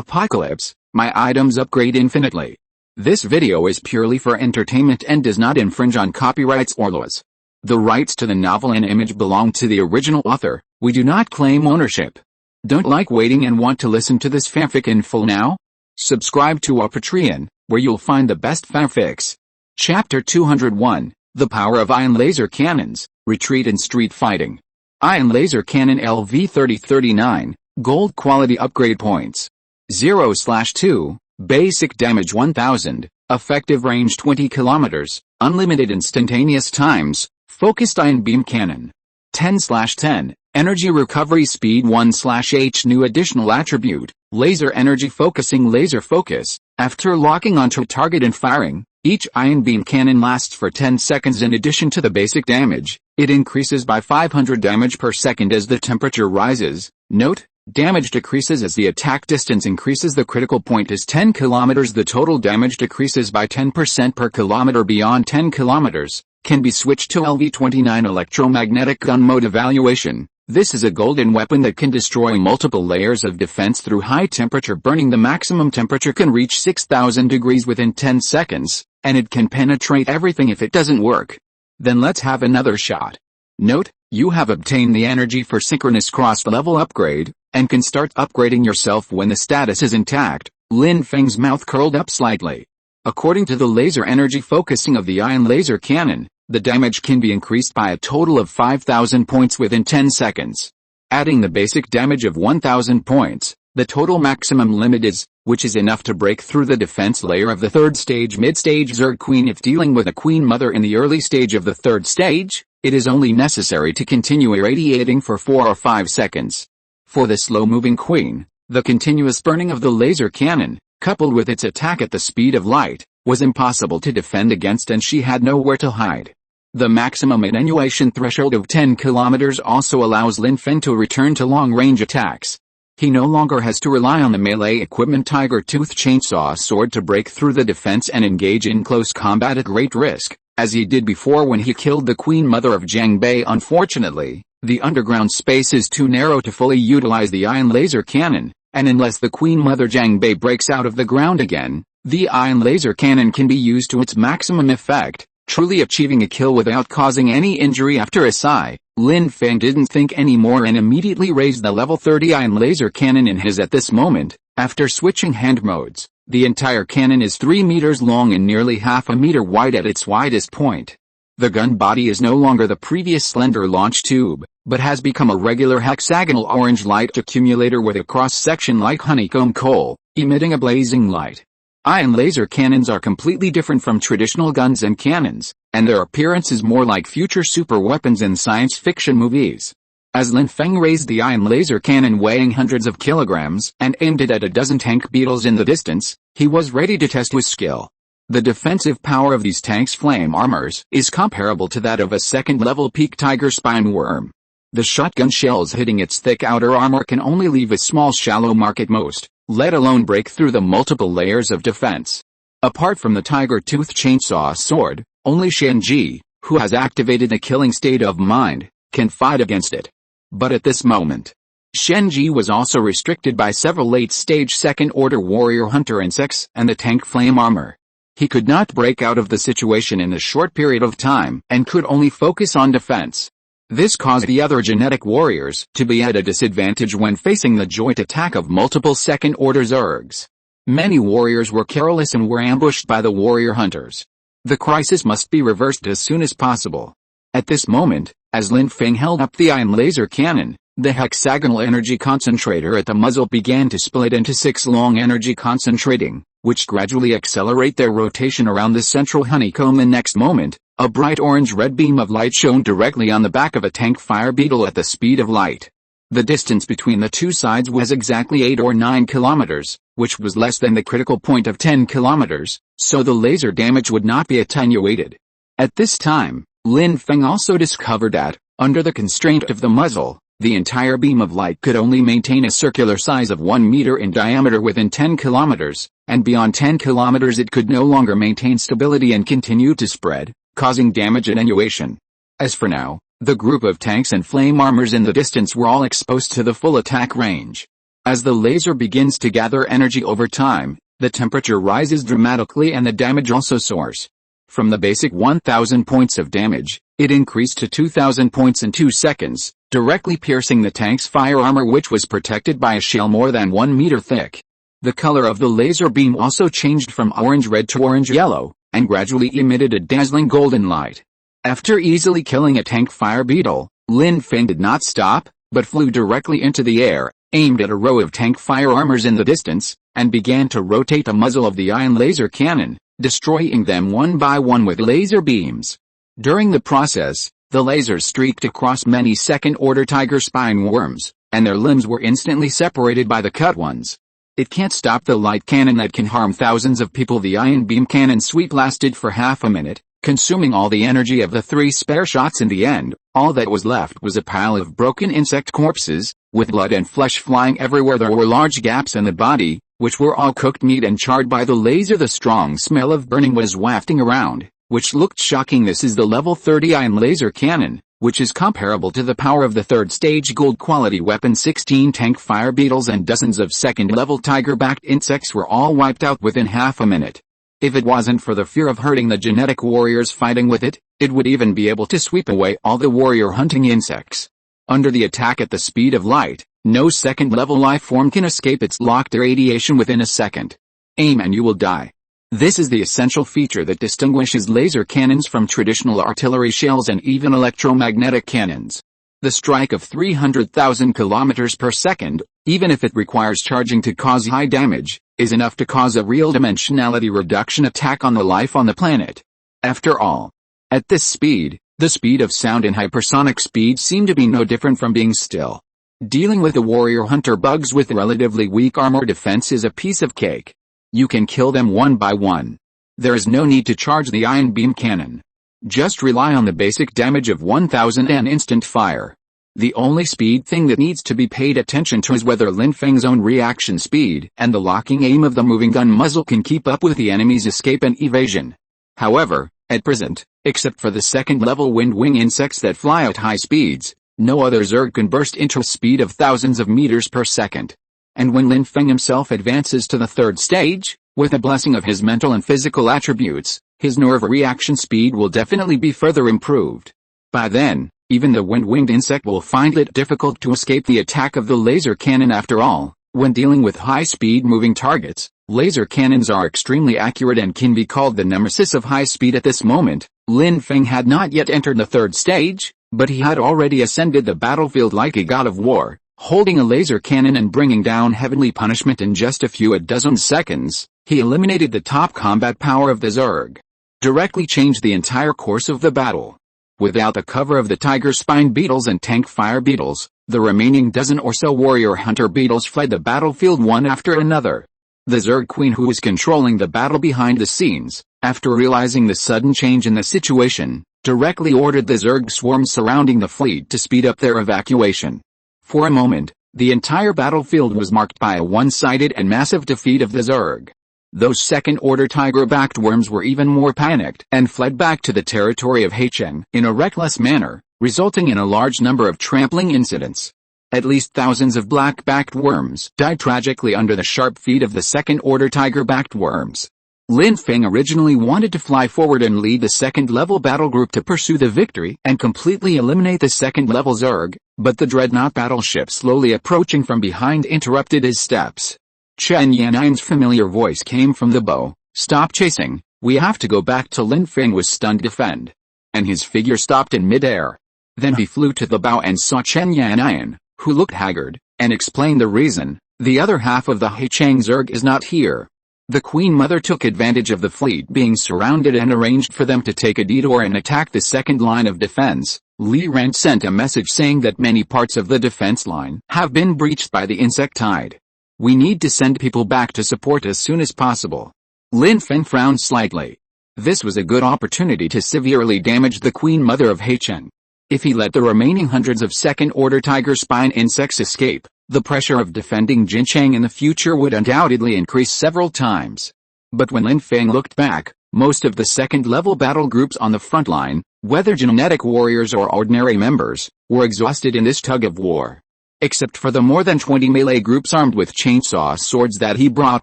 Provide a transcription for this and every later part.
Apocalypse, my items upgrade infinitely. This video is purely for entertainment and does not infringe on copyrights or laws. The rights to the novel and image belong to the original author. We do not claim ownership. Don't like waiting and want to listen to this fanfic in full now? Subscribe to our Patreon, where you'll find the best fanfics. Chapter 201, The Power of Ion Laser Cannons, Retreat in Street Fighting. Ion Laser Cannon LV3039, Gold Quality Upgrade Points. 0/2, Basic Damage 1000, Effective Range 20 km, Unlimited Instantaneous Times, Focused Ion Beam Cannon. 10/10, Energy Recovery Speed 1/H. New Additional Attribute, Laser Energy Focusing Laser Focus. After locking onto a target and firing, each ion beam cannon lasts for 10 seconds. In addition to the basic damage, it increases by 500 damage per second as the temperature rises. Note: damage decreases as the attack distance increases. The critical point is 10 km. The total damage decreases by 10% per kilometer beyond 10 km. Can be switched to LV29 Electromagnetic Gun Mode Evaluation. This is a golden weapon that can destroy multiple layers of defense through high temperature burning. The maximum temperature can reach 6,000 degrees within 10 seconds, and it can penetrate everything if it doesn't work. Then let's have another shot. Note: you have obtained the energy for synchronous cross-level upgrade, and can start upgrading yourself when the status is intact. Lin Feng's mouth curled up slightly. According to the laser energy focusing of the ion laser cannon, the damage can be increased by a total of 5,000 points within 10 seconds. Adding the basic damage of 1,000 points, the total maximum limit is, which is enough to break through the defense layer of the third stage mid-stage Zerg Queen. If dealing with a Queen Mother in the early stage of the third stage, it is only necessary to continue irradiating for 4 or 5 seconds. For the slow-moving Queen, the continuous burning of the laser cannon, coupled with its attack at the speed of light, was impossible to defend against, and she had nowhere to hide. The maximum attenuation threshold of 10 km also allows Lin Feng to return to long-range attacks. He no longer has to rely on the melee equipment Tiger Tooth Chainsaw Sword to break through the defense and engage in close combat at great risk, as he did before when he killed the Queen Mother of Jiangbei. Unfortunately, the underground space is too narrow to fully utilize the ion laser cannon, and unless the Queen Mother Jiangbei breaks out of the ground again, the ion laser cannon can be used to its maximum effect, truly achieving a kill without causing any injury. After a sigh, Lin Feng didn't think anymore and immediately raised the level 30 ion laser cannon in his. At this moment, after switching hand modes, the entire cannon is 3 meters long and nearly half a meter wide at its widest point. The gun body is no longer the previous slender launch tube, but has become a regular hexagonal orange light accumulator with a cross-section like honeycomb coal, emitting a blazing light. Ion laser cannons are completely different from traditional guns and cannons, and their appearance is more like future super weapons in science fiction movies. As Lin Feng raised the ion laser cannon weighing hundreds of kilograms and aimed it at a dozen tank beetles in the distance, he was ready to test his skill. The defensive power of these tanks' flame armors is comparable to that of a second-level peak tiger spine worm. The shotgun shells hitting its thick outer armor can only leave a small shallow mark at most, let alone break through the multiple layers of defense. Apart from the Tiger Tooth Chainsaw Sword, only Shenji, who has activated the killing state of mind, can fight against it. But at this moment, Shenji was also restricted by several late-stage second-order warrior hunter insects and the tank flame armor. He could not break out of the situation in a short period of time and could only focus on defense. This caused the other genetic warriors to be at a disadvantage when facing the joint attack of multiple second-order Zergs. Many warriors were careless and were ambushed by the warrior hunters. The crisis must be reversed as soon as possible. At this moment, as Lin Feng held up the ion laser cannon, the hexagonal energy concentrator at the muzzle began to split into 6 long energy concentrating, which gradually accelerate their rotation around the central honeycomb. The next moment, a bright orange-red beam of light shone directly on the back of a tank fire beetle at the speed of light. The distance between the two sides was exactly 8 or 9 kilometers, which was less than the critical point of 10 kilometers, so the laser damage would not be attenuated. At this time, Lin Feng also discovered that, under the constraint of the muzzle, the entire beam of light could only maintain a circular size of 1 meter in diameter within 10 kilometers, and beyond 10 kilometers it could no longer maintain stability and continue to spread, causing damage attenuation. As for now, the group of tanks and flame armors in the distance were all exposed to the full attack range. As the laser begins to gather energy over time, the temperature rises dramatically and the damage also soars. From the basic 1,000 points of damage, it increased to 2,000 points in 2 seconds, directly piercing the tank's fire armor, which was protected by a shell more than 1 meter thick. The color of the laser beam also changed from orange-red to orange-yellow, and gradually emitted a dazzling golden light. After easily killing a tank fire beetle, Lin Feng did not stop, but flew directly into the air, aimed at a row of tank fire armors in the distance, and began to rotate the muzzle of the ion laser cannon, destroying them one by one with laser beams. During the process, the lasers streaked across many second-order tiger spine worms, and their limbs were instantly separated by the cut ones. It can't stop the light cannon that can harm thousands of people. The ion beam cannon sweep lasted for half a minute, consuming all the energy of the 3 spare shots. In the end, all that was left was a pile of broken insect corpses, with blood and flesh flying everywhere. There were large gaps in the body, which were all cooked meat and charred by the laser. The strong smell of burning was wafting around, which looked shocking. This is the level 30 ion laser cannon, which is comparable to the power of the 3rd stage gold quality weapon. 16 tank fire beetles and dozens of second-level tiger-backed insects were all wiped out within half a minute. If it wasn't for the fear of hurting the genetic warriors fighting with it, it would even be able to sweep away all the warrior hunting insects. Under the attack at the speed of light, no second-level life form can escape its locked radiation within a second. Aim and you will die. This is the essential feature that distinguishes laser cannons from traditional artillery shells and even electromagnetic cannons. The strike of 300,000 kilometers per second, even if it requires charging to cause high damage, is enough to cause a real dimensionality reduction attack on the life on the planet. After all, at this speed, the speed of sound and hypersonic speed seem to be no different from being still. Dealing with the warrior hunter bugs with relatively weak armor defense is a piece of cake. You can kill them one by one. There is no need to charge the ion beam cannon. Just rely on the basic damage of 1,000 and instant fire. The only speed thing that needs to be paid attention to is whether Lin Feng's own reaction speed and the locking aim of the moving gun muzzle can keep up with the enemy's escape and evasion. However, at present, except for the second-level wind wing insects that fly at high speeds, no other Zerg can burst into a speed of thousands of meters per second. And when Lin Feng himself advances to the 3rd stage, with a blessing of his mental and physical attributes, his nerve reaction speed will definitely be further improved. By then, even the wind-winged insect will find it difficult to escape the attack of the laser cannon. After all, when dealing with high-speed moving targets, laser cannons are extremely accurate and can be called the nemesis of high speed. At this moment, Lin Feng had not yet entered the 3rd stage, but he had already ascended the battlefield like a god of war, holding a laser cannon and bringing down heavenly punishment. In just a few dozen seconds, he eliminated the top combat power of the Zerg. Directly changed the entire course of the battle. Without the cover of the tiger spine beetles and tank fire beetles, the remaining dozen or so warrior hunter beetles fled the battlefield one after another. The Zerg queen, who was controlling the battle behind the scenes, after realizing the sudden change in the situation, directly ordered the Zerg swarms surrounding the fleet to speed up their evacuation. For a moment, the entire battlefield was marked by a one-sided and massive defeat of the Zerg. Those second-order tiger-backed worms were even more panicked and fled back to the territory of Heicheng in a reckless manner, resulting in a large number of trampling incidents. At least thousands of black-backed worms died tragically under the sharp feet of the second-order tiger-backed worms. Lin Feng originally wanted to fly forward and lead the second-level battle group to pursue the victory and completely eliminate the second-level Zerg, but the dreadnought battleship slowly approaching from behind interrupted his steps. Chen Yannian's familiar voice came from the bow. "Stop chasing, we have to go back." To Lin Feng was stunned. Defend. And his figure stopped in mid-air. Then he flew to the bow and saw Chen Yannian, who looked haggard, and explained the reason. "The other half of the Heicheng Zerg is not here." The Queen Mother took advantage of the fleet being surrounded and arranged for them to take a detour and attack the second line of defense. Li Ren sent a message saying that many parts of the defense line have been breached by the insect tide. "We need to send people back to support as soon as possible." Lin Feng frowned slightly. This was a good opportunity to severely damage the Queen Mother of Heicheng. If he let the remaining hundreds of second-order tiger spine insects escape, the pressure of defending Jincheng in the future would undoubtedly increase several times. But when Lin Feng looked back, most of the second-level battle groups on the front line, whether genetic warriors or ordinary members, were exhausted in this tug of war. Except for the more than 20 melee groups armed with chainsaw swords that he brought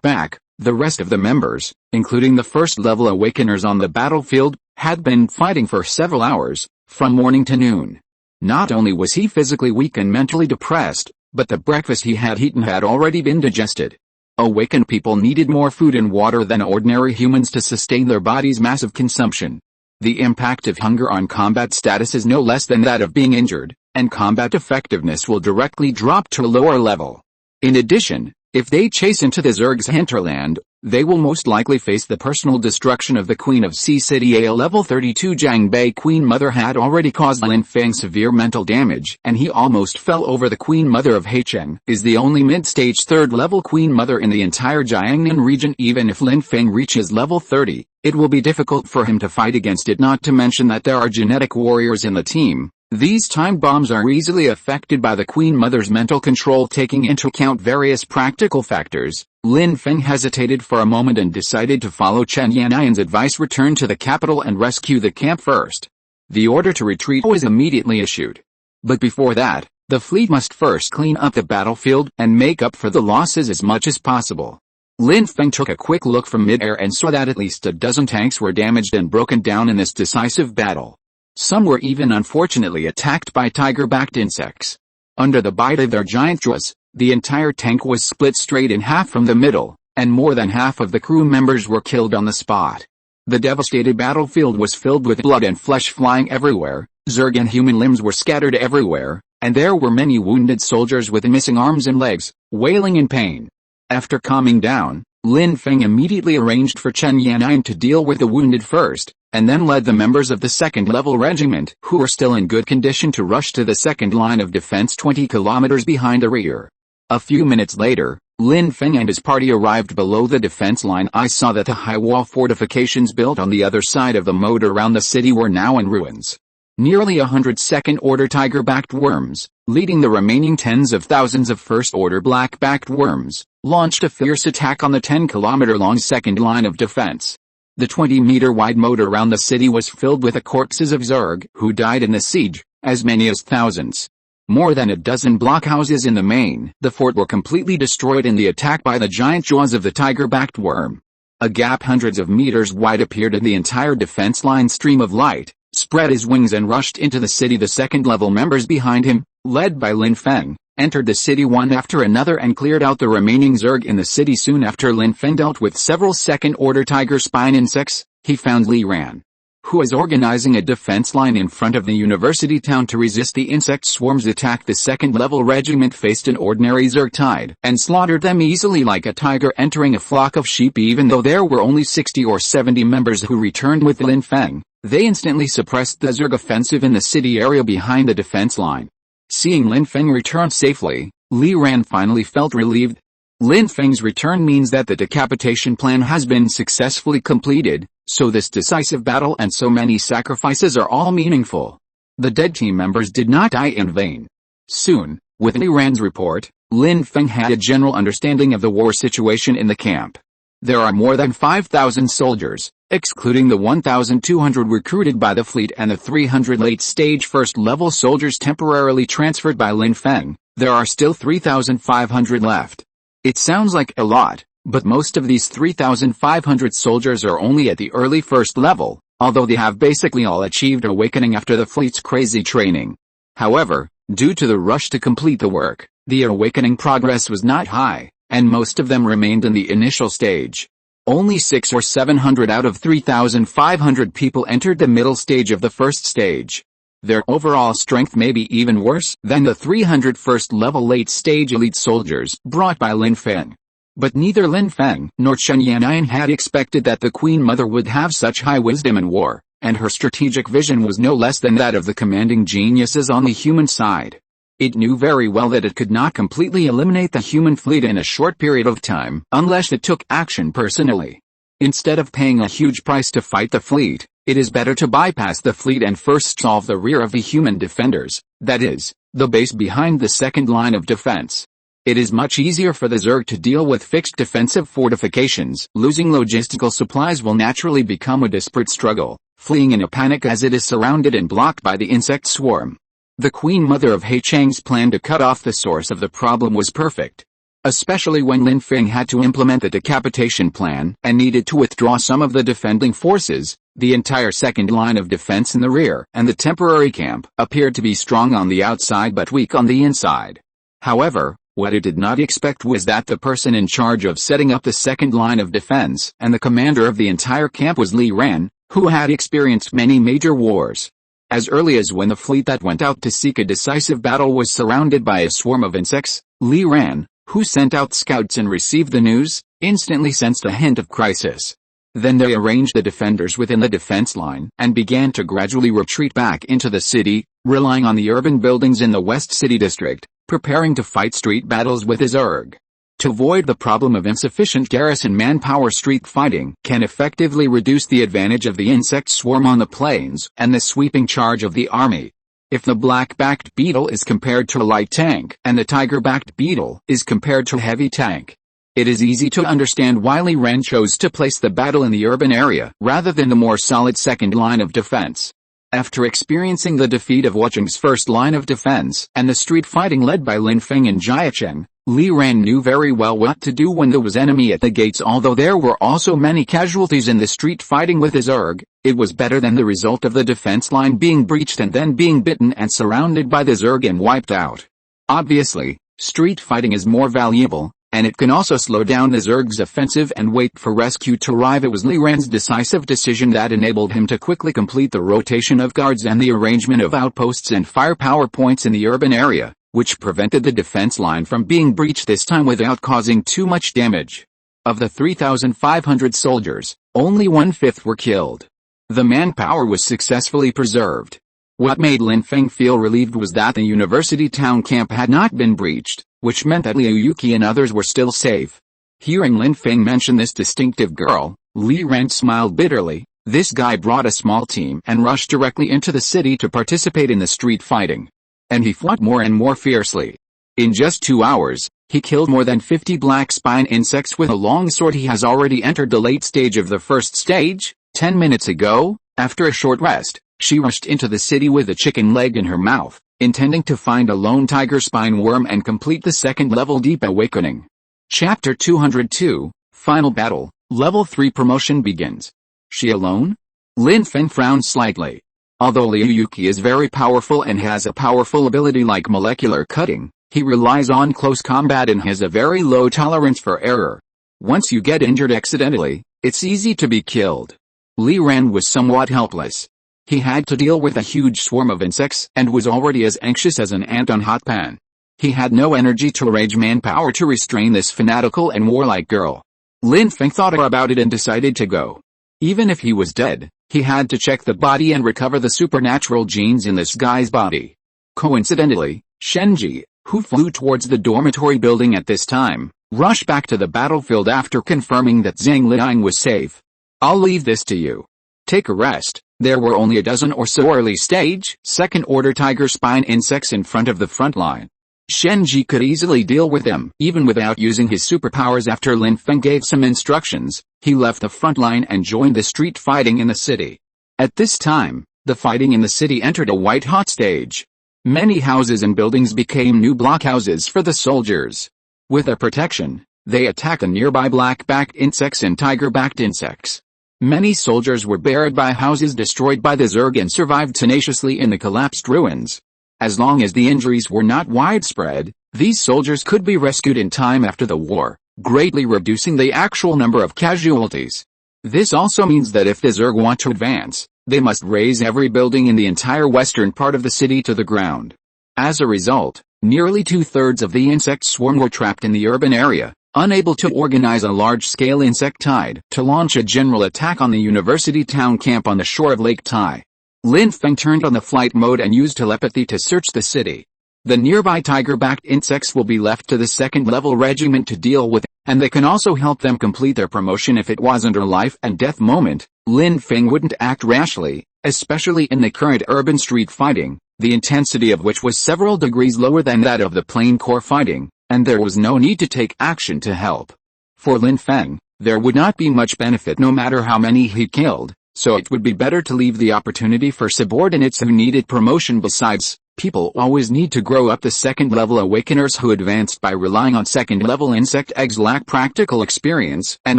back, the rest of the members, including the first-level awakeners on the battlefield, had been fighting for several hours, from morning to noon. Not only was he physically weak and mentally depressed, but the breakfast he had eaten had already been digested. Awakened people needed more food and water than ordinary humans to sustain their body's massive consumption. The impact of hunger on combat status is no less than that of being injured, and combat effectiveness will directly drop to a lower level. In addition, if they chase into the Zerg's hinterland, they will most likely face the personal destruction of the Queen of Sea City. A level 32 Jiang Bei Queen Mother had already caused Lin Feng severe mental damage, and he almost fell over. The Queen Mother of Heicheng is the only mid-stage third-level Queen Mother in the entire Jiangnan region. Even if Lin Feng reaches level 30, it will be difficult for him to fight against it, not to mention that there are genetic warriors in the team. These time bombs are easily affected by the Queen Mother's mental control. Taking into account various practical factors, Lin Feng hesitated for a moment and decided to follow Chen Yanyan's advice: return to the capital and rescue the camp first. The order to retreat was immediately issued. But before that, the fleet must first clean up the battlefield and make up for the losses as much as possible. Lin Feng took a quick look from mid-air and saw that at least a dozen tanks were damaged and broken down in this decisive battle. Some were even unfortunately attacked by tiger-backed insects. Under the bite of their giant jaws, the entire tank was split straight in half from the middle, and more than half of the crew members were killed on the spot. The devastated battlefield was filled with blood and flesh flying everywhere. Zerg and human limbs were scattered everywhere, and there were many wounded soldiers with missing arms and legs, wailing in pain. After calming down, Lin Feng immediately arranged for Chen Yanyan to deal with the wounded first, and then led the members of the second-level regiment, who were still in good condition, to rush to the second line of defense 20 kilometers behind the rear. A few minutes later, Lin Feng and his party arrived below the defense line. I saw that the high wall fortifications built on the other side of the moat around the city were now in ruins. Nearly 100 second-order tiger-backed worms, leading the remaining tens of thousands of first-order black-backed worms, launched a fierce attack on the 10-kilometer-long second line of defense. The 20-meter-wide moat around the city was filled with the corpses of Zerg who died in the siege, as many as thousands. More than a dozen blockhouses in the main the fort were completely destroyed in the attack by the giant jaws of the tiger-backed worm. A gap hundreds of meters wide appeared in the entire defense line. Stream of light spread his wings and rushed into the city. The second-level members behind him, led by Lin Feng, entered the city one after another and cleared out the remaining Zerg in the city. Soon after Lin Feng dealt with several second-order tiger spine insects, he found Li Ran, who was organizing a defense line in front of the university town to resist the insect swarm's attack. The second-level regiment faced an ordinary Zerg tide and slaughtered them easily like a tiger entering a flock of sheep. Even though there were only 60 or 70 members who returned with Lin Feng, they instantly suppressed the Zerg offensive in the city area behind the defense line. Seeing Lin Feng return safely, Li Ran finally felt relieved. Lin Feng's return means that the decapitation plan has been successfully completed, so this decisive battle and so many sacrifices are all meaningful. The dead team members did not die in vain. Soon, with Li Ran's report, Lin Feng had a general understanding of the war situation in the camp. There are more than 5,000 soldiers, excluding the 1,200 recruited by the fleet and the 300 late-stage first-level soldiers temporarily transferred by Lin Feng. There are still 3,500 left. It sounds like a lot, but most of these 3,500 soldiers are only at the early first level, although they have basically all achieved awakening after the fleet's crazy training. However, due to the rush to complete the work, the awakening progress was not high, and most of them remained in the initial stage. Only 600 or 700 out of 3,500 people entered the middle stage of the first stage. Their overall strength may be even worse than the 300 first-level late-stage elite soldiers brought by Lin Feng. But neither Lin Feng nor Chen Yanyan had expected that the Queen Mother would have such high wisdom in war, and her strategic vision was no less than that of the commanding geniuses on the human side. It knew very well that it could not completely eliminate the human fleet in a short period of time unless it took action personally. Instead of paying a huge price to fight the fleet, it is better to bypass the fleet and first solve the rear of the human defenders, that is, the base behind the second line of defense. It is much easier for the Zerg to deal with fixed defensive fortifications. Losing logistical supplies will naturally become a desperate struggle, fleeing in a panic as it is surrounded and blocked by the insect swarm. The Queen Mother of Haichang's plan to cut off the source of the problem was perfect. Especially when Lin Feng had to implement the decapitation plan and needed to withdraw some of the defending forces, the entire second line of defense in the rear and the temporary camp appeared to be strong on the outside but weak on the inside. However, what it did not expect was that the person in charge of setting up the second line of defense and the commander of the entire camp was Li Ran, who had experienced many major wars. As early as when the fleet that went out to seek a decisive battle was surrounded by a swarm of insects, Li Ran, who sent out scouts and received the news, instantly sensed a hint of crisis. Then they arranged the defenders within the defense line and began to gradually retreat back into the city, relying on the urban buildings in the West City District, preparing to fight street battles with his erg. To avoid the problem of insufficient garrison manpower, street fighting can effectively reduce the advantage of the insect swarm on the plains and the sweeping charge of the army. If the black-backed beetle is compared to a light tank and the tiger-backed beetle is compared to a heavy tank, it is easy to understand why Li Ran chose to place the battle in the urban area rather than the more solid second line of defense. After experiencing the defeat of Wucheng's first line of defense and the street fighting led by Lin Feng and Jiacheng, Li Ran knew very well what to do when there was enemy at the gates. Although there were also many casualties in the street fighting with his erg, it was better than the result of the defense line being breached and then being bitten and surrounded by the zerg and wiped out. Obviously, street fighting is more valuable, and it can also slow down the zerg's offensive and wait for rescue to arrive. It was Li Ran's decisive decision that enabled him to quickly complete the rotation of guards and the arrangement of outposts and firepower points in the urban area, which prevented the defense line from being breached this time without causing too much damage. Of the 3,500 soldiers, only 1/5 were killed. The manpower was successfully preserved. What made Lin Feng feel relieved was that the university town camp had not been breached, which meant that Liu Yuqi and others were still safe. Hearing Lin Feng mention this distinctive girl, Li Ran smiled bitterly. This guy brought a small team and rushed directly into the city to participate in the street fighting. And he fought more and more fiercely. In just 2 hours, he killed more than 50 black spine insects with a long sword. He has already entered the late stage of the first stage. 10 minutes ago, after a short rest, she rushed into the city with a chicken leg in her mouth, intending to find a lone tiger spine worm and complete the second level Deep Awakening. Chapter 202, Final Battle, Level 3 Promotion begins. She alone? Lin Feng frowned slightly. Although Liu Yuqi is very powerful and has a powerful ability like molecular cutting, he relies on close combat and has a very low tolerance for error. Once you get injured accidentally, it's easy to be killed. Li Ran was somewhat helpless. He had to deal with a huge swarm of insects and was already as anxious as an ant on hot pan. He had no energy to arrange manpower to restrain this fanatical and warlike girl. Lin Feng thought about it and decided to go. Even if he was dead, he had to check the body and recover the supernatural genes in this guy's body. Coincidentally, Shenji, who flew towards the dormitory building at this time, rushed back to the battlefield after confirming that Zhang Liang was safe. I'll leave this to you. Take a rest. There were only a dozen or so early stage, second-order tiger spine insects in front of the front line. Shenji could easily deal with them, even without using his superpowers. After Lin Feng gave some instructions, he left the front line and joined the street fighting in the city. At this time, the fighting in the city entered a white-hot stage. Many houses and buildings became new blockhouses for the soldiers. With their protection, they attacked the nearby black-backed insects and tiger-backed insects. Many soldiers were buried by houses destroyed by the zerg and survived tenaciously in the collapsed ruins. As long as the injuries were not widespread, these soldiers could be rescued in time after the war, greatly reducing the actual number of casualties. This also means that if the zerg want to advance, they must raze every building in the entire western part of the city to the ground. As a result, nearly 2/3 of the insect swarm were trapped in the urban area, unable to organize a large-scale insect tide to launch a general attack on the university town camp on the shore of Lake Tai. Lin Feng turned on the flight mode and used telepathy to search the city. The nearby tiger-backed insects will be left to the second-level regiment to deal with, and they can also help them complete their promotion if it wasn't a life-and-death moment. Lin Feng wouldn't act rashly, especially in the current urban street fighting, the intensity of which was several degrees lower than that of the plain core fighting, and there was no need to take action to help. For Lin Feng, there would not be much benefit no matter how many he killed, so it would be better to leave the opportunity for subordinates who needed promotion. Besides, People always need to grow up. The second-level awakeners who advanced by relying on second-level insect eggs lack practical experience and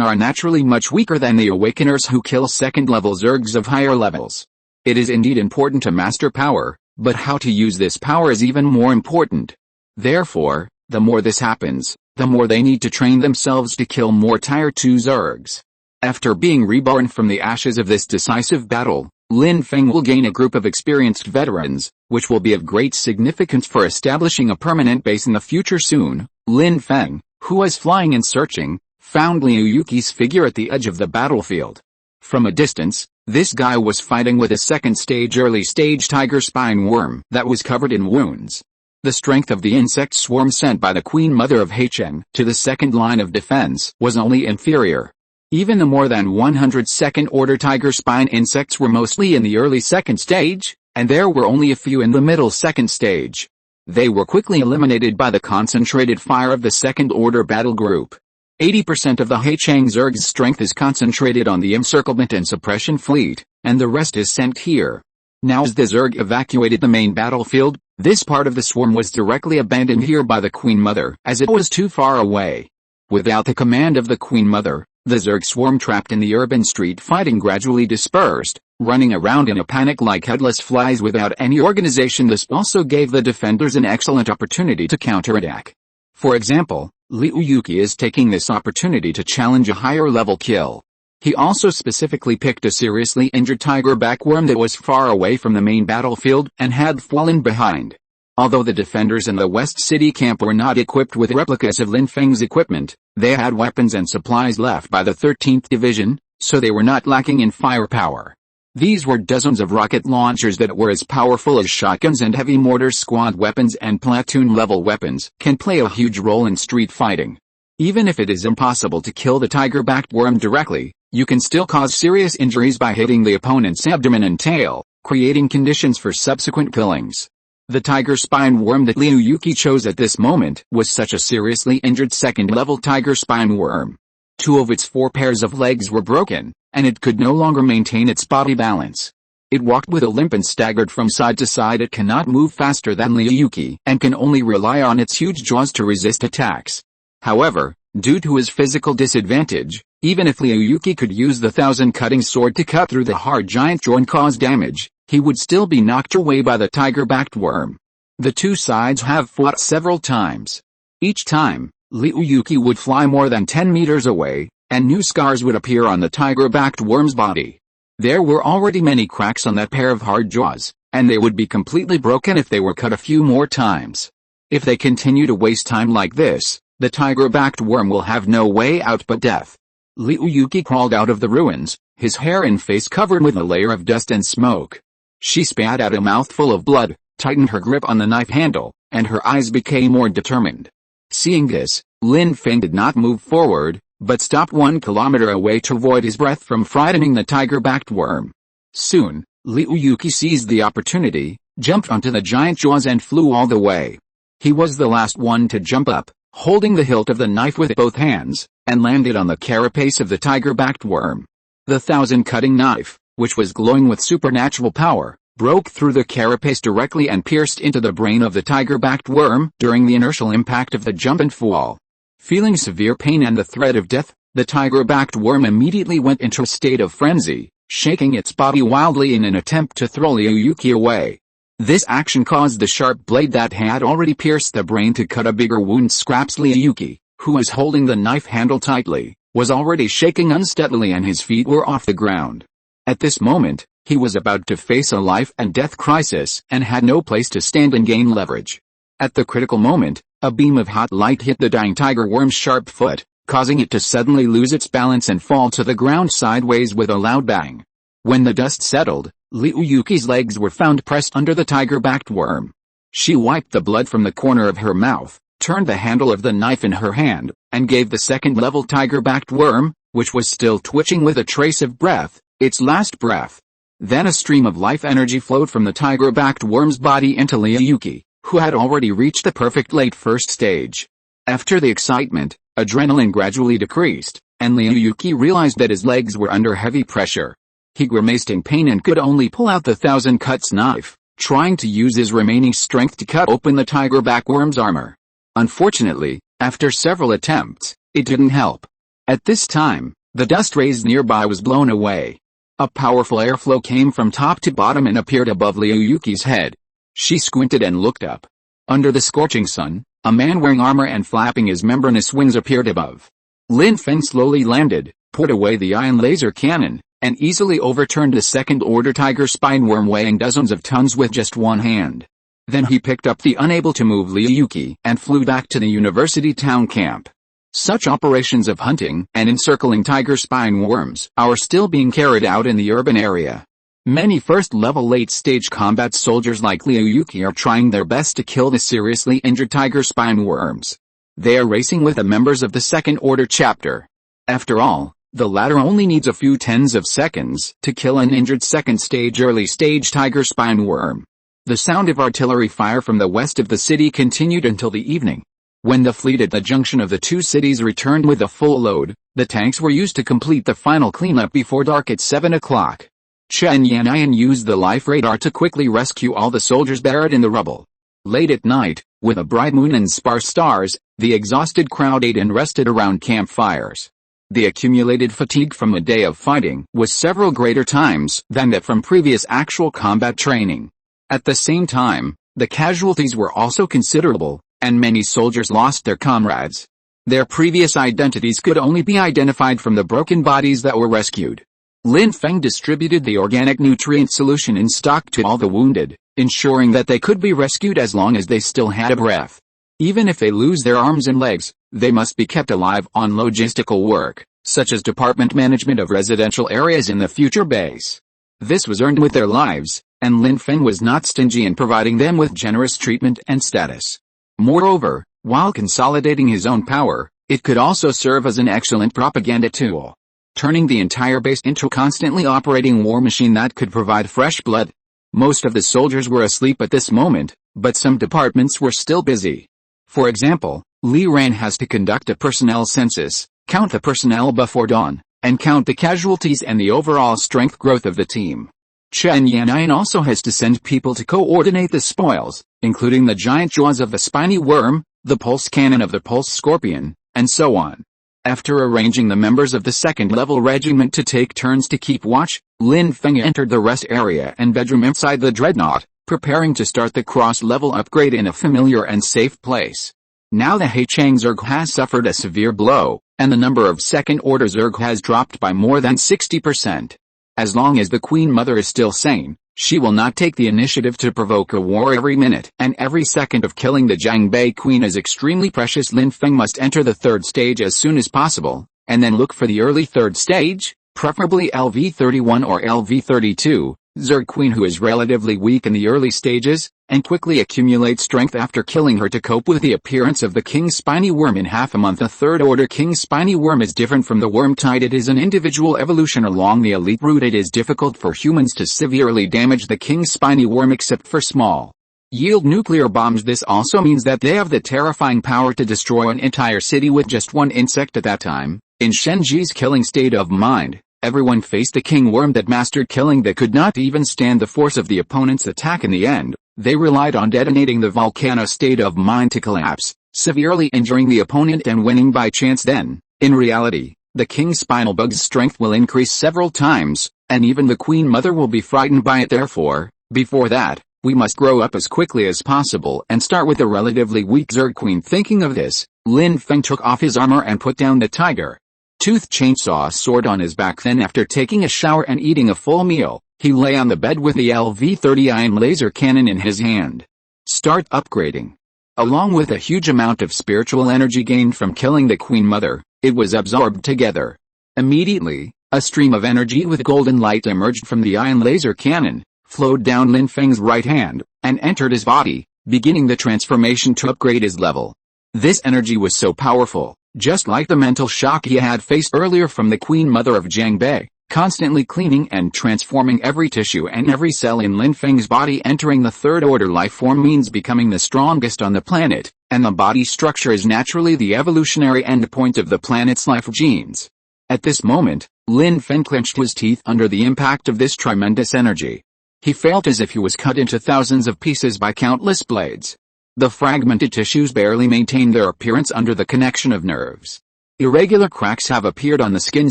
are naturally much weaker than the awakeners who kill second-level zergs of higher levels. It is indeed important to master power, but how to use this power is even more important. Therefore, the more this happens, the more they need to train themselves to kill more Tier 2 zergs. After being reborn from the ashes of this decisive battle, Lin Feng will gain a group of experienced veterans, which will be of great significance for establishing a permanent base in the future. Soon, Lin Feng, who was flying and searching, found Liu Yuki's figure at the edge of the battlefield. From a distance, this guy was fighting with a second-stage early-stage tiger spine worm that was covered in wounds. The strength of the insect swarm sent by the Queen Mother of Heicheng to the second line of defense was only inferior. Even the more than 100 second-order tiger spine insects were mostly in the early second stage, and there were only a few in the middle second stage. They were quickly eliminated by the concentrated fire of the second-order battle group. 80% of the Heicheng Zerg's strength is concentrated on the encirclement and suppression fleet, and the rest is sent here. Now as the Zerg evacuated the main battlefield, this part of the swarm was directly abandoned here by the Queen Mother, as it was too far away. Without the command of the Queen Mother, the Zerg swarm trapped in the urban street fighting gradually dispersed, running around in a panic like headless flies without any organization. This also gave the defenders an excellent opportunity to counterattack. For example, Liu Yuki is taking this opportunity to challenge a higher-level kill. He also specifically picked a seriously injured tiger backworm that was far away from the main battlefield and had fallen behind. Although the defenders in the West City camp were not equipped with replicas of Lin Feng's equipment, they had weapons and supplies left by the 13th Division, so they were not lacking in firepower. These were dozens of rocket launchers that were as powerful as shotguns, and heavy mortars. Squad weapons and platoon-level weapons can play a huge role in street fighting. Even if it is impossible to kill the tiger-backed worm directly, you can still cause serious injuries by hitting the opponent's abdomen and tail, creating conditions for subsequent killings. The tiger spine worm that Liu Yuki chose at this moment was such a seriously injured second-level tiger spine worm. 2 of its 4 pairs of legs were broken, and it could no longer maintain its body balance. It walked with a limp and staggered from side to side. It cannot move faster than Liu Yuki and can only rely on its huge jaws to resist attacks. However, due to his physical disadvantage, even if Liu Yuki could use the 1,000-cutting sword to cut through the hard giant jaw and cause damage, he would still be knocked away by the tiger-backed worm. The two sides have fought several times. Each time, Liu Yuki would fly more than 10 meters away, and new scars would appear on the tiger-backed worm's body. There were already many cracks on that pair of hard jaws, and they would be completely broken if they were cut a few more times. If they continue to waste time like this, the tiger-backed worm will have no way out but death. Liu Yuki crawled out of the ruins, his hair and face covered with a layer of dust and smoke. She spat out a mouthful of blood, tightened her grip on the knife handle, and her eyes became more determined. Seeing this, Lin Feng did not move forward, but stopped 1 kilometer away to avoid his breath from frightening the tiger-backed worm. Soon, Liu Yuki seized the opportunity, jumped onto the giant jaws and flew all the way. He was the last one to jump up, holding the hilt of the knife with both hands, and landed on the carapace of the tiger-backed worm. The 1,000-cutting knife, which was glowing with supernatural power, broke through the carapace directly and pierced into the brain of the tiger-backed worm during the inertial impact of the jump and fall. Feeling severe pain and the threat of death, the tiger-backed worm immediately went into a state of frenzy, shaking its body wildly in an attempt to throw Liu Yuki away. This action caused the sharp blade that had already pierced the brain to cut a bigger wound. Scraps. Liu Yuki, who was holding the knife handle tightly, was already shaking unsteadily and his feet were off the ground. At this moment, he was about to face a life and death crisis and had no place to stand and gain leverage. At the critical moment, a beam of hot light hit the dying tiger worm's sharp foot, causing it to suddenly lose its balance and fall to the ground sideways with a loud bang. When the dust settled, Liu Yuki's legs were found pressed under the tiger-backed worm. She wiped the blood from the corner of her mouth, turned the handle of the knife in her hand, and gave the second-level tiger-backed worm, which was still twitching with a trace of breath, its last breath. Then a stream of life energy flowed from the tiger-backed worm's body into Liu Yuki, who had already reached the perfect late first stage. After the excitement, adrenaline gradually decreased, and Liu Yuki realized that his legs were under heavy pressure. He grimaced in pain and could only pull out the 1,000 cuts knife, trying to use his remaining strength to cut open the tiger backworm's armor. Unfortunately, after several attempts, it didn't help. At this time, the dust raised nearby was blown away. A powerful airflow came from top to bottom and appeared above Liu Yuki's head. She squinted and looked up. Under the scorching sun, a man wearing armor and flapping his membranous wings appeared above. Lin Feng slowly landed, put away the ion laser cannon, and easily overturned the second-order tiger spine worm weighing dozens of tons with just one hand. Then he picked up the unable to move Liu Yuki and flew back to the university town camp. Such operations of hunting and encircling tiger spine worms are still being carried out in the urban area. Many first-level late-stage combat soldiers like Liu Yuki are trying their best to kill the seriously injured tiger spine worms. They are racing with the members of the second-order chapter. After all, the latter only needs a few tens of seconds to kill an injured second-stage early-stage tiger spine worm. The sound of artillery fire from the west of the city continued until the evening. When the fleet at the junction of the two cities returned with a full load, the tanks were used to complete the final cleanup before dark at 7 o'clock. Chen Yanyan used the life radar to quickly rescue all the soldiers buried in the rubble. Late at night, with a bright moon and sparse stars, the exhausted crowd ate and rested around campfires. The accumulated fatigue from a day of fighting was several greater times than that from previous actual combat training. At the same time, the casualties were also considerable, and many soldiers lost their comrades. Their previous identities could only be identified from the broken bodies that were rescued. Lin Feng distributed the organic nutrient solution in stock to all the wounded, ensuring that they could be rescued as long as they still had a breath. Even if they lose their arms and legs, they must be kept alive on logistical work, such as department management of residential areas in the future base. This was earned with their lives, and Lin Feng was not stingy in providing them with generous treatment and status. Moreover, while consolidating his own power, it could also serve as an excellent propaganda tool, turning the entire base into a constantly operating war machine that could provide fresh blood. Most of the soldiers were asleep at this moment, but some departments were still busy. For example, Li Ran has to conduct a personnel census, count the personnel before dawn, and count the casualties and the overall strength growth of the team. Chen Yanyan also has to send people to coordinate the spoils, including the giant jaws of the spiny worm, the pulse cannon of the pulse scorpion, and so on. After arranging the members of the second-level regiment to take turns to keep watch, Lin Feng entered the rest area and bedroom inside the dreadnought, preparing to start the cross-level upgrade in a familiar and safe place. Now the Heichang Zerg has suffered a severe blow, and the number of second-order Zerg has dropped by more than 60%. As long as the Queen Mother is still sane, she will not take the initiative to provoke a war. Every minute and every second of killing the Jiangbei Queen is extremely precious. Lin Feng must enter the third stage as soon as possible, and then look for the early third stage, preferably LV-31 or LV-32, Zerg Queen who is relatively weak in the early stages, and quickly accumulate strength after killing her to cope with the appearance of the King Spiny Worm in half a month. A third-order King Spiny Worm is different from the worm type. It is an individual evolution along the elite route. It is difficult for humans to severely damage the King Spiny Worm except for small yield nuclear bombs. This also means that they have the terrifying power to destroy an entire city with just one insect at that time. In Shenji's killing state of mind, everyone faced a king worm that mastered killing. They could not even stand the force of the opponent's attack. In the end, they relied on detonating the volcano state of mind to collapse, severely injuring the opponent and winning by chance. Then, in reality, the king spinal bug's strength will increase several times, and even the Queen Mother will be frightened by it. Therefore, before that, we must grow up as quickly as possible and start with a relatively weak Zerg Queen. Thinking of this, Lin Feng took off his armor and put down the tiger tooth chainsaw sword on his back. Then after taking a shower and eating a full meal, he lay on the bed with the LV-30 ion laser cannon in his hand. Start upgrading. Along with a huge amount of spiritual energy gained from killing the Queen Mother, it was absorbed together. Immediately, a stream of energy with golden light emerged from the ion laser cannon, flowed down Lin Feng's right hand, and entered his body, beginning the transformation to upgrade his level. This energy was so powerful, just like the mental shock he had faced earlier from the Queen Mother of Jiangbei, constantly cleaning and transforming every tissue and every cell in Lin Feng's body. Entering the third-order life form means becoming the strongest on the planet, and the body structure is naturally the evolutionary endpoint of the planet's life genes. At this moment, Lin Feng clenched his teeth under the impact of this tremendous energy. He felt as if he was cut into thousands of pieces by countless blades. The fragmented tissues barely maintained their appearance under the connection of nerves. Irregular cracks have appeared on the skin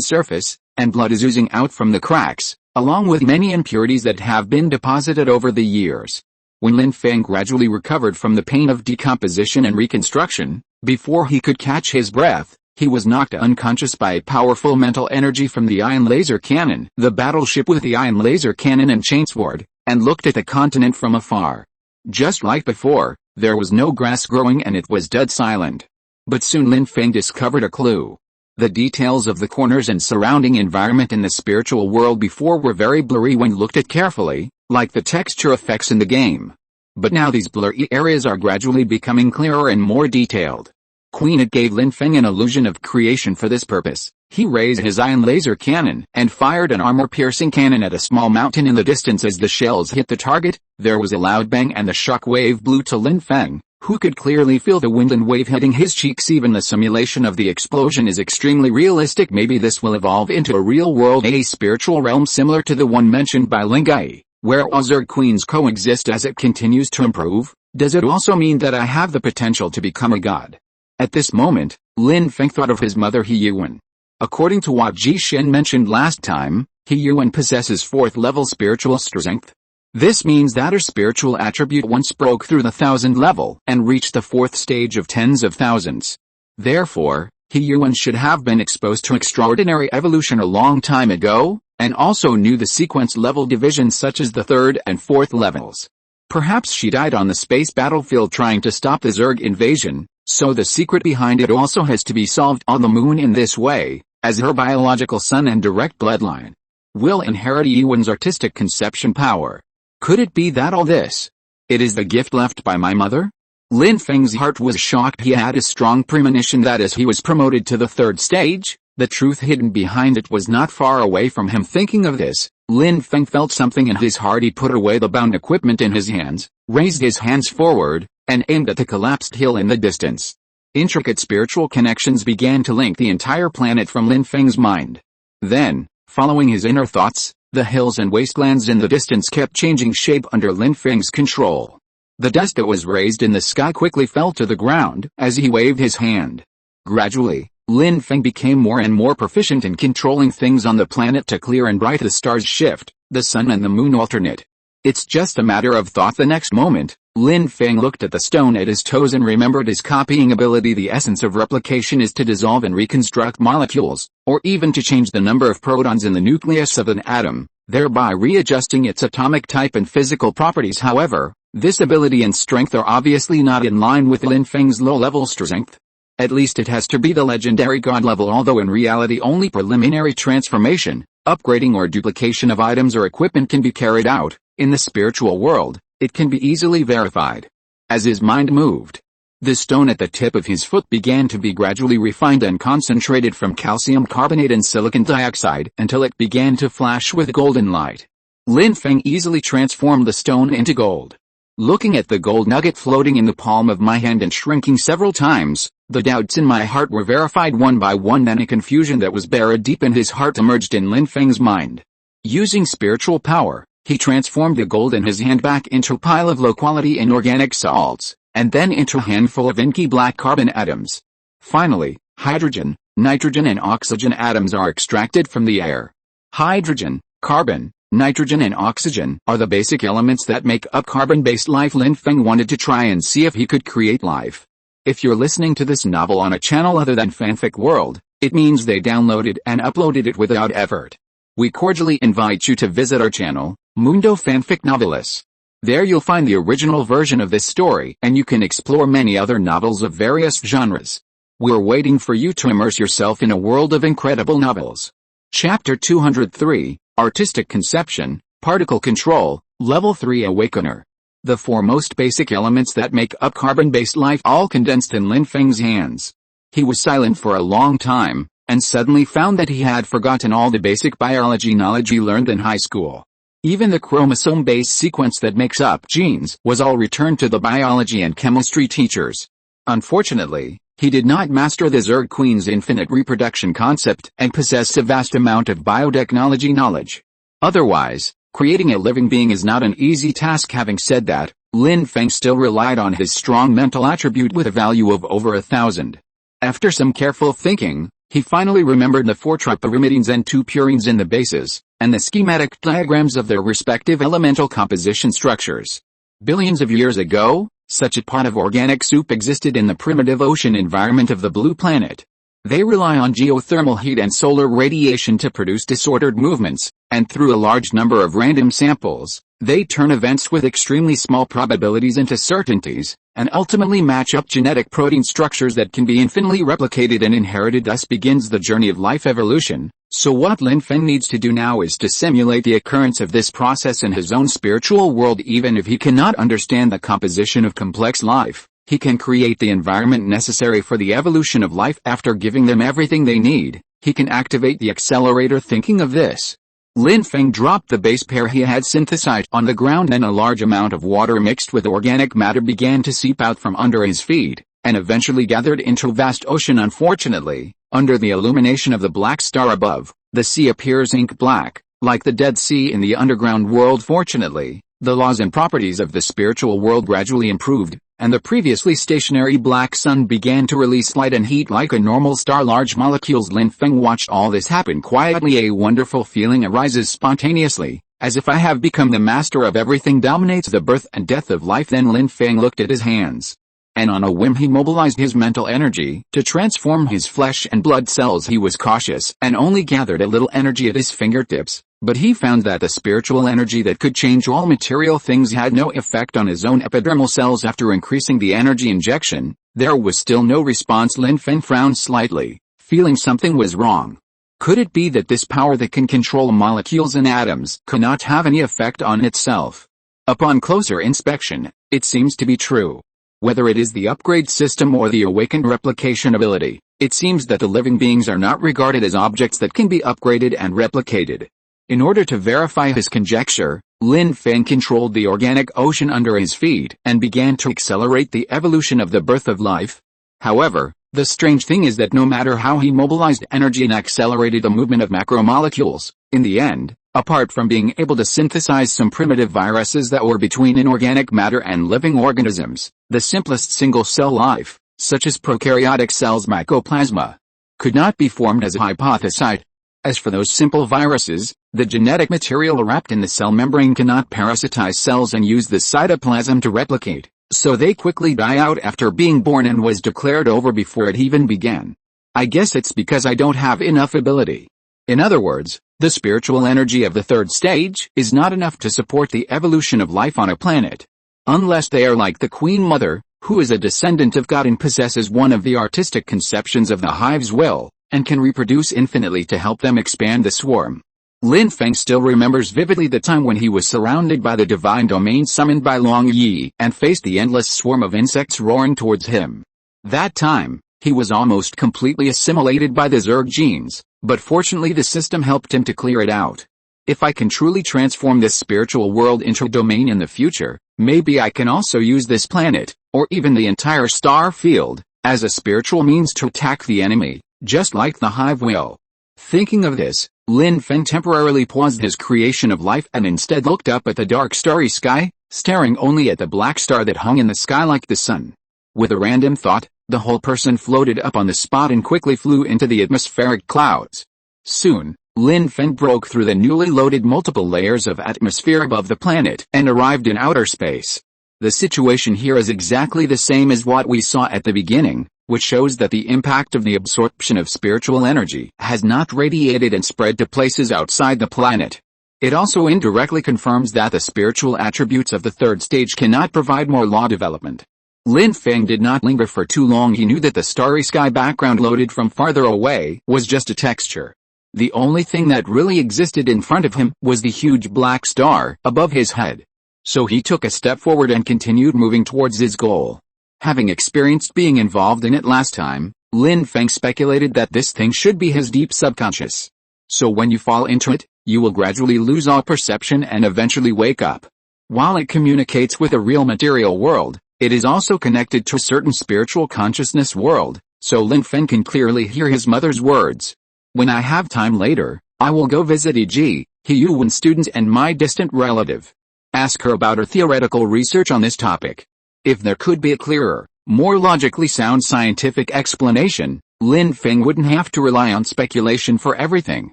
surface, and blood is oozing out from the cracks, along with many impurities that have been deposited over the years. When Lin Feng gradually recovered from the pain of decomposition and reconstruction, before he could catch his breath, he was knocked unconscious by a powerful mental energy from the ion laser cannon, the battleship with the ion laser cannon and chainsword, and looked at the continent from afar. Just like before, there was no grass growing and it was dead silent. But soon Lin Feng discovered a clue. The details of the corners and surrounding environment in the spiritual world before were very blurry when looked at carefully, like the texture effects in the game. But now these blurry areas are gradually becoming clearer and more detailed. It gave Lin Feng an illusion of creation for this purpose. He raised his ion laser cannon and fired an armor-piercing cannon at a small mountain in the distance. As the shells hit the target, there was a loud bang and the shock wave blew to Lin Feng, who could clearly feel the wind and wave hitting his cheeks. Even the simulation of the explosion is extremely realistic. Maybe this will evolve into a real-world spiritual realm similar to the one mentioned by Lingai, where all Zerg queens coexist. As it continues to improve, does it also mean that I have the potential to become a god? At this moment, Lin Feng thought of his mother He Yuan. According to what Ji Shen mentioned last time, He Yuan possesses 4th level spiritual strength. This means that her spiritual attribute once broke through the 1000 level and reached the 4th stage of tens of thousands. Therefore, He Yuan should have been exposed to extraordinary evolution a long time ago, and also knew the sequence level divisions such as the 3rd and 4th levels. Perhaps she died on the space battlefield trying to stop the Zerg invasion, so the secret behind it also has to be solved on the moon in this way, as her biological son and direct bloodline will inherit Yuan's artistic conception power. Could it be that all this, it is the gift left by my mother? Lin Feng's heart was shocked. He had a strong premonition that as he was promoted to the 3rd stage, the truth hidden behind it was not far away from him. Thinking of this, Lin Feng felt something in his heart. He put away the bound equipment in his hands, raised his hands forward, and aimed at the collapsed hill in the distance. Intricate spiritual connections began to link the entire planet from Lin Feng's mind. Then, following his inner thoughts, the hills and wastelands in the distance kept changing shape under Lin Feng's control. The dust that was raised in the sky quickly fell to the ground as he waved his hand. Gradually, Lin Feng became more and more proficient in controlling things on the planet. To clear and bright the stars shift, the sun and the moon alternate. It's just a matter of thought. The next moment, Lin Feng looked at the stone at his toes and remembered his copying ability. The essence of replication is to dissolve and reconstruct molecules, or even to change the number of protons in the nucleus of an atom, thereby readjusting its atomic type and physical properties. However, this ability and strength are obviously not in line with Lin Feng's low-level strength. At least it has to be the legendary god level, although in reality only preliminary transformation, upgrading or duplication of items or equipment can be carried out. In the spiritual world, it can be easily verified. As his mind moved, the stone at the tip of his foot began to be gradually refined and concentrated from calcium carbonate and silicon dioxide until it began to flash with golden light. Lin Feng easily transformed the stone into gold. Looking at the gold nugget floating in the palm of my hand and shrinking several times, the doubts in my heart were verified one by one. Then a confusion that was buried deep in his heart emerged in Lin Feng's mind. Using spiritual power, he transformed the gold in his hand back into a pile of low-quality inorganic salts, and then into a handful of inky black carbon atoms. Finally, hydrogen, nitrogen and oxygen atoms are extracted from the air. Hydrogen, carbon, nitrogen and oxygen are the basic elements that make up carbon-based life. Lin Feng wanted to try and see if he could create life. If you're listening to this novel on a channel other than Fanfic World, it means they downloaded and uploaded it without effort. We cordially invite you to visit our channel, Mundo Fanfic Novelis. There you'll find the original version of this story, and you can explore many other novels of various genres. We're waiting for you to immerse yourself in a world of incredible novels. Chapter 203, Artistic Conception, Particle Control, Level 3 Awakener. The 4 most basic elements that make up carbon-based life all condensed in Lin Feng's hands. He was silent for a long time, and suddenly found that he had forgotten all the basic biology knowledge he learned in high school. Even the chromosome-based sequence that makes up genes was all returned to the biology and chemistry teachers. Unfortunately, he did not master the Zerg Queen's infinite reproduction concept and possess a vast amount of biotechnology knowledge. Otherwise, Creating a living being is not an easy task. Having said that, Lin Feng still relied on his strong mental attribute with a value of over 1,000. After some careful thinking, he finally remembered the 4 tripyrimidines and 2 purines in the bases, and the schematic diagrams of their respective elemental composition structures. Billions of years ago, such a pot of organic soup existed in the primitive ocean environment of the blue planet. They rely on geothermal heat and solar radiation to produce disordered movements, and through a large number of random samples, they turn events with extremely small probabilities into certainties, and ultimately match up genetic protein structures that can be infinitely replicated and inherited. Thus begins the journey of life evolution. So what Lin Feng needs to do now is to simulate the occurrence of this process in his own spiritual world. Even if he cannot understand the composition of complex life, he can create the environment necessary for the evolution of life. After giving them everything they need, he can activate the accelerator. Thinking of this, Lin Feng dropped the base pair he had synthesized on the ground, and a large amount of water mixed with organic matter began to seep out from under his feet, and eventually gathered into a vast ocean. Unfortunately, under the illumination of the black star above, the sea appears ink black, like the Dead Sea in the underground world. Fortunately, the laws and properties of the spiritual world gradually improved, and the previously stationary black sun began to release light and heat like a normal star. Large molecules. Lin Feng watched all this happen quietly. A wonderful feeling arises spontaneously, as if I have become the master of everything. Dominates the birth and death of life. Then Lin Feng looked at his hands, and on a whim he mobilized his mental energy to transform his flesh and blood cells. He was cautious and only gathered a little energy at his fingertips, but he found that the spiritual energy that could change all material things had no effect on his own epidermal cells. After increasing the energy injection, there was still no response. Lin Feng frowned slightly, feeling something was wrong. Could it be that this power that can control molecules and atoms could not have any effect on itself? Upon closer inspection, it seems to be true. Whether it is the upgrade system or the awakened replication ability, it seems that the living beings are not regarded as objects that can be upgraded and replicated. In order to verify his conjecture, Lin Feng controlled the organic ocean under his feet and began to accelerate the evolution of the birth of life. However, the strange thing is that no matter how he mobilized energy and accelerated the movement of macromolecules, in the end, apart from being able to synthesize some primitive viruses that were between inorganic matter and living organisms, the simplest single-cell life, such as prokaryotic cells mycoplasma, could not be formed as hypothesized. As for those simple viruses, the genetic material wrapped in the cell membrane cannot parasitize cells and use the cytoplasm to replicate, so they quickly die out after being born and was declared over before it even began. I guess it's because I don't have enough ability. In other words, the spiritual energy of the third stage is not enough to support the evolution of life on a planet. Unless they are like the Queen Mother, who is a descendant of God and possesses one of the artistic conceptions of the hive's will, and can reproduce infinitely to help them expand the swarm. Lin Feng still remembers vividly the time when he was surrounded by the divine domain summoned by Long Yi and faced the endless swarm of insects roaring towards him. That time, he was almost completely assimilated by the Zerg genes, but fortunately the system helped him to clear it out. If I can truly transform this spiritual world into a domain in the future, maybe I can also use this planet, or even the entire star field, as a spiritual means to attack the enemy, just like the hive will. Thinking of this, Lin Feng temporarily paused his creation of life and instead looked up at the dark starry sky, staring only at the black star that hung in the sky like the sun. With a random thought, the whole person floated up on the spot and quickly flew into the atmospheric clouds. Soon, Lin Feng broke through the newly loaded multiple layers of atmosphere above the planet and arrived in outer space. The situation here is exactly the same as what we saw at the beginning, which shows that the impact of the absorption of spiritual energy has not radiated and spread to places outside the planet. It also indirectly confirms that the spiritual attributes of the third stage cannot provide more law development. Lin Feng did not linger for too long. He knew that the starry sky background loaded from farther away was just a texture. The only thing that really existed in front of him was the huge black star above his head. So he took a step forward and continued moving towards his goal. Having experienced being involved in it last time, Lin Feng speculated that this thing should be his deep subconscious. So when you fall into it, you will gradually lose all perception and eventually wake up. While it communicates with a real material world, it is also connected to a certain spiritual consciousness world, so Lin Feng can clearly hear his mother's words. When I have time later, I will go visit E.G., He Yuan student and my distant relative. Ask her about her theoretical research on this topic. If there could be a clearer, more logically sound scientific explanation, Lin Feng wouldn't have to rely on speculation for everything.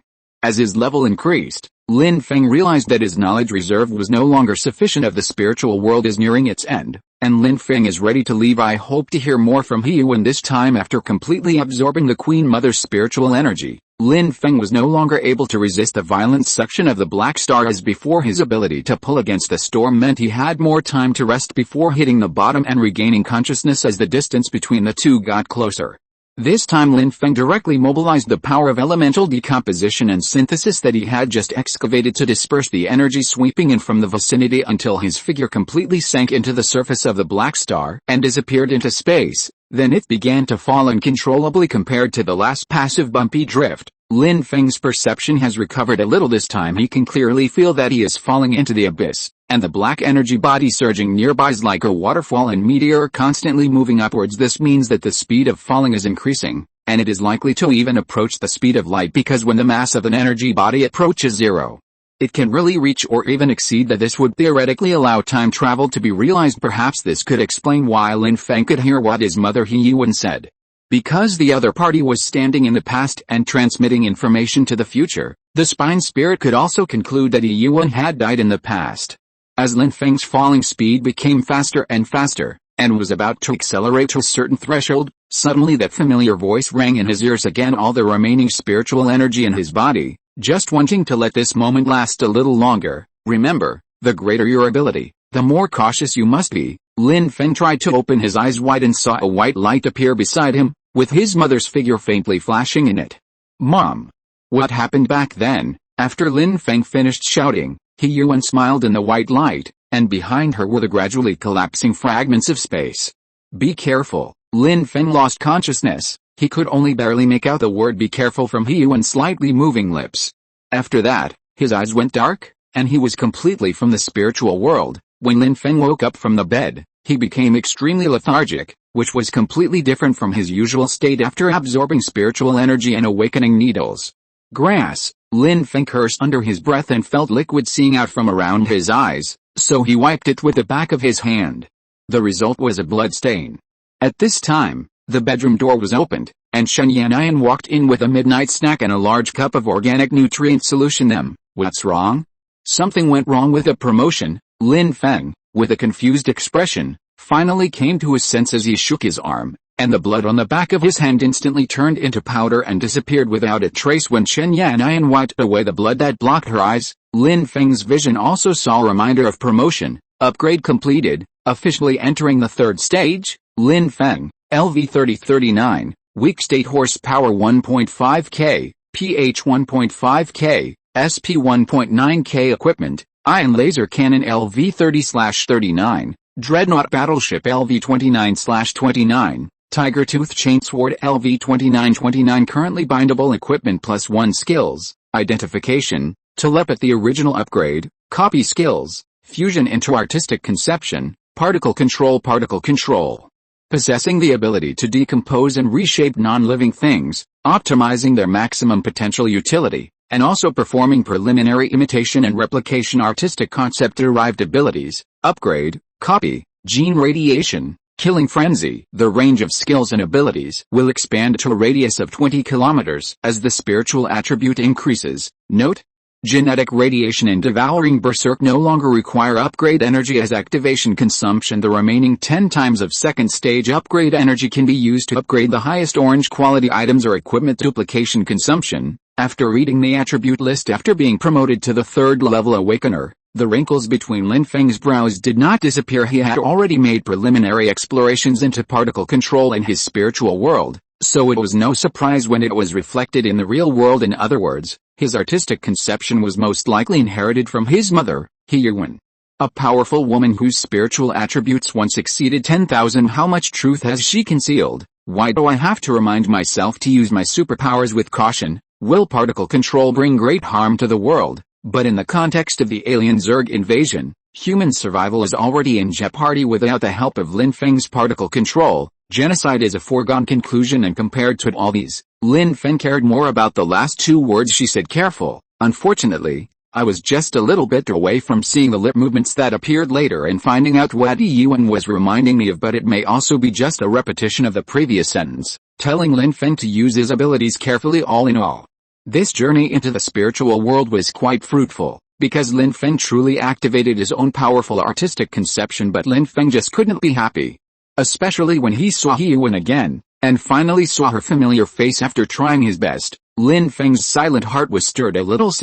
As his level increased, Lin Feng realized that his knowledge reserve was no longer sufficient of the spiritual world is nearing its end, and Lin Feng is ready to leave. I hope to hear more from He Yuan this time. After completely absorbing the Queen Mother's spiritual energy, Lin Feng was no longer able to resist the violent suction of the black star as before. His ability to pull against the storm meant he had more time to rest before hitting the bottom and regaining consciousness as the distance between the two got closer. This time Lin Feng directly mobilized the power of elemental decomposition and synthesis that he had just excavated to disperse the energy sweeping in from the vicinity until his figure completely sank into the surface of the black star and disappeared into space. Then it began to fall uncontrollably. Compared to the last passive bumpy drift, Lin Feng's perception has recovered a little. This time he can clearly feel that he is falling into the abyss, and the black energy body surging nearby is like a waterfall and meteor constantly moving upwards. This means that the speed of falling is increasing, and it is likely to even approach the speed of light, because when the mass of an energy body approaches zero, it can really reach or even exceed that. This would theoretically allow time travel to be realized. Perhaps this could explain why Lin Feng could hear what his mother He Yuan said. Because the other party was standing in the past and transmitting information to the future, the spine spirit could also conclude that He Yuan had died in the past. As Lin Feng's falling speed became faster and faster, and was about to accelerate to a certain threshold, suddenly that familiar voice rang in his ears again. All the remaining spiritual energy in his body, just wanting to let this moment last a little longer. Remember, the greater your ability, the more cautious you must be. Lin Feng tried to open his eyes wide and saw a white light appear beside him, with his mother's figure faintly flashing in it. Mom! What happened back then? After Lin Feng finished shouting, He Yuan smiled in the white light, and behind her were the gradually collapsing fragments of space. Be careful. Lin Feng lost consciousness. He could only barely make out the word be careful from He Yuan's slightly moving lips. After that, his eyes went dark, and he was completely from the spiritual world. When Lin Feng woke up from the bed, he became extremely lethargic, which was completely different from his usual state after absorbing spiritual energy and awakening needles. Grass! Lin Feng cursed under his breath and felt liquid seeping out from around his eyes, so he wiped it with the back of his hand. The result was a blood stain. At this time, the bedroom door was opened, and Shen Yanyan walked in with a midnight snack and a large cup of organic nutrient solution. What's wrong? Something went wrong with the promotion. Lin Feng, with a confused expression, finally came to his senses. He shook his arm, and the blood on the back of his hand instantly turned into powder and disappeared without a trace. When Shen Yanyan wiped away the blood that blocked her eyes, Lin Feng's vision also saw a reminder of promotion. Upgrade completed, officially entering the third stage. Lin Feng, LV 3039, weak state horsepower 1.5K, pH 1.5K, SP 1.9K equipment, ion laser cannon LV 30/39, dreadnought battleship LV 29/29, tiger tooth chainsword LV 2929. Currently bindable equipment +1 skills, identification, telepathy. Original upgrade, copy skills, fusion into artistic conception, particle control. Possessing the ability to decompose and reshape non-living things, optimizing their maximum potential utility, and also performing preliminary imitation and replication. Artistic concept-derived abilities, upgrade, copy, gene radiation, killing frenzy. The range of skills and abilities will expand to a radius of 20 kilometers as the spiritual attribute increases. Note: genetic radiation and devouring berserk no longer require upgrade energy as activation consumption. The remaining 10 times of second stage upgrade energy can be used to upgrade the highest orange quality items or equipment. Duplication consumption. After reading the attribute list after being promoted to the third level awakener, the wrinkles between Lin Feng's brows did not disappear. He had already made preliminary explorations into particle control in his spiritual world, so it was no surprise when it was reflected in the real world. In other words, his artistic conception was most likely inherited from his mother, He Yuan. A powerful woman whose spiritual attributes once exceeded 10,000. How much truth has she concealed? Why do I have to remind myself to use my superpowers with caution? Will particle control bring great harm to the world? But in the context of the alien Zerg invasion, human survival is already in jeopardy without the help of Lin Feng's particle control. Genocide is a foregone conclusion, and compared to all these, Lin Feng cared more about the last two words she said. Careful. Unfortunately, I was just a little bit away from seeing the lip movements that appeared later and finding out what Yuan was reminding me of, but it may also be just a repetition of the previous sentence, telling Lin Feng to use his abilities carefully. All in all, this journey into the spiritual world was quite fruitful, because Lin Feng truly activated his own powerful artistic conception, but Lin Feng just couldn't be happy. Especially when he saw Yuan again, and finally saw her familiar face after trying his best. Lin Feng's silent heart was stirred a little.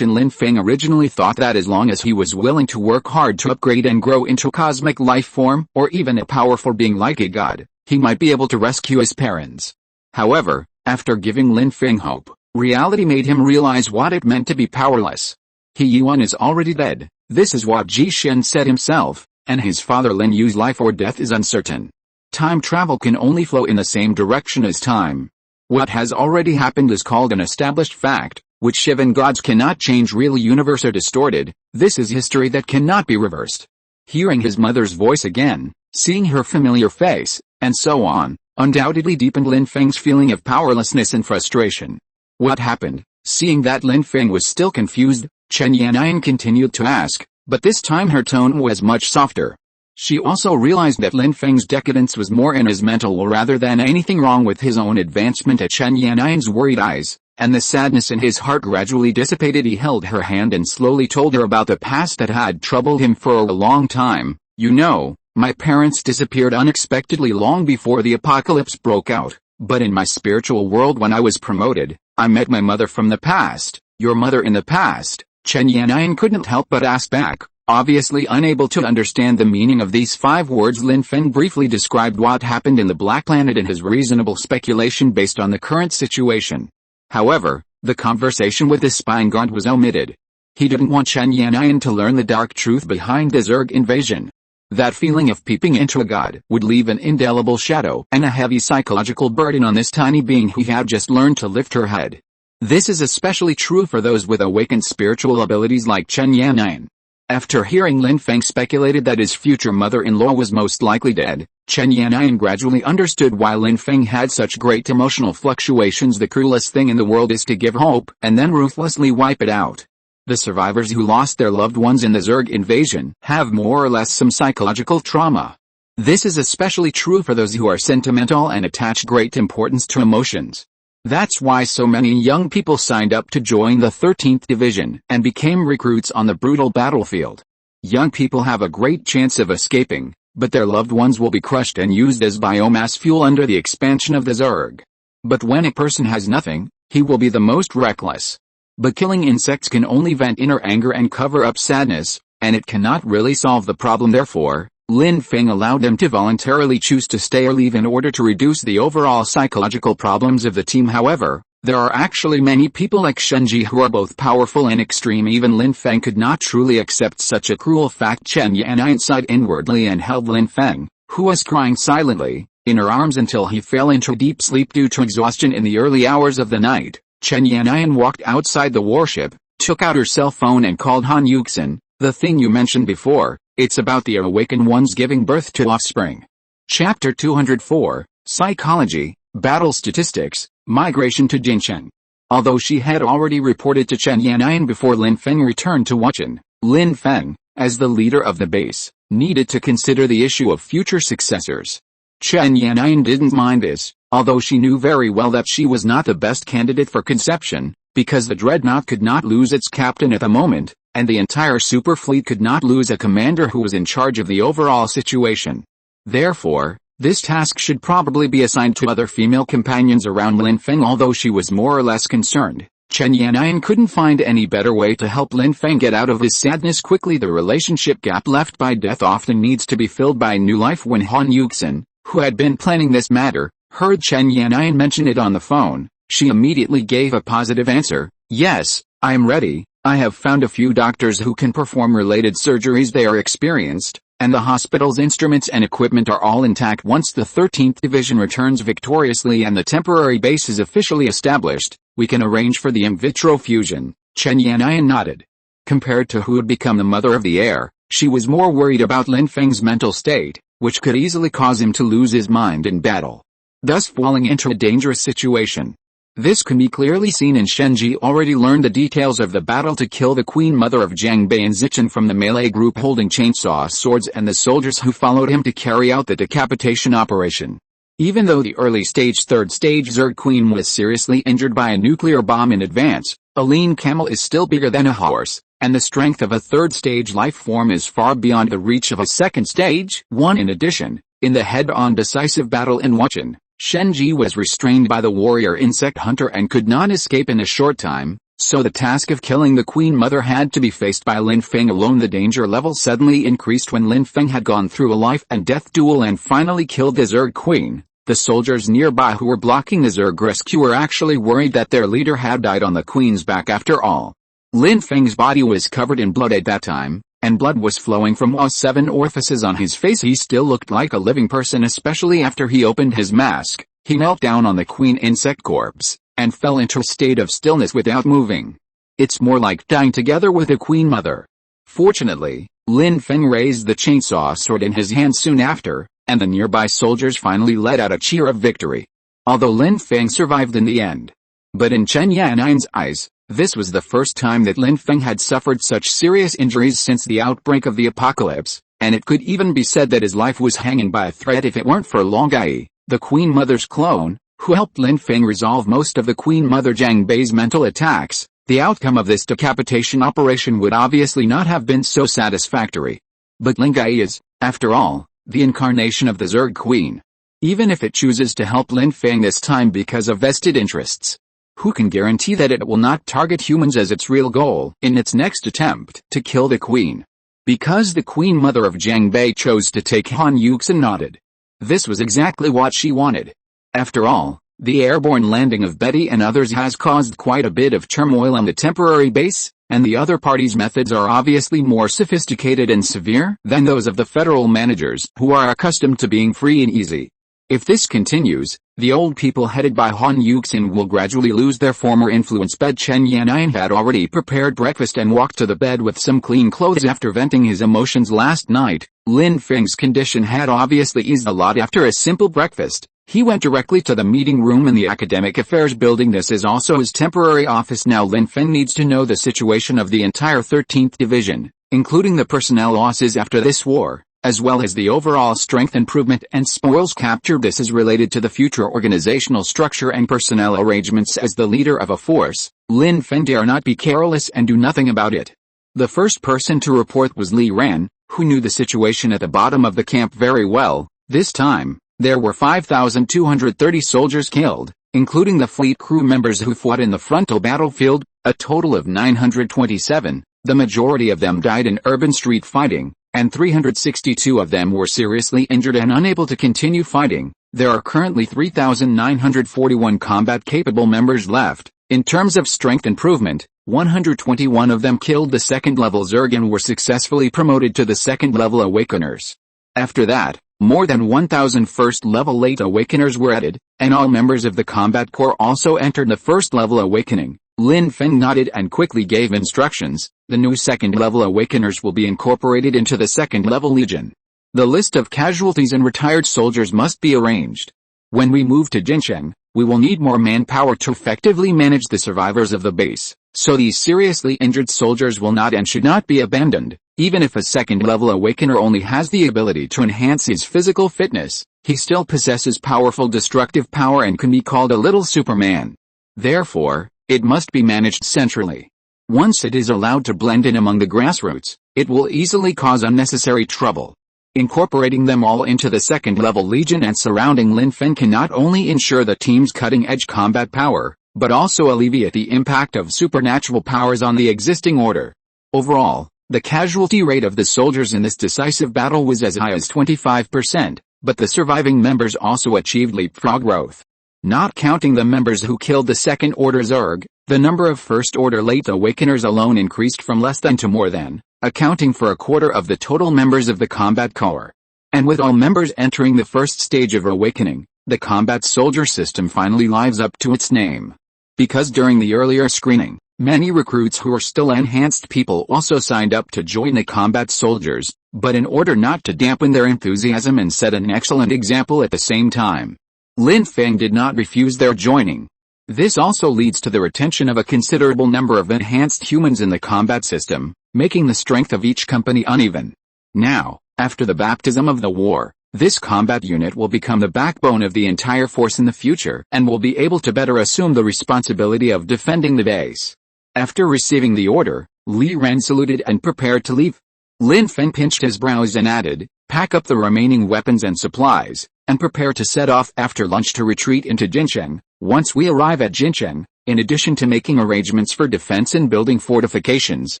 Lin Feng originally thought that as long as he was willing to work hard to upgrade and grow into a cosmic life form, or even a powerful being like a god, he might be able to rescue his parents. However, after giving Lin Feng hope, reality made him realize what it meant to be powerless. Yuan is already dead, this is what Ji Shen said himself, and his father Lin Yu's life or death is uncertain. Time travel can only flow in the same direction as time. What has already happened is called an established fact, which Shivan gods cannot change. Real universe are distorted, this is history that cannot be reversed. Hearing his mother's voice again, seeing her familiar face, and so on, undoubtedly deepened Lin Feng's feeling of powerlessness and frustration. What happened? Seeing that Lin Feng was still confused, Chen Yannian continued to ask, but this time her tone was much softer. She also realized that Lin Feng's decadence was more in his mental rather than anything wrong with his own advancement. At Chen Yannian's worried eyes, and the sadness in his heart gradually dissipated, he held her hand and slowly told her about the past that had troubled him for a long time. You know, my parents disappeared unexpectedly long before the apocalypse broke out, but in my spiritual world when I was promoted, I met my mother from the past, your mother in the past. Chen Yannian couldn't help but ask back. Obviously unable to understand the meaning of these 5 words, Lin Feng briefly described what happened in the Black Planet and his reasonable speculation based on the current situation. However, the conversation with the spying god was omitted. He didn't want Chen Yannian to learn the dark truth behind the Zerg invasion. That feeling of peeping into a god would leave an indelible shadow and a heavy psychological burden on this tiny being who had just learned to lift her head. This is especially true for those with awakened spiritual abilities like Chen Yannian. After hearing Lin Feng speculated that his future mother-in-law was most likely dead, Chen Yannian gradually understood why Lin Feng had such great emotional fluctuations. The cruelest thing in the world is to give hope and then ruthlessly wipe it out. The survivors who lost their loved ones in the Zerg invasion have more or less some psychological trauma. This is especially true for those who are sentimental and attach great importance to emotions. That's why so many young people signed up to join the 13th Division and became recruits on the brutal battlefield. Young people have a great chance of escaping, but their loved ones will be crushed and used as biomass fuel under the expansion of the Zerg. But when a person has nothing, he will be the most reckless. But killing insects can only vent inner anger and cover up sadness, and it cannot really solve the problem. Therefore, Lin Feng allowed them to voluntarily choose to stay or leave in order to reduce the overall psychological problems of the team. However, there are actually many people like Shenji who are both powerful and extreme. Even Lin Feng could not truly accept such a cruel fact. Chen Yannian sighed inwardly and held Lin Feng, who was crying silently, in her arms until he fell into deep sleep due to exhaustion in the early hours of the night. Chen Yannian walked outside the warship, took out her cell phone and called Han Yuxin. The thing you mentioned before, it's about the awakened ones giving birth to offspring. Chapter 204, Psychology, Battle Statistics, Migration to Jincheng. Although she had already reported to Chen Yannian before Lin Feng returned to Wuchen, Lin Feng, as the leader of the base, needed to consider the issue of future successors. Chen Yannian didn't mind this, although she knew very well that she was not the best candidate for conception, because the dreadnought could not lose its captain at the moment, and the entire super fleet could not lose a commander who was in charge of the overall situation. Therefore, this task should probably be assigned to other female companions around Lin Feng. Although she was more or less concerned, Chen Yannian couldn't find any better way to help Lin Feng get out of his sadness quickly. The relationship gap left by death often needs to be filled by new life. When Han Yuxin, who had been planning this matter, heard Chen Yannian mention it on the phone, she immediately gave a positive answer. Yes, I am ready. I have found a few doctors who can perform related surgeries. They are experienced, and the hospital's instruments and equipment are all intact. Once the 13th Division returns victoriously and the temporary base is officially established, we can arrange for the in vitro fusion. Chen Yannian nodded. Compared to who had become the mother of the heir, she was more worried about Lin Feng's mental state, which could easily cause him to lose his mind in battle, thus falling into a dangerous situation. This can be clearly seen in Shenji already learned the details of the battle to kill the Queen Mother of Jiang Bei and Zichen from the melee group holding chainsaw swords and the soldiers who followed him to carry out the decapitation operation. Even though the early stage third stage Zerg Queen was seriously injured by a nuclear bomb in advance, a lean camel is still bigger than a horse, and the strength of a third stage life form is far beyond the reach of a second stage one. In addition, in the head-on decisive battle in Wuchen, Shenji was restrained by the warrior insect hunter and could not escape in a short time, so the task of killing the Queen Mother had to be faced by Lin Feng alone. The danger level suddenly increased when Lin Feng had gone through a life and death duel and finally killed the Zerg Queen. The soldiers nearby who were blocking the Zerg rescue were actually worried that their leader had died on the Queen's back after all. Lin Feng's body was covered in blood at that time, and blood was flowing from all 7 orifices on his face. He still looked like a living person, especially after he opened his mask. He knelt down on the Queen insect corpse, and fell into a state of stillness without moving. It's more like dying together with the Queen Mother. Fortunately, Lin Feng raised the chainsaw sword in his hand soon after, and the nearby soldiers finally let out a cheer of victory. Although Lin Feng survived in the end. But in Chen Yan'an's eyes, this was the first time that Lin Feng had suffered such serious injuries since the outbreak of the apocalypse, and it could even be said that his life was hanging by a thread if it weren't for Longai, the Queen Mother's clone, who helped Lin Feng resolve most of the Queen Mother Jiang Bei's mental attacks. The outcome of this decapitation operation would obviously not have been so satisfactory. But Longai is, after all, the incarnation of the Zerg Queen. Even if it chooses to help Lin Feng this time because of vested interests, who can guarantee that it will not target humans as its real goal in its next attempt to kill the Queen? Because the Queen Mother of Jiang Bei chose to take Han Yuxin nodded. This was exactly what she wanted. After all, the airborne landing of Betty and others has caused quite a bit of turmoil on the temporary base, and the other party's methods are obviously more sophisticated and severe than those of the federal managers who are accustomed to being free and easy. If this continues, the old people headed by Han Yuxin will gradually lose their former influence. Chen Yan'an had already prepared breakfast and walked to the bed with some clean clothes after venting his emotions last night. Lin Feng's condition had obviously eased a lot after a simple breakfast. He went directly to the meeting room in the Academic Affairs building. This is also his temporary office now. Lin Feng needs to know the situation of the entire 13th Division, including the personnel losses after this war, as well as the overall strength improvement and spoils captured. This is related to the future organizational structure and personnel arrangements. As the leader of a force, Lin Feng dare not be careless and do nothing about it. The first person to report was Li Ran, who knew the situation at the bottom of the camp very well. This time, there were 5,230 soldiers killed, including the fleet crew members who fought in the frontal battlefield, a total of 927, the majority of them died in urban street fighting, and 362 of them were seriously injured and unable to continue fighting. There are currently 3,941 combat-capable members left. In terms of strength improvement, 121 of them killed the second-level Zerg and were successfully promoted to the second-level Awakeners. After that, more than 1,000 first-level Late Awakeners were added, and all members of the Combat Corps also entered the first-level Awakening. Lin Feng nodded and quickly gave instructions. The new second-level Awakeners will be incorporated into the second-level Legion. The list of casualties and retired soldiers must be arranged. When we move to Jincheng, we will need more manpower to effectively manage the survivors of the base, so these seriously injured soldiers will not and should not be abandoned. Even if a second-level Awakener only has the ability to enhance his physical fitness, he still possesses powerful destructive power and can be called a little Superman. Therefore, it must be managed centrally. Once it is allowed to blend in among the grassroots, it will easily cause unnecessary trouble. Incorporating them all into the second-level Legion and surrounding Lin Feng can not only ensure the team's cutting-edge combat power, but also alleviate the impact of supernatural powers on the existing order. Overall, the casualty rate of the soldiers in this decisive battle was as high as 25%, but the surviving members also achieved leapfrog growth. Not counting the members who killed the second-order Zerg, the number of first-order Late Awakeners alone increased from less than to more than, accounting for a quarter of the total members of the Combat Corps. And with all members entering the first stage of awakening, the combat soldier system finally lives up to its name. Because during the earlier screening, many recruits who were still enhanced people also signed up to join the combat soldiers, but in order not to dampen their enthusiasm and set an excellent example at the same time, Lin Feng did not refuse their joining. This also leads to the retention of a considerable number of enhanced humans in the combat system, making the strength of each company uneven. Now, after the baptism of the war, this combat unit will become the backbone of the entire force in the future and will be able to better assume the responsibility of defending the base. After receiving the order, Li Ren saluted and prepared to leave. Lin Feng pinched his brows and added, "Pack up the remaining weapons and supplies, and prepare to set off after lunch to retreat into Jincheng. Once we arrive at Jincheng, in addition to making arrangements for defense and building fortifications,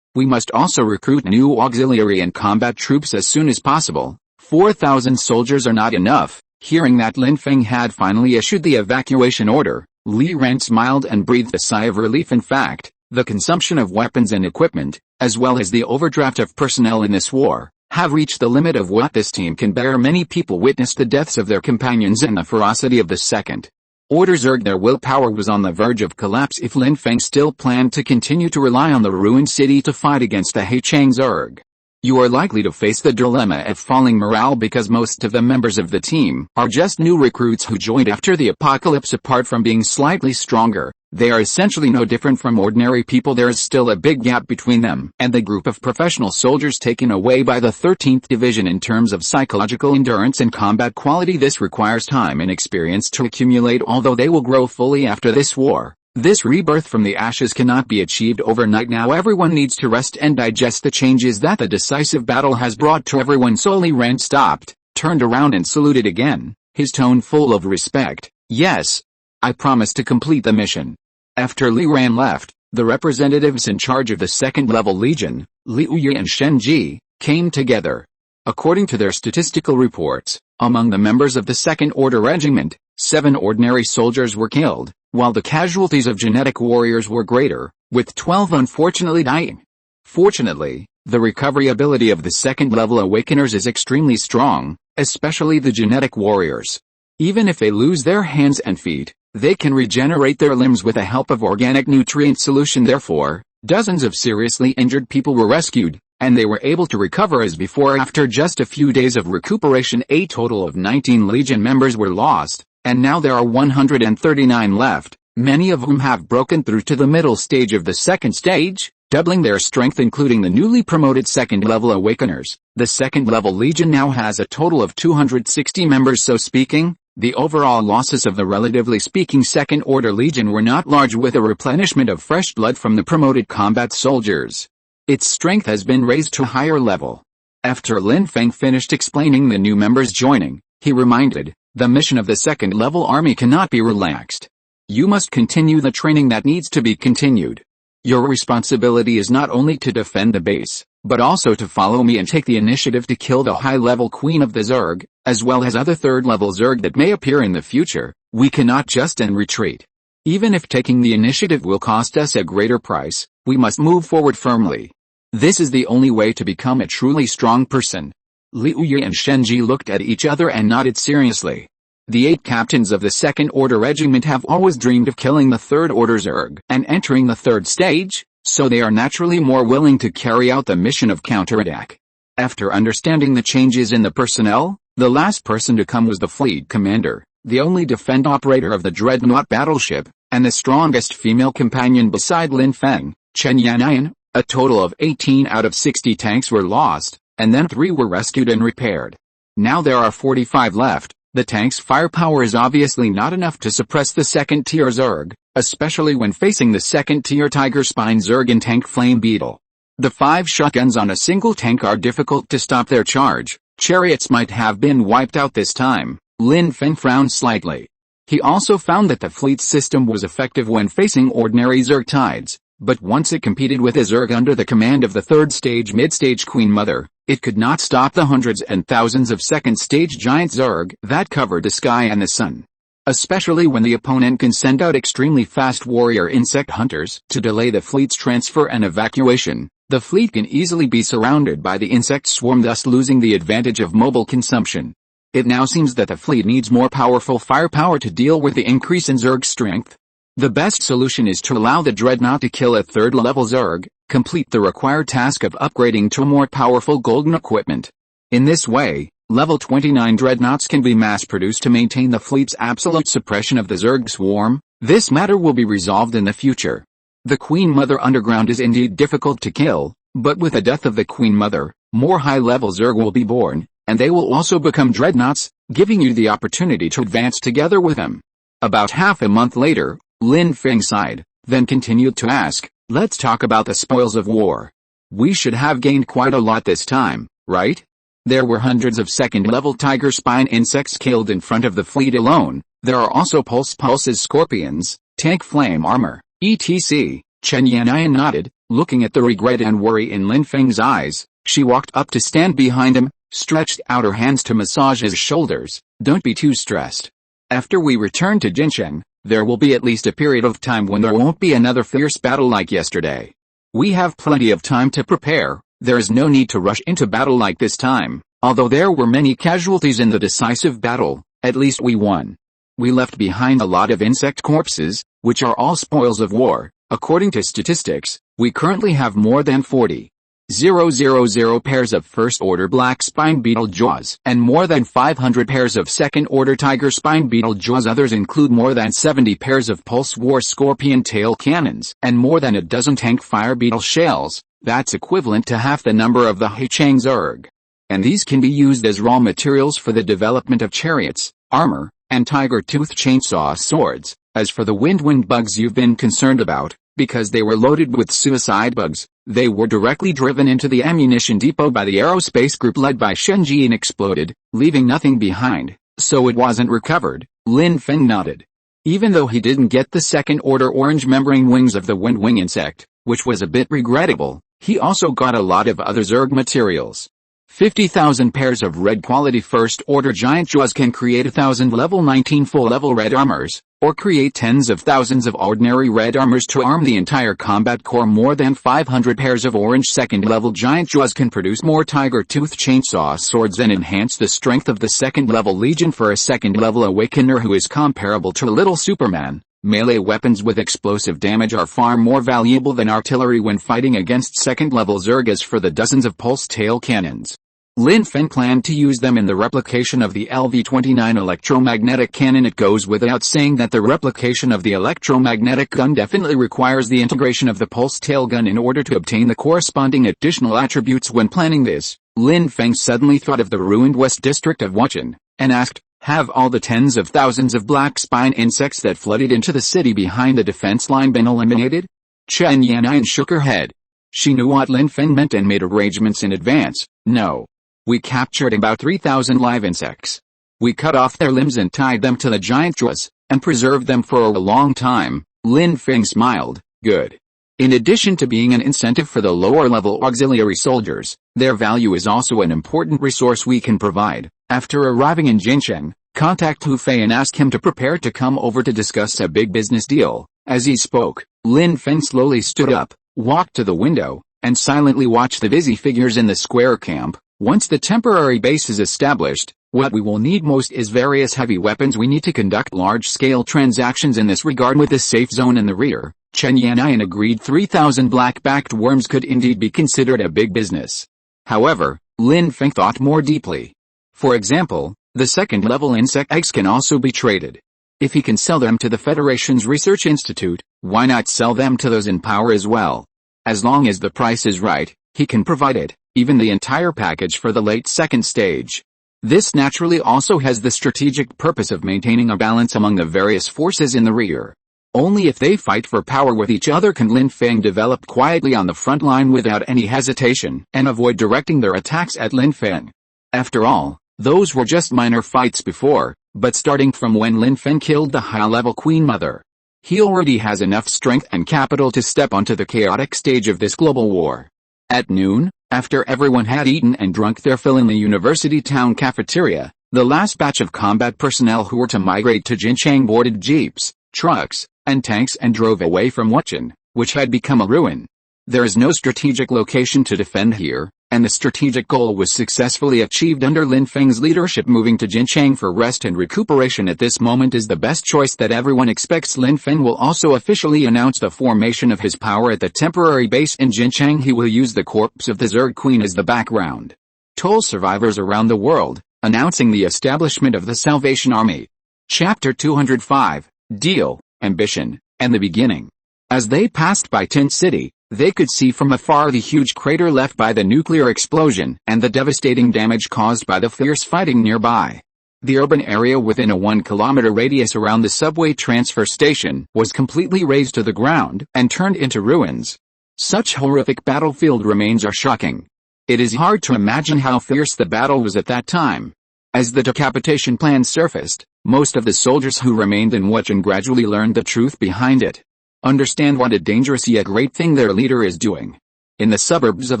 we must also recruit new auxiliary and combat troops as soon as possible. 4,000 soldiers are not enough." Hearing that Lin Feng had finally issued the evacuation order, Li Ren smiled and breathed a sigh of relief. In fact, the consumption of weapons and equipment, as well as the overdraft of personnel in this war, have reached the limit of what this team can bear. Many people witnessed the deaths of their companions and the ferocity of the Second Order Zerg. Their willpower was on the verge of collapse if Lin Feng still planned to continue to rely on the ruined city to fight against the Heichang Zerg. You are likely to face the dilemma of falling morale because most of the members of the team are just new recruits who joined after the apocalypse. Apart from being slightly stronger, they are essentially no different from ordinary people. There is still a big gap between them and the group of professional soldiers taken away by the 13th Division in terms of psychological endurance and combat quality. This requires time and experience to accumulate, although they will grow fully after this war. This rebirth from the ashes cannot be achieved overnight. Now everyone needs to rest and digest the changes that the decisive battle has brought to everyone. So Li Ren stopped, turned around and saluted again, his tone full of respect. "Yes. I promise to complete the mission." After Li Ren left, the representatives in charge of the second-level legion, Liu Yi and Shen Ji, came together. According to their statistical reports, among the members of the Second Order Regiment, 7 ordinary soldiers were killed, while the casualties of genetic warriors were greater, with 12 unfortunately dying. Fortunately, the recovery ability of the second-level awakeners is extremely strong, especially the genetic warriors. Even if they lose their hands and feet, they can regenerate their limbs with the help of organic nutrient solution. Therefore, dozens of seriously injured people were rescued, and they were able to recover as before. After just a few days of recuperation, a total of 19 Legion members were lost, and now there are 139 left, many of whom have broken through to the middle stage of the second stage, doubling their strength, including the newly promoted second-level awakeners. The second-level Legion now has a total of 260 members. So speaking, the overall losses of the relatively speaking Second-Order Legion were not large, with a replenishment of fresh blood from the promoted combat soldiers. Its strength has been raised to a higher level. After Lin Feng finished explaining the new members joining, he reminded, "The mission of the second-level army cannot be relaxed. You must continue the training that needs to be continued. Your responsibility is not only to defend the base, but also to follow me and take the initiative to kill the high-level queen of the Zerg, as well as other third-level Zerg that may appear in the future. We cannot just retreat. Even if taking the initiative will cost us a greater price, we must move forward firmly. This is the only way to become a truly strong person." Liu Yi and Shen Ji looked at each other and nodded seriously. The 8 captains of the Second Order Regiment have always dreamed of killing the Third Order Zerg and entering the third stage, so they are naturally more willing to carry out the mission of counterattack. After understanding the changes in the personnel, the last person to come was the fleet commander, the only defend operator of the Dreadnought battleship, and the strongest female companion beside Lin Feng, Chen Yanyan. A total of 18 out of 60 tanks were lost, and then 3 were rescued and repaired. Now there are 45 left. The tank's firepower is obviously not enough to suppress the second-tier Zerg, especially when facing the second-tier Tiger Spine Zerg and Tank Flame Beetle. The 5 shotguns on a single tank are difficult to stop their charge. Chariots might have been wiped out this time. Lin Feng frowned slightly. He also found that the fleet system was effective when facing ordinary Zerg tides, but once it competed with a Zerg under the command of the third-stage mid-stage Queen Mother, it could not stop the hundreds and thousands of second-stage giant Zerg that covered the sky and the sun. Especially when the opponent can send out extremely fast warrior insect hunters to delay the fleet's transfer and evacuation, the fleet can easily be surrounded by the insect swarm, thus losing the advantage of mobile consumption. It now seems that the fleet needs more powerful firepower to deal with the increase in Zerg strength. The best solution is to allow the Dreadnought to kill a third-level Zerg, complete the required task of upgrading to more powerful golden equipment. In this way, level 29 Dreadnoughts can be mass-produced to maintain the fleet's absolute suppression of the Zerg swarm, This matter will be resolved in the future. The Queen Mother underground is indeed difficult to kill, but with the death of the Queen Mother, more high-level Zerg will be born, and they will also become dreadnoughts, giving you the opportunity to advance together with them. About half a month later, Lin Feng sighed, then continued to ask, let's talk about the spoils of war. We should have gained quite a lot this time, right? There were hundreds of second-level tiger spine insects killed in front of the fleet alone. There are also pulses scorpions, tank flame armor, etc. Chen Yannian nodded, looking at the regret and worry in Lin Feng's eyes. She walked up to stand behind him, stretched out her hands to massage his shoulders. Don't be too stressed. After we return to Jincheng, there will be at least a period of time when there won't be another fierce battle like yesterday. We have plenty of time to prepare. There is no need to rush into battle like this time. Although there were many casualties in the decisive battle, at least we won. We left behind a lot of insect corpses, which are all spoils of war. According to statistics, we currently have more than 40,000 pairs of first-order black spine beetle jaws, and more than 500 pairs of second-order tiger spine beetle jaws. Others include more than 70 pairs of pulse war scorpion tail cannons, and more than a dozen tank fire beetle shells. That's equivalent to half the number of the Heichang Zerg. And these can be used as raw materials for the development of chariots, armor, and tiger-tooth chainsaw swords. As for the wind bugs you've been concerned about, because they were loaded with suicide bugs, they were directly driven into the ammunition depot by the aerospace group led by Shenji and exploded, leaving nothing behind, so it wasn't recovered. Lin Feng nodded. Even though he didn't get the second-order orange membrane wings of the wing insect, which was a bit regrettable, he also got a lot of other Zerg materials. 50,000 pairs of red quality first-order giant jaws can create 1,000 level 19 full-level red armors, or create tens of thousands of ordinary red armors to arm the entire combat corps. More than 500 pairs of orange second-level giant jaws can produce more tiger-tooth chainsaw swords and enhance the strength of the second-level legion for a second-level awakener who is comparable to a little Superman. Melee weapons with explosive damage are far more valuable than artillery when fighting against second-level Zerg. As for the dozens of pulse tail cannons, Lin Feng planned to use them in the replication of the LV-29 electromagnetic cannon. It goes without saying that the replication of the electromagnetic gun definitely requires the integration of the pulse tail gun in order to obtain the corresponding additional attributes. When planning this, Lin Feng suddenly thought of the ruined west district of Wuchen, and asked, have all the tens of thousands of black spine insects that flooded into the city behind the defense line been eliminated? Chen Yannian shook her head. She knew what Lin Feng meant and made arrangements in advance. No. We captured about 3,000 live insects. We cut off their limbs and tied them to the giant jaws, and preserved them for a long time. Lin Feng smiled. Good. In addition to being an incentive for the lower-level auxiliary soldiers, their value is also an important resource we can provide. After arriving in Jincheng, contact Hu Fei and ask him to prepare to come over to discuss a big business deal. As he spoke, Lin Feng slowly stood up, walked to the window, and silently watched the busy figures in the square camp. Once the temporary base is established, what we will need most is various heavy weapons. We need to conduct large-scale transactions in this regard with the safe zone in the rear. Chen Yannian agreed 3,000 black-backed worms could indeed be considered a big business. However, Lin Feng thought more deeply. For example, the second-level insect eggs can also be traded. If he can sell them to the Federation's Research Institute, why not sell them to those in power as well? As long as the price is right, he can provide it, even the entire package for the late second stage. This naturally also has the strategic purpose of maintaining a balance among the various forces in the rear. Only if they fight for power with each other can Lin Feng develop quietly on the front line without any hesitation and avoid directing their attacks at Lin Feng. After all, those were just minor fights before, but starting from when Lin Feng killed the high-level Queen Mother, he already has enough strength and capital to step onto the chaotic stage of this global war. At noon, after everyone had eaten and drunk their fill in the university town cafeteria, the last batch of combat personnel who were to migrate to Jincheng boarded jeeps, trucks, and tanks and drove away from Wuchen, which had become a ruin. There is no strategic location to defend here, and the strategic goal was successfully achieved under Lin Feng's leadership. Moving to Jincheng for rest and recuperation at this moment is the best choice that everyone expects. Lin Feng will also officially announce the formation of his power at the temporary base in Jincheng. He will use the corpse of the Zerg Queen as the background. Toll survivors around the world, announcing the establishment of the Salvation Army. Chapter 205, Deal. ambition, and the beginning. As they passed by Tin City, they could see from afar the huge crater left by the nuclear explosion and the devastating damage caused by the fierce fighting nearby. The urban area within a 1-kilometer radius around the subway transfer station was completely razed to the ground and turned into ruins. Such horrific battlefield remains are shocking. It is hard to imagine how fierce the battle was at that time. As the decapitation plan surfaced, most of the soldiers who remained in Wuchen gradually learned the truth behind it. Understand what a dangerous yet great thing their leader is doing. In the suburbs of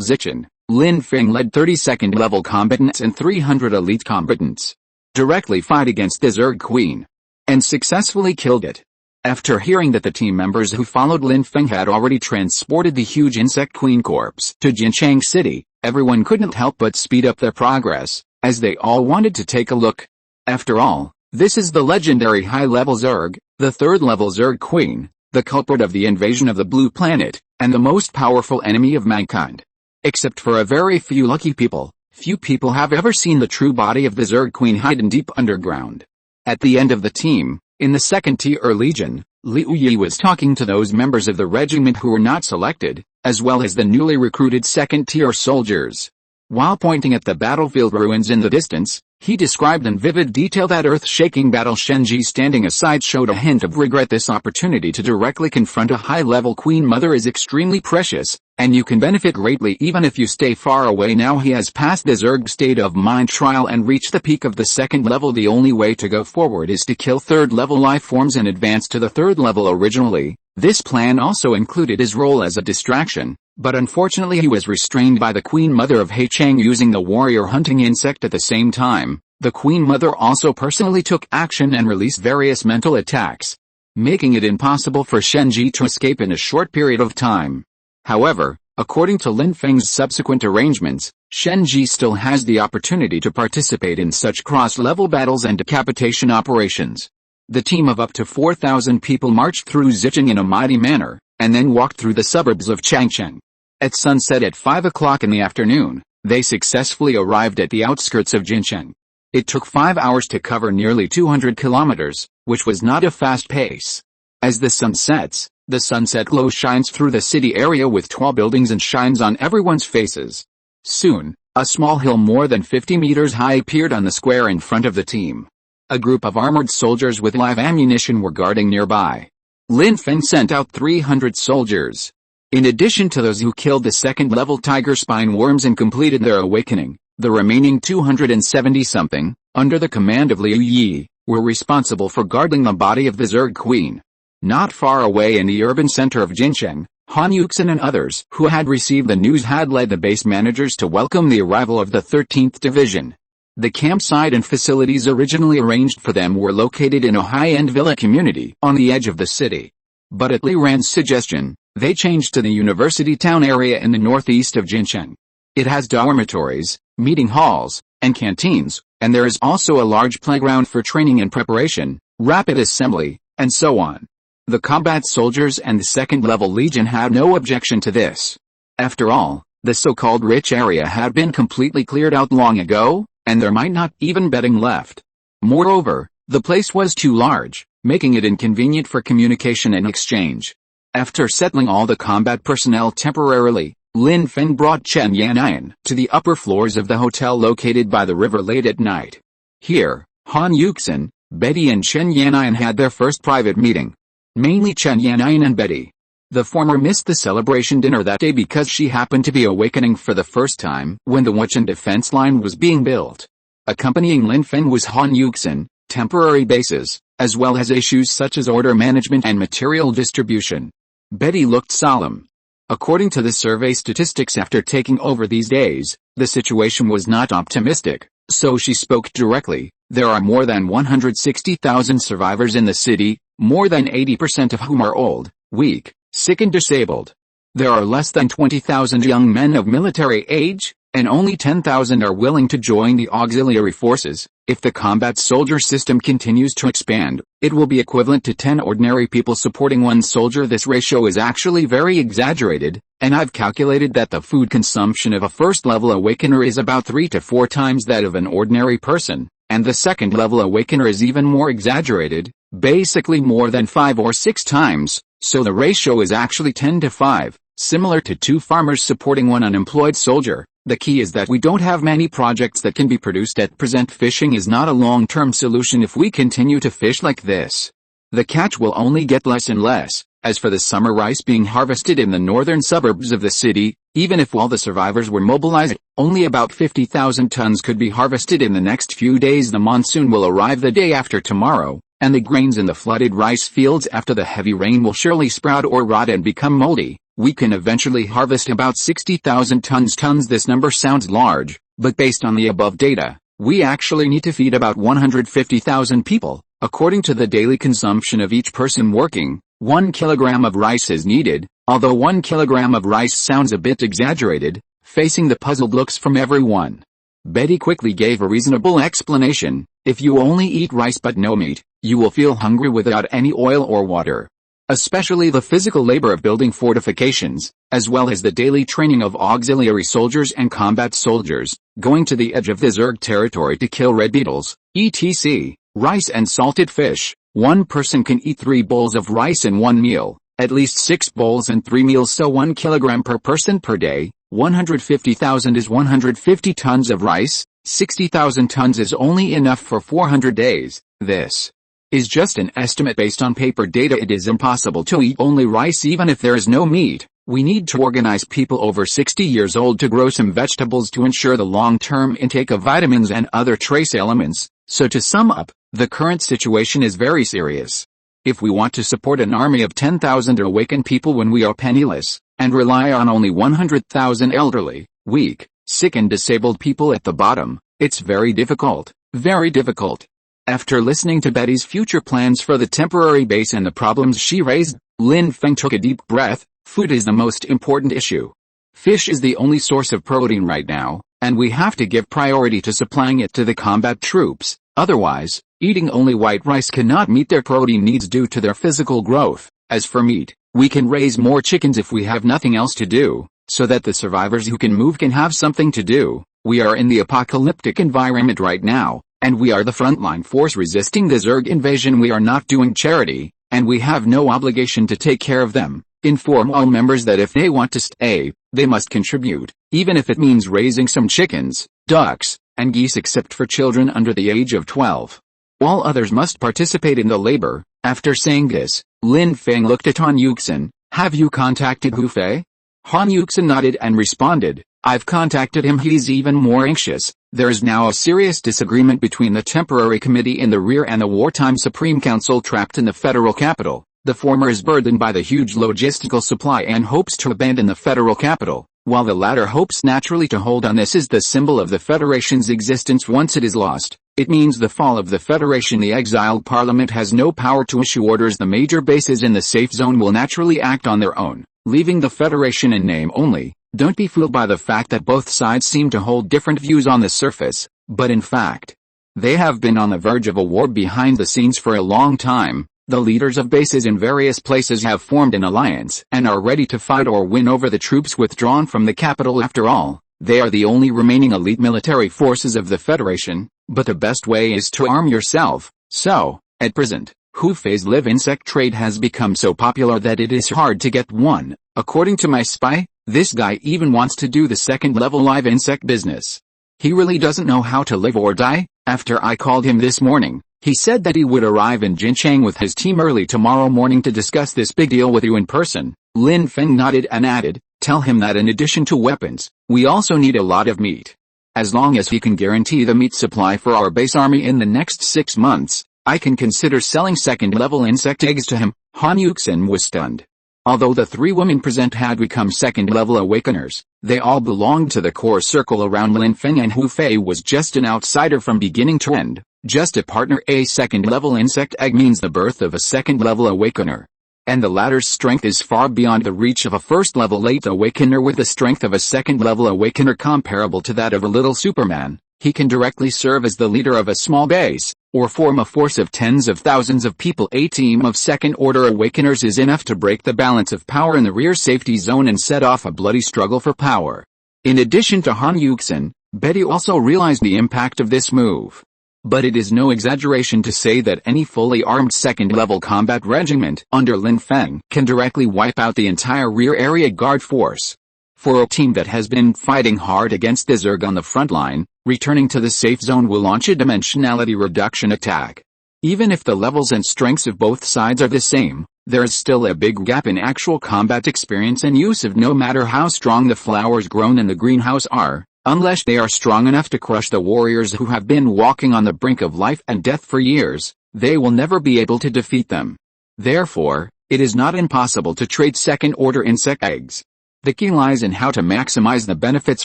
Zichen, Lin Feng led 32nd level combatants and 300 elite combatants directly fight against the Zerg Queen, and successfully killed it. After hearing that the team members who followed Lin Feng had already transported the huge insect queen corpse to Jincheng City, everyone couldn't help but speed up their progress, as they all wanted to take a look. After all, this is the legendary high-level Zerg, the third-level Zerg Queen, the culprit of the invasion of the Blue Planet, and the most powerful enemy of mankind. Except for a very few lucky people, few people have ever seen the true body of the Zerg Queen hidden deep underground. At the end of the team, in the 2nd Tier Legion, Liu Yi was talking to those members of the regiment who were not selected, as well as the newly recruited 2nd Tier soldiers. While pointing at the battlefield ruins in the distance, he described in vivid detail that earth-shaking battle. Shenji standing aside showed a hint of regret. This opportunity to directly confront a high-level Queen Mother is extremely precious, and you can benefit greatly even if you stay far away. Now he has passed the Zerg state of mind trial and reached the peak of the 2nd level. The only way to go forward is to kill 3rd level life forms and advance to the 3rd level. Originally, this plan also included his role as a distraction, but unfortunately he was restrained by the Queen Mother of Heichang using the warrior hunting insect at the same time. The Queen Mother also personally took action and released various mental attacks, making it impossible for Shenji to escape in a short period of time. However, according to Lin Feng's subsequent arrangements, Shenji still has the opportunity to participate in such cross-level battles and decapitation operations. The team of up to 4,000 people marched through Zicheng in a mighty manner, and then walked through the suburbs of Changcheng. At sunset at 5 o'clock in the afternoon, they successfully arrived at the outskirts of Jincheng. It took 5 hours to cover nearly 200 kilometers, which was not a fast pace. As the sun sets, the sunset glow shines through the city area with tall buildings and shines on everyone's faces. Soon, a small hill more than 50 meters high appeared on the square in front of the team. A group of armored soldiers with live ammunition were guarding nearby. Lin Feng sent out 300 soldiers. In addition to those who killed the 2nd level tiger spine worms and completed their awakening, the remaining 270-something, under the command of Liu Yi, were responsible for guarding the body of the Zerg Queen. Not far away in the urban center of Jincheng, Han Yuxin and others who had received the news had led the base managers to welcome the arrival of the 13th Division. The campsite and facilities originally arranged for them were located in a high-end villa community on the edge of the city. But at Li Ran's suggestion, they changed to the university town area in the northeast of Jincheng. It has dormitories, meeting halls, and canteens, and there is also a large playground for training and preparation, rapid assembly, and so on. The combat soldiers and the 2nd level legion had no objection to this. After all, the so-called rich area had been completely cleared out long ago, and there might not even bedding left. Moreover, the place was too large, making it inconvenient for communication and exchange. After settling all the combat personnel temporarily, Lin Feng brought Chen Yannian to the upper floors of the hotel located by the river late at night. Here, Han Yuxin, Betty and Chen Yannian had their first private meeting. Mainly Chen Yannian and Betty. The former missed the celebration dinner that day because she happened to be awakening for the first time when the Wuchen defense line was being built. Accompanying Lin Feng was Han Yuxin, temporary bases, as well as issues such as order management and material distribution. Betty looked solemn. According to the survey statistics after taking over these days, the situation was not optimistic, so she spoke directly. There are more than 160,000 survivors in the city, more than 80% of whom are old, weak, sick and disabled. There are less than 20,000 young men of military age, and only 10,000 are willing to join the auxiliary forces. If the combat soldier system continues to expand, it will be equivalent to 10 ordinary people supporting one soldier. This ratio is actually very exaggerated, and I've calculated that the food consumption of a first-level awakener is about 3 to 4 times that of an ordinary person, and the second-level awakener is even more exaggerated. Basically more than 5 or 6 times, so the ratio is actually 10 to 5, similar to 2 farmers supporting 1 unemployed soldier. The key is that we don't have many projects that can be produced at present. Fishing is not a long-term solution if we continue to fish like this. The catch will only get less and less. As for the summer rice being harvested in the northern suburbs of the city, even if all the survivors were mobilized, only about 50,000 tons could be harvested in the next few days. The monsoon will arrive the day after tomorrow, and the grains in the flooded rice fields after the heavy rain will surely sprout or rot and become moldy. We can eventually harvest about 60,000 tons. This number sounds large, but based on the above data, we actually need to feed about 150,000 people. According to the daily consumption of each person working, 1 kilogram of rice is needed. Although 1 kilogram of rice sounds a bit exaggerated, facing the puzzled looks from everyone, Betty quickly gave a reasonable explanation. If you only eat rice but no meat, you will feel hungry without any oil or water. Especially the physical labor of building fortifications, as well as the daily training of auxiliary soldiers and combat soldiers, going to the edge of the Zerg territory to kill red beetles, etc., rice and salted fish. 1 person can eat 3 bowls of rice in 1 meal, at least 6 bowls and 3 meals, so 1 kilogram per person per day. 150,000 is 150 tons of rice. 60,000 tons is only enough for 400 days. This is just an estimate based on paper data. It is impossible to eat only rice even if there is no meat. We need to organize people over 60 years old to grow some vegetables to ensure the long-term intake of vitamins and other trace elements. So to sum up, the current situation is very serious. If we want to support an army of 10,000 awakened people when we are penniless, and rely on only 100,000 elderly, weak, sick and disabled people at the bottom, it's very difficult. Very difficult. After listening to Betty's future plans for the temporary base and the problems she raised, Lin Feng took a deep breath. Food is the most important issue. Fish is the only source of protein right now, and we have to give priority to supplying it to the combat troops. Otherwise, eating only white rice cannot meet their protein needs due to their physical growth. As for meat, we can raise more chickens if we have nothing else to do, so that the survivors who can move can have something to do. We are in the apocalyptic environment right now, and we are the frontline force resisting the Zerg invasion. We are not doing charity, and we have no obligation to take care of them. Inform all members that if they want to stay, they must contribute, even if it means raising some chickens, ducks, and geese except for children under the age of 12. All others must participate in the labor. After saying this, Lin Feng looked at Han Yuxin. Have you contacted Hu Fei? Han Yuxin nodded and responded, I've contacted him. He's even more anxious. There is now a serious disagreement between the temporary committee in the rear and the wartime Supreme Council trapped in the federal capital. The former is burdened by the huge logistical supply and hopes to abandon the federal capital, while the latter hopes naturally to hold on. This is the symbol of the Federation's existence. Once it is lost, it means the fall of the Federation. The exiled parliament has no power to issue orders. The major bases in the safe zone will naturally act on their own, leaving the Federation in name only. Don't be fooled by the fact that both sides seem to hold different views on the surface, but in fact, they have been on the verge of a war behind the scenes for a long time. The leaders of bases in various places have formed an alliance and are ready to fight or win over the troops withdrawn from the capital. After all, they are the only remaining elite military forces of the Federation, but the best way is to arm yourself. So, at present, Hu Fei's live insect trade has become so popular that it is hard to get one. According to my spy, this guy even wants to do the second-level live insect business. He really doesn't know how to live or die. After I called him this morning, he said that he would arrive in Jincheng with his team early tomorrow morning to discuss this big deal with you in person. Lin Feng nodded and added, tell him that in addition to weapons, we also need a lot of meat. As long as he can guarantee the meat supply for our base army in the next 6 months, I can consider selling second-level insect eggs to him. Han Yuxin was stunned. Although the 3 women present had become second-level awakeners, they all belonged to the core circle around Lin Feng, and Hu Fei was just an outsider from beginning to end. Just a partner. A second-level insect egg means the birth of a second-level awakener. And the latter's strength is far beyond the reach of a first-level late awakener. With the strength of a second-level awakener comparable to that of a little Superman, he can directly serve as the leader of a small base, or form a force of tens of thousands of people. A team of second-order awakeners is enough to break the balance of power in the rear safety zone and set off a bloody struggle for power. In addition to Han Yuxin, Betty also realized the impact of this move. But it is no exaggeration to say that any fully armed second-level combat regiment under Lin Feng can directly wipe out the entire rear area guard force. For a team that has been fighting hard against the Zerg on the front line, returning to the safe zone will launch a dimensionality reduction attack. Even if the levels and strengths of both sides are the same, there is still a big gap in actual combat experience and use of no matter how strong the flowers grown in the greenhouse are. Unless they are strong enough to crush the warriors who have been walking on the brink of life and death for years, they will never be able to defeat them. Therefore, it is not impossible to trade second-order insect eggs. The key lies in how to maximize the benefits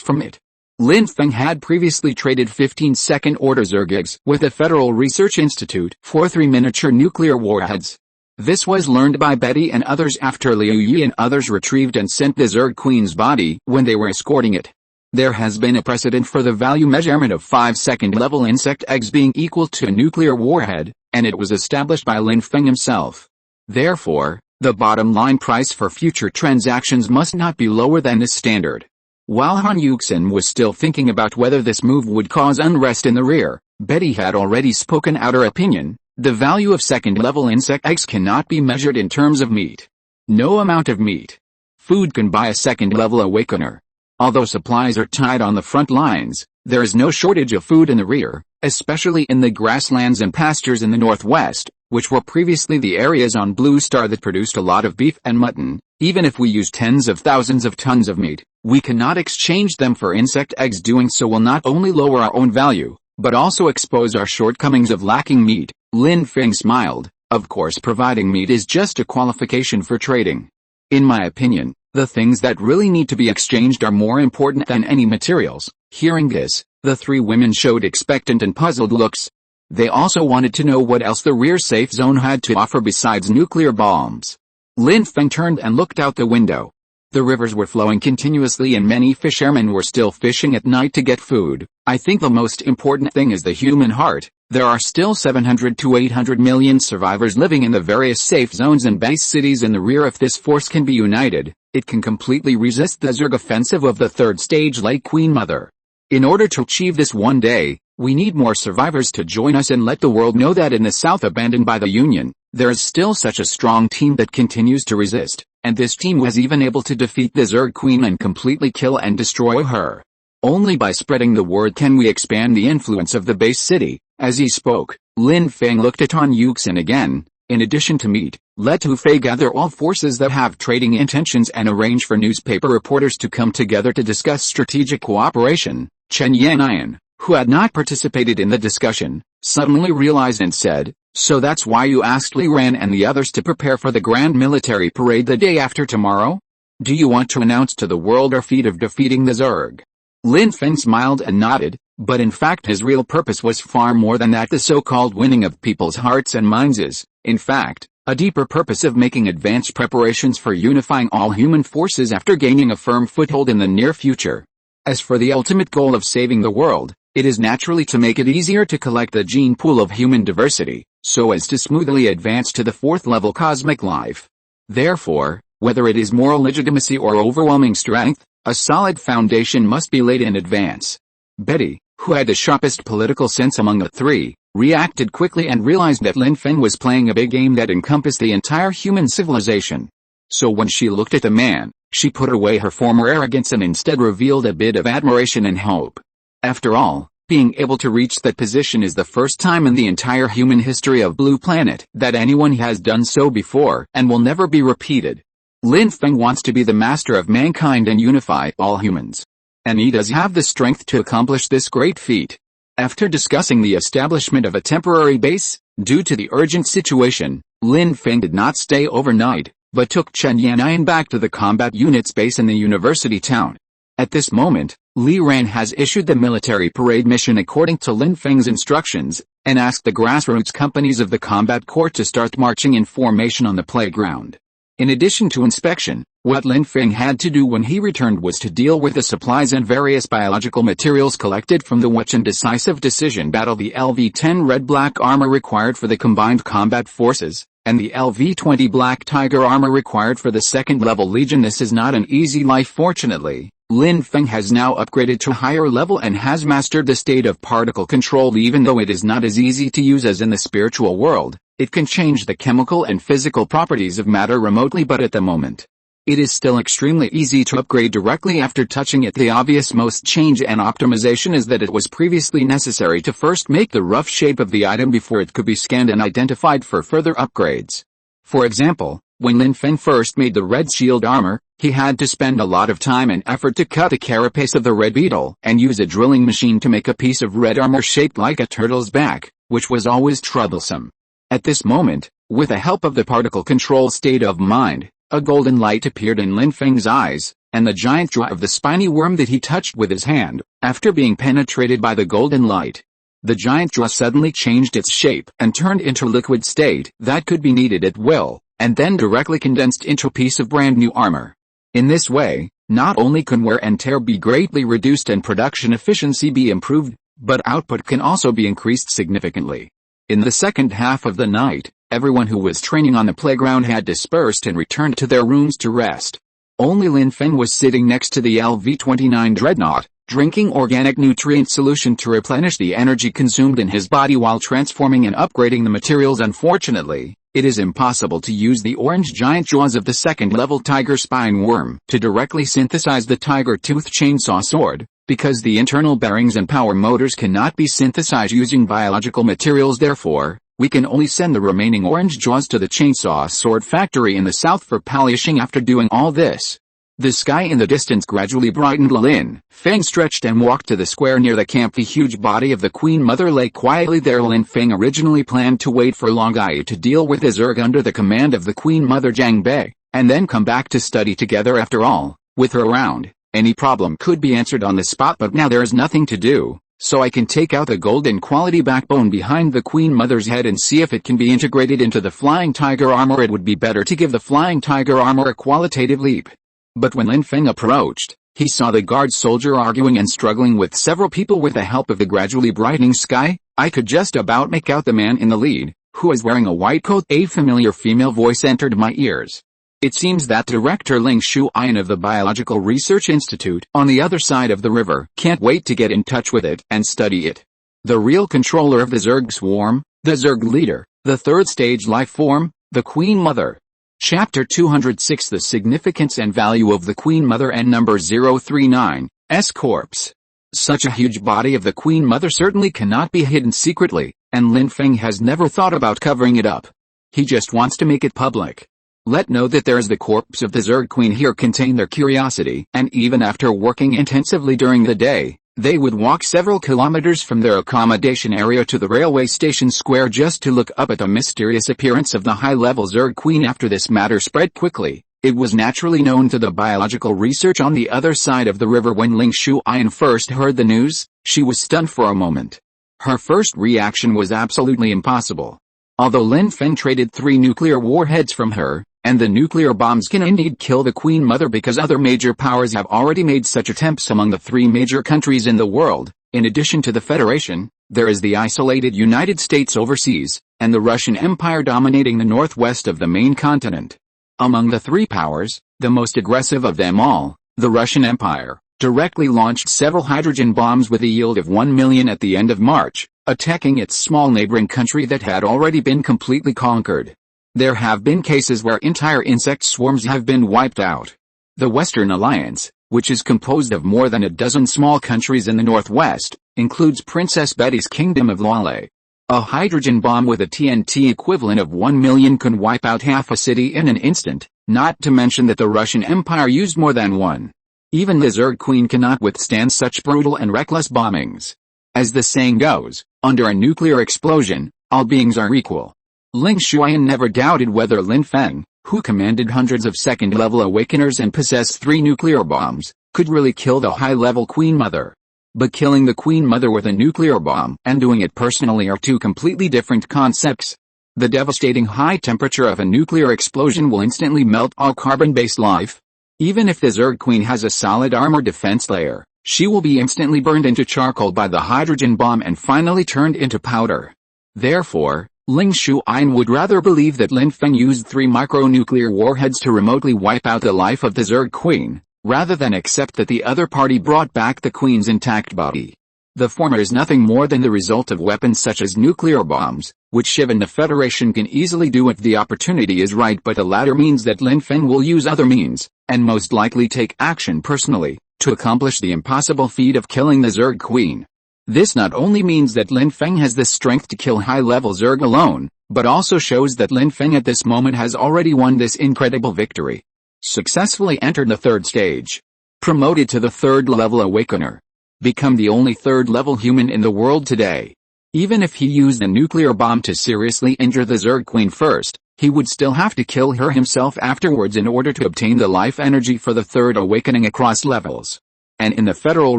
from it. Lin Feng had previously traded 15 second-order Zerg eggs with the Federal Research Institute for 3 miniature nuclear warheads. This was learned by Betty and others after Liu Yi and others retrieved and sent the Zerg Queen's body when they were escorting it. There has been a precedent for the value measurement of 5 second-level insect eggs being equal to a nuclear warhead, and it was established by Lin Feng himself. Therefore, the bottom-line price for future transactions must not be lower than this standard. While Han Yuxin was still thinking about whether this move would cause unrest in the rear, Betty had already spoken out her opinion. The value of second-level insect eggs cannot be measured in terms of meat. No amount of meat. Food can buy a second-level awakener. Although supplies are tight on the front lines, there is no shortage of food in the rear, especially in the grasslands and pastures in the northwest, which were previously the areas on Blue Star that produced a lot of beef and mutton. Even if we use tens of thousands of tons of meat, we cannot exchange them for insect eggs. Doing so will not only lower our own value, but also expose our shortcomings of lacking meat. Lin Feng smiled. Of course, providing meat is just a qualification for trading. In my opinion, the things that really need to be exchanged are more important than any materials. Hearing this, the three women showed expectant and puzzled looks. They also wanted to know what else the rear safe zone had to offer besides nuclear bombs. Lin Feng turned and looked out the window. The rivers were flowing continuously and many fishermen were still fishing at night to get food. I think the most important thing is the human heart. There are still 700 to 800 million survivors living in the various safe zones and base cities in the rear. If this force can be united, it can completely resist the Zerg offensive of the third stage like Queen Mother. In order to achieve this one day, we need more survivors to join us and let the world know that in the south abandoned by the Union, there is still such a strong team that continues to resist, and this team was even able to defeat the Zerg Queen and completely kill and destroy her. Only by spreading the word can we expand the influence of the base city. As he spoke, Lin Feng looked at Han Yuxin again. In addition to meat, let Tu Fei gather all forces that have trading intentions and arrange for newspaper reporters to come together to discuss strategic cooperation. Chen Yanyan, who had not participated in the discussion, suddenly realized and said, "So that's why you asked Li Ran and the others to prepare for the grand military parade the day after tomorrow? Do you want to announce to the world our feat of defeating the Zerg?" Lin Feng smiled and nodded, but in fact his real purpose was far more than that. The so-called winning of people's hearts and minds is, in fact, a deeper purpose of making advanced preparations for unifying all human forces after gaining a firm foothold in the near future. As for the ultimate goal of saving the world, it is naturally to make it easier to collect the gene pool of human diversity, so as to smoothly advance to the fourth level cosmic life. Therefore, whether it is moral legitimacy or overwhelming strength, a solid foundation must be laid in advance. Betty, who had the sharpest political sense among the three, reacted quickly and realized that Lin Feng was playing a big game that encompassed the entire human civilization. So when she looked at the man, she put away her former arrogance and instead revealed a bit of admiration and hope. After all, being able to reach that position is the first time in the entire human history of Blue Planet that anyone has done so before and will never be repeated. Lin Feng wants to be the master of mankind and unify all humans. And he does have the strength to accomplish this great feat. After discussing the establishment of a temporary base, due to the urgent situation, Lin Feng did not stay overnight, but took Chen Yanyan back to the combat unit's base in the university town. At this moment, Li Ran has issued the military parade mission according to Lin Feng's instructions, and asked the grassroots companies of the combat corps to start marching in formation on the playground. In addition to inspection, what Lin Feng had to do when he returned was to deal with the supplies and various biological materials collected from the Watch and Decisive Decision battle, the LV-10 red-black armor required for the combined combat forces, and the LV-20 black tiger armor required for the second-level legion. This is not an easy life fortunately, Lin Feng has now upgraded to a higher level and has mastered the state of particle control. Even though it is not as easy to use as in the spiritual world, it can change the chemical and physical properties of matter remotely, but at the moment, it is still extremely easy to upgrade directly after touching it. The obvious most change and optimization is that it was previously necessary to first make the rough shape of the item before it could be scanned and identified for further upgrades. For example, when Lin Feng first made the red shield armor, he had to spend a lot of time and effort to cut the carapace of the red beetle and use a drilling machine to make a piece of red armor shaped like a turtle's back, which was always troublesome. At this moment, with the help of the particle control state of mind, a golden light appeared in Lin Feng's eyes, and the giant jaw of the spiny worm that he touched with his hand, after being penetrated by the golden light. The giant jaw suddenly changed its shape and turned into a liquid state that could be kneaded at will, and then directly condensed into a piece of brand new armor. In this way, not only can wear and tear be greatly reduced and production efficiency be improved, but output can also be increased significantly. In the second half of the night, everyone who was training on the playground had dispersed and returned to their rooms to rest. Only Lin Feng was sitting next to the LV-29 Dreadnought, drinking organic nutrient solution to replenish the energy consumed in his body while transforming and upgrading the materials. Unfortunately, it is impossible to use the orange giant jaws of the second-level tiger spine worm to directly synthesize the tiger tooth chainsaw sword, because the internal bearings and power motors cannot be synthesized using biological materials. Therefore, we can only send the remaining orange jaws to the chainsaw sword factory in the south for polishing. After doing all this, the sky in the distance gradually brightened. Lin Feng stretched and walked to the square near the camp. The huge body of the Queen Mother lay quietly there. Lin Feng originally planned to wait for Long Ai to deal with the Zerg under the command of the Queen Mother Jiang Bei, and then come back to study together. After all, with her around, any problem could be answered on the spot. But now there is nothing to do, so I can take out the golden quality backbone behind the Queen Mother's head and see if it can be integrated into the Flying Tiger armor. It would be better to give the Flying Tiger armor a qualitative leap. But when Lin Feng approached, he saw the guard soldier arguing and struggling with several people. With the help of the gradually brightening sky, I could just about make out the man in the lead, who was wearing a white coat. A familiar female voice entered my ears. It seems that Director Ling Shuian of the Biological Research Institute on the other side of the river can't wait to get in touch with it and study it. The real controller of the Zerg swarm, the Zerg leader, the third stage life form, the Queen Mother. Chapter 206: The Significance and Value of the Queen Mother and Number 039, S-Corpse. Such a huge body of the Queen Mother certainly cannot be hidden secretly, and Lin Feng has never thought about covering it up. He just wants to make it public. Let know that there is the corpse of the Zerg Queen here contain their curiosity, and even after working intensively during the day, they would walk several kilometers from their accommodation area to the railway station square just to look up at the mysterious appearance of the high-level Zerg Queen. After this matter spread quickly, it was naturally known to the biological research on the other side of the river. When Ling Shuian first heard the news, she was stunned for a moment. Her first reaction was absolutely impossible. Although Lin Feng traded 3 nuclear warheads from her, and the nuclear bombs can indeed kill the Queen Mother because other major powers have already made such attempts among the 3 major countries in the world. In addition to the Federation, there is the isolated United States overseas, and the Russian Empire dominating the northwest of the main continent. Among the 3 powers, the most aggressive of them all, the Russian Empire, directly launched several hydrogen bombs with a yield of 1 million at the end of March, attacking its small neighboring country that had already been completely conquered. There have been cases where entire insect swarms have been wiped out. The Western Alliance, which is composed of more than a dozen small countries in the northwest, includes Princess Betty's Kingdom of Lale. A hydrogen bomb with a TNT equivalent of 1 million can wipe out half a city in an instant, not to mention that the Russian Empire used more than one. Even the Zerg Queen cannot withstand such brutal and reckless bombings. As the saying goes, under a nuclear explosion, all beings are equal. Ling Shuian never doubted whether Lin Feng, who commanded hundreds of second-level awakeners and possessed 3 nuclear bombs, could really kill the high-level Queen Mother. But killing the Queen Mother with a nuclear bomb and doing it personally are 2 completely different concepts. The devastating high temperature of a nuclear explosion will instantly melt all carbon-based life. Even if the Zerg Queen has a solid armor defense layer, she will be instantly burned into charcoal by the hydrogen bomb and finally turned into powder. Therefore, Ling Shuian would rather believe that Lin Feng used 3 micronuclear warheads to remotely wipe out the life of the Zerg Queen, rather than accept that the other party brought back the queen's intact body. The former is nothing more than the result of weapons such as nuclear bombs, which Shiv and the Federation can easily do if the opportunity is right, but the latter means that Lin Feng will use other means, and most likely take action personally, to accomplish the impossible feat of killing the Zerg Queen. This not only means that Lin Feng has the strength to kill high-level Zerg alone, but also shows that Lin Feng at this moment has already won this incredible victory. Successfully entered the third stage. Promoted to the third level Awakener. Become the only third-level human in the world today. Even if he used a nuclear bomb to seriously injure the Zerg Queen first, he would still have to kill her himself afterwards in order to obtain the life energy for the third awakening across levels. And in the Federal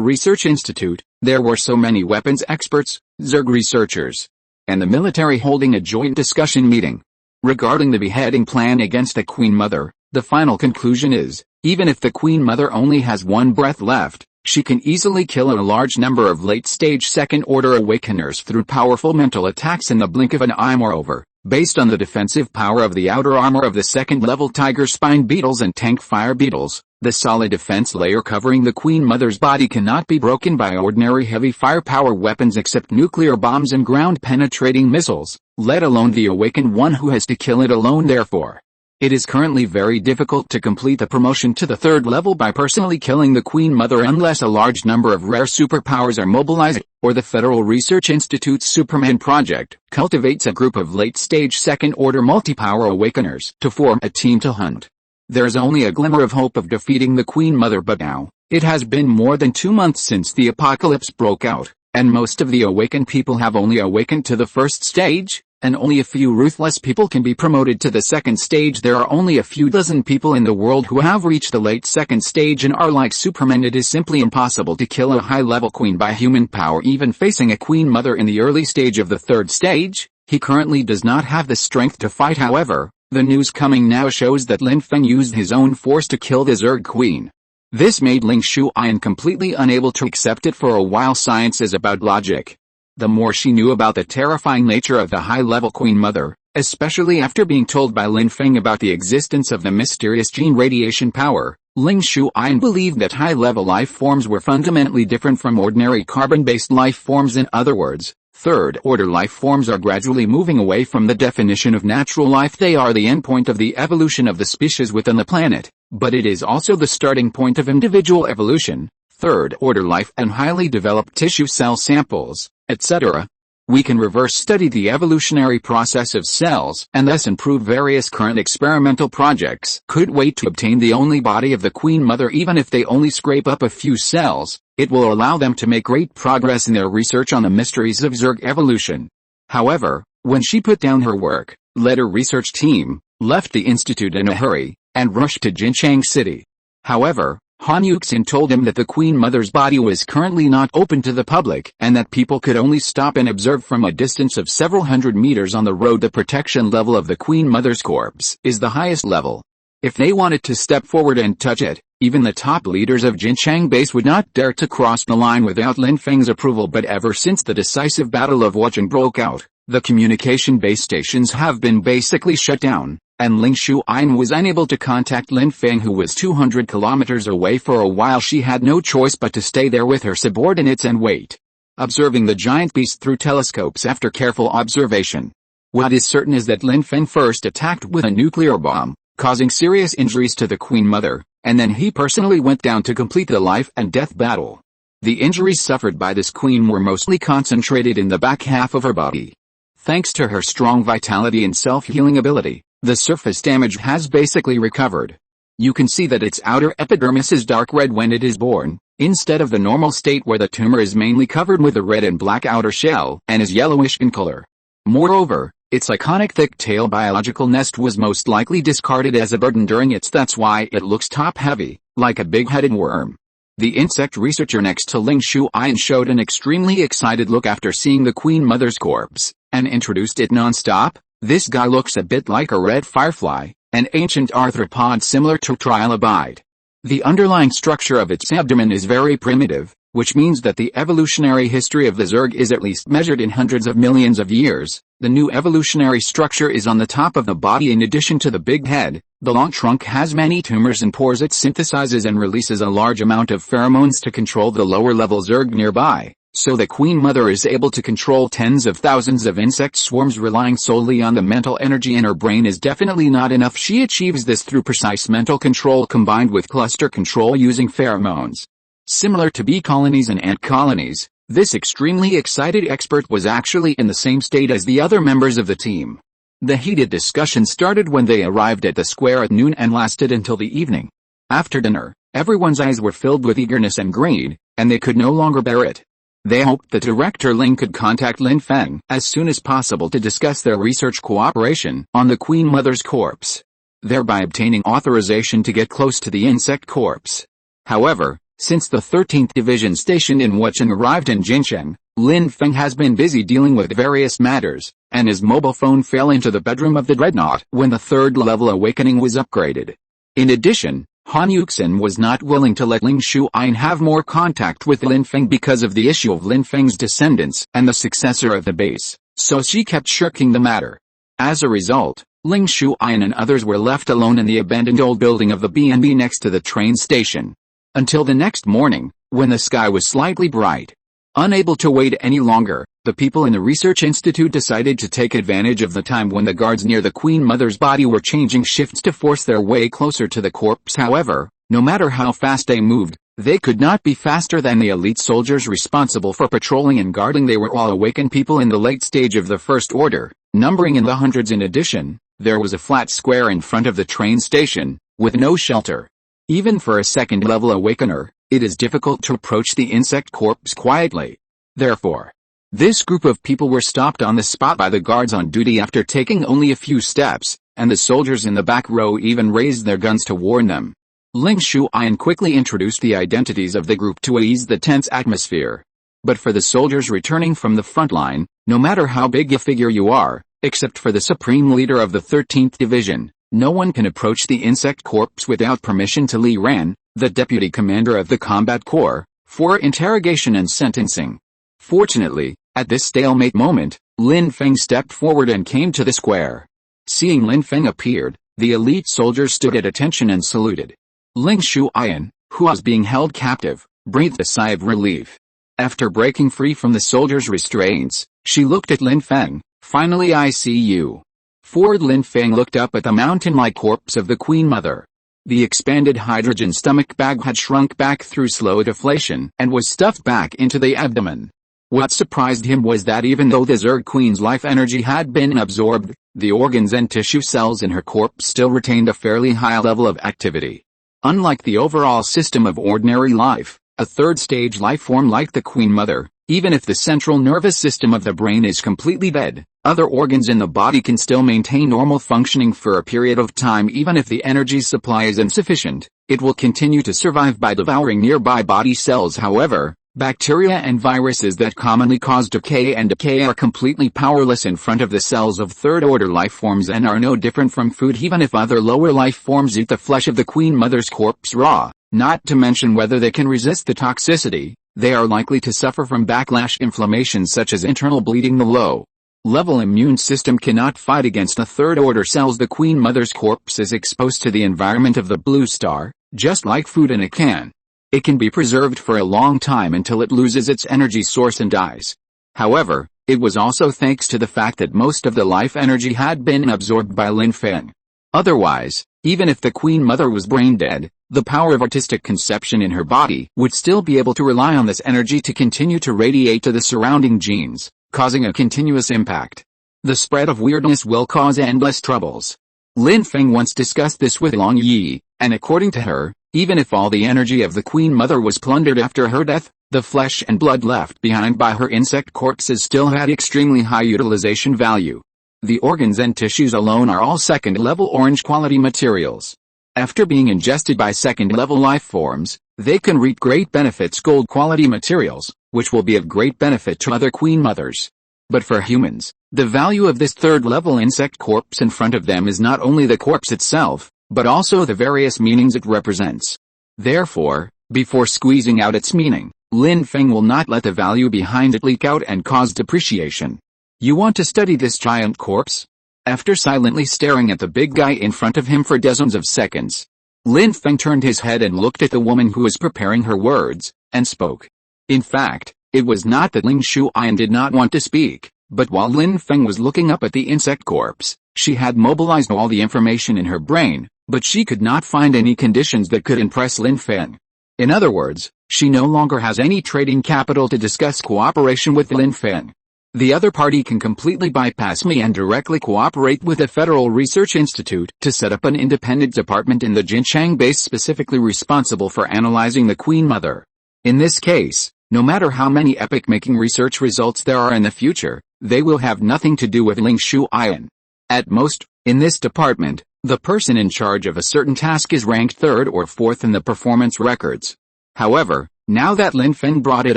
Research Institute, there were so many weapons experts, Zerg researchers, and the military holding a joint discussion meeting. Regarding the beheading plan against the Queen Mother, the final conclusion is, even if the Queen Mother only has one breath left, she can easily kill a large number of late-stage second-order awakeners through powerful mental attacks in the blink of an eye. Moreover, based on the defensive power of the outer armor of the second-level Tiger Spine Beetles and Tank Fire Beetles, the solid defense layer covering the Queen Mother's body cannot be broken by ordinary heavy firepower weapons except nuclear bombs and ground-penetrating missiles, let alone the awakened one who has to kill it alone. Therefore, it is currently very difficult to complete the promotion to the third level by personally killing the Queen Mother unless a large number of rare superpowers are mobilized, or the Federal Research Institute's Superman Project cultivates a group of late-stage second-order multi-power awakeners to form a team to hunt. There is only a glimmer of hope of defeating the Queen Mother, but now, it has been more than 2 months since the apocalypse broke out, and most of the awakened people have only awakened to the first stage, and only a few ruthless people can be promoted to the second stage. There are only a few dozen people in the world who have reached the late second stage and are like Superman. It is simply impossible to kill a high-level queen by human power. Even facing a Queen Mother in the early stage of the third stage, he currently does not have the strength to fight. However, the news coming now shows that Lin Feng used his own force to kill the Zerg Queen. This made Ling Shuyan completely unable to accept it for a while. Science is about logic. The more she knew about the terrifying nature of the high-level Queen Mother, especially after being told by Lin Feng about the existence of the mysterious gene radiation power, Ling Shuyan believed that high-level life forms were fundamentally different from ordinary carbon-based life forms. In other words, third-order life forms are gradually moving away from the definition of natural life. They are the endpoint of the evolution of the species within the planet, but it is also the starting point of individual evolution, third-order life and highly developed tissue cell samples, etc. We can reverse study the evolutionary process of cells and thus improve various current experimental projects. Could wait to obtain the only body of the Queen Mother. Even if they only scrape up a few cells, it will allow them to make great progress in their research on the mysteries of Zerg evolution. However, when she put down her work, led her research team, left the institute in a hurry, and rushed to Jinchang City. However, Han Yuxin told him that the Queen Mother's body was currently not open to the public and that people could only stop and observe from a distance of several hundred meters on the road. The protection level of the Queen Mother's corpse is the highest level. If they wanted to step forward and touch it, even the top leaders of Jinchang base would not dare to cross the line without Lin Feng's approval. But ever since the decisive Battle of Wuchang broke out, the communication base stations have been basically shut down, and Ling Shuyan was unable to contact Lin Feng, who was 200 kilometers away. For a while she had no choice but to stay there with her subordinates and wait, observing the giant beast through telescopes. After careful observation, what is certain is that Lin Feng first attacked with a nuclear bomb, causing serious injuries to the Queen Mother, and then he personally went down to complete the life and death battle. The injuries suffered by this queen were mostly concentrated in the back half of her body. Thanks to her strong vitality and self-healing ability, the surface damage has basically recovered. You can see that its outer epidermis is dark red when it is born, instead of the normal state where the tumor is mainly covered with a red and black outer shell and is yellowish in color. Moreover, its iconic thick-tail biological nest was most likely discarded as a burden during its. That's why it looks top-heavy, like a big-headed worm. The insect researcher next to Ling Shuyan showed an extremely excited look after seeing the Queen Mother's corpse, and introduced it non-stop. This guy looks a bit like a red firefly, an ancient arthropod similar to trilobite. The underlying structure of its abdomen is very primitive, which means that the evolutionary history of the Zerg is at least measured in hundreds of millions of years. The new evolutionary structure is on the top of the body. In addition to the big head, the long trunk has many tumors and pores. It synthesizes and releases a large amount of pheromones to control the lower-level Zerg nearby, so the Queen Mother is able to control tens of thousands of insect swarms. Relying solely on the mental energy in her brain is definitely not enough. She achieves this through precise mental control combined with cluster control using pheromones. Similar to bee colonies and ant colonies, this extremely excited expert was actually in the same state as the other members of the team. The heated discussion started when they arrived at the square at noon and lasted until the evening. After dinner, everyone's eyes were filled with eagerness and greed, and they could no longer bear it. They hoped that Director Ling could contact Lin Feng as soon as possible to discuss their research cooperation on the Queen Mother's corpse, thereby obtaining authorization to get close to the insect corpse. However, since the 13th Division stationed in Wucheng arrived in Jincheng, Lin Feng has been busy dealing with various matters, and his mobile phone fell into the bedroom of the dreadnought when the third-level awakening was upgraded. In addition, Han Yuxin was not willing to let Ling Shuayan have more contact with Lin Feng because of the issue of Lin Feng's descendants and the successor of the base, so she kept shirking the matter. As a result, Ling Shuayan and others were left alone in the abandoned old building of the B&B next to the train station. Until the next morning, when the sky was slightly bright. Unable to wait any longer, the people in the research institute decided to take advantage of the time when the guards near the Queen Mother's body were changing shifts to force their way closer to the corpse. However, no matter how fast they moved, they could not be faster than the elite soldiers responsible for patrolling and guarding. They were all awakened people in the late stage of the First Order, numbering in the hundreds. In addition, there was a flat square in front of the train station, with no shelter. Even for a second-level awakener, it is difficult to approach the insect corpse quietly. Therefore, this group of people were stopped on the spot by the guards on duty after taking only a few steps, and the soldiers in the back row even raised their guns to warn them. Ling Shuayan quickly introduced the identities of the group to ease the tense atmosphere. But for the soldiers returning from the front line, no matter how big a figure you are, except for the supreme leader of the 13th Division, no one can approach the insect corpse without permission to Li Ran, the deputy commander of the combat corps, for interrogation and sentencing. Fortunately, at this stalemate moment, Lin Feng stepped forward and came to the square. Seeing Lin Feng appeared, the elite soldiers stood at attention and saluted. Ling Shuayan, who was being held captive, breathed a sigh of relief. After breaking free from the soldiers' restraints, she looked at Lin Feng. Finally, I see you. Forward. Lin Feng looked up at the mountain-like corpse of the Queen Mother. The expanded hydrogen stomach bag had shrunk back through slow deflation and was stuffed back into the abdomen. What surprised him was that even though the Zerg Queen's life energy had been absorbed, the organs and tissue cells in her corpse still retained a fairly high level of activity. Unlike the overall system of ordinary life, a third-stage life form like the Queen Mother, even if the central nervous system of the brain is completely dead, other organs in the body can still maintain normal functioning for a period of time. Even if the energy supply is insufficient, it will continue to survive by devouring nearby body cells. However, bacteria and viruses that commonly cause decay are completely powerless in front of the cells of third-order life forms and are no different from food. Even if other lower life forms eat the flesh of the Queen Mother's corpse raw, not to mention whether they can resist the toxicity, they are likely to suffer from backlash inflammation such as internal bleeding. The low-level immune system cannot fight against the third-order cells. The Queen Mother's corpse is exposed to the environment of the blue star, just like food in a can. It can be preserved for a long time until it loses its energy source and dies. However, it was also thanks to the fact that most of the life energy had been absorbed by Lin Feng. Otherwise, even if the Queen Mother was brain dead, the power of artistic conception in her body would still be able to rely on this energy to continue to radiate to the surrounding genes, causing a continuous impact. The spread of weirdness will cause endless troubles. Lin Feng once discussed this with Long Yi, and according to her, even if all the energy of the Queen Mother was plundered after her death, the flesh and blood left behind by her insect corpses still had extremely high utilization value. The organs and tissues alone are all second-level orange quality materials. After being ingested by second-level life forms, they can reap great benefits. Gold quality materials, which will be of great benefit to other Queen Mothers. But for humans, the value of this third-level insect corpse in front of them is not only the corpse itself, but also the various meanings it represents. Therefore, before squeezing out its meaning, Lin Feng will not let the value behind it leak out and cause depreciation. You want to study this giant corpse? After silently staring at the big guy in front of him for dozens of seconds, Lin Feng turned his head and looked at the woman who was preparing her words, and spoke. In fact, it was not that Ling Shuyan did not want to speak, but while Lin Feng was looking up at the insect corpse, she had mobilized all the information in her brain, but she could not find any conditions that could impress Lin Feng. In other words, she no longer has any trading capital to discuss cooperation with Lin Feng. The other party can completely bypass me and directly cooperate with the Federal Research Institute to set up an independent department in the Jinchang base specifically responsible for analyzing the Queen Mother. In this case, no matter how many epic-making research results there are in the future, they will have nothing to do with Ling Shuyan. At most, in this department, the person in charge of a certain task is ranked 3rd or 4th in the performance records. However, now that Lin Feng brought it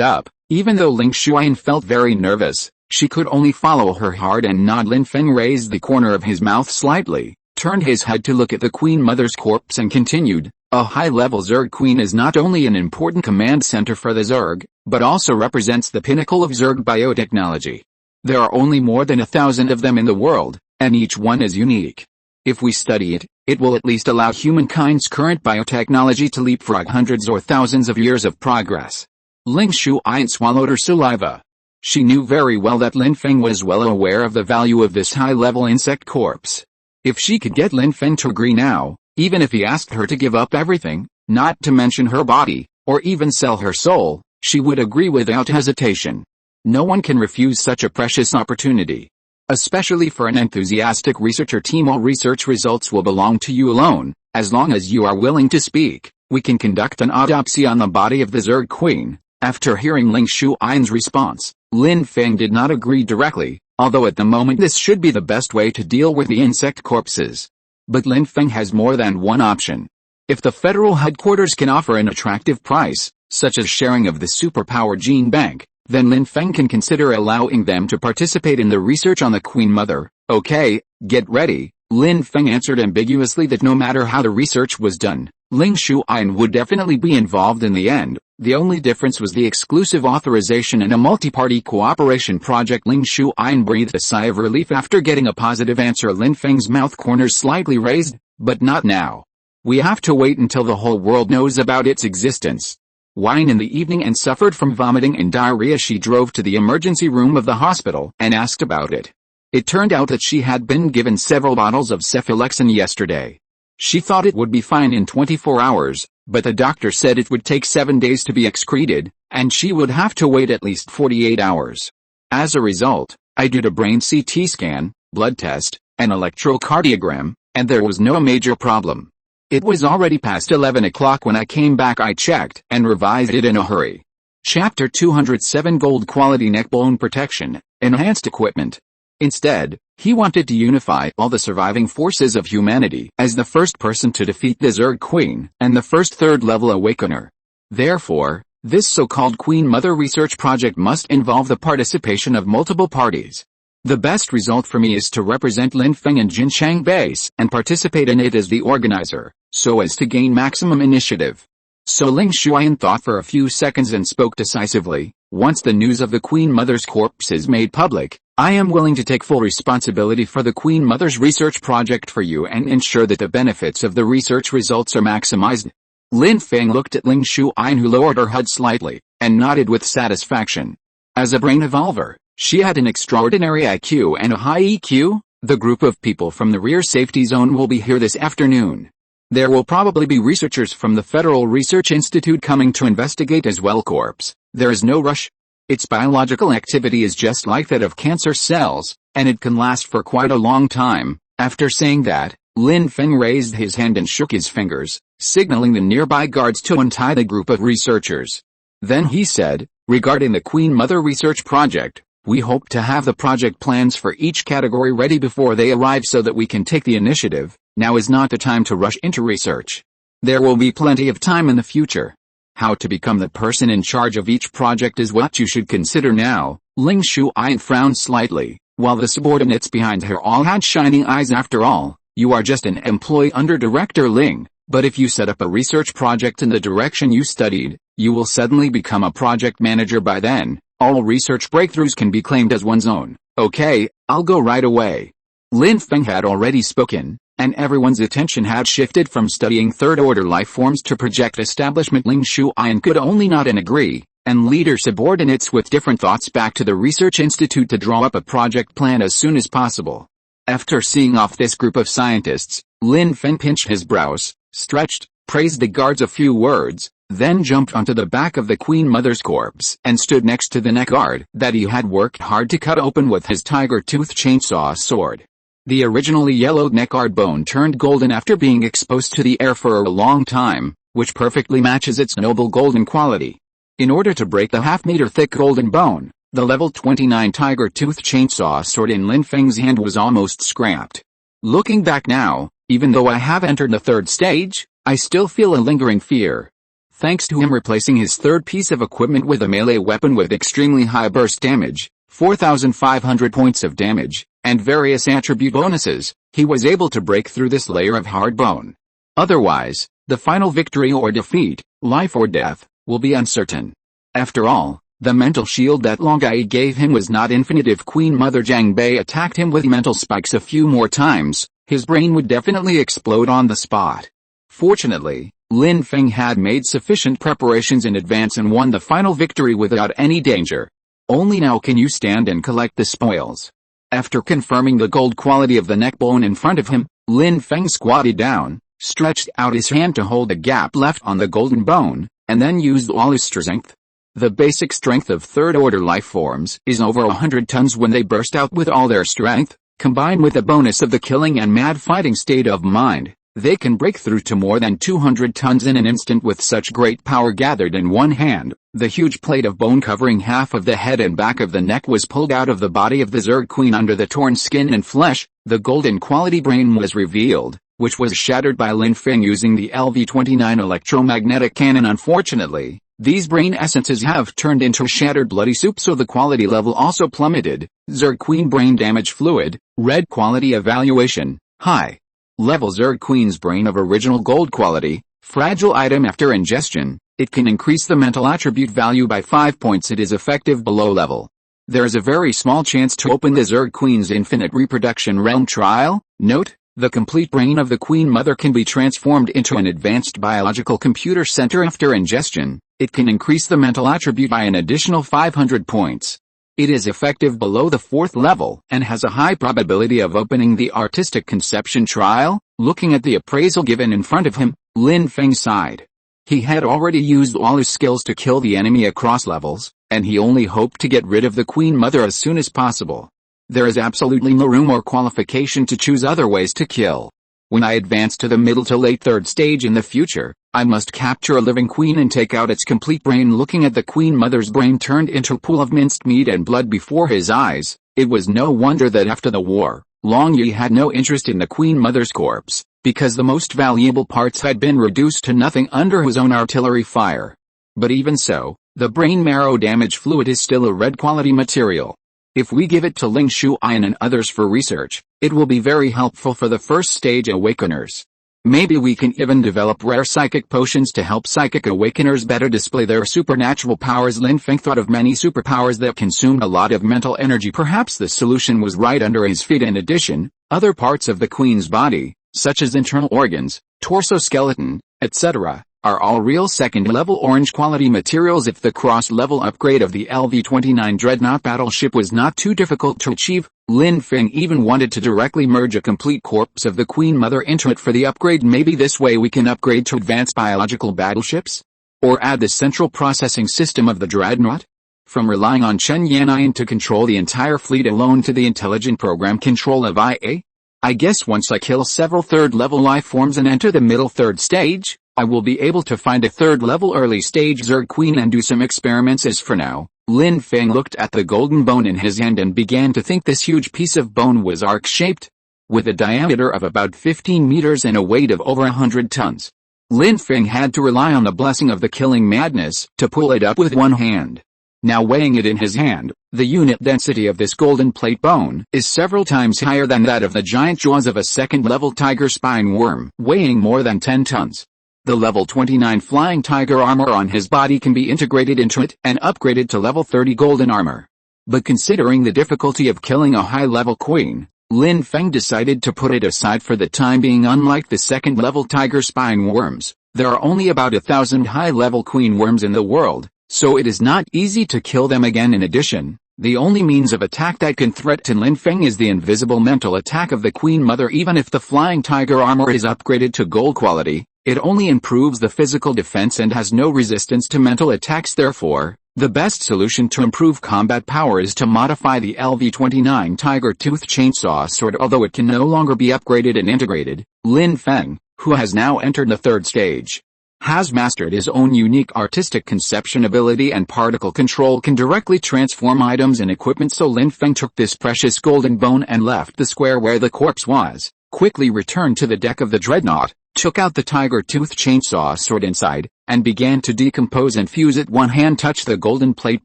up, even though Ling Shuyan felt very nervous, she could only follow her heart and nod. Lin Feng raised the corner of his mouth slightly, turned his head to look at the Queen Mother's corpse and continued, a high-level Zerg Queen is not only an important command center for the Zerg, but also represents the pinnacle of Zerg biotechnology. There are only more than 1,000 of them in the world, and each one is unique. If we study it, it will at least allow humankind's current biotechnology to leapfrog hundreds or thousands of years of progress. Ling Shuyan swallowed her saliva. She knew very well that Lin Feng was well aware of the value of this high-level insect corpse. If she could get Lin Feng to agree now, even if he asked her to give up everything, not to mention her body, or even sell her soul, she would agree without hesitation. No one can refuse such a precious opportunity. Especially for an enthusiastic researcher team, all research results will belong to you alone. As long as you are willing to speak, we can conduct an autopsy on the body of the Zerg Queen. After hearing Ling Shuyan's response, Lin Feng did not agree directly, although at the moment this should be the best way to deal with the insect corpses. But Lin Feng has more than one option. If the federal headquarters can offer an attractive price, such as sharing of the superpower gene bank, then Lin Feng can consider allowing them to participate in the research on the Queen Mother. Okay, get ready. Lin Feng answered ambiguously that no matter how the research was done, Ling Shuyan would definitely be involved in the end. The only difference was the exclusive authorization in a multi-party cooperation project. Ling Shuyan breathed a sigh of relief after getting a positive answer. Lin Feng's mouth corners slightly raised, but not now. We have to wait until the whole world knows about its existence. Whined in the evening and suffered from vomiting and diarrhea. She drove to the emergency room of the hospital and asked about it. It turned out that she had been given several bottles of cephalexin yesterday. She thought it would be fine in 24 hours, but the doctor said it would take 7 days to be excreted, and she would have to wait at least 48 hours. As a result, I did a brain CT scan, blood test, and electrocardiogram, and there was no major problem. It was already past 11 o'clock when I came back. I checked and revised it in a hurry. Chapter 207 Gold Quality Neckbone Protection, Enhanced Equipment. Instead, he wanted to unify all the surviving forces of humanity as the first person to defeat the Zerg Queen and the first third-level Awakener. Therefore, this so-called Queen Mother research project must involve the participation of multiple parties. The best result for me is to represent Lin Feng and Jinchang base and participate in it as the organizer, so as to gain maximum initiative. So Ling Shuyan thought for a few seconds and spoke decisively. Once the news of the Queen Mother's corpse is made public, I am willing to take full responsibility for the Queen Mother's research project for you and ensure that the benefits of the research results are maximized. Lin Feng looked at Ling Shuyan, who lowered her head slightly, and nodded with satisfaction. As a brain evolver, she had an extraordinary IQ and a high EQ. The group of people from the rear safety zone will be here this afternoon. There will probably be researchers from the Federal Research Institute coming to investigate as well. Corpse. There is no rush. Its biological activity is just like that of cancer cells, and it can last for quite a long time. After saying that, Lin Feng raised his hand and shook his fingers, signaling the nearby guards to untie the group of researchers. Then he said, regarding the Queen Mother research project, we hope to have the project plans for each category ready before they arrive so that we can take the initiative. Now is not the time to rush into research. There will be plenty of time in the future. How to become the person in charge of each project is what you should consider now. Ling Shuyan frowned slightly, while the subordinates behind her all had shining eyes. After all, you are just an employee under Director Ling, But if you set up a research project in the direction you studied, you will suddenly become a project manager by then. All research breakthroughs can be claimed as one's own. Okay, I'll go right away. Lin Feng had already spoken, and everyone's attention had shifted from studying third-order life forms to project establishment. Ling Shuyan could only nod and agree, and lead her subordinates with different thoughts back to the research institute to draw up a project plan as soon as possible. After seeing off this group of scientists, Lin Feng pinched his brows, stretched, praised the guards a few words, then jumped onto the back of the Queen Mother's corpse and stood next to the neck guard that he had worked hard to cut open with his tiger-tooth chainsaw sword. The originally yellowed neck guard bone turned golden after being exposed to the air for a long time, which perfectly matches its noble golden quality. In order to break the half-meter thick golden bone, the level 29 tiger-tooth chainsaw sword in Lin Feng's hand was almost scrapped. Looking back now, even though I have entered the third stage, I still feel a lingering fear. Thanks to him replacing his third piece of equipment with a melee weapon with extremely high burst damage, 4,500 points of damage, and various attribute bonuses, he was able to break through this layer of hard bone. Otherwise, the final victory or defeat, life or death, will be uncertain. After all, the mental shield that Longai gave him was not infinite. If Queen Mother Jiang Bei attacked him with mental spikes a few more times, his brain would definitely explode on the spot. Fortunately, Lin Feng had made sufficient preparations in advance and won the final victory without any danger. Only now can you stand and collect the spoils. After confirming the gold quality of the neck bone in front of him, Lin Feng squatted down, stretched out his hand to hold the gap left on the golden bone, and then used all his strength. The basic strength of third-order life forms is over 100 tons when they burst out with all their strength, combined with the bonus of the killing and mad fighting state of mind. They can break through to more than 200 tons in an instant with such great power gathered in one hand. The huge plate of bone covering half of the head and back of the neck was pulled out of the body of the Zerg Queen. Under the torn skin and flesh, the golden quality brain was revealed, which was shattered by Lin Feng using the LV-29 electromagnetic cannon. Unfortunately, these brain essences have turned into shattered bloody soup, so the quality level also plummeted. Zerg Queen brain damage fluid, red quality evaluation, high. Level Zerg Queen's brain of original gold quality, fragile item. After ingestion, it can increase the mental attribute value by 5 points. It is effective below level. There is a very small chance to open the Zerg Queen's infinite reproduction realm trial. Note, the complete brain of the Queen Mother can be transformed into an advanced biological computer center after ingestion. It can increase the mental attribute by an additional 500 points. It is effective below the 4th level and has a high probability of opening the artistic conception trial. Looking at the appraisal given in front of him, Lin Feng sighed. He had already used all his skills to kill the enemy across levels, and he only hoped to get rid of the Queen Mother as soon as possible. There is absolutely no room or qualification to choose other ways to kill. When I advance to the middle to late third stage in the future, I must capture a living queen and take out its complete brain. Looking at the Queen Mother's brain turned into a pool of minced meat and blood before his eyes, it was no wonder that after the war, Long Yi had no interest in the Queen Mother's corpse, because the most valuable parts had been reduced to nothing under his own artillery fire. But even so, the brain marrow damage fluid is still a red quality material. If we give it to Ling Shuyan and others for research, it will be very helpful for the first stage awakeners. Maybe we can even develop rare psychic potions to help psychic awakeners better display their supernatural powers. Lin Feng thought of many superpowers that consumed a lot of mental energy. Perhaps the solution was right under his feet. In addition, other parts of the Queen's body, such as internal organs, torso skeleton, etc., are all real second-level orange quality materials. If the cross-level upgrade of the LV-29 Dreadnought battleship was not too difficult to achieve, Lin Feng even wanted to directly merge a complete corpse of the Queen Mother into it for the upgrade. Maybe this way we can upgrade to advanced biological battleships? Or add the central processing system of the Dreadnought? From relying on Chen Yannian to control the entire fleet alone to the intelligent program control of IA? I guess once I kill several third-level life forms and enter the middle third stage, I will be able to find a third-level early-stage Zerg Queen and do some experiments. As for now, Lin Feng looked at the golden bone in his hand and began to think this huge piece of bone was arc-shaped, with a diameter of about 15 meters and a weight of over 100 tons. Lin Feng had to rely on the blessing of the killing madness to pull it up with one hand. Now weighing it in his hand, The unit density of this golden plate bone is several times higher than that of the giant jaws of a second-level tiger spine worm, weighing more than 10 tons. The level 29 flying tiger armor on his body can be integrated into it and upgraded to level 30 golden armor. But considering the difficulty of killing a high-level queen, Lin Feng decided to put it aside for the time being. Unlike the second-level tiger spine worms, there are only about 1,000 high-level queen worms in the world, so it is not easy to kill them again. In addition, the only means of attack that can threaten Lin Feng is the invisible mental attack of the Queen Mother. Even if the flying tiger armor is upgraded to gold quality, it only improves the physical defense and has no resistance to mental attacks. Therefore, the best solution to improve combat power is to modify the LV-29 Tiger Tooth Chainsaw Sword. Although it can no longer be upgraded and integrated, Lin Feng, who has now entered the third stage, has mastered his own unique artistic conception ability, and particle control can directly transform items and equipment. So Lin Feng took this precious golden bone and left the square where the corpse was, quickly returned to the deck of the dreadnought, took out the tiger tooth chainsaw sword inside, and began to decompose and fuse it. One hand touched the golden plate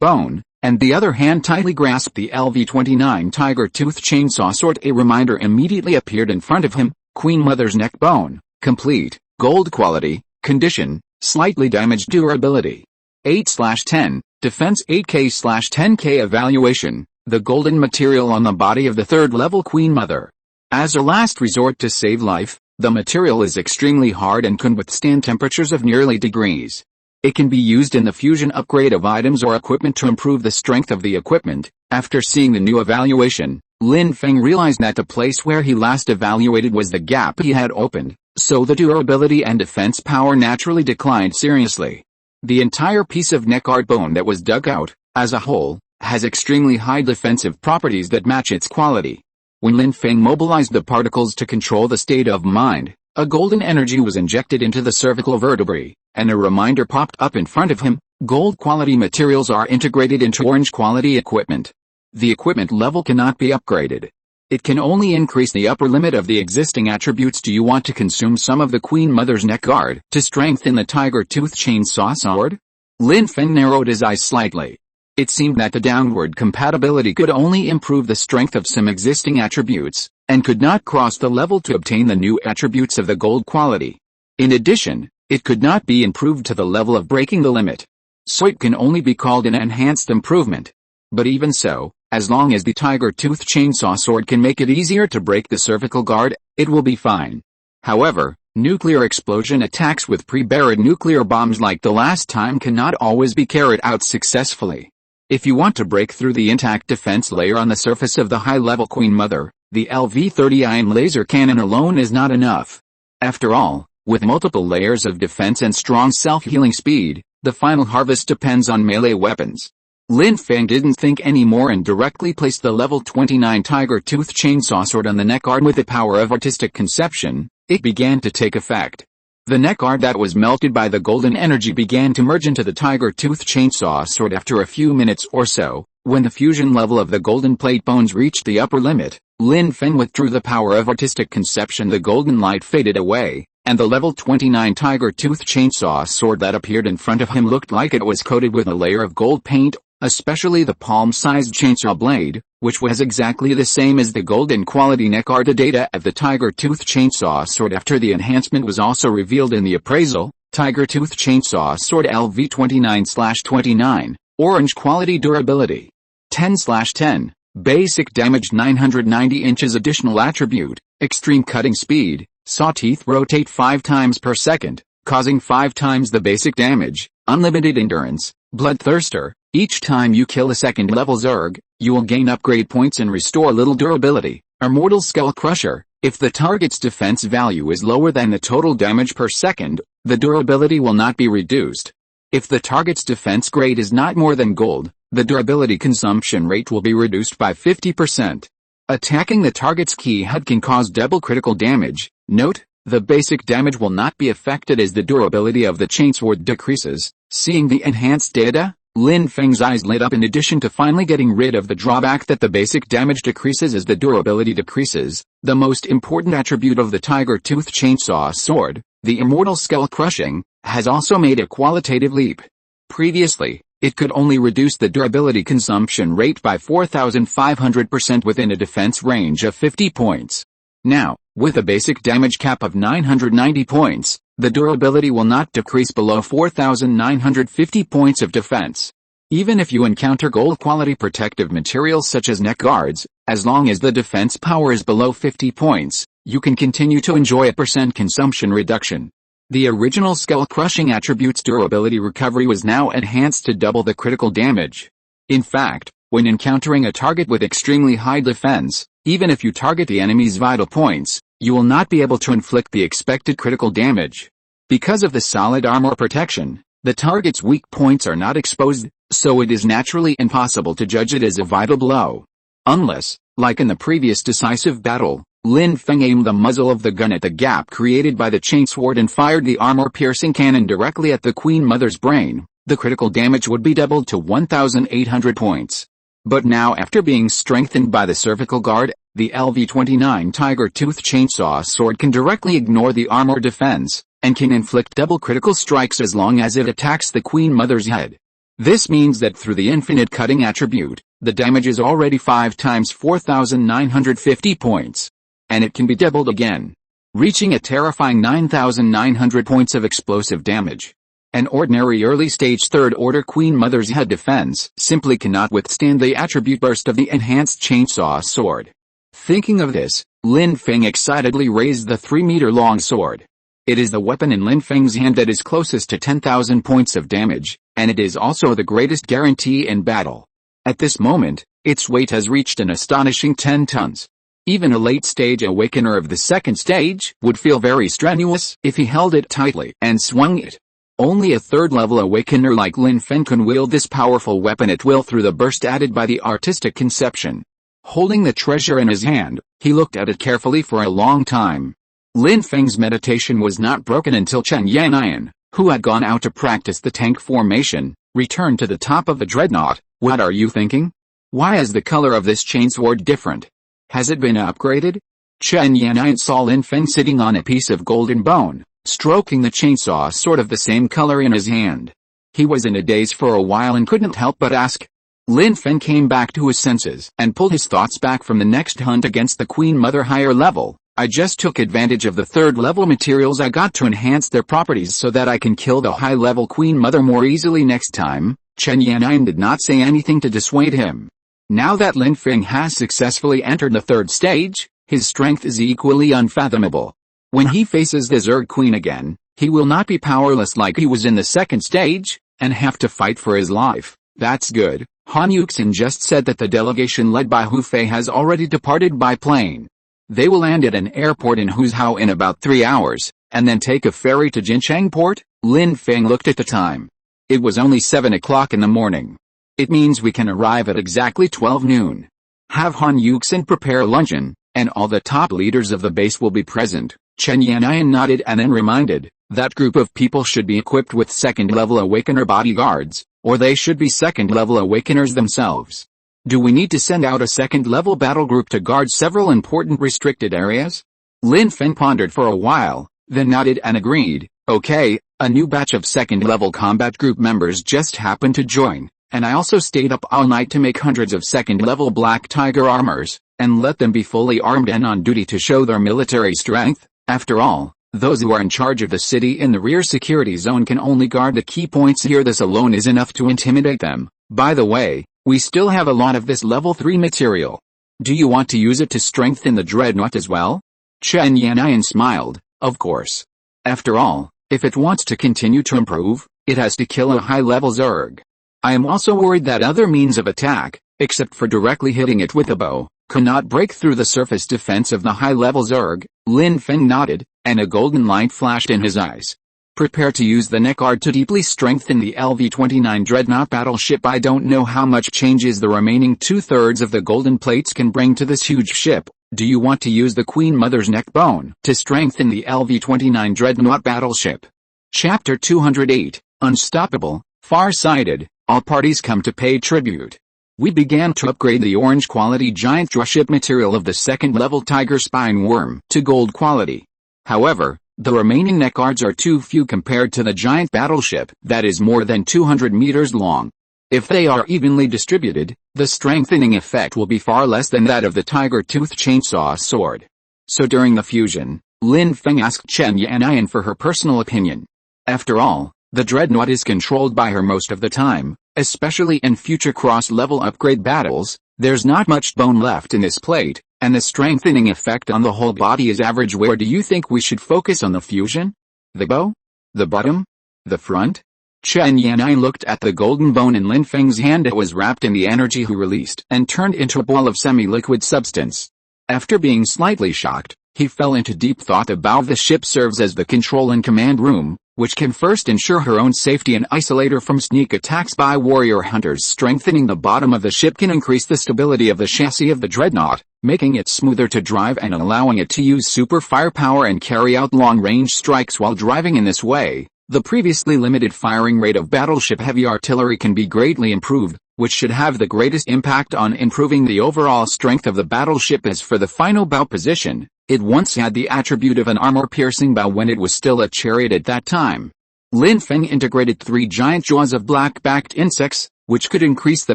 bone, and the other hand tightly grasped the LV-29 tiger tooth chainsaw sword. A reminder immediately appeared in front of him: Queen Mother's neck bone, complete, gold quality, condition, slightly damaged, durability 8/10, defense 8K/10K, evaluation, the golden material on the body of the third-level Queen Mother. As a last resort to save life, the material is extremely hard and can withstand temperatures of nearly degrees. It can be used in the fusion upgrade of items or equipment to improve the strength of the equipment. After seeing the new evaluation, Lin Feng realized that the place where he last evaluated was the gap he had opened, so the durability and defense power naturally declined seriously. The entire piece of neck art bone that was dug out, as a whole, has extremely high defensive properties that match its quality. When Lin Feng mobilized the particles to control the state of mind, a golden energy was injected into the cervical vertebrae, and a reminder popped up in front of him: gold quality materials are integrated into orange quality equipment. The equipment level cannot be upgraded. It can only increase the upper limit of the existing attributes. Do you want to consume some of the Queen Mother's neck guard to strengthen the tiger tooth chainsaw sword? Lin Feng narrowed his eyes slightly. It seemed that the downward compatibility could only improve the strength of some existing attributes, and could not cross the level to obtain the new attributes of the gold quality. In addition, it could not be improved to the level of breaking the limit. So it can only be called an enhanced improvement. But even so, as long as the tiger tooth chainsaw sword can make it easier to break the cervical guard, it will be fine. However, nuclear explosion attacks with pre-buried nuclear bombs like the last time cannot always be carried out successfully. If you want to break through the intact defense layer on the surface of the high-level Queen Mother, the LV-30 ion laser cannon alone is not enough. After all, with multiple layers of defense and strong self-healing speed, the final harvest depends on melee weapons. Lin Feng didn't think anymore and directly placed the level 29 tiger tooth chainsaw sword on the neck guard. With the power of artistic conception, it began to take effect. The neck guard that was melted by the golden energy began to merge into the tiger tooth chainsaw sword. After a few minutes or so, when the fusion level of the golden plate bones reached the upper limit, Lin Feng withdrew the power of artistic conception. The golden light faded away, and the level 29 tiger tooth chainsaw sword that appeared in front of him looked like it was coated with a layer of gold paint, especially the palm-sized chainsaw blade, which was exactly the same as the golden quality neck guard. The data of the tiger tooth chainsaw sword after the enhancement was also revealed in the appraisal: tiger tooth chainsaw sword LV-29/29, orange quality, durability 10/10, basic damage 990 inches, additional attribute, extreme cutting speed, saw teeth rotate 5 times per second, causing 5 times the basic damage, unlimited endurance, bloodthirster. Each time you kill a second-level Zerg, you will gain upgrade points and restore little durability. Immortal Skull Crusher: if the target's defense value is lower than the total damage per second, the durability will not be reduced. If the target's defense grade is not more than gold, the durability consumption rate will be reduced by 50%. Attacking the target's key head can cause double critical damage. Note: the basic damage will not be affected as the durability of the chainsword decreases. Seeing the enhanced data, Lin Feng's eyes lit up. In addition to finally getting rid of the drawback that the basic damage decreases as the durability decreases, the most important attribute of the tiger tooth chainsaw sword, the immortal skull crushing, has also made a qualitative leap. Previously, It could only reduce the durability consumption rate by 4,500% within a defense range of 50 points. Now, with a basic damage cap of 990 points, the durability will not decrease below 4,950 points of defense. Even if you encounter gold quality protective materials such as neck guards, as long as the defense power is below 50 points, you can continue to enjoy a % consumption reduction. The original skull-crushing attribute's durability recovery was now enhanced to double the critical damage. In fact, when encountering a target with extremely high defense, even if you target the enemy's vital points, you will not be able to inflict the expected critical damage. Because of the solid armor protection, the target's weak points are not exposed, so it is naturally impossible to judge it as a vital blow. Unless, like in the previous decisive battle, Lin Feng aimed the muzzle of the gun at the gap created by the chainsword and fired the armor-piercing cannon directly at the Queen Mother's brain, the critical damage would be doubled to 1,800 points. But now, after being strengthened by the cervical guard, the LV-29 Tiger Tooth Chainsaw Sword can directly ignore the armor defense, and can inflict double critical strikes as long as it attacks the Queen Mother's head. This means that through the infinite cutting attribute, the damage is already 5 times 4,950 points. And it can be doubled again, reaching a terrifying 9,900 points of explosive damage. An ordinary early-stage third-order Queen Mother's head defense simply cannot withstand the attribute burst of the enhanced chainsaw sword. Thinking of this, Lin Feng excitedly raised the 3-meter-long sword. It is the weapon in Lin Feng's hand that is closest to 10,000 points of damage, and it is also the greatest guarantee in battle. At this moment, its weight has reached an astonishing 10 tons. Even a late-stage awakener of the second stage would feel very strenuous if he held it tightly and swung it. Only a third-level awakener like Lin Feng can wield this powerful weapon at will through the burst added by the artistic conception. Holding the treasure in his hand, he looked at it carefully for a long time. Lin Feng's meditation was not broken until Chen Yannian, who had gone out to practice the tank formation, returned to the top of the dreadnought. "What are you thinking? Why is the color of this chainsword different? Has it been upgraded?" Chen Yannian saw Lin Feng sitting on a piece of golden bone, stroking the chainsaw sword of the same color in his hand. He was in a daze for a while and couldn't help but ask. Lin Feng came back to his senses and pulled his thoughts back from the next hunt against the Queen Mother higher level. "I just took advantage of the third-level materials I got to enhance their properties so that I can kill the high-level Queen Mother more easily next time." Chen Yannian did not say anything to dissuade him. Now that Lin Feng has successfully entered the third stage, his strength is equally unfathomable. When he faces the Zerg Queen again, he will not be powerless like he was in the second stage, and have to fight for his life. That's good. Han Yuxin just said that the delegation led by Hu Fei has already departed by plane. They will land at an airport in Huzhou in about 3 hours, and then take a ferry to Jincheng Port. Lin Feng looked at the time. It was only 7 o'clock in the morning. It means we can arrive at exactly 12 noon. Have Han Yuxin prepare luncheon, and all the top leaders of the base will be present. Chen Yannian nodded and then reminded, that group of people should be equipped with second-level awakener bodyguards, or they should be second-level awakeners themselves. Do we need to send out a second-level battle group to guard several important restricted areas? Lin Feng pondered for a while, then nodded and agreed. Okay, a new batch of second-level combat group members just happened to join, and I also stayed up all night to make hundreds of second-level Black Tiger armors, and let them be fully armed and on duty to show their military strength. After all, those who are in charge of the city in the rear security zone can only guard the key points here. This alone is enough to intimidate them. By the way, we still have a lot of this level 3 material. Do you want to use it to strengthen the dreadnought as well? Chen Yannian smiled. Of course. After all, if it wants to continue to improve, it has to kill a high-level Zerg. I am also worried that other means of attack, except for directly hitting it with a bow, cannot break through the surface defense of the high-level Zerg. Lin Feng nodded, and a golden light flashed in his eyes. Prepare to use the neck guard to deeply strengthen the LV-29 Dreadnought battleship. I don't know how much changes the remaining 2/3 of the golden plates can bring to this huge ship. Do you want to use the Queen Mother's neck bone to strengthen the LV-29 Dreadnought battleship? Chapter 208, Unstoppable, Far-Sighted, all parties come to pay tribute. We began to upgrade the orange quality giant drawship material of the second-level Tiger Spine Worm to gold quality. However, the remaining neck guards are too few compared to the giant battleship that is more than 200 meters long. If they are evenly distributed, the strengthening effect will be far less than that of the tiger-tooth chainsaw sword. So during the fusion, Lin Feng asked Chen Yannian for her personal opinion. After all, the dreadnought is controlled by her most of the time, especially in future cross-level upgrade battles. There's not much bone left in this plate, and the strengthening effect on the whole body is average. Where do you think we should focus on the fusion? The bow? The bottom? The front? Chen Yannian looked at the golden bone in Lin Feng's hand. It was wrapped in the energy he released and turned into a ball of semi-liquid substance. After being slightly shocked, he fell into deep thought. The bow of the ship serves as the control and command room, which can first ensure her own safety and isolate her from sneak attacks by warrior hunters. Strengthening the bottom of the ship can increase the stability of the chassis of the dreadnought, making it smoother to drive and allowing it to use super firepower and carry out long-range strikes while driving. In this way, the previously limited firing rate of battleship heavy artillery can be greatly improved, which should have the greatest impact on improving the overall strength of the battleship. As for the final bow position, it once had the attribute of an armor-piercing bow when it was still a chariot at that time. Lin Feng integrated 3 giant jaws of black-backed insects, which could increase the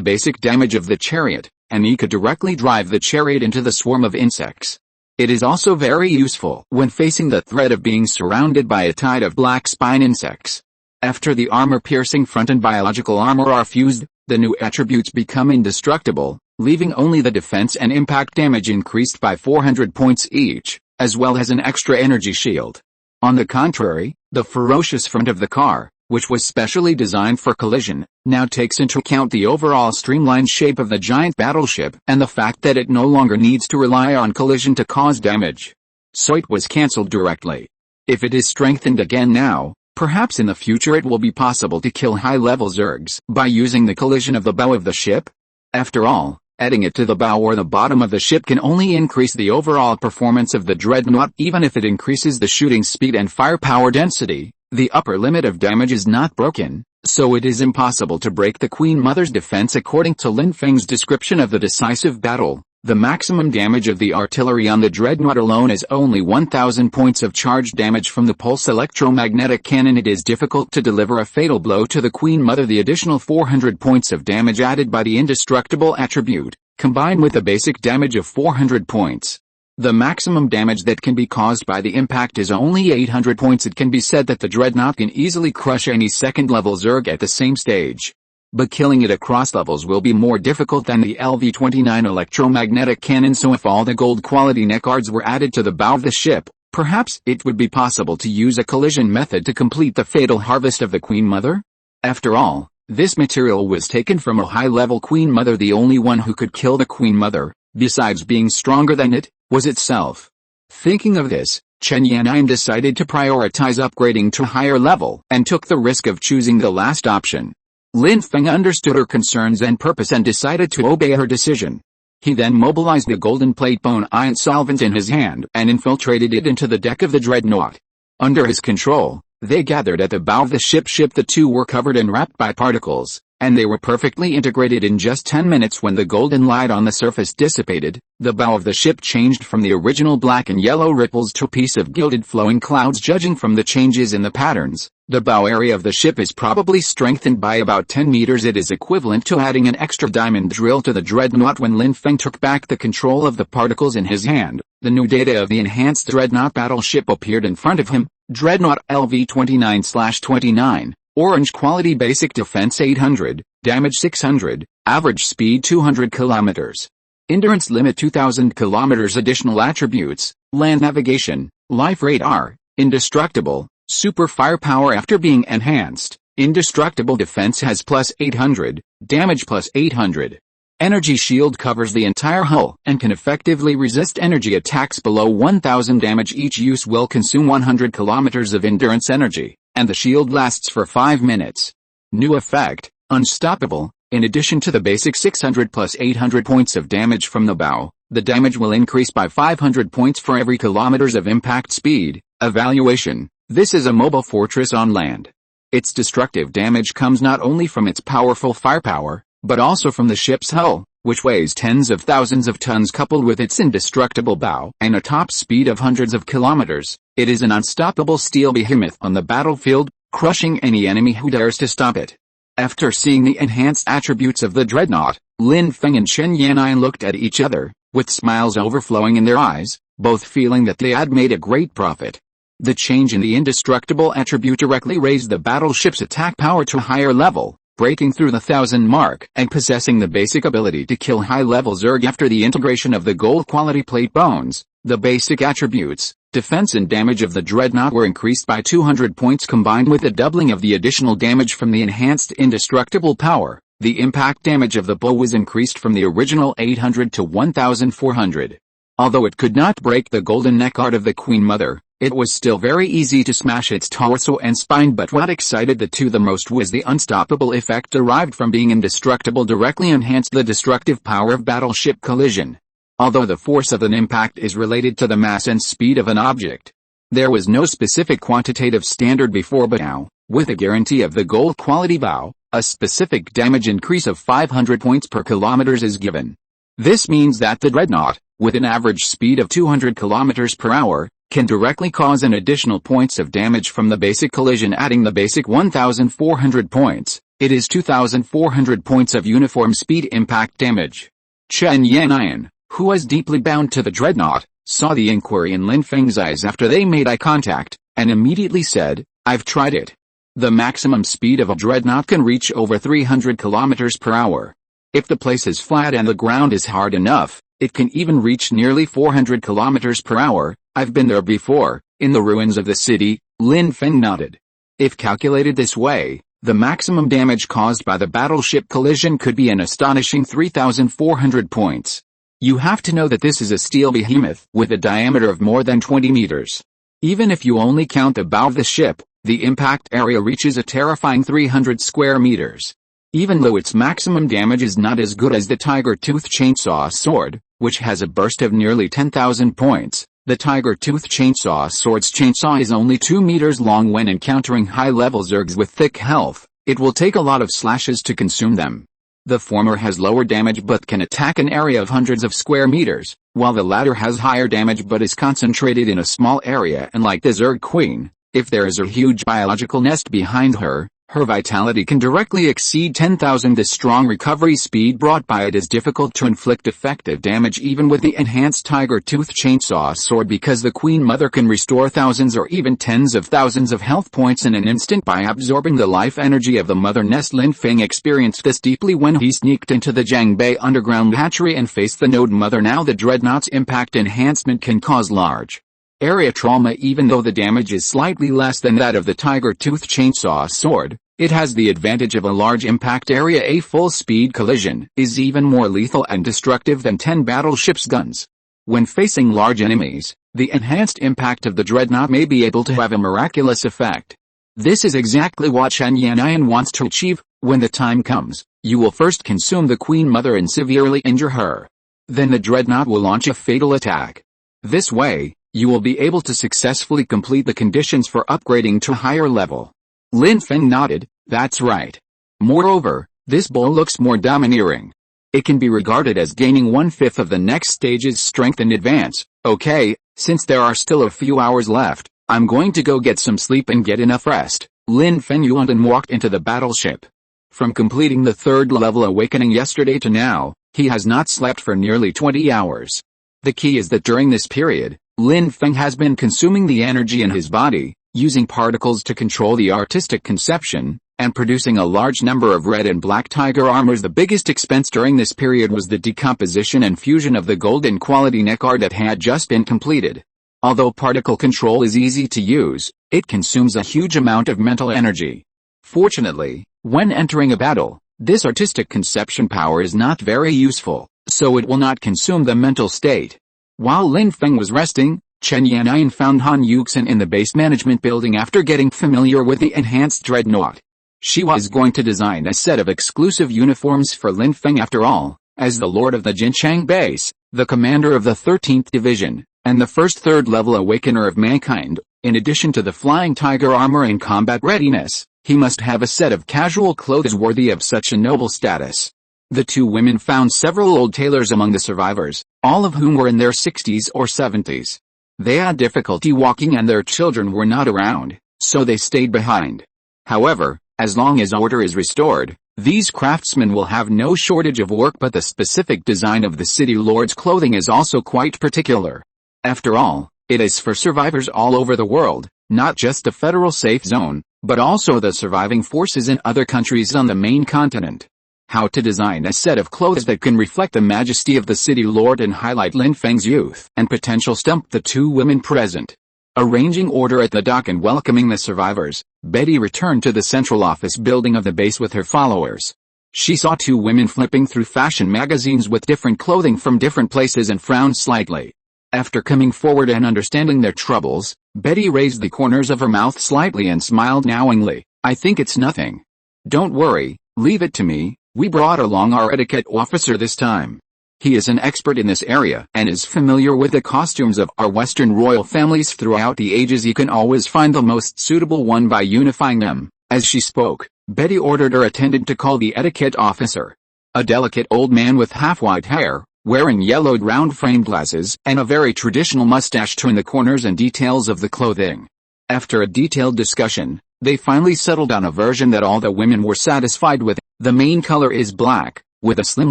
basic damage of the chariot, and he could directly drive the chariot into the swarm of insects. It is also very useful when facing the threat of being surrounded by a tide of black spine insects. After the armor-piercing front and biological armor are fused, the new attributes become indestructible, leaving only the defense and impact damage increased by 400 points each, as well as an extra energy shield. On the contrary, the ferocious front of the car, which was specially designed for collision, now takes into account the overall streamlined shape of the giant battleship and the fact that it no longer needs to rely on collision to cause damage. So it was cancelled directly. If it is strengthened again now, perhaps in the future it will be possible to kill high-level Zergs by using the collision of the bow of the ship. After all, adding it to the bow or the bottom of the ship can only increase the overall performance of the dreadnought. Even if it increases the shooting speed and firepower density, the upper limit of damage is not broken, so it is impossible to break the Queen Mother's defense. According to Lin Feng's description of the decisive battle, the maximum damage of the artillery on the dreadnought alone is only 1,000 points of charge damage from the pulse electromagnetic cannon. It is difficult to deliver a fatal blow to the Queen Mother. The additional 400 points of damage added by the indestructible attribute, combined with the basic damage of 400 points. The maximum damage that can be caused by the impact is only 800 points. It can be said that the dreadnought can easily crush any second-level Zerg at the same stage. But killing it across levels will be more difficult than the LV-29 electromagnetic cannon. So if all the gold quality neckguards were added to the bow of the ship, perhaps it would be possible to use a collision method to complete the fatal harvest of the Queen Mother? After all, this material was taken from a high-level Queen Mother. The only one who could kill the Queen Mother, besides being stronger than it, was itself. Thinking of this, Chen Yannian decided to prioritize upgrading to higher level and took the risk of choosing the last option. Lin Feng understood her concerns and purpose and decided to obey her decision. He then mobilized the golden plate bone ion solvent in his hand and infiltrated it into the deck of the dreadnought. Under his control, they gathered at the bow of the ship. The two were covered and wrapped by particles, and they were perfectly integrated in just 10 minutes. When the golden light on the surface dissipated, the bow of the ship changed from the original black and yellow ripples to a piece of gilded flowing clouds. Judging from the changes in the patterns, the bow area of the ship is probably strengthened by about 10 meters. It is equivalent to adding an extra diamond drill to the dreadnought. When Lin Feng took back the control of the particles in his hand, the new data of the enhanced dreadnought battleship appeared in front of him. Dreadnought LV-29/29, orange quality, basic defense 800, damage 600, average speed 200 kilometers. Endurance limit 2000 kilometers. Additional attributes: land navigation, life radar, indestructible, super firepower. After being enhanced, indestructible defense has plus 800, damage plus 800. Energy shield covers the entire hull and can effectively resist energy attacks below 1000 damage. Each use will consume 100 kilometers of endurance energy, and the shield lasts for 5 minutes. New effect: unstoppable. In addition to the basic 600 plus 800 points of damage from the bow, the damage will increase by 500 points for every kilometers of impact speed. Evaluation: this is a mobile fortress on land. Its destructive damage comes not only from its powerful firepower, but also from the ship's hull, which weighs tens of thousands of tons. Coupled with its indestructible bow and a top speed of hundreds of kilometers, it is an unstoppable steel behemoth on the battlefield, crushing any enemy who dares to stop it. After seeing the enhanced attributes of the dreadnought, Lin Feng and Chen Yannian looked at each other, with smiles overflowing in their eyes, both feeling that they had made a great profit. The change in the indestructible attribute directly raised the battleship's attack power to a higher level, breaking through the 1,000 mark and possessing the basic ability to kill high-level Zerg. After the integration of the gold quality plate bones, the basic attributes, defense and damage of the dreadnought were increased by 200 points combined with a doubling of the additional damage from the enhanced indestructible power. The impact damage of the bow was increased from the original 800 to 1,400. Although it could not break the golden neck guard of the Queen Mother, it was still very easy to smash its torso and spine. But what excited the two the most was the unstoppable effect derived from being indestructible directly enhanced the destructive power of battleship collision. Although the force of an impact is related to the mass and speed of an object, there was no specific quantitative standard before, but now, with a guarantee of the gold quality bow, a specific damage increase of 500 points per kilometers is given. This means that the dreadnought, with an average speed of 200 kilometers per hour, can directly cause an additional points of damage from the basic collision. Adding the basic 1,400 points, it is 2,400 points of uniform speed impact damage. Chen Yannian, who was deeply bound to the dreadnought, saw the inquiry in Lin Feng's eyes after they made eye contact, and immediately said, "I've tried it. The maximum speed of a dreadnought can reach over 300 kilometers per hour. If the place is flat and the ground is hard enough, it can even reach nearly 400 kilometers per hour. I've been there before, in the ruins of the city." Lin Feng nodded. If calculated this way, the maximum damage caused by the battleship collision could be an astonishing 3,400 points. You have to know that this is a steel behemoth with a diameter of more than 20 meters. Even if you only count the bow of the ship, the impact area reaches a terrifying 300 square meters. Even though its maximum damage is not as good as the Tiger Tooth Chainsaw Sword, which has a burst of nearly 10,000 points, the Tiger Tooth Chainsaw Sword's chainsaw is only 2 meters long. When encountering high-level Zergs with thick health, it will take a lot of slashes to consume them. The former has lower damage but can attack an area of hundreds of square meters, while the latter has higher damage but is concentrated in a small area. And like the Zerg Queen, if there is a huge biological nest behind her, her vitality can directly exceed 10,000. The strong recovery speed brought by it is difficult to inflict effective damage even with the enhanced Tiger Tooth Chainsaw Sword, because the Queen Mother can restore thousands or even tens of thousands of health points in an instant by absorbing the life energy of the mother nest. Lin Feng experienced this deeply when he sneaked into the Jiangbei underground hatchery and faced the Node Mother. Now the dreadnought's impact enhancement can cause large area trauma. Even though the damage is slightly less than that of the Tiger Tooth Chainsaw Sword, it has the advantage of a large impact area. A full-speed collision is even more lethal and destructive than 10 battleships' guns. When facing large enemies, the enhanced impact of the dreadnought may be able to have a miraculous effect. This is exactly what Chen Yannian wants to achieve. When the time comes, you will first consume the Queen Mother and severely injure her. Then the dreadnought will launch a fatal attack. This way, you will be able to successfully complete the conditions for upgrading to higher level. Lin Feng nodded. That's right. Moreover, this bow looks more domineering. It can be regarded as gaining 1/5 of the next stage's strength in advance. Okay, since there are still a few hours left, I'm going to go get some sleep and get enough rest. Lin Feng yawned and walked into the battleship. From completing the 3rd level awakening yesterday to now, he has not slept for nearly 20 hours. The key is that during this period, Lin Feng has been consuming the energy in his body, using particles to control the artistic conception, and producing a large number of red and black tiger armors. The biggest expense during this period was the decomposition and fusion of the golden quality neck guard that had just been completed. Although particle control is easy to use, it consumes a huge amount of mental energy. Fortunately, when entering a battle, this artistic conception power is not very useful, so it will not consume the mental state. While Lin Feng was resting, Chen Yannian found Han Yuxin in the base management building after getting familiar with the enhanced dreadnought. She was going to design a set of exclusive uniforms for Lin Feng. After all, as the Lord of the Jinchang base, the commander of the 13th Division, and the first 3rd level awakener of mankind, in addition to the flying tiger armor and combat readiness, he must have a set of casual clothes worthy of such a noble status. The two women found several old tailors among the survivors, all of whom were in their 60s or 70s. They had difficulty walking and their children were not around, so they stayed behind. However, As long as order is restored, these craftsmen will have no shortage of work, but the specific design of the city lord's clothing is also quite particular. After all, it is for survivors all over the world, not just a federal safe zone, but also the surviving forces in other countries on the main continent. How to design a set of clothes that can reflect the majesty of the city lord and highlight Lin Feng's youth and potential stumped the two women present. Arranging order at the dock and welcoming the survivors, Betty returned to the central office building of the base with her followers. She saw two women flipping through fashion magazines with different clothing from different places and frowned slightly. After coming forward and understanding their troubles, Betty raised the corners of her mouth slightly and smiled knowingly. "I think it's nothing. Don't worry, leave it to me. We brought along our etiquette officer this time. He is an expert in this area and is familiar with the costumes of our Western royal families throughout the ages. You can always find the most suitable one by unifying them." As she spoke, Betty ordered her attendant to call the etiquette officer. A delicate old man with half-white hair, wearing yellowed round-framed glasses and a very traditional mustache turned the corners and details of the clothing. After a detailed discussion, they finally settled on a version that all the women were satisfied with. The main color is black, with a slim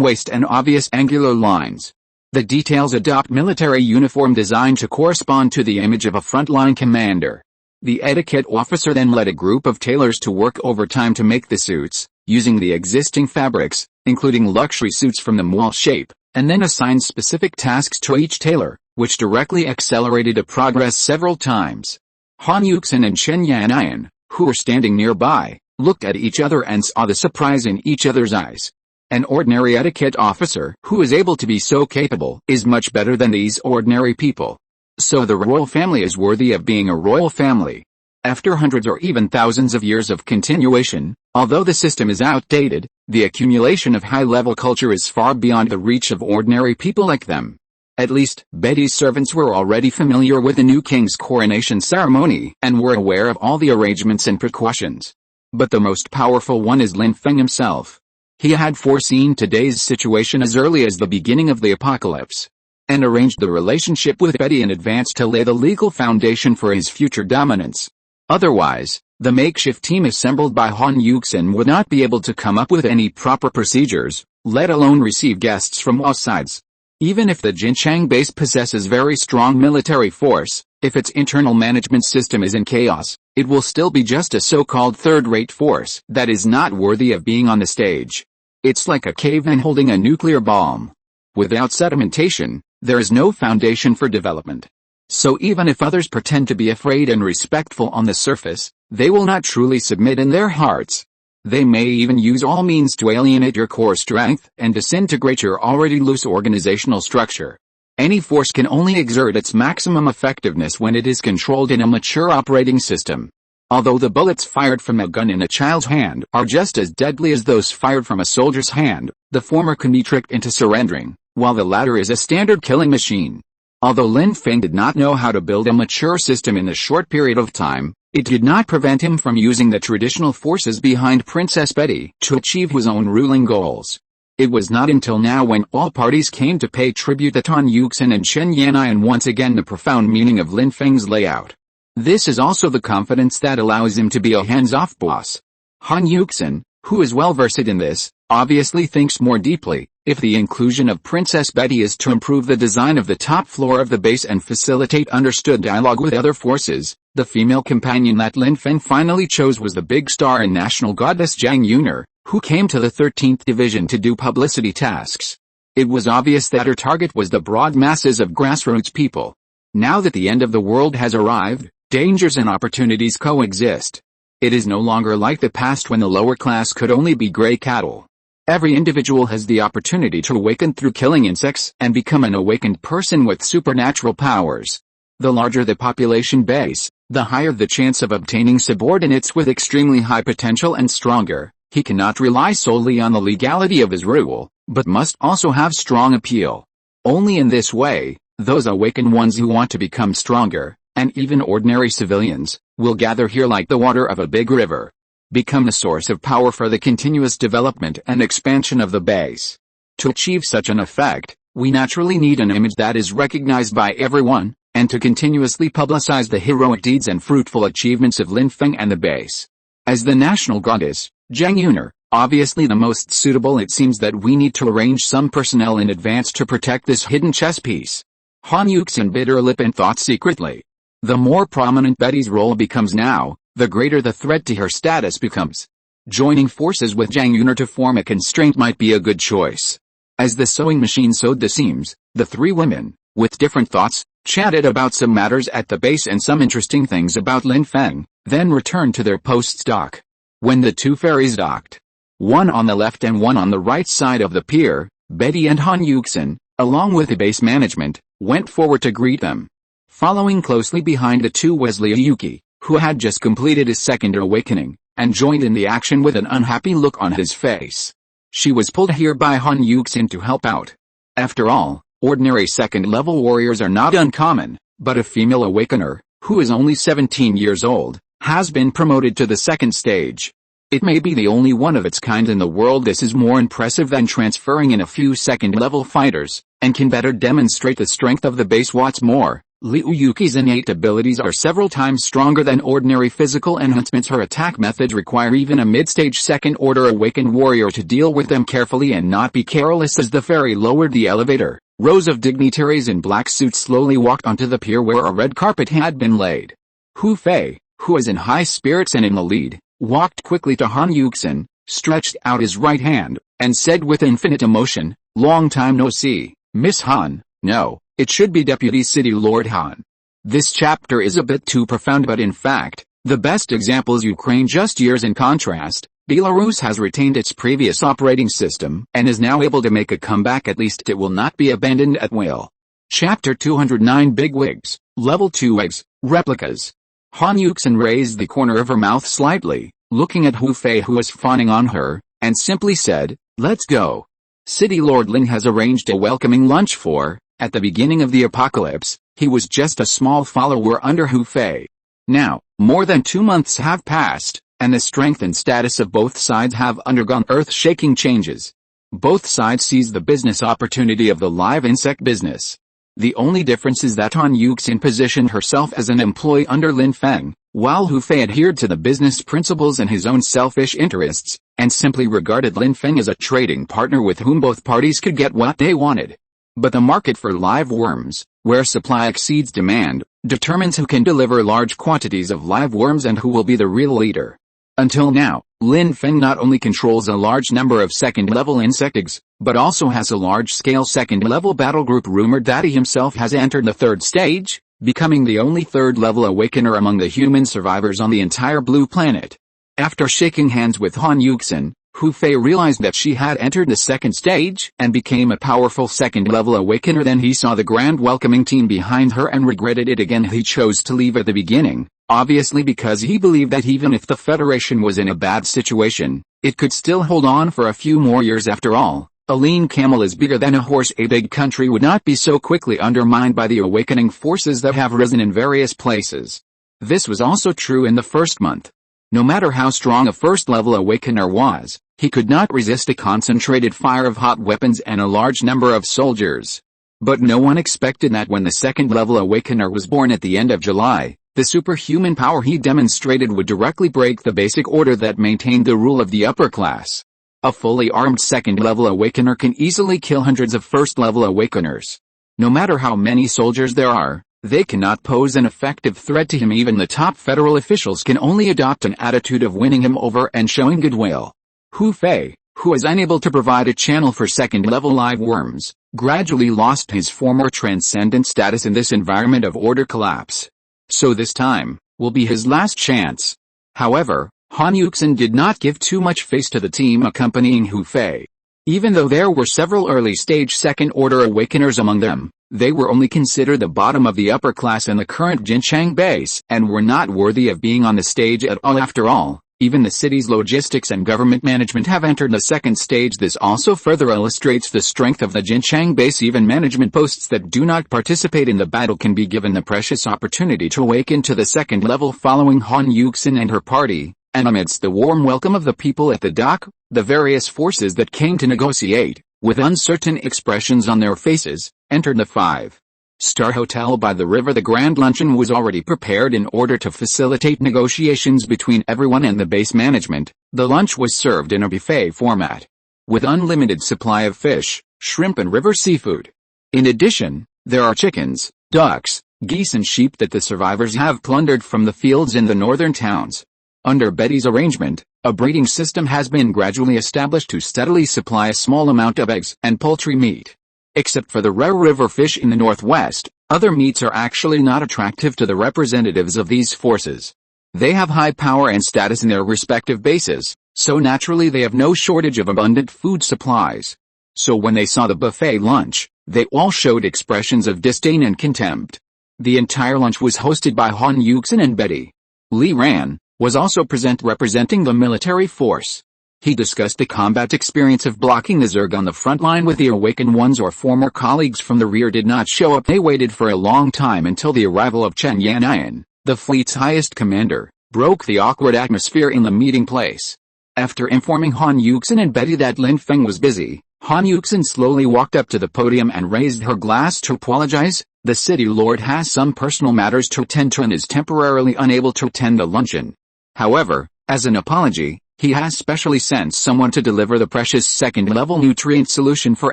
waist and obvious angular lines. The details adopt military uniform design to correspond to the image of a frontline commander. The etiquette officer then led a group of tailors to work overtime to make the suits, using the existing fabrics, including luxury suits from the mall shape, and then assigned specific tasks to each tailor, which directly accelerated the progress several times. Han Yuxin and Chen Yanyan, who were standing nearby, looked at each other and saw the surprise in each other's eyes. An ordinary etiquette officer who is able to be so capable is much better than these ordinary people. So the royal family is worthy of being a royal family. After hundreds or even thousands of years of continuation, although the system is outdated, the accumulation of high-level culture is far beyond the reach of ordinary people like them. At least, Betty's servants were already familiar with the new king's coronation ceremony and were aware of all the arrangements and precautions. But the most powerful one is Lin Feng himself. He had foreseen today's situation as early as the beginning of the apocalypse, and arranged the relationship with Betty in advance to lay the legal foundation for his future dominance. Otherwise, the makeshift team assembled by Han Yuxin would not be able to come up with any proper procedures, let alone receive guests from all sides. Even if the Jinchang base possesses very strong military force, if its internal management system is in chaos, it will still be just a so-called third-rate force that is not worthy of being on the stage. It's like a caveman holding a nuclear bomb. Without sedimentation, there is no foundation for development. So even if others pretend to be afraid and respectful on the surface, they will not truly submit in their hearts. They may even use all means to alienate your core strength and disintegrate your already loose organizational structure. Any force can only exert its maximum effectiveness when it is controlled in a mature operating system. Although the bullets fired from a gun in a child's hand are just as deadly as those fired from a soldier's hand, the former can be tricked into surrendering, while the latter is a standard killing machine. Although Lin Feng did not know how to build a mature system in a short period of time, it did not prevent him from using the traditional forces behind Princess Betty to achieve his own ruling goals. It was not until now, when all parties came to pay tribute, that Han Yuxin and Chen Yanyan once again the profound meaning of Lin Feng's layout. This is also the confidence that allows him to be a hands-off boss. Han Yuxin, who is well versed in this, obviously thinks more deeply. If the inclusion of Princess Betty is to improve the design of the top floor of the base and facilitate understood dialogue with other forces, the female companion that Lin Feng finally chose was the big star and national goddess Zhang Yuner, who came to the 13th Division to do publicity tasks. It was obvious that her target was the broad masses of grassroots people. Now that the end of the world has arrived, dangers and opportunities coexist. It is no longer like the past when the lower class could only be gray cattle. Every individual has the opportunity to awaken through killing insects and become an awakened person with supernatural powers. The larger the population base, the higher the chance of obtaining subordinates with extremely high potential and stronger. He cannot rely solely on the legality of his rule, but must also have strong appeal. Only in this way, those awakened ones who want to become stronger, and even ordinary civilians, will gather here like the water of a big river. Become a source of power for the continuous development and expansion of the base. To achieve such an effect, we naturally need an image that is recognized by everyone, and to continuously publicize the heroic deeds and fruitful achievements of Lin Feng and the base. As the national goddess, Zhang Yuner, obviously the most suitable, it seems that we need to arrange some personnel in advance to protect this hidden chess piece. Han Yuxin bit her lip and thought secretly. The more prominent Betty's role becomes now, the greater the threat to her status becomes. Joining forces with Zhang Yuner to form a constraint might be a good choice. As the sewing machine sewed the seams, the three women, with different thoughts, chatted about some matters at the base and some interesting things about Lin Feng, then returned to their posts dock. When the two ferries docked, one on the left and one on the right side of the pier, Betty and Han Yuxin, along with the base management, went forward to greet them. Following closely behind the two was Yuki, who had just completed his second awakening, and joined in the action with an unhappy look on his face. She was pulled here by Han Yuxin to help out. After all, ordinary second-level warriors are not uncommon, but a female awakener, who is only 17 years old, has been promoted to the second stage. It may be the only one of its kind in the world. This is more impressive than transferring in a few second-level fighters, and can better demonstrate the strength of the base. What's more, Liu Yuki's innate abilities are several times stronger than ordinary physical enhancements. Her attack methods require even a mid-stage second-order awakened warrior to deal with them carefully and not be careless. As the ferry lowered the elevator, rows of dignitaries in black suits slowly walked onto the pier where a red carpet had been laid. Hu Fei, who was in high spirits and in the lead, walked quickly to Han Yuxin, stretched out his right hand, and said with infinite emotion, "Long time no see, Miss Han." No, it should be Deputy City Lord Han. This chapter is a bit too profound, but in fact, the best example is Ukraine. Just years in contrast, Belarus has retained its previous operating system and is now able to make a comeback. At least it will not be abandoned at will. Chapter 209 Bigwigs, Level 2 Eggs, Replicas. Han Yuxin raised the corner of her mouth slightly, looking at Hu Fei, who was fawning on her, and simply said, "Let's go." City Lord Lin has arranged a welcoming lunch for. At the beginning of the apocalypse, he was just a small follower under Hu Fei. Now, more than 2 months have passed, and the strength and status of both sides have undergone earth-shaking changes. Both sides seized the business opportunity of the live insect business. The only difference is that Han Yuxin positioned herself as an employee under Lin Feng, while Hu Fei adhered to the business principles and his own selfish interests, and simply regarded Lin Feng as a trading partner with whom both parties could get what they wanted. But the market for live worms, where supply exceeds demand, determines who can deliver large quantities of live worms and who will be the real leader. Until now, Lin Feng not only controls a large number of second-level insect eggs, but also has a large-scale second-level battle group. Rumored that he himself has entered the third stage, becoming the only third-level awakener among the human survivors on the entire blue planet. After shaking hands with Han Yuxin, Hu Fei realized that she had entered the second stage and became a powerful second-level awakener. Then he saw the grand welcoming team behind her and regretted it again. He chose to leave at the beginning, obviously because he believed that even if the Federation was in a bad situation, it could still hold on for a few more years. After all, a lean camel is bigger than a horse. A big country would not be so quickly undermined by the awakening forces that have risen in various places. This was also true in the first month. No matter how strong a first-level awakener was, he could not resist a concentrated fire of hot weapons and a large number of soldiers. But no one expected that when the second-level awakener was born at the end of July, the superhuman power he demonstrated would directly break the basic order that maintained the rule of the upper class. A fully armed second-level awakener can easily kill hundreds of first-level awakeners. No matter how many soldiers there are, they cannot pose an effective threat to him. Even the top federal officials can only adopt an attitude of winning him over and showing goodwill. Hu Fei, who was unable to provide a channel for second-level live worms, gradually lost his former transcendent status in this environment of order collapse. So this time will be his last chance. However, Han Yuxin did not give too much face to the team accompanying Hu Fei. Even though there were several early-stage second-order awakeners among them, they were only considered the bottom of the upper class in the current Jinchang base, and were not worthy of being on the stage at all. After all, even the city's logistics and government management have entered the second stage. This also further illustrates the strength of the Jinchang base. Even management posts that do not participate in the battle can be given the precious opportunity to awaken to the second level. Following Han Yuxin and her party, and amidst the warm welcome of the people at the dock, the various forces that came to negotiate, with uncertain expressions on their faces, entered the 5 Star Hotel by the river. The grand luncheon was already prepared in order to facilitate negotiations between everyone and the base management. The lunch was served in a buffet format, with unlimited supply of fish, shrimp and river seafood. In addition, there are chickens, ducks, geese and sheep that the survivors have plundered from the fields in the northern towns. Under Betty's arrangement, a breeding system has been gradually established to steadily supply a small amount of eggs and poultry meat. Except for the rare river fish in the northwest, other meats are actually not attractive to the representatives of these forces. They have high power and status in their respective bases, so naturally they have no shortage of abundant food supplies. So when they saw the buffet lunch, they all showed expressions of disdain and contempt. The entire lunch was hosted by Han Yuxin and Betty. Li Ran was also present representing the military force. He discussed the combat experience of blocking the Zerg on the front line with the awakened ones or former colleagues from the rear did not show up. They waited for a long time until the arrival of Chen Yannian, the fleet's highest commander, broke the awkward atmosphere in the meeting place. After informing Han Yuxin and Betty that Lin Feng was busy, Han Yuxin slowly walked up to the podium and raised her glass to apologize. The city lord has some personal matters to attend to and is temporarily unable to attend the luncheon. However, as an apology, he has specially sent someone to deliver the precious second-level nutrient solution for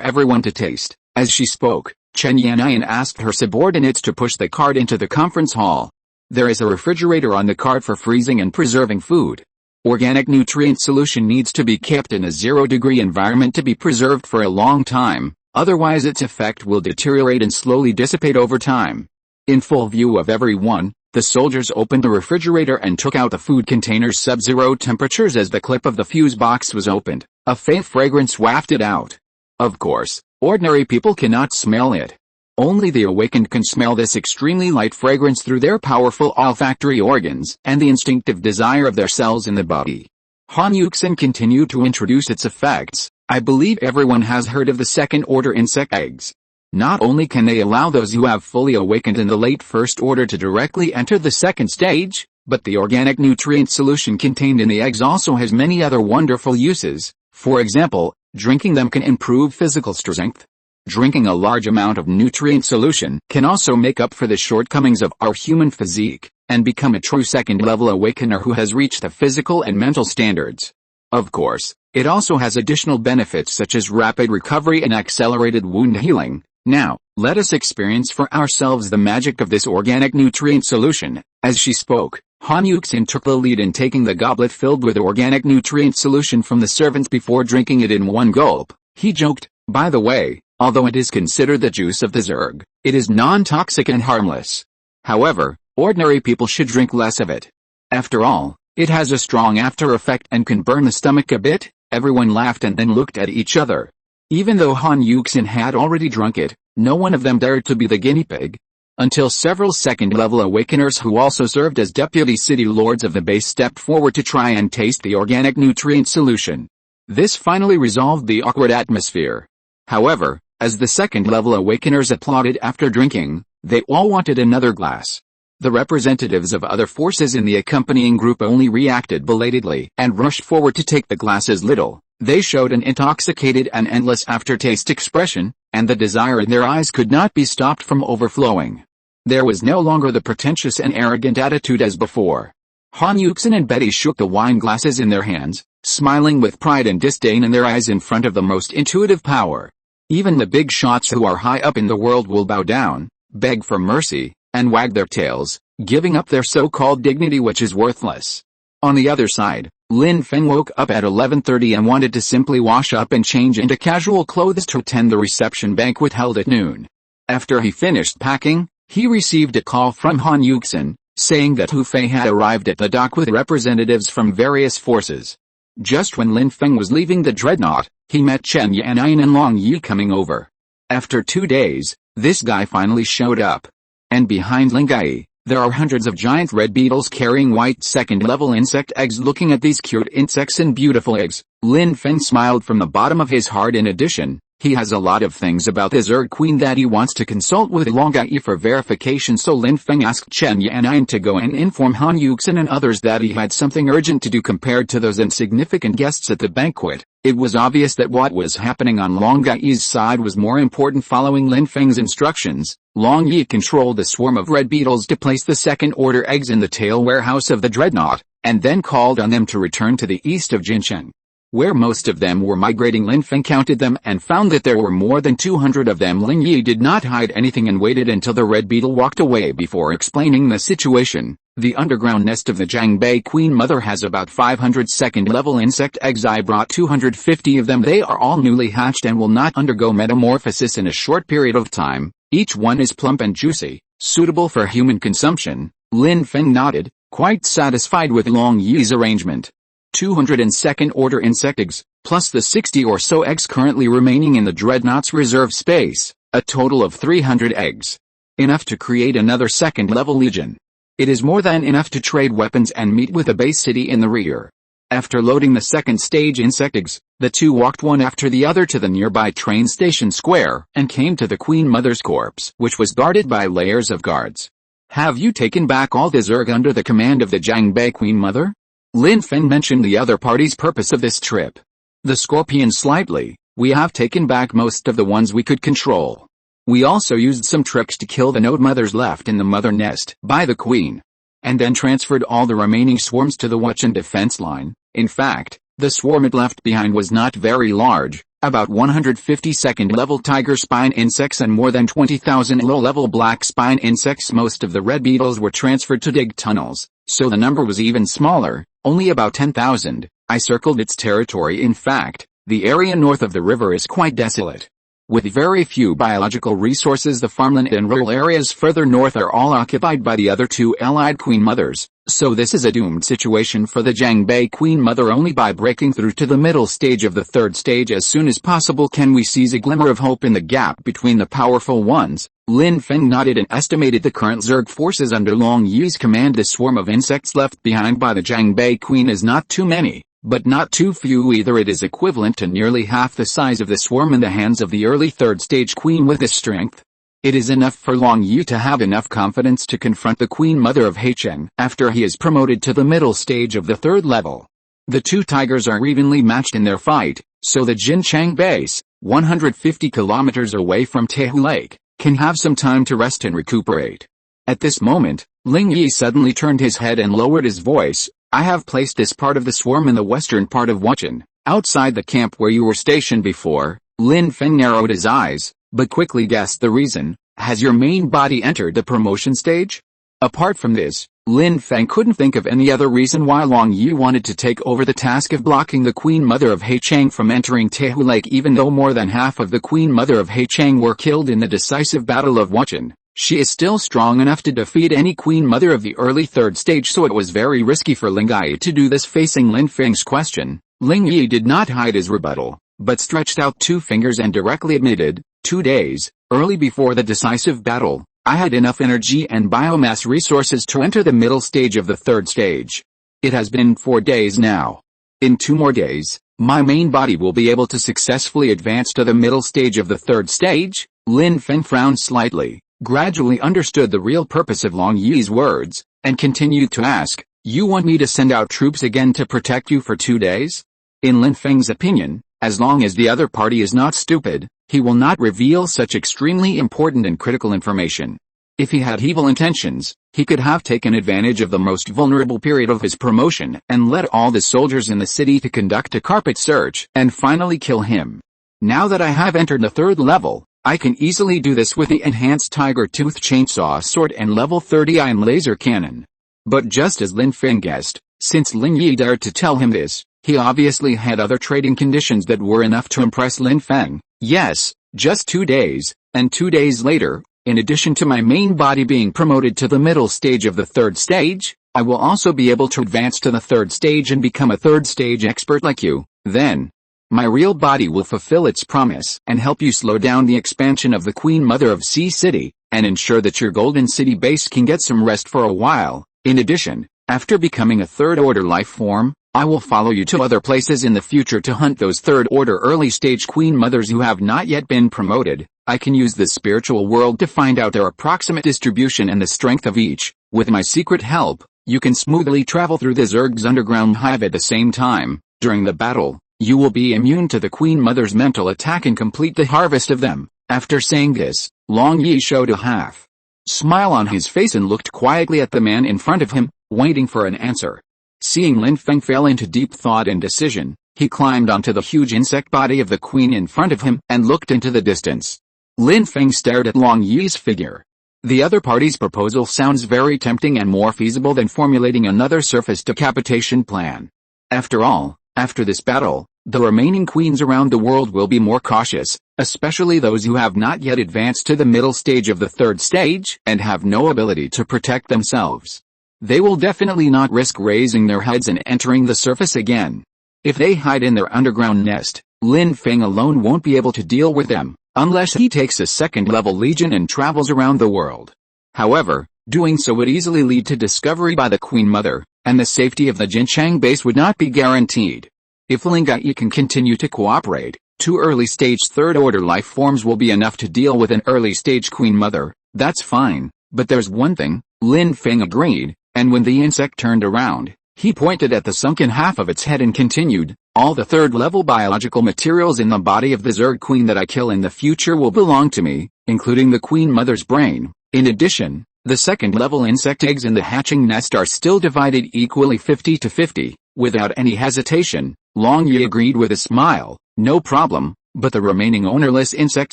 everyone to taste. As she spoke, Chen Yannian asked her subordinates to push the cart into the conference hall. There is a refrigerator on the cart for freezing and preserving food. Organic nutrient solution needs to be kept in a 0-degree environment to be preserved for a long time, otherwise its effect will deteriorate and slowly dissipate over time. In full view of everyone, the soldiers opened the refrigerator and took out the food containers sub-zero temperatures. As the clip of the fuse box was opened, a faint fragrance wafted out. Of course, ordinary people cannot smell it. Only the awakened can smell this extremely light fragrance through their powerful olfactory organs and the instinctive desire of their cells in the body. Han Yuxin continued to introduce its effects. I believe everyone has heard of the second-order insect eggs. Not only can they allow those who have fully awakened in the late first order to directly enter the second stage, but the organic nutrient solution contained in the eggs also has many other wonderful uses. For example, drinking them can improve physical strength. Drinking a large amount of nutrient solution can also make up for the shortcomings of our human physique, and become a true second-level awakener who has reached the physical and mental standards. Of course, it also has additional benefits such as rapid recovery and accelerated wound healing. Now, let us experience for ourselves the magic of this organic nutrient solution. As she spoke, Han Yuxin took the lead in taking the goblet filled with organic nutrient solution from the servants before drinking it in one gulp. He joked, by the way, although it is considered the juice of the Zerg, it is non-toxic and harmless. However, ordinary people should drink less of it. After all, it has a strong after effect and can burn the stomach a bit. Everyone laughed and then looked at each other. Even though Han Yuxin had already drunk it, no one of them dared to be the guinea pig. Until several second-level awakeners who also served as deputy city lords of the base stepped forward to try and taste the organic nutrient solution. This finally resolved the awkward atmosphere. However, as the second-level awakeners applauded after drinking, they all wanted another glass. The representatives of other forces in the accompanying group only reacted belatedly and rushed forward to take the glasses little. They showed an intoxicated and endless aftertaste expression, and the desire in their eyes could not be stopped from overflowing. There was no longer the pretentious and arrogant attitude as before. Han Yuxin and Betty shook the wine glasses in their hands, smiling with pride and disdain in their eyes in front of the most intuitive power. Even the big shots who are high up in the world will bow down, beg for mercy, and wag their tails, giving up their so-called dignity which is worthless. On the other side, Lin Feng woke up at 11:30 and wanted to simply wash up and change into casual clothes to attend the reception banquet held at noon. After he finished packing, he received a call from Han Yuxin, saying that Hu Fei had arrived at the dock with representatives from various forces. Just when Lin Feng was leaving the dreadnought, he met Chen Yannian and Long Yi coming over. After 2 days, this guy finally showed up. And behind Ling Gai, there are hundreds of giant red beetles carrying white second-level insect eggs. Looking at these cute insects and beautiful eggs, Lin Feng smiled from the bottom of his heart. In addition, he has a lot of things about the Zerg Queen that he wants to consult with Long Gai for verification, so Lin Feng asked Chen Yannian to go and inform Han Yuxin and others that he had something urgent to do compared to those insignificant guests at the banquet. It was obvious that what was happening on Long Yi's side was more important. Following Lin Feng's instructions, Long Yi controlled a swarm of red beetles to place the second-order eggs in the tail warehouse of the dreadnought, and then called on them to return to the east of Jincheng, where most of them were migrating. Lin Feng counted them and found that there were more than 200 of them. Lin Yi did not hide anything and waited until the red beetle walked away before explaining the situation. The underground nest of the Jiangbei Queen Mother has about 500 second-level insect eggs. I brought 250 of them. They are all newly hatched and will not undergo metamorphosis in a short period of time. Each one is plump and juicy, suitable for human consumption. Lin Feng nodded, quite satisfied with Long Yi's arrangement. 200 second-order insect eggs, plus the 60 or so eggs currently remaining in the Dreadnought's reserve space, a total of 300 eggs. Enough to create another second-level legion. It is more than enough to trade weapons and meet with a base city in the rear. After loading the second-stage insect eggs, the two walked one after the other to the nearby train station square and came to the Queen Mother's corpse, which was guarded by layers of guards. Have you taken back all the Zerg under the command of the Jiangbei Queen Mother? Lin Feng mentioned the other party's purpose of this trip. The Scorpion slightly. We have taken back most of the ones we could control. We also used some tricks to kill the node mothers left in the mother nest by the queen, and then transferred all the remaining swarms to the watch and defense line. In fact, the swarm it left behind was not very large, about 150 second-level tiger spine insects and more than 20,000 low-level black spine insects. Most of the red beetles were transferred to dig tunnels, so the number was even smaller, only about 10,000. I circled its territory. In fact, the area north of the river is quite desolate. With very few biological resources, the farmland and rural areas further north are all occupied by the other two allied Queen Mothers, so this is a doomed situation for the Jiangbei Queen Mother. Only by breaking through to the middle stage of the third stage as soon as possible can we seize a glimmer of hope in the gap between the powerful ones. Lin Feng nodded and estimated the current Zerg forces under Long Yi's command. The swarm of insects left behind by the Jiangbei Queen is not too many, but not too few either. It is equivalent to nearly half the size of the swarm in the hands of the early third-stage queen. With this strength, it is enough for Long Yi to have enough confidence to confront the Queen Mother of Heicheng after he is promoted to the middle stage of the third level. The two tigers are evenly matched in their fight, so the Jincheng base, 150 kilometers away from Tehu Lake, can have some time to rest and recuperate. At this moment, Ling Yi suddenly turned his head and lowered his voice. I have placed this part of the swarm in the western part of Wuchen, outside the camp where you were stationed before. Lin Feng narrowed his eyes, but quickly guessed the reason. Has your main body entered the promotion stage? Apart from this, Lin Feng couldn't think of any other reason why Long Yi wanted to take over the task of blocking the Queen Mother of Heicheng from entering Tehu Lake. Even though more than half of the Queen Mother of Heicheng were killed in the decisive Battle of Wuchen, she is still strong enough to defeat any Queen Mother of the early third stage, so it was very risky for Ling Yi to do this. Facing Lin Feng's question, Ling Yi did not hide his rebuttal, but stretched out two fingers and directly admitted, 2 days, early before the decisive battle, I had enough energy and biomass resources to enter the middle stage of the third stage. It has been 4 days now. In 2 more days, my main body will be able to successfully advance to the middle stage of the third stage. Lin Feng frowned slightly, gradually understood the real purpose of Long Yi's words, and continued to ask, you want me to send out troops again to protect you for 2 days? In Lin Feng's opinion, as long as the other party is not stupid, he will not reveal such extremely important and critical information. If he had evil intentions, he could have taken advantage of the most vulnerable period of his promotion and led all the soldiers in the city to conduct a carpet search and finally kill him. Now that I have entered the third level, I can easily do this with the enhanced Tiger Tooth Chainsaw Sword and level 30 Iron Laser Cannon. But just as Lin Feng guessed, since Ling Yi dared to tell him this, he obviously had other trading conditions that were enough to impress Lin Feng. Yes, just 2 days, and 2 days later, in addition to my main body being promoted to the middle stage of the third stage, I will also be able to advance to the third stage and become a third stage expert like you. Then, my real body will fulfill its promise and help you slow down the expansion of the Queen Mother of Sea City, and ensure that your Golden City base can get some rest for a while. In addition, after becoming a third-order life form, I will follow you to other places in the future to hunt those third-order early-stage Queen Mothers who have not yet been promoted. I can use the spiritual world to find out their approximate distribution and the strength of each. With my secret help, you can smoothly travel through the Zerg's underground hive at the same time. During the battle, You will be immune to the Queen Mother's mental attack and complete the harvest of them. After saying this, Long Yi showed a half smile on his face and looked quietly at the man in front of him, waiting for an answer. Seeing Lin Feng fell into deep thought and decision, he climbed onto the huge insect body of the queen in front of him and looked into the distance. Lin Feng stared at Long Yi's figure. The other party's proposal sounds very tempting and more feasible than formulating another surface decapitation plan. After all, after this battle, the remaining queens around the world will be more cautious, especially those who have not yet advanced to the middle stage of the third stage and have no ability to protect themselves. They will definitely not risk raising their heads and entering the surface again. If they hide in their underground nest, Lin Feng alone won't be able to deal with them, unless he takes a second-level legion and travels around the world. However, doing so would easily lead to discovery by the Queen Mother, and the safety of the Jinchang base would not be guaranteed. If Ling Yi can continue to cooperate, 2 early-stage third-order life forms will be enough to deal with an early-stage Queen Mother. That's fine, but there's one thing, Lin Feng agreed, and when the insect turned around, he pointed at the sunken half of its head and continued, all the third-level biological materials in the body of the Zerg Queen that I kill in the future will belong to me, including the Queen Mother's brain. In addition, the second-level insect eggs in the hatching nest are still divided equally 50-50. Without any hesitation, Long Yi agreed with a smile. No problem, but the remaining ownerless insect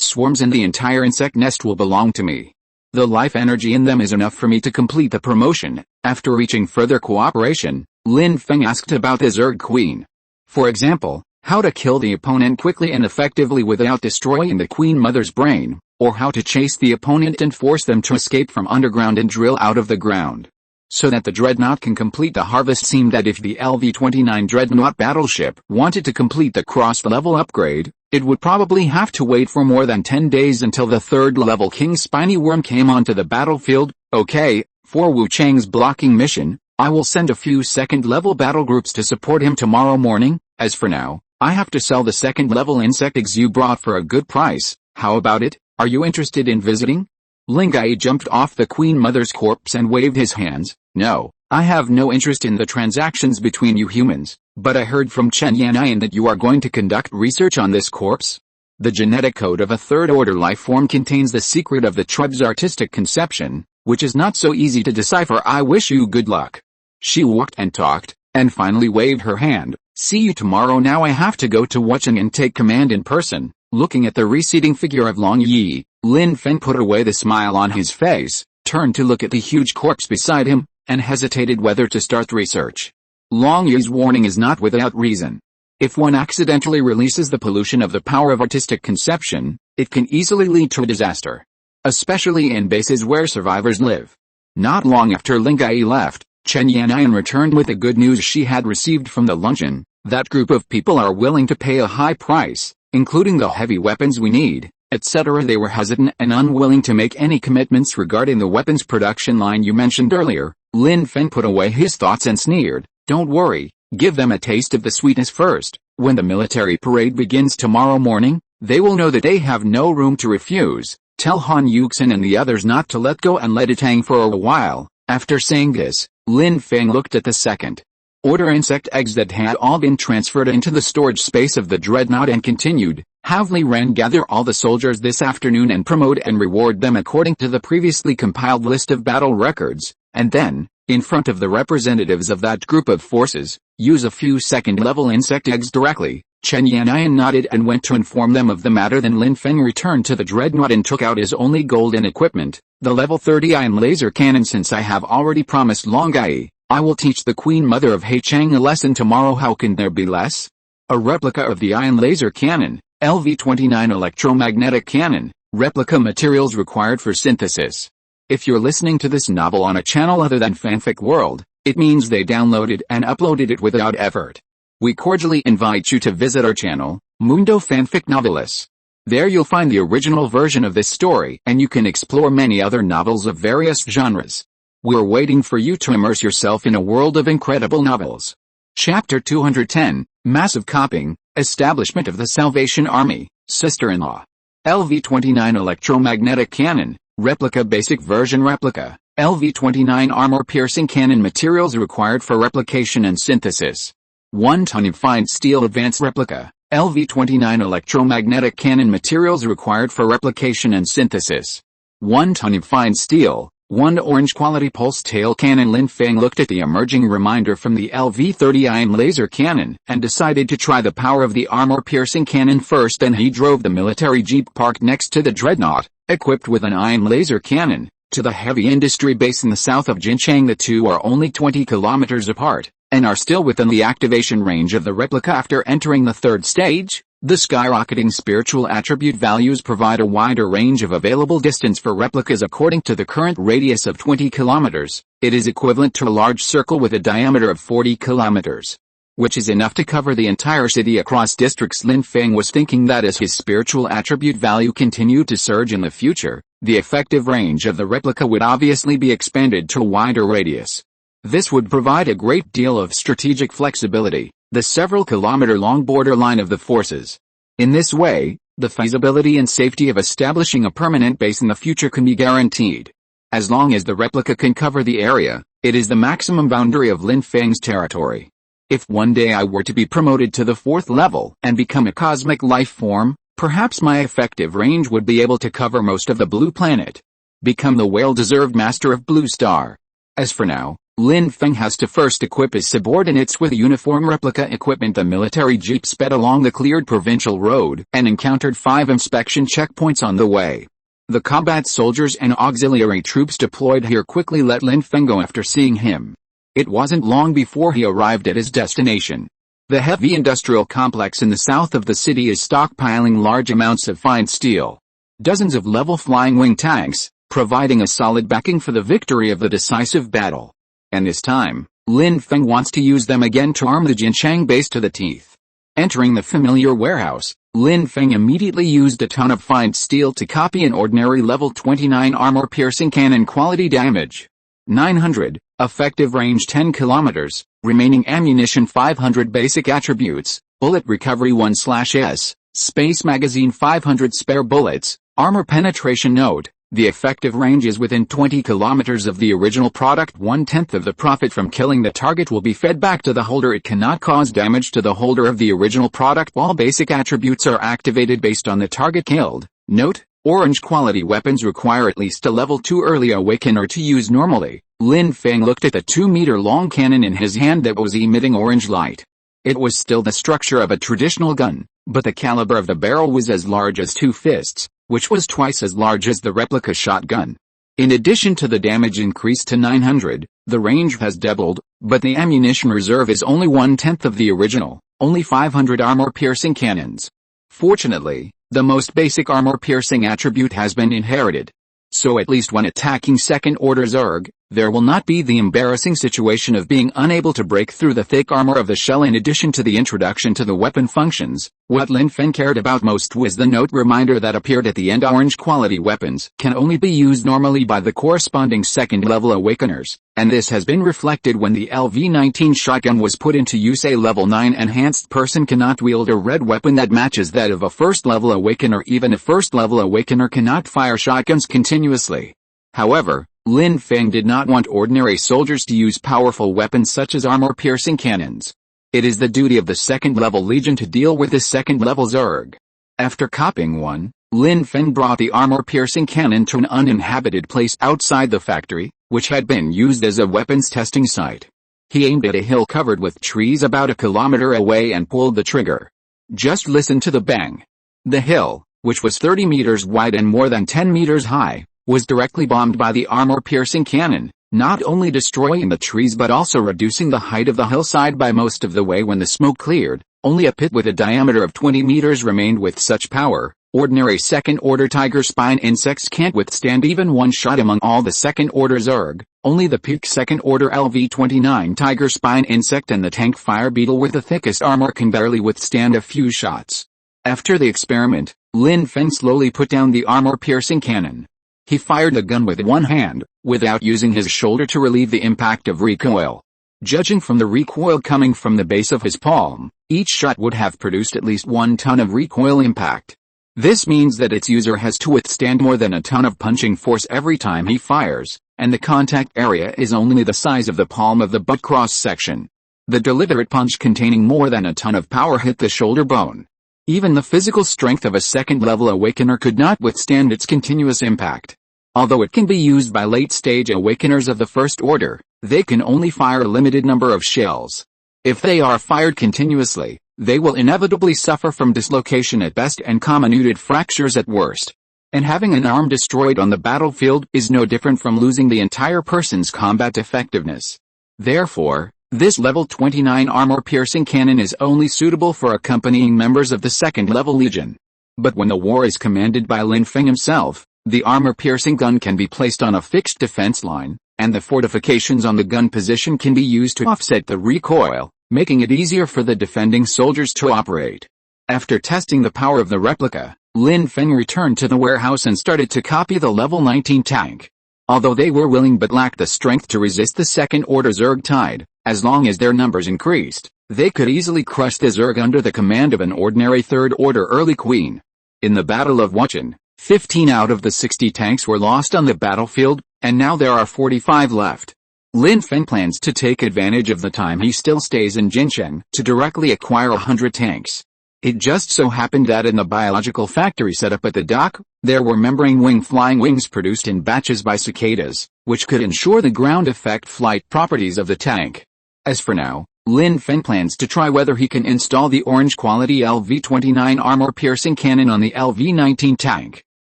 swarms in the entire insect nest will belong to me. The life energy in them is enough for me to complete the promotion. After reaching further cooperation, Lin Feng asked about the Zerg Queen. For example, how to kill the opponent quickly and effectively without destroying the Queen Mother's brain, or how to chase the opponent and force them to escape from underground and drill out of the ground. So that the Dreadnought can complete the harvest. Seemed that if the LV-29 Dreadnought battleship wanted to complete the cross-level upgrade, it would probably have to wait for more than 10 days until the third-level King Spiny Worm came onto the battlefield. Okay, for Wu Chang's blocking mission, I will send a few second-level battle groups to support him tomorrow morning. As for now, I have to sell the second-level insect eggs you brought for a good price. How about it? Are you interested in visiting? Ling Yi jumped off the Queen Mother's corpse and waved his hands. No, I have no interest in the transactions between you humans, but I heard from Chen Yanyan that you are going to conduct research on this corpse. The genetic code of a third-order life form contains the secret of the tribe's artistic conception, which is not so easy to decipher. I wish you good luck. She walked and talked, and finally waved her hand. See you tomorrow. Now I have to go to Wuchang and take command in person. Looking at the receding figure of Long Yi, Lin Feng put away the smile on his face, turned to look at the huge corpse beside him, and hesitated whether to start research. Long Yi's warning is not without reason. If one accidentally releases the pollution of the power of artistic conception, it can easily lead to a disaster. Especially in bases where survivors live. Not long after Ling Yi left, Chen Yanyan returned with the good news she had received from the luncheon. That group of people are willing to pay a high price, including the heavy weapons we need, etc. They were hesitant and unwilling to make any commitments regarding the weapons production line you mentioned earlier. Lin Feng put away his thoughts and sneered. Don't worry, give them a taste of the sweetness first. When the military parade begins tomorrow morning, they will know that they have no room to refuse. Tell Han Yuxin and the others not to let go and let it hang for a while. After saying this, Lin Feng looked at the second order insect eggs that had all been transferred into the storage space of the Dreadnought and continued. Have Li Ren gather all the soldiers this afternoon and promote and reward them according to the previously compiled list of battle records, and then, in front of the representatives of that group of forces, use a few second-level insect eggs directly. Chen Yanyan nodded and went to inform them of the matter. Then Lin Feng returned to the Dreadnought and took out his only golden equipment, the level 30 ion laser cannon. Since I have already promised Long Yi, I will teach the Queen Mother of Heichang a lesson tomorrow. How can there be less? A replica of the ion laser cannon, LV-29 electromagnetic cannon, replica materials required for synthesis. If you're listening to this novel on a channel other than Fanfic World, it means they downloaded and uploaded it without effort. We cordially invite you to visit our channel, Mundo Fanfic Novelis. There you'll find the original version of this story and you can explore many other novels of various genres. We're waiting for you to immerse yourself in a world of incredible novels. Chapter 210, Massive Copying, Establishment of the Salvation Army, Sister-in-Law. LV-29 electromagnetic cannon, replica basic version replica, LV-29 armor-piercing cannon materials required for replication and synthesis. 1 ton of fine steel advanced replica, LV-29 electromagnetic cannon materials required for replication and synthesis. 1 ton of fine steel, 1 orange quality pulse tail cannon. Lin Feng looked at the emerging reminder from the LV-30 ion laser cannon and decided to try the power of the armor-piercing cannon first. Then he drove the military jeep parked next to the dreadnought, equipped with an ion laser cannon, to the heavy industry base in the south of Jincheng. The two are only 20 kilometers apart, and are still within the activation range of the replica. After entering the third stage, the skyrocketing spiritual attribute values provide a wider range of available distance for replicas. According to the current radius of 20 kilometers, it is equivalent to a large circle with a diameter of 40 kilometers, which is enough to cover the entire city across districts. Lin Feng was thinking that as his spiritual attribute value continued to surge in the future, the effective range of the replica would obviously be expanded to a wider radius. This would provide a great deal of strategic flexibility, the several kilometer-long borderline of the forces. In this way, the feasibility and safety of establishing a permanent base in the future can be guaranteed. As long as the replica can cover the area, it is the maximum boundary of Lin Feng's territory. If one day I were to be promoted to the 4th level and become a cosmic life form, perhaps my effective range would be able to cover most of the blue planet. Become the well-deserved master of Blue Star. As for now, Lin Feng has to first equip his subordinates with uniform replica equipment. The military jeep sped along the cleared provincial road and encountered 5 inspection checkpoints on the way. The combat soldiers and auxiliary troops deployed here quickly let Lin Feng go after seeing him. It wasn't long before he arrived at his destination. The heavy industrial complex in the south of the city is stockpiling large amounts of fine steel. Dozens of level flying wing tanks, providing a solid backing for the victory of the decisive battle. And this time, Lin Feng wants to use them again to arm the Jincheng base to the teeth. Entering the familiar warehouse, Lin Feng immediately used a ton of fine steel to copy an ordinary level 29 armor-piercing cannon. Quality damage 900, effective range 10 kilometers, remaining ammunition 500. Basic attributes, bullet recovery 1/S, space magazine 500. Spare bullets, armor penetration. Note: the effective range is within 20 kilometers of the original product. 1/10 of the profit from killing the target will be fed back to the holder. It cannot cause damage to the holder of the original product. All basic attributes are activated based on the target killed. Note: orange quality weapons require at least a level 2 early awakener to use normally. Lin Feng looked at the 2-meter-long cannon in his hand that was emitting orange light. It was still the structure of a traditional gun, but the caliber of the barrel was as large as 2 fists, which was twice as large as the replica shotgun. In addition to the damage increase to 900, the range has doubled, but the ammunition reserve is only 1/10 of the original, only 500 armor-piercing cannons. Fortunately, the most basic armor-piercing attribute has been inherited. So at least when attacking second-order Zerg, there will not be the embarrassing situation of being unable to break through the thick armor of the shell. In addition to the introduction to the weapon functions, what Lin Feng cared about most was the note reminder that appeared at the end. Orange quality weapons can only be used normally by the corresponding second-level awakeners, and this has been reflected when the LV-19 shotgun was put into use. A level 9 enhanced person cannot wield a red weapon that matches that of a first-level awakener. Even a first-level awakener cannot fire shotguns continuously. However, Lin Feng did not want ordinary soldiers to use powerful weapons such as armor-piercing cannons. It is the duty of the second-level legion to deal with the second-level Zerg. After copying one, Lin Feng brought the armor-piercing cannon to an uninhabited place outside the factory, which had been used as a weapons testing site. He aimed at a hill covered with trees about a kilometer away and pulled the trigger. Just listen to the bang. The hill, which was 30 meters wide and more than 10 meters high, was directly bombed by the armor-piercing cannon, not only destroying the trees but also reducing the height of the hillside by most of the way. When the smoke cleared, only a pit with a diameter of 20 meters remained. With such power, ordinary second-order tiger spine insects can't withstand even one shot. Among all the second-order Zerg, only the peak second-order LV-29 tiger spine insect and the tank fire beetle with the thickest armor can barely withstand a few shots. After the experiment, Lin Feng slowly put down the armor-piercing cannon. He fired the gun with one hand, without using his shoulder to relieve the impact of recoil. Judging from the recoil coming from the base of his palm, each shot would have produced at least 1 ton of recoil impact. This means that its user has to withstand more than a ton of punching force every time he fires, and the contact area is only the size of the palm of the butt cross-section. The deliberate punch containing more than a ton of power hit the shoulder bone. Even the physical strength of a second-level awakener could not withstand its continuous impact. Although it can be used by late-stage awakeners of the first order, they can only fire a limited number of shells. If they are fired continuously, they will inevitably suffer from dislocation at best and comminuted fractures at worst. And having an arm destroyed on the battlefield is no different from losing the entire person's combat effectiveness. Therefore, this level 29 armor-piercing cannon is only suitable for accompanying members of the second-level Legion. But when the war is commanded by Lin Feng himself, the armor-piercing gun can be placed on a fixed defense line, and the fortifications on the gun position can be used to offset the recoil, making it easier for the defending soldiers to operate. After testing the power of the replica, Lin Feng returned to the warehouse and started to copy the level 19 tank. Although they were willing but lacked the strength to resist the second-order Zerg tide, as long as their numbers increased, they could easily crush the Zerg under the command of an ordinary third-order early queen. In the Battle of Wuchen, 15 out of the 60 tanks were lost on the battlefield, and now there are 45 left. Lin Feng plans to take advantage of the time he still stays in Jincheng to directly acquire 100 tanks. It just so happened that in the biological factory set up at the dock, there were membrane wing flying wings produced in batches by cicadas, which could ensure the ground effect flight properties of the tank. As for now, Lin Feng plans to try whether he can install the orange-quality LV-29 armor-piercing cannon on the LV-19 tank.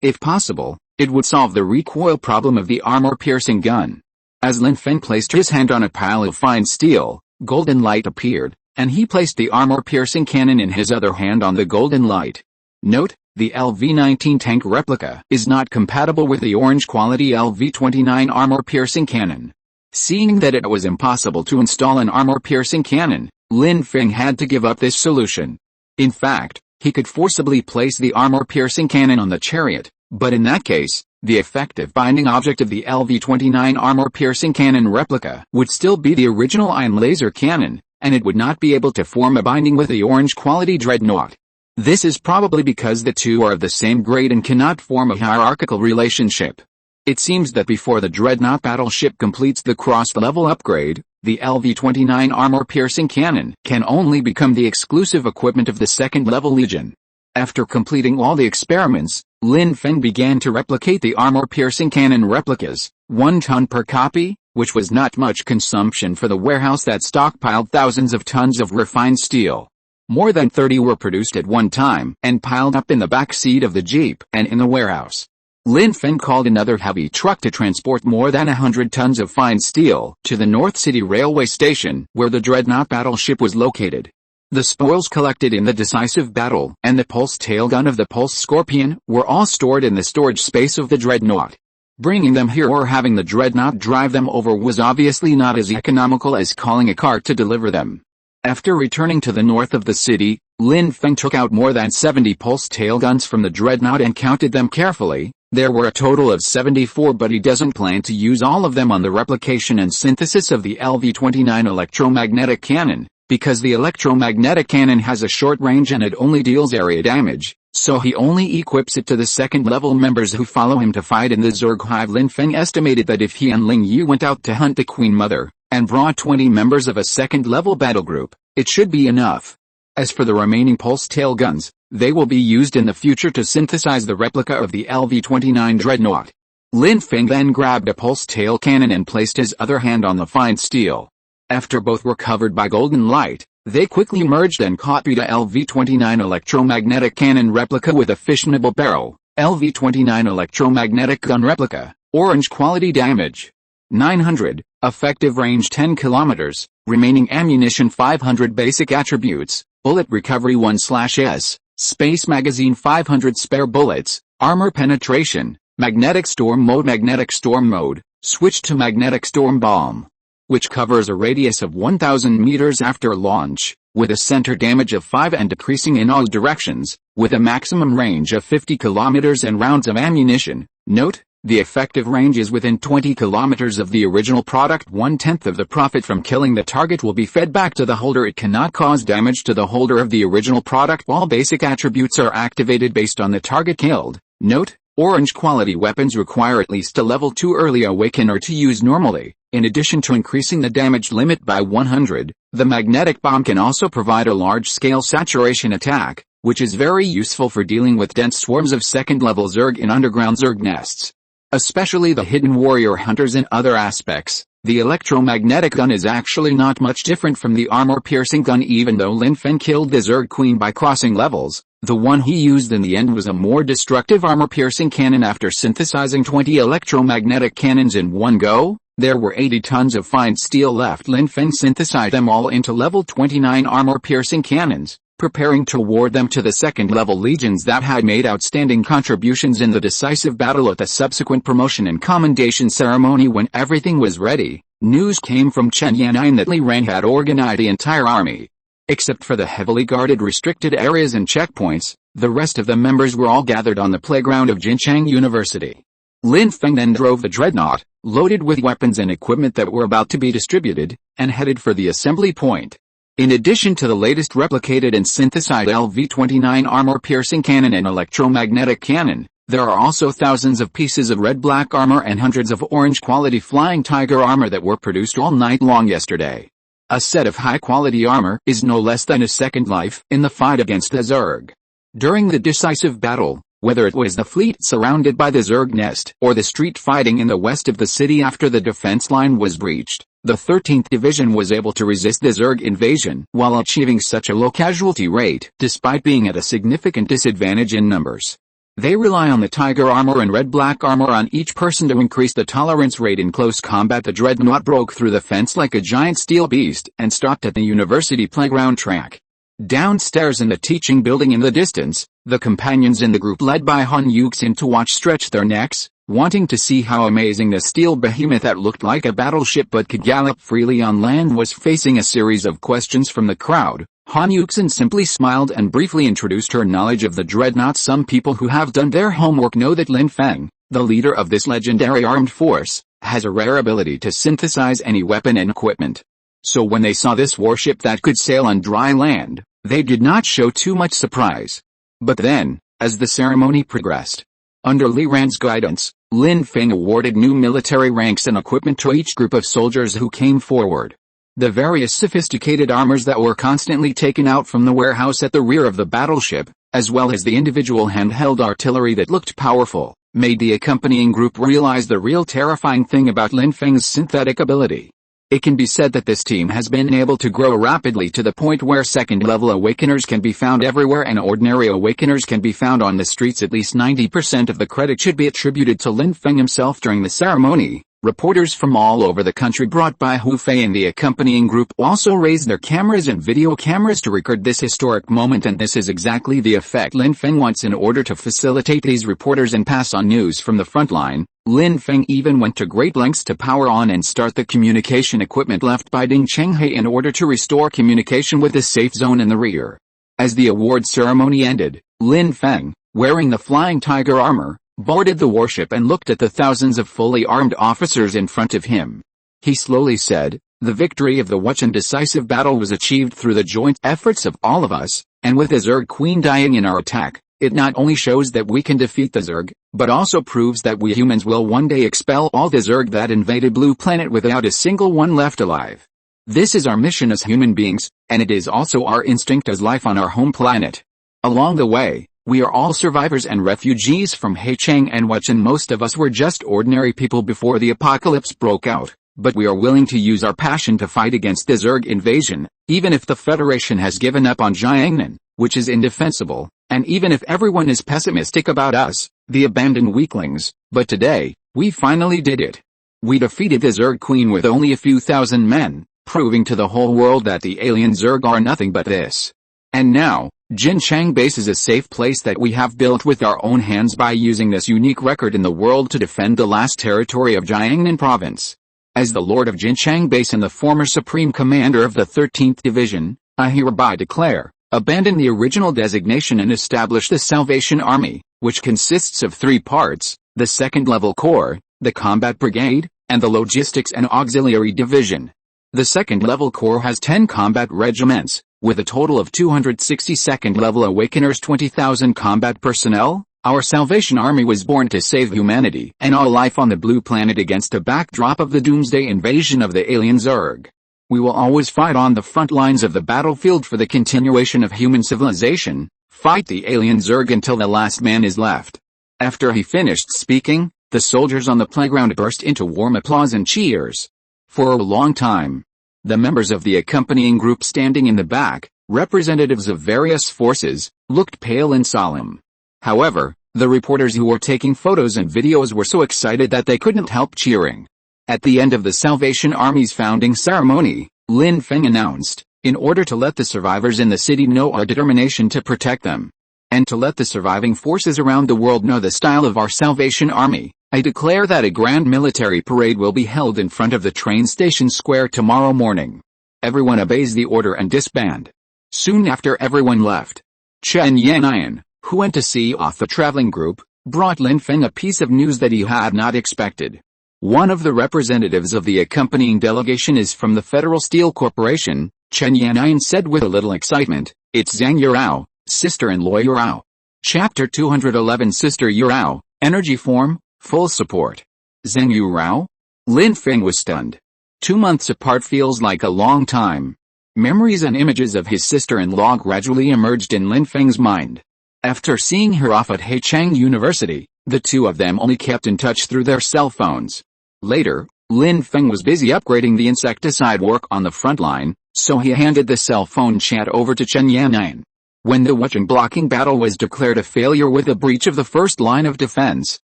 If possible, it would solve the recoil problem of the armor-piercing gun. As Lin Feng placed his hand on a pile of fine steel, golden light appeared, and he placed the armor-piercing cannon in his other hand on the golden light. Note, the LV-19 tank replica is not compatible with the orange-quality LV-29 armor-piercing cannon. Seeing that it was impossible to install an armor-piercing cannon, Lin Feng had to give up this solution. In fact, he could forcibly place the armor-piercing cannon on the chariot, but in that case, the effective binding object of the LV-29 armor-piercing cannon replica would still be the original ion laser cannon, and it would not be able to form a binding with the orange-quality dreadnought. This is probably because the two are of the same grade and cannot form a hierarchical relationship. It seems that before the dreadnought battleship completes the cross-level upgrade, the LV-29 armor-piercing cannon can only become the exclusive equipment of the second-level Legion. After completing all the experiments, Lin Feng began to replicate the armor-piercing cannon replicas, 1 ton per copy, which was not much consumption for the warehouse that stockpiled thousands of tons of refined steel. More than 30 were produced at one time and piled up in the back seat of the Jeep and in the warehouse. Lin Feng called another heavy truck to transport more than 100 tons of fine steel to the North City Railway Station where the dreadnought battleship was located. The spoils collected in the decisive battle and the pulse tail gun of the Pulse Scorpion were all stored in the storage space of the dreadnought. Bringing them here or having the dreadnought drive them over was obviously not as economical as calling a cart to deliver them. After returning to the north of the city, Lin Feng took out more than 70 pulse tail guns from the dreadnought and counted them carefully. There were a total of 74, but he doesn't plan to use all of them on the replication and synthesis of the LV-29 electromagnetic cannon, because the electromagnetic cannon has a short range and it only deals area damage, so he only equips it to the second-level members who follow him to fight in the Zerg Hive. Lin Feng estimated that if he and Ling Yu went out to hunt the Queen Mother, and brought 20 members of a second-level battle group, it should be enough. As for the remaining pulse tail guns, they will be used in the future to synthesize the replica of the LV-29 dreadnought. Lin Feng then grabbed a pulse tail cannon and placed his other hand on the fine steel. After both were covered by golden light, they quickly merged and copied a LV-29 electromagnetic cannon replica with a fissionable barrel, LV-29 electromagnetic gun replica, orange quality damage 900, effective range 10 kilometers, remaining ammunition 500, basic attributes, bullet recovery 1/S, space magazine 500, spare bullets, armor penetration, magnetic storm mode, switch to magnetic storm bomb, which covers a radius of 1,000 meters after launch, with a center damage of 5 and decreasing in all directions, with a maximum range of 50 kilometers and rounds of ammunition. Note, the effective range is within 20 kilometers of the original product. 1/10 of the profit from killing the target will be fed back to the holder. It cannot cause damage to the holder of the original product. All basic attributes are activated based on the target killed. Note, Orange quality weapons require at least a level 2 early awakener to use normally. In addition to increasing the damage limit by 100, the magnetic bomb can also provide a large-scale saturation attack, which is very useful for dealing with dense swarms of second-level Zerg in underground Zerg nests. Especially the hidden warrior hunters and other aspects, the electromagnetic gun is actually not much different from the armor-piercing gun. Even though Lin Feng killed the Zerg Queen by crossing levels, the one he used in the end was a more destructive armor-piercing cannon. After synthesizing 20 electromagnetic cannons in one go, there were 80 tons of fine steel left. Lin Feng synthesized them all into level 29 armor-piercing cannons, preparing to award them to the second-level legions that had made outstanding contributions in the decisive battle. At the subsequent promotion and commendation ceremony, when everything was ready, news came from Chen Yan'an that Li Ran had organized the entire army. Except for the heavily guarded restricted areas and checkpoints, the rest of the members were all gathered on the playground of Jinchang University. Lin Feng then drove the dreadnought, loaded with weapons and equipment that were about to be distributed, and headed for the assembly point. In addition to the latest replicated and synthesized LV-29 armor-piercing cannon and electromagnetic cannon, there are also thousands of pieces of red-black armor and hundreds of orange-quality flying tiger armor that were produced all night long yesterday. A set of high-quality armor is no less than a second life in the fight against the Zerg. During the decisive battle, whether it was the fleet surrounded by the Zerg nest or the street fighting in the west of the city after the defense line was breached, the 13th Division was able to resist the Zerg invasion while achieving such a low casualty rate despite being at a significant disadvantage in numbers. They rely on the tiger armor and red-black armor on each person to increase the tolerance rate in close combat. The dreadnought broke through the fence like a giant steel beast and stopped at the university playground track. Downstairs in the teaching building in the distance, the companions in the group led by Han Yuxin to watch stretched their necks, wanting to see how amazing the steel behemoth that looked like a battleship but could gallop freely on land was. Facing a series of questions from the crowd, Han Yuxin simply smiled and briefly introduced her knowledge of the dreadnought. Some people who have done their homework know that Lin Feng, the leader of this legendary armed force, has a rare ability to synthesize any weapon and equipment. So when they saw this warship that could sail on dry land, they did not show too much surprise. But then, as the ceremony progressed, under Li Ran's guidance, Lin Feng awarded new military ranks and equipment to each group of soldiers who came forward. The various sophisticated armors that were constantly taken out from the warehouse at the rear of the battleship, as well as the individual handheld artillery that looked powerful, made the accompanying group realize the real terrifying thing about Lin Feng's synthetic ability. It can be said that this team has been able to grow rapidly to the point where second-level awakeners can be found everywhere and ordinary awakeners can be found on the streets. At least 90% of the credit should be attributed to Lin Feng himself. During the ceremony, reporters from all over the country brought by Hu Fei and the accompanying group also raised their cameras and video cameras to record this historic moment, and this is exactly the effect Lin Feng wants. In order to facilitate these reporters and pass on news from the front line, Lin Feng even went to great lengths to power on and start the communication equipment left by Ding Chenghe in order to restore communication with the safe zone in the rear. As the award ceremony ended, Lin Feng, wearing the flying tiger armor, boarded the warship and looked at the thousands of fully armed officers in front of him. He slowly said, "The victory of the Wuchen decisive battle was achieved through the joint efforts of all of us, and with the Zerg Queen dying in our attack, it not only shows that we can defeat the Zerg, but also proves that we humans will one day expel all the Zerg that invaded Blue Planet without a single one left alive. This is our mission as human beings, and it is also our instinct as life on our home planet. Along the way, we are all survivors and refugees from Heichang and Wuchen. Most of us were just ordinary people before the apocalypse broke out, but we are willing to use our passion to fight against the Zerg invasion, even if the Federation has given up on Jiangnan, which is indefensible, and even if everyone is pessimistic about us, the abandoned weaklings. But today, we finally did it. We defeated the Zerg Queen with only a few thousand men, proving to the whole world that the alien Zerg are nothing but this. And now, Jinchang Base is a safe place that we have built with our own hands by using this unique record in the world to defend the last territory of Jiangnan Province. As the Lord of Jinchang Base and the former Supreme Commander of the 13th Division, I hereby declare, abandon the original designation and establish the Salvation Army, which consists of 3 parts, the second-level corps, the combat brigade, and the logistics and auxiliary division. The second-level corps has 10 combat regiments, with a total of 260 second-level awakeners, 20,000 combat personnel, Our Salvation Army was born to save humanity and all life on the blue planet against a backdrop of the doomsday invasion of the alien Zerg. We will always fight on the front lines of the battlefield for the continuation of human civilization, fight the alien Zerg until the last man is left. After he finished speaking, the soldiers on the playground burst into warm applause and cheers. For a long time, the members of the accompanying group standing in the back, representatives of various forces, looked pale and solemn. However, the reporters who were taking photos and videos were so excited that they couldn't help cheering. At the end of the Salvation Army's founding ceremony, Lin Feng announced, "In order to let the survivors in the city know our determination to protect them, and to let the surviving forces around the world know the style of our Salvation Army, I declare that a grand military parade will be held in front of the train station square tomorrow morning. Everyone obeys the order and disband." Soon after everyone left, Chen Yannian, who went to see off the traveling group, brought Lin Feng a piece of news that he had not expected. One of the representatives of the accompanying delegation is from the Federal Steel Corporation, Chen Yannian said with a little excitement. "It's Zhang Yurao, sister-in-law Yurao." Chapter 211 Sister Yurao, Energy Form, Full Support. Zhang Yurao? Lin Feng was stunned. 2 months apart feels like a long time. Memories and images of his sister-in-law gradually emerged in Lin Feng's mind. After seeing her off at Haichang University, the two of them only kept in touch through their cell phones. Later, Lin Feng was busy upgrading the insecticide work on the front line, so he handed the cell phone chat over to Chen Yannian. When the Wuchang blocking battle was declared a failure with a breach of the first line of defense,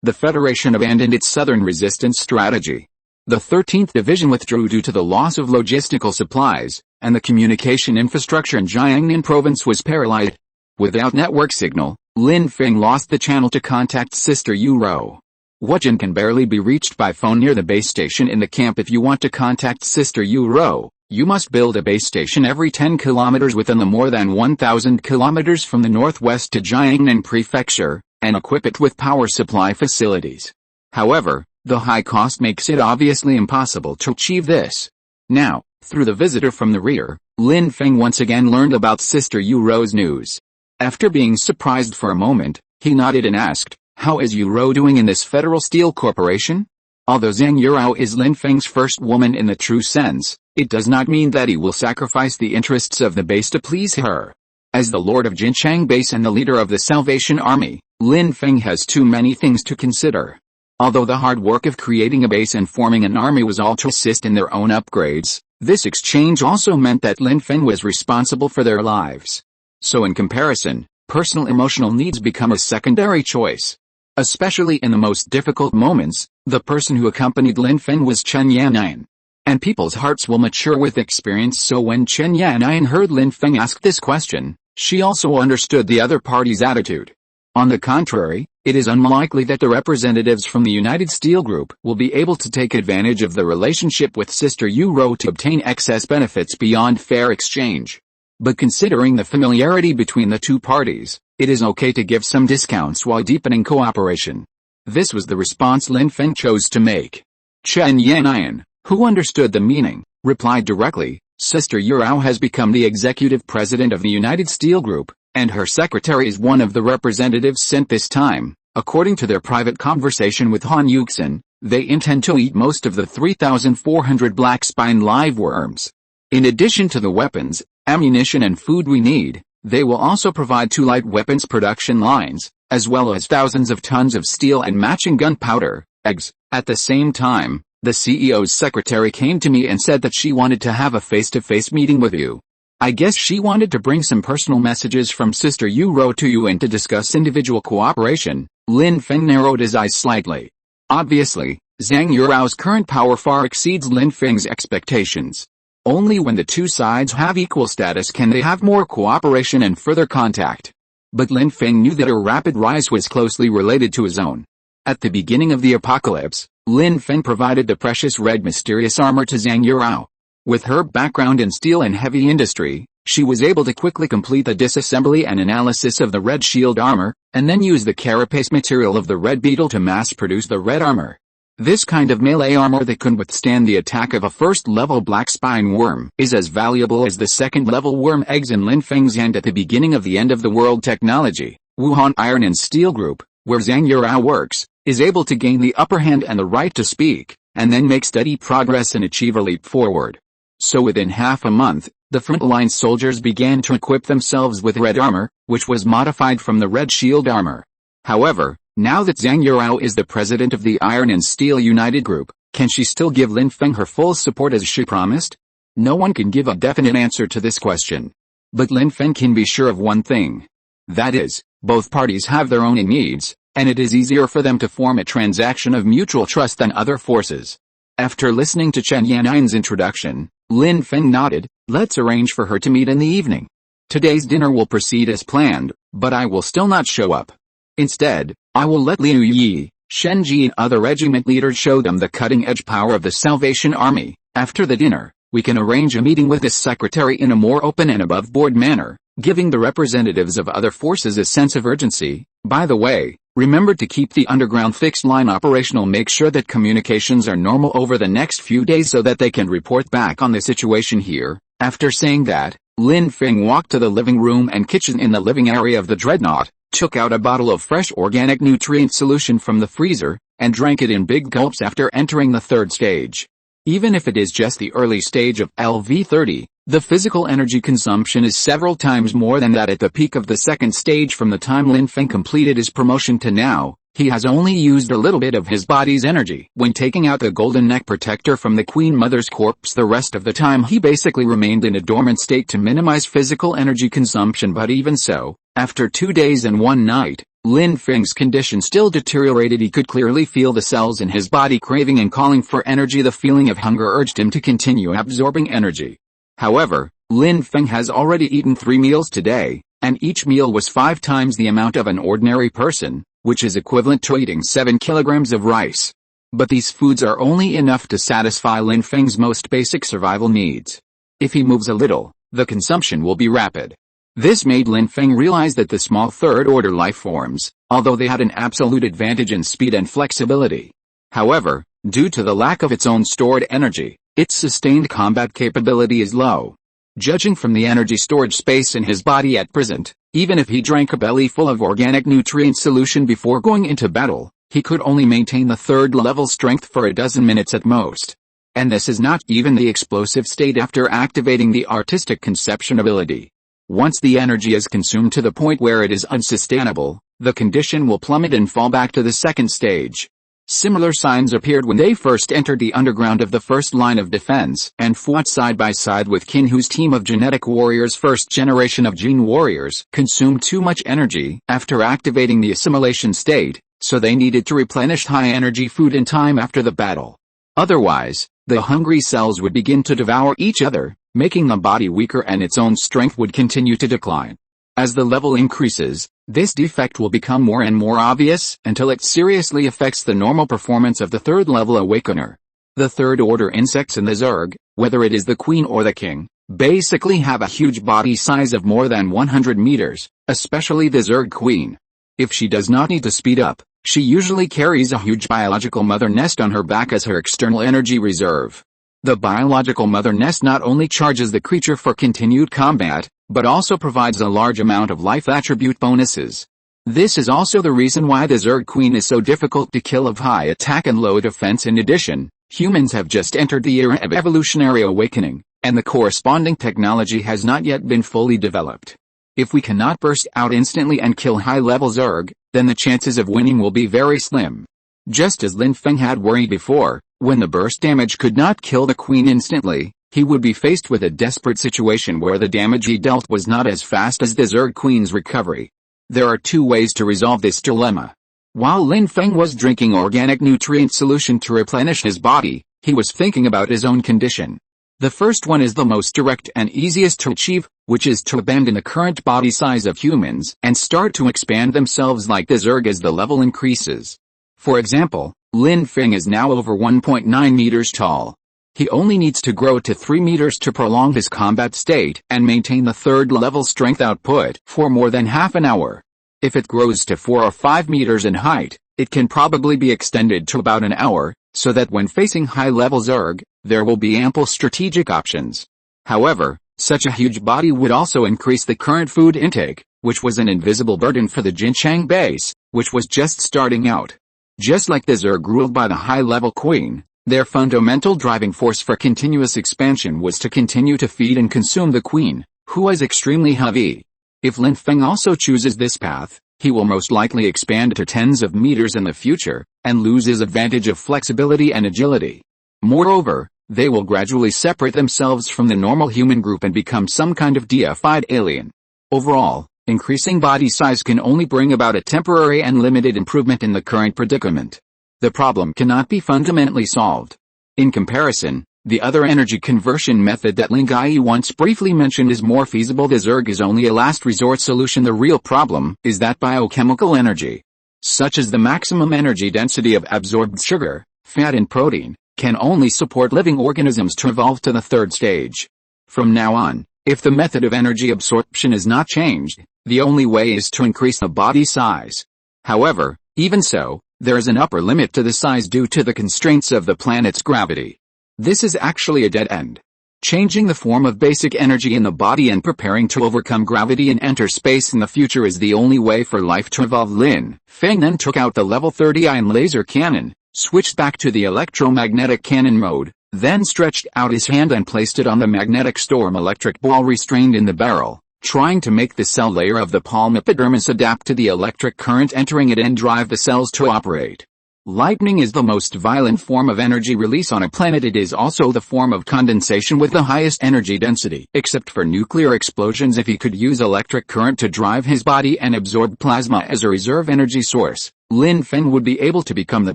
the Federation abandoned its southern resistance strategy. The 13th Division withdrew due to the loss of logistical supplies, and the communication infrastructure in Jiangnan province was paralyzed. Without network signal, Lin Feng lost the channel to contact Sister Yurao. Wuchang can barely be reached by phone near the base station in the camp. If you want to contact Sister Yurao, you must build a base station every 10 kilometers within the more than 1,000 kilometers from the northwest to Jiangnan Prefecture, and equip it with power supply facilities. However, the high cost makes it obviously impossible to achieve this. Now, through the visitor from the rear, Lin Feng once again learned about Sister Yurao's news. After being surprised for a moment, he nodded and asked, "How is Yurao doing in this Federal Steel Corporation?" Although Zhang Yurao is Lin Feng's first woman in the true sense, it does not mean that he will sacrifice the interests of the base to please her. As the Lord of Jinchang Base and the leader of the Salvation Army, Lin Feng has too many things to consider. Although the hard work of creating a base and forming an army was all to assist in their own upgrades, this exchange also meant that Lin Feng was responsible for their lives. So in comparison, personal emotional needs become a secondary choice. Especially in the most difficult moments, the person who accompanied Lin Feng was Chen Yannian. And people's hearts will mature with experience, so when Chen Yannian heard Lin Feng ask this question, she also understood the other party's attitude. On the contrary, it is unlikely that the representatives from the United Steel Group will be able to take advantage of the relationship with Sister Yurao to obtain excess benefits beyond fair exchange. But considering the familiarity between the two parties, it is okay to give some discounts while deepening cooperation. This was the response Lin Feng chose to make. Chen Yannian, who understood the meaning, replied directly, "Sister Yurao has become the executive president of the United Steel Group, and her secretary is one of the representatives sent this time. According to their private conversation with Han Yuxin, they intend to eat most of the 3,400 black spine live worms. In addition to the weapons, ammunition and food we need, they will also provide 2 light weapons production lines, as well as thousands of tons of steel and matching gunpowder, eggs." At the same time, the CEO's secretary came to me and said that she wanted to have a face-to-face meeting with you. I guess she wanted to bring some personal messages from Sister Yurao to you and to discuss individual cooperation. Lin Feng narrowed his eyes slightly. Obviously, Zhang Yurao's current power far exceeds Lin Feng's expectations. Only when the two sides have equal status can they have more cooperation and further contact. But Lin Feng knew that her rapid rise was closely related to his own. At the beginning of the apocalypse, Lin Feng provided the precious red mysterious armor to Zhang Yurao. With her background in steel and heavy industry, she was able to quickly complete the disassembly and analysis of the red shield armor, and then use the carapace material of the red beetle to mass-produce the red armor. This kind of melee armor that can withstand the attack of a first-level black spine worm is as valuable as the second-level worm eggs in Lin Feng's hand. At the beginning of the end of the world technology, Wuhan Iron and Steel Group, where Zhang Yurao works, is able to gain the upper hand and the right to speak, and then make steady progress and achieve a leap forward. So within half a month, the frontline soldiers began to equip themselves with red armor, which was modified from the red shield armor. However, now that Zhang Yurao is the president of the Iron and Steel United Group, can she still give Lin Feng her full support as she promised? No one can give a definite answer to this question. But Lin Feng can be sure of one thing. That is, both parties have their own needs, and it is easier for them to form a transaction of mutual trust than other forces. After listening to Chen Yan'an's introduction, Lin Feng nodded. Let's arrange for her to meet in the evening. Today's dinner will proceed as planned, but I will still not show up. Instead, I will let Liu Yi, Shen Ji and other regiment leaders show them the cutting-edge power of the Salvation Army. After the dinner, we can arrange a meeting with this secretary in a more open and above-board manner, giving the representatives of other forces a sense of urgency. By the way, remember to keep the underground fixed line operational. Make sure that communications are normal over the next few days so that they can report back on the situation here. After saying that, Lin Feng walked to the living room and kitchen in the living area of the dreadnought, took out a bottle of fresh organic nutrient solution from the freezer, and drank it in big gulps after entering the third stage. Even if it is just the early stage of LV30, the physical energy consumption is several times more than that at the peak of the second stage. From the time Lin Feng completed his promotion to now, he has only used a little bit of his body's energy. When taking out the golden neck protector from the Queen Mother's corpse, the rest of the time he basically remained in a dormant state to minimize physical energy consumption. But even so, after 2 days and 1 night, Lin Feng's condition still deteriorated. He could clearly feel the cells in his body craving and calling for energy. The feeling of hunger urged him to continue absorbing energy. However, Lin Feng has already eaten 3 meals today, and each meal was 5 times the amount of an ordinary person, which is equivalent to eating 7 kilograms of rice. But these foods are only enough to satisfy Lin Feng's most basic survival needs. If he moves a little, the consumption will be rapid. This made Lin Feng realize that the small third-order life forms, although they had an absolute advantage in speed and flexibility. However, due to the lack of its own stored energy, its sustained combat capability is low. Judging from the energy storage space in his body at present, even if he drank a belly full of organic nutrient solution before going into battle, he could only maintain the third-level strength for a dozen minutes at most. And this is not even the explosive state after activating the artistic conception ability. Once the energy is consumed to the point where it is unsustainable, the condition will plummet and fall back to the second stage. Similar signs appeared when they first entered the underground of the first line of defense and fought side by side with Qin, whose team of genetic warriors, first generation of gene warriors, consumed too much energy after activating the assimilation state, so they needed to replenish high-energy food in time after the battle. Otherwise, the hungry cells would begin to devour each other, making the body weaker and its own strength would continue to decline. As the level increases, this defect will become more and more obvious until it seriously affects the normal performance of the third-level awakener. The third-order insects in the Zerg, whether it is the queen or the king, basically have a huge body size of more than 100 meters, especially the Zerg queen. If she does not need to speed up, she usually carries a huge biological mother nest on her back as her external energy reserve. The biological mother nest not only charges the creature for continued combat, but also provides a large amount of life attribute bonuses. This is also the reason why the Zerg Queen is so difficult to kill, of high attack and low defense. In addition, humans have just entered the era of evolutionary awakening, and the corresponding technology has not yet been fully developed. If we cannot burst out instantly and kill high-level Zerg, then the chances of winning will be very slim. Just as Lin Feng had worried before, when the burst damage could not kill the queen instantly, he would be faced with a desperate situation where the damage he dealt was not as fast as the Zerg Queen's recovery. There are 2 ways to resolve this dilemma. While Lin Feng was drinking organic nutrient solution to replenish his body, he was thinking about his own condition. The first one is the most direct and easiest to achieve, which is to abandon the current body size of humans and start to expand themselves like the Zerg as the level increases. For example, Lin Feng is now over 1.9 meters tall. He only needs to grow to 3 meters to prolong his combat state and maintain the third-level strength output for more than half an hour. If it grows to 4 or 5 meters in height, it can probably be extended to about an hour, so that when facing high-level Zerg, there will be ample strategic options. However, such a huge body would also increase the current food intake, which was an invisible burden for the Jinchang base, which was just starting out. Just like the Zerg ruled by the high-level queen, their fundamental driving force for continuous expansion was to continue to feed and consume the queen, who was extremely heavy. If Lin Feng also chooses this path, he will most likely expand to tens of meters in the future, and lose his advantage of flexibility and agility. Moreover, they will gradually separate themselves from the normal human group and become some kind of deified alien. Overall, increasing body size can only bring about a temporary and limited improvement in the current predicament. The problem cannot be fundamentally solved. In comparison, the other energy conversion method that Ling Gai once briefly mentioned is more feasible. The Zerg is only a last resort solution. The real problem is that biochemical energy, such as the maximum energy density of absorbed sugar, fat and protein, can only support living organisms to evolve to the third stage. From now on, if the method of energy absorption is not changed, the only way is to increase the body size. However, even so, there is an upper limit to the size due to the constraints of the planet's gravity. This is actually a dead end. Changing the form of basic energy in the body and preparing to overcome gravity and enter space in the future is the only way for life to evolve. Lin Feng then took out the level 30 ion laser cannon, switched back to the electromagnetic cannon mode, then stretched out his hand and placed it on the magnetic storm electric ball restrained in the barrel, trying to make the cell layer of the palm epidermis adapt to the electric current entering it and drive the cells to operate. Lightning is the most violent form of energy release on a planet. It is also the form of condensation with the highest energy density. Except for nuclear explosions, if he could use electric current to drive his body and absorb plasma as a reserve energy source, Lin Feng would be able to become the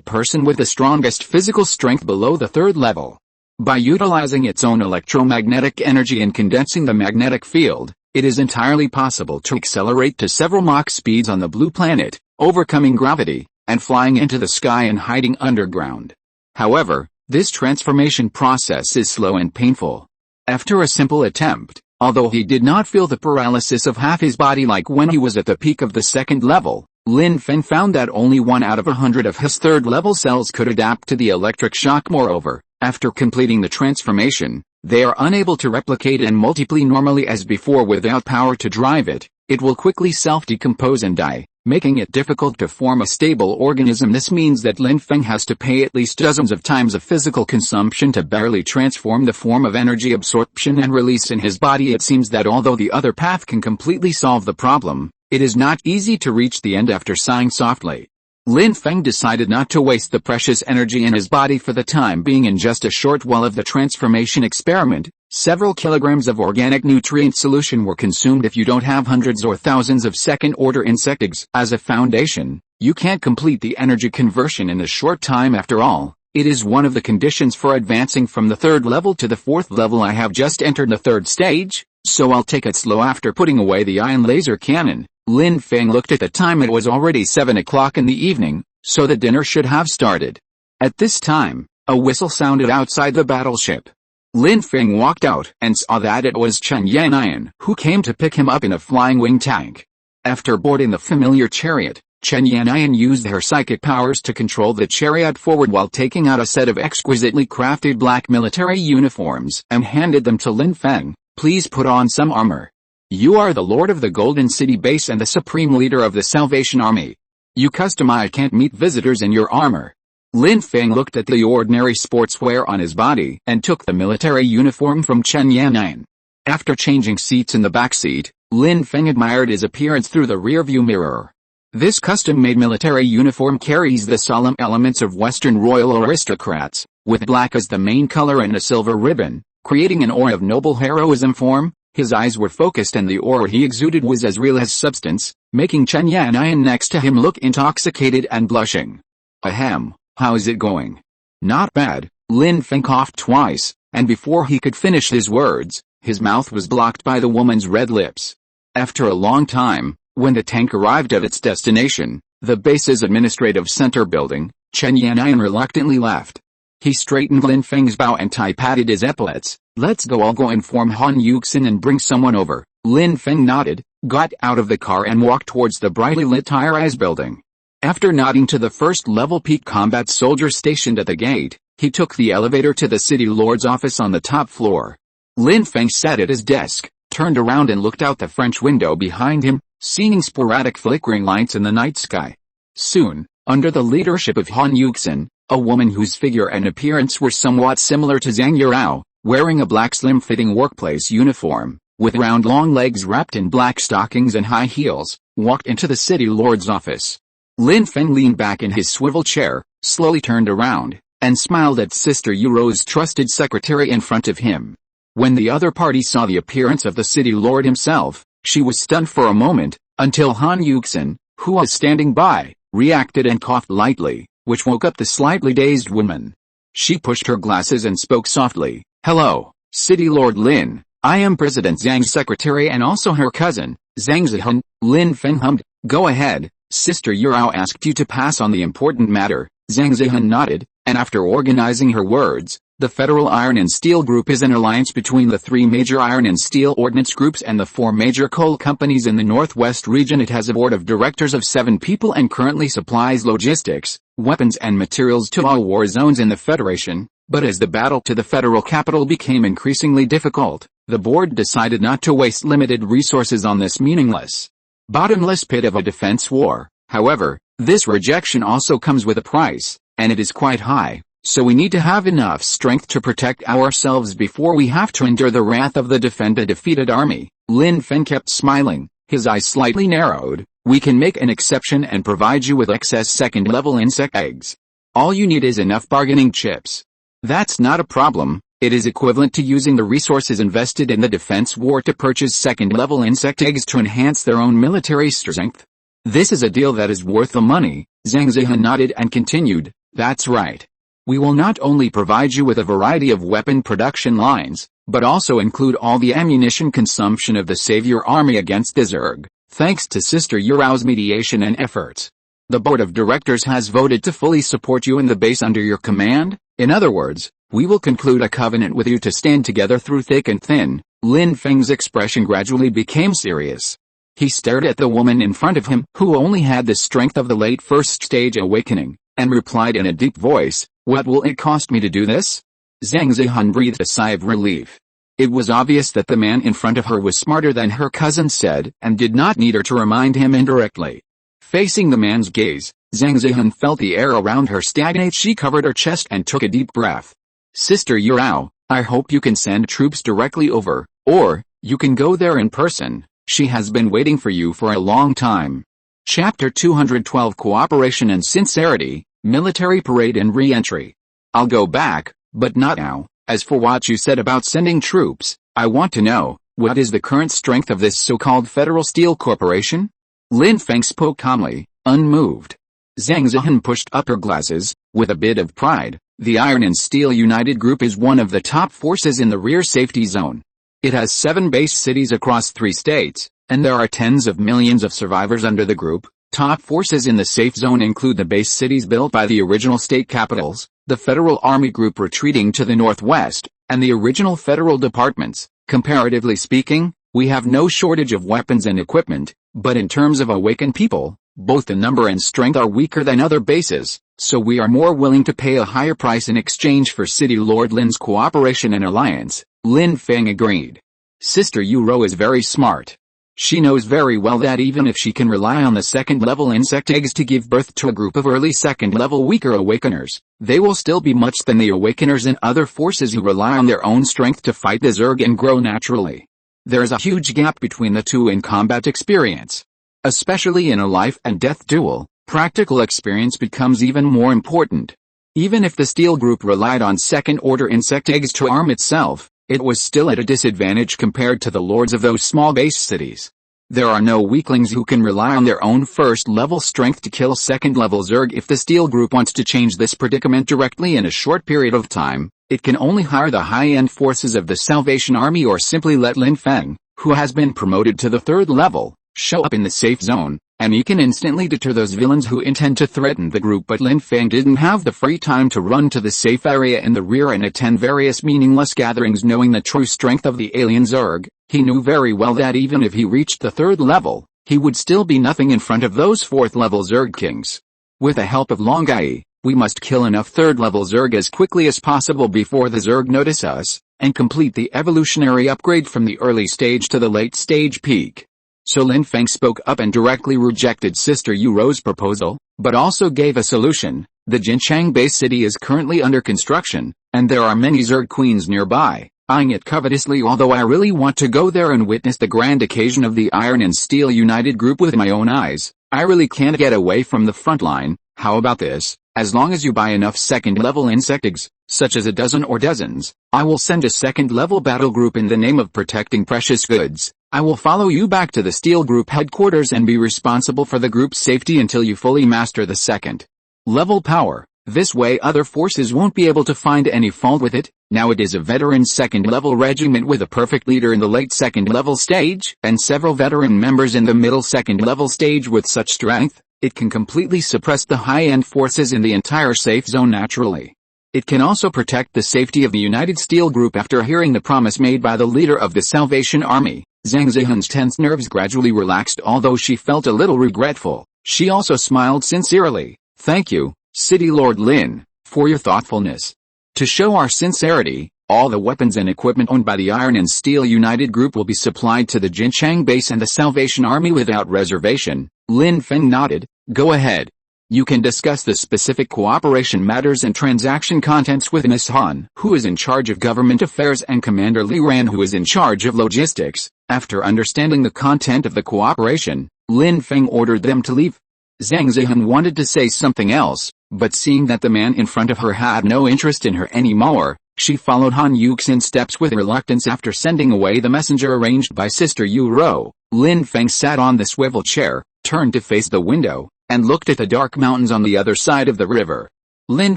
person with the strongest physical strength below the third level. By utilizing its own electromagnetic energy and condensing the magnetic field, it is entirely possible to accelerate to several Mach speeds on the blue planet, overcoming gravity, and flying into the sky and hiding underground. However, this transformation process is slow and painful. After a simple attempt, although he did not feel the paralysis of half his body like when he was at the peak of the second level, Lin Feng found that only 1 out of 100 of his third-level cells could adapt to the electric shock. Moreover, after completing the transformation, they are unable to replicate and multiply normally as before. Without power to drive it, it will quickly self-decompose and die, making it difficult to form a stable organism. This means that Lin Feng has to pay at least dozens of times of physical consumption to barely transform the form of energy absorption and release in his body. It seems that although the other path can completely solve the problem, it is not easy to reach the end. After sighing softly, Lin Feng decided not to waste the precious energy in his body for the time being. In just a short while of the transformation experiment, several kilograms of organic nutrient solution were consumed. If you don't have hundreds or thousands of second-order insect eggs as a foundation, you can't complete the energy conversion in a short time. After all, it is one of the conditions for advancing from the third level to the fourth level. I have just entered the third stage, so I'll take it slow. After putting away the ion laser cannon, Lin Feng looked at the time. It was already 7 o'clock in the evening, so the dinner should have started. At this time, a whistle sounded outside the battleship. Lin Feng walked out and saw that it was Chen Yannian who came to pick him up in a flying wing tank. After boarding the familiar chariot, Chen Yannian used her psychic powers to control the chariot forward while taking out a set of exquisitely crafted black military uniforms and handed them to Lin Feng. Please put on some armor. You are the Lord of the Golden City Base and the Supreme Leader of the Salvation Army. You customize can't meet visitors in your armor. Lin Feng looked at the ordinary sportswear on his body and took the military uniform from Chen Yannian. After changing seats in the back seat, Lin Feng admired his appearance through the rearview mirror. This custom-made military uniform carries the solemn elements of Western royal aristocrats, with black as the main color and a silver ribbon, creating an aura of noble heroism. His eyes were focused and the aura he exuded was as real as substance, making Chen Yannian next to him look intoxicated and blushing. Ahem, how's it going? Not bad. Lin Feng coughed twice, and before he could finish his words, his mouth was blocked by the woman's red lips. After a long time, when the tank arrived at its destination, the base's administrative center building, Chen Yannian reluctantly left. He straightened Lin Feng's bow and patted his epaulets. Let's go. I'll go inform Han Yuxin and bring someone over. Lin Feng nodded, got out of the car and walked towards the brightly lit high-rise building. After nodding to the first-level peak combat soldier stationed at the gate, he took the elevator to the city lord's office on the top floor. Lin Feng sat at his desk, turned around and looked out the French window behind him, seeing sporadic flickering lights in the night sky. Soon, under the leadership of Han Yuxin, a woman whose figure and appearance were somewhat similar to Zhang Yurao, wearing a black slim-fitting workplace uniform, with round long legs wrapped in black stockings and high heels, walked into the city lord's office. Lin Feng leaned back in his swivel chair, slowly turned around, and smiled at Sister Yuro's trusted secretary in front of him. When the other party saw the appearance of the city lord himself, she was stunned for a moment, until Han Yuxin, who was standing by, reacted and coughed lightly, which woke up the slightly dazed woman. She pushed her glasses and spoke softly. "Hello, City Lord Lin. I am President Zhang's secretary and also her cousin, Zhang Zihan." Lin Feng hummed. "Go ahead, Sister Yurao asked you to pass on the important matter." Zhang Zihan nodded, and after organizing her words, the Federal Iron and Steel Group is an alliance between the 3 major iron and steel ordnance groups and the 4 major coal companies in the Northwest region. It has a board of directors of 7 people and currently supplies logistics, weapons and materials to all war zones in the Federation. But as the battle to the federal capital became increasingly difficult, the board decided not to waste limited resources on this meaningless, bottomless pit of a defense war. However, this rejection also comes with a price, and it is quite high. So we need to have enough strength to protect ourselves before we have to endure the wrath of the defeated army. Lin Feng kept smiling, his eyes slightly narrowed. "We can make an exception and provide you with excess second-level insect eggs. All you need is enough bargaining chips. That's not a problem. It is equivalent to using the resources invested in the defense war to purchase second-level insect eggs to enhance their own military strength. This is a deal that is worth the money." Zhang Zihan nodded and continued. "That's right. We will not only provide you with a variety of weapon production lines, but also include all the ammunition consumption of the Savior Army against the Zerg. Thanks to Sister Yurao's mediation and efforts, the board of directors has voted to fully support you in the base under your command. In other words, we will conclude a covenant with you to stand together through thick and thin." Lin Feng's expression gradually became serious. He stared at the woman in front of him, who only had the strength of the late first-stage awakening, and replied in a deep voice, "What will it cost me to do this?" Zhang Zihan breathed a sigh of relief. It was obvious that the man in front of her was smarter than her cousin said, and did not need her to remind him indirectly. Facing the man's gaze, Zhang Zihan felt the air around her stagnate. She covered her chest and took a deep breath. "Sister Yurao, I hope you can send troops directly over, or you can go there in person. She has been waiting for you for a long time." Chapter 212 Cooperation and Sincerity, Military Parade and Re-Entry. "I'll go back, but not now. As for what you said about sending troops, I want to know, what is the current strength of this so-called Federal Steel Corporation?" Lin Feng spoke calmly, unmoved. Zhang Zihan pushed up her glasses, with a bit of pride. "The Iron and Steel United Group is one of the top forces in the rear safety zone. It has 7 base cities across 3 states, and there are tens of millions of survivors under the group. Top forces in the safe zone include the base cities built by the original state capitals, the Federal Army Group retreating to the northwest, and the original federal departments. Comparatively speaking, we have no shortage of weapons and equipment, but in terms of awakened people, both the number and strength are weaker than other bases, so we are more willing to pay a higher price in exchange for City Lord Lin's cooperation and alliance." Lin Feng agreed. "Sister Yuro is very smart. She knows very well that even if she can rely on the second-level insect eggs to give birth to a group of early second-level weaker awakeners, they will still be much than the awakeners in other forces who rely on their own strength to fight the Zerg and grow naturally. There is a huge gap between the two in combat experience. Especially in a life-and-death duel, practical experience becomes even more important. Even if the Steel Group relied on second-order insect eggs to arm itself, it was still at a disadvantage compared to the lords of those small base cities. There are no weaklings who can rely on their own first-level strength to kill second-level Zerg. If the Steel Group wants to change this predicament directly in a short period of time, it can only hire the high-end forces of the Salvation Army or simply let Lin Feng, who has been promoted to the 3rd level, show up in the safe zone, and he can instantly deter those villains who intend to threaten the group. But Lin Feng didn't have the free time to run to the safe area in the rear and attend various meaningless gatherings. Knowing the true strength of the alien Zerg, he knew very well that even if he reached the 3rd level, he would still be nothing in front of those 4th-level Zerg kings. With the help of Longai, we must kill enough 3rd-level Zerg as quickly as possible before the Zerg notice us, and complete the evolutionary upgrade from the early stage to the late stage peak. So Lin Feng spoke up and directly rejected Sister Yu Ro's proposal, but also gave a solution. The Jinchang base city is currently under construction, and there are many Zerg queens nearby, eyeing it covetously. Although I really want to go there and witness the grand occasion of the Iron and Steel United Group with my own eyes, I really can't get away from the front line. How about this? As long as you buy enough second-level insect eggs, such as a dozen or dozens, I will send a second-level battle group in the name of protecting precious goods. I will follow you back to the Steel Group headquarters and be responsible for the group's safety until you fully master the second-level power. This way other forces won't be able to find any fault with it. Now it is a veteran second-level regiment with a perfect leader in the late second-level stage, and several veteran members in the middle second-level stage with such strength, it can completely suppress the high-end forces in the entire safe zone naturally. It can also protect the safety of the United Steel Group. After hearing the promise made by the leader of the Salvation Army, Zhang Zihan's tense nerves gradually relaxed. Although she felt a little regretful, she also smiled sincerely. Thank you, City Lord Lin, for your thoughtfulness. To show our sincerity, all the weapons and equipment owned by the Iron and Steel United Group will be supplied to the Jinchang base and the Salvation Army without reservation. Lin Feng nodded. Go ahead. You can discuss the specific cooperation matters and transaction contents with Miss Han, who is in charge of government affairs, and Commander Li Ran, who is in charge of logistics. After understanding the content of the cooperation, Lin Feng ordered them to leave. Zhang Zihan wanted to say something else, but seeing that the man in front of her had no interest in her anymore, she followed Han Yuxin's steps with reluctance. After sending away the messenger arranged by Sister Yu Ro, Lin Feng sat on the swivel chair, turned to face the window, and looked at the dark mountains on the other side of the river. Lin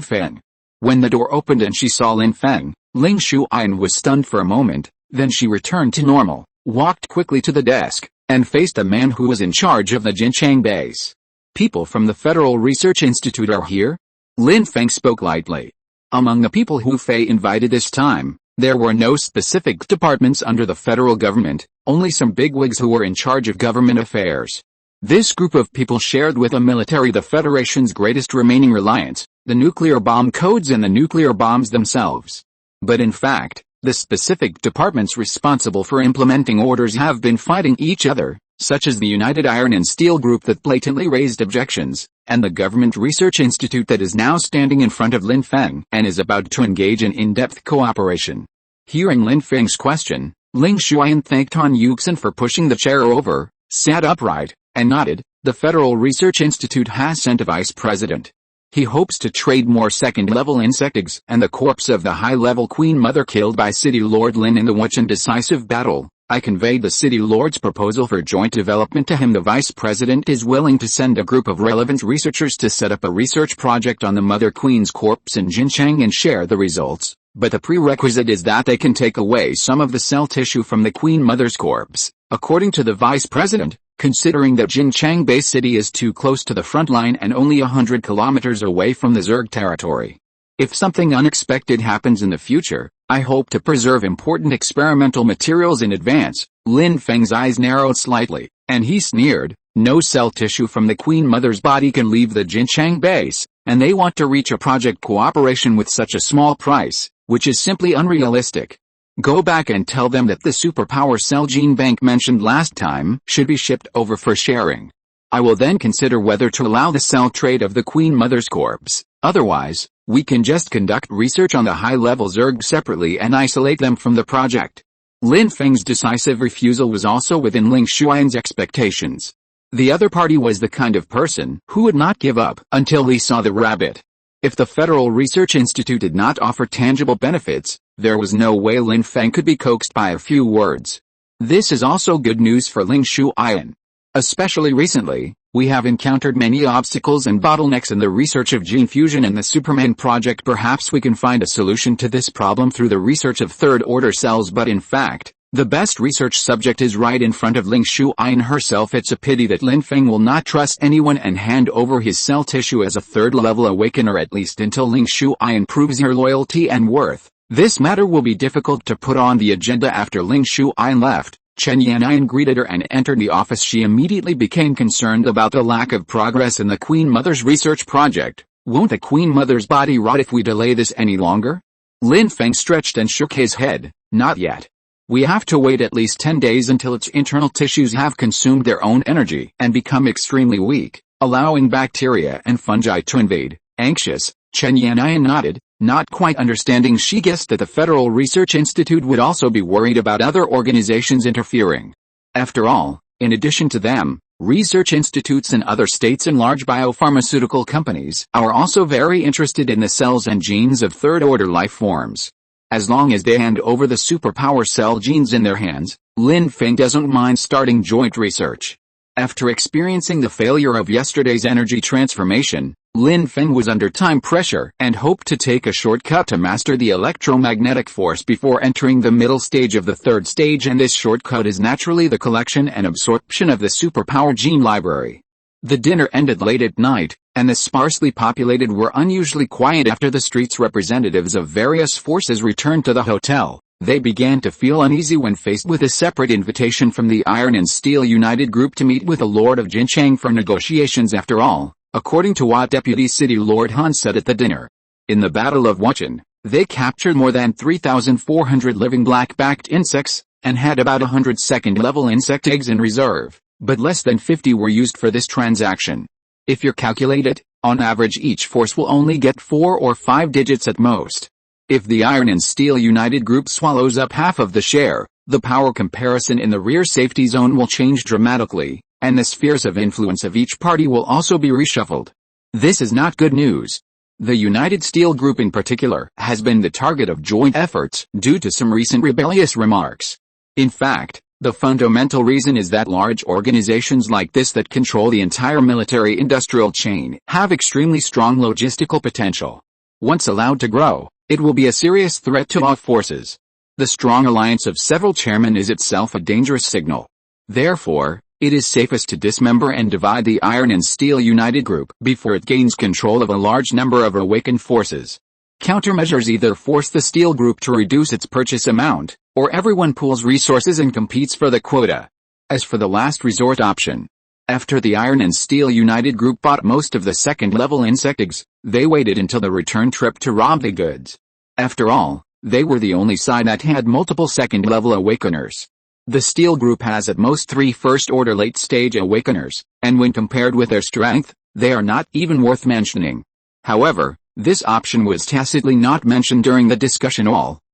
Feng. When the door opened and she saw Lin Feng, Ling Shuyan was stunned for a moment, then she returned to normal, walked quickly to the desk, and faced the man who was in charge of the Jinchang base. People from the Federal Research Institute are here? Lin Feng spoke lightly. Among the people who Fei invited this time, there were no specific departments under the federal government, only some bigwigs who were in charge of government affairs. This group of people shared with the military the Federation's greatest remaining reliance, the nuclear bomb codes and the nuclear bombs themselves. But in fact, the specific departments responsible for implementing orders have been fighting each other, such as the United Iron and Steel Group that blatantly raised objections, and the Government Research Institute that is now standing in front of Lin Feng and is about to engage in in-depth cooperation. Hearing Lin Feng's question, Ling Shuyan thanked Han Yuxin for pushing the chair over, sat upright, and nodded. The Federal Research Institute has sent a vice president. He hopes to trade more second-level insect eggs and the corpse of the high-level Queen Mother killed by City Lord Lin in the Wuchen decisive battle. I conveyed the City Lord's proposal for joint development to him. The Vice President is willing to send a group of relevant researchers to set up a research project on the Mother Queen's corpse in Jinchang and share the results, but the prerequisite is that they can take away some of the cell tissue from the Queen Mother's corpse. According to the Vice President, considering that Jinchang base city is too close to the front line and only 100 kilometers away from the Zerg territory, if something unexpected happens in the future, I hope to preserve important experimental materials in advance. Lin Feng's eyes narrowed slightly, and he sneered. No cell tissue from the Queen Mother's body can leave the Jinchang base, and they want to reach a project cooperation with such a small price, which is simply unrealistic. Go back and tell them that the superpower cell gene bank mentioned last time should be shipped over for sharing. I will then consider whether to allow the cell trade of the Queen Mother's corpse. Otherwise, we can just conduct research on the high-level Zerg separately and isolate them from the project. Lin Feng's decisive refusal was also within Ling Shuyan's expectations. The other party was the kind of person who would not give up until he saw the rabbit. If the Federal Research Institute did not offer tangible benefits, there was no way Lin Feng could be coaxed by a few words. This is also good news for Ling Shuyan. Especially recently, we have encountered many obstacles and bottlenecks in the research of gene fusion and the Superman project. Perhaps we can find a solution to this problem through the research of third-order cells, but in fact, the best research subject is right in front of Ling Shuyan herself. It's a pity that Lin Feng will not trust anyone and hand over his cell tissue as a third-level awakener, at least until Ling Shuyan proves her loyalty and worth. This matter will be difficult to put on the agenda. After Ling Shuyan left, Chen Yanyan greeted her and entered the office. She immediately became concerned about the lack of progress in the Queen Mother's research project. Won't the Queen Mother's body rot if we delay this any longer? Lin Feng stretched and shook his head. Not yet. We have to wait at least 10 days until its internal tissues have consumed their own energy and become extremely weak, allowing bacteria and fungi to invade. Anxious, Chen Yanyan nodded, not quite understanding. She guessed that the Federal Research Institute would also be worried about other organizations interfering. After all, in addition to them, research institutes in other states and large biopharmaceutical companies are also very interested in the cells and genes of third-order life forms. As long as they hand over the superpower cell genes in their hands, Lin Feng doesn't mind starting joint research. After experiencing the failure of yesterday's energy transformation, Lin Feng was under time pressure and hoped to take a shortcut to master the electromagnetic force before entering the middle stage of the third stage, and this shortcut is naturally the collection and absorption of the superpower gene library. The dinner ended late at night, and the sparsely populated were unusually quiet after the street's representatives of various forces returned to the hotel. They began to feel uneasy when faced with a separate invitation from the Iron and Steel United Group to meet with the Lord of Jincheng for negotiations. After all, according to what Deputy City Lord Han said at the dinner, in the Battle of Wuchen, they captured more than 3,400 living black-backed insects, and had about 100 second-level insect eggs in reserve, but less than 50 were used for this transaction. If you calculate it, on average each force will only get 4 or 5 digits at most. If the Iron and Steel United Group swallows up half of the share, the power comparison in the rear safety zone will change dramatically, and the spheres of influence of each party will also be reshuffled. This is not good news. The United Steel Group in particular has been the target of joint efforts due to some recent rebellious remarks. In fact, the fundamental reason is that large organizations like this that control the entire military-industrial chain have extremely strong logistical potential. Once allowed to grow, it will be a serious threat to all forces. The strong alliance of several chairmen is itself a dangerous signal. Therefore, it is safest to dismember and divide the Iron and Steel United Group before it gains control of a large number of awakened forces. Countermeasures either force the Steel Group to reduce its purchase amount, or everyone pools resources and competes for the quota. As for the last resort option, after the Iron and Steel United Group bought most of the second-level insect eggs, they waited until the return trip to rob the goods. After all, they were the only side that had multiple second-level awakeners. The Steel Group has at most 3 first-order late-stage awakeners, and when compared with their strength, they are not even worth mentioning. However, this option was tacitly not mentioned during the discussion.